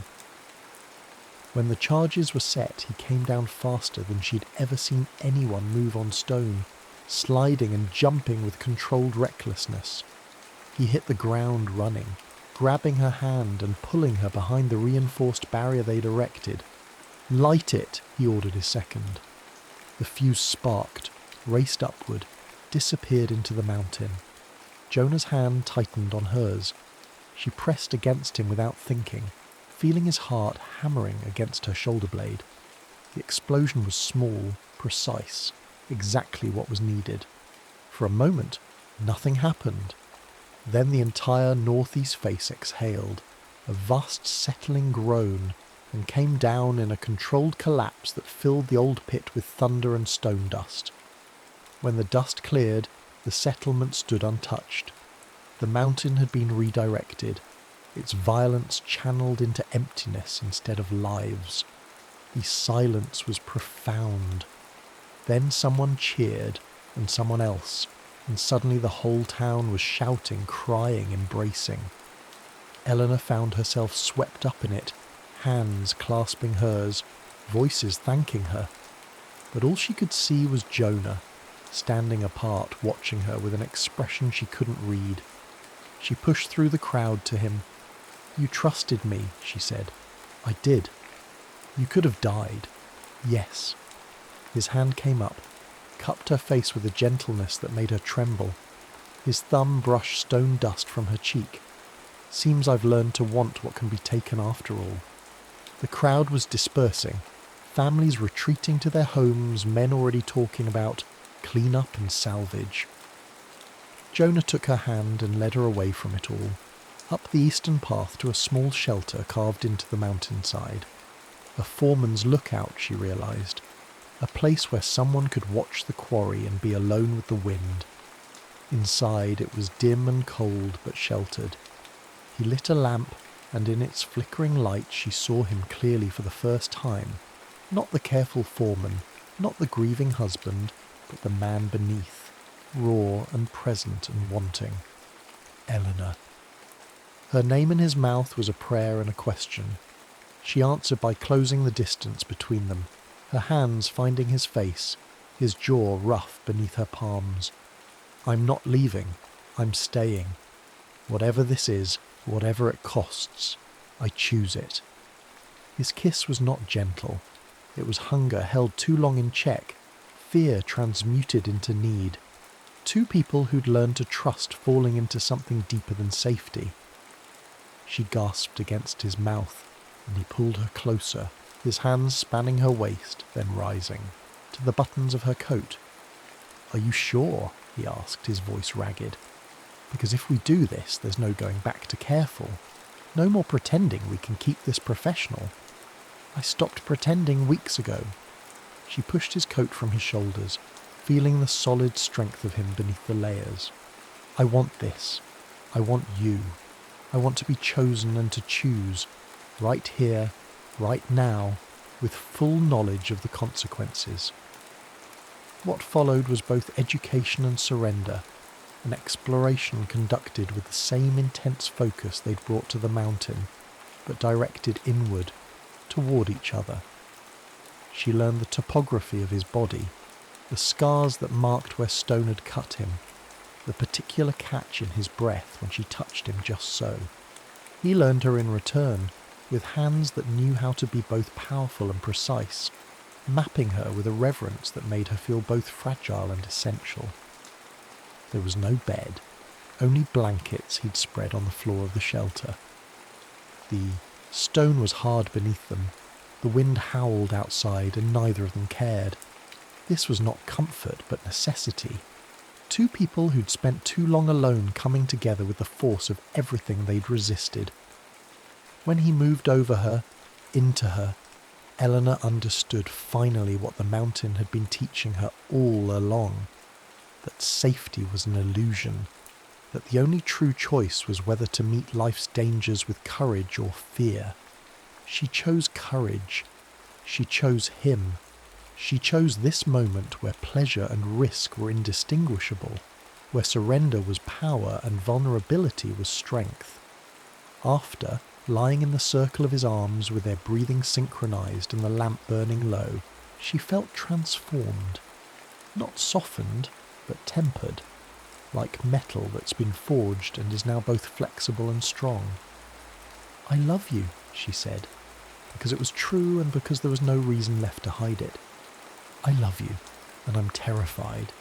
When the charges were set, he came down faster than she'd ever seen anyone move on stone, sliding and jumping with controlled recklessness. He hit the ground running, grabbing her hand and pulling her behind the reinforced barrier they'd erected. "Light it," he ordered his second. The fuse sparked, raced upward, disappeared into the mountain. Jonah's hand tightened on hers. She pressed against him without thinking, feeling his heart hammering against her shoulder blade. The explosion was small, precise, exactly what was needed. For a moment, nothing happened. Then the entire northeast face exhaled, a vast settling groan, and came down in a controlled collapse that filled the old pit with thunder and stone dust. When the dust cleared, the settlement stood untouched. The mountain had been redirected, its violence channeled into emptiness instead of lives. The silence was profound. Then someone cheered, and someone else, and suddenly the whole town was shouting, crying, embracing. Eleanor found herself swept up in it, hands clasping hers, voices thanking her. But all she could see was Jonah, standing apart, watching her with an expression she couldn't read. She pushed through the crowd to him. "You trusted me," she said. "I did. You could have died." "Yes." His hand came up, cupped her face with a gentleness that made her tremble. His thumb brushed stone dust from her cheek. "Seems I've learned to want what can be taken after all." The crowd was dispersing, families retreating to their homes, men already talking about clean up and salvage. Jonah took her hand and led her away from it all, up the eastern path to a small shelter carved into the mountainside. A foreman's lookout, she realised. A place where someone could watch the quarry and be alone with the wind. Inside it was dim and cold but sheltered. He lit a lamp, and in its flickering light she saw him clearly for the first time. Not the careful foreman, not the grieving husband, but the man beneath, raw and present and wanting. Eleanor. Her name in his mouth was a prayer and a question. She answered by closing the distance between them, her hands finding his face, his jaw rough beneath her palms. "I'm not leaving. I'm staying. Whatever this is, whatever it costs, I choose it." His kiss was not gentle. It was hunger held too long in check, fear transmuted into need. Two people who'd learned to trust falling into something deeper than safety. She gasped against his mouth, and he pulled her closer, his hands spanning her waist, then rising, to the buttons of her coat. "Are you sure?" he asked, his voice ragged. "Because if we do this, there's no going back to careful. No more pretending we can keep this professional. I stopped pretending weeks ago." She pushed his coat from his shoulders, feeling the solid strength of him beneath the layers. "I want this. I want you. I want to be chosen and to choose, right here, right now, with full knowledge of the consequences." What followed was both education and surrender, an exploration conducted with the same intense focus they'd brought to the mountain, but directed inward, toward each other. She learned the topography of his body, the scars that marked where stone had cut him, the particular catch in his breath when she touched him just so. He learned her in return, with hands that knew how to be both powerful and precise, mapping her with a reverence that made her feel both fragile and essential. There was no bed, only blankets he'd spread on the floor of the shelter. The stone was hard beneath them. The wind howled outside and neither of them cared. This was not comfort but necessity. Two people who'd spent too long alone coming together with the force of everything they'd resisted. When he moved over her, into her, Eleanor understood finally what the mountain had been teaching her all along. That safety was an illusion. That the only true choice was whether to meet life's dangers with courage or fear. She chose courage. She chose him. She chose this moment where pleasure and risk were indistinguishable, where surrender was power and vulnerability was strength. After, lying in the circle of his arms with their breathing synchronized and the lamp burning low, she felt transformed. Not softened, but tempered, like metal that's been forged and is now both flexible and strong. "I love you," she said, because it was true and because there was no reason left to hide it. "I love you, and I'm terrified,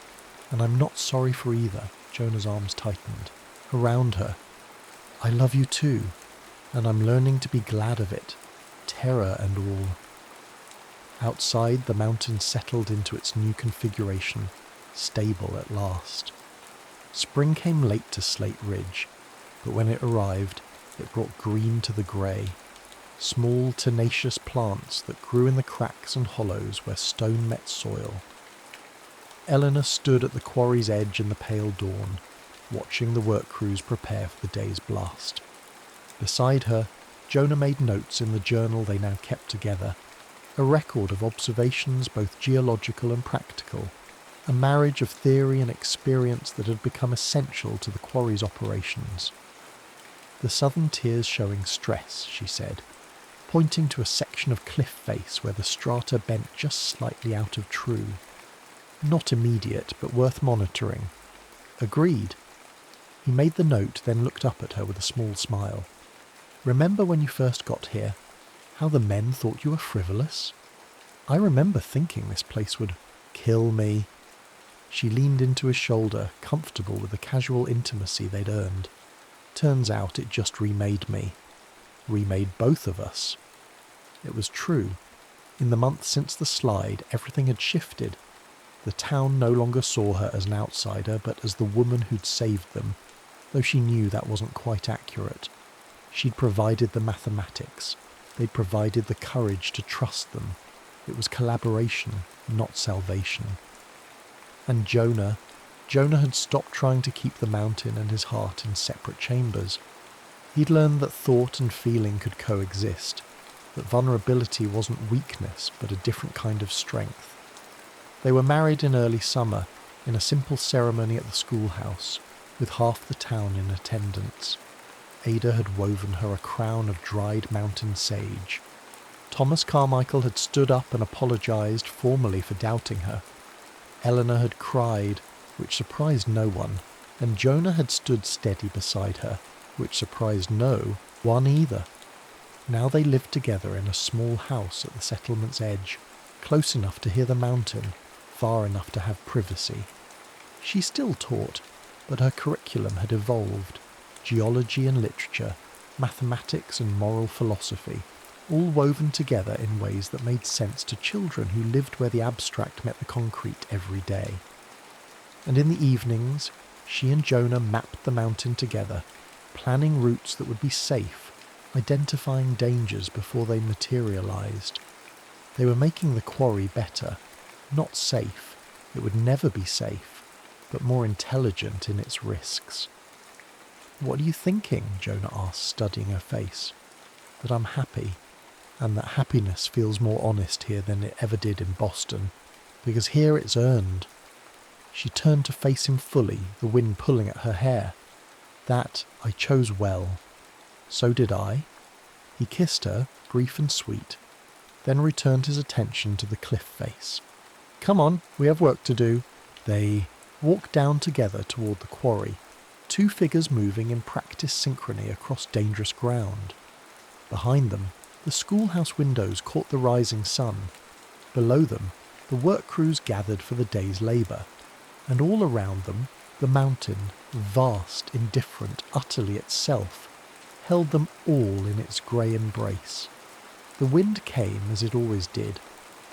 and I'm not sorry for either." Jonah's arms tightened. Around her. "I love you too, and I'm learning to be glad of it, terror and all." Outside, the mountain settled into its new configuration, stable at last. Spring came late to Slate Ridge, but when it arrived, it brought green to the grey. Small, tenacious plants that grew in the cracks and hollows where stone met soil. Eleanor stood at the quarry's edge in the pale dawn, watching the work crews prepare for the day's blast. Beside her, Jonah made notes in the journal they now kept together, a record of observations both geological and practical, a marriage of theory and experience that had become essential to the quarry's operations. "The southern tier's showing stress," she said, pointing to a section of cliff face where the strata bent just slightly out of true. "Not immediate, but worth monitoring." "Agreed." He made the note, then looked up at her with a small smile. "Remember when you first got here, how the men thought you were frivolous? I remember thinking this place would kill me." She leaned into his shoulder, comfortable with the casual intimacy they'd earned. "Turns out it just remade me. Remade both of us." It was true. In the months since the slide, everything had shifted. The town no longer saw her as an outsider, but as the woman who'd saved them, though she knew that wasn't quite accurate. She'd provided the mathematics. They'd provided the courage to trust them. It was collaboration, not salvation. And Jonah had stopped trying to keep the mountain and his heart in separate chambers. He'd learned that thought and feeling could coexist, that vulnerability wasn't weakness, but a different kind of strength. They were married in early summer, in a simple ceremony at the schoolhouse, with half the town in attendance. Ada had woven her a crown of dried mountain sage. Thomas Carmichael had stood up and apologized formally for doubting her. Eleanor had cried, which surprised no one, and Jonah had stood steady beside her, which surprised no one either. Now they lived together in a small house at the settlement's edge, close enough to hear the mountain, far enough to have privacy. She still taught, but her curriculum had evolved. Geology and literature, mathematics and moral philosophy, all woven together in ways that made sense to children who lived where the abstract met the concrete every day. And in the evenings, she and Jonah mapped the mountain together, planning routes that would be safe, identifying dangers before they materialized. They were making the quarry better, not safe. It would never be safe, but more intelligent in its risks. "What are you thinking?" Jonah asked, studying her face. "That I'm happy, and that happiness feels more honest here than it ever did in Boston, because here it's earned." She turned to face him fully, the wind pulling at her hair. "That I chose well. So did I." He kissed her, brief and sweet, then returned his attention to the cliff face. Come on, we have work to do. They walked down together toward the quarry, two figures moving in practiced synchrony across dangerous ground. Behind them, the schoolhouse windows caught the rising sun. Below them, the work crews gathered for the day's labour, and all around them, the mountain, vast, indifferent, utterly itself, held them all in its grey embrace. The wind came as it always did,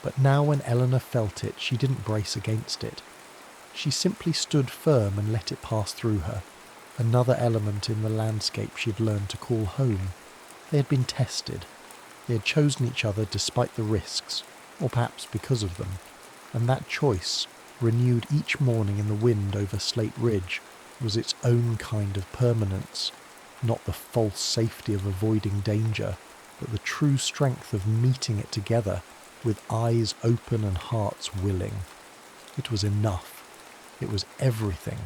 but now when Eleanor felt it, she didn't brace against it. She simply stood firm and let it pass through her, another element in the landscape she had learned to call home. They had been tested. They had chosen each other despite the risks, or perhaps because of them, and that choice, renewed each morning in the wind over Slate Ridge, was its own kind of permanence, not the false safety of avoiding danger, but the true strength of meeting it together, with eyes open and hearts willing. It was enough. It was everything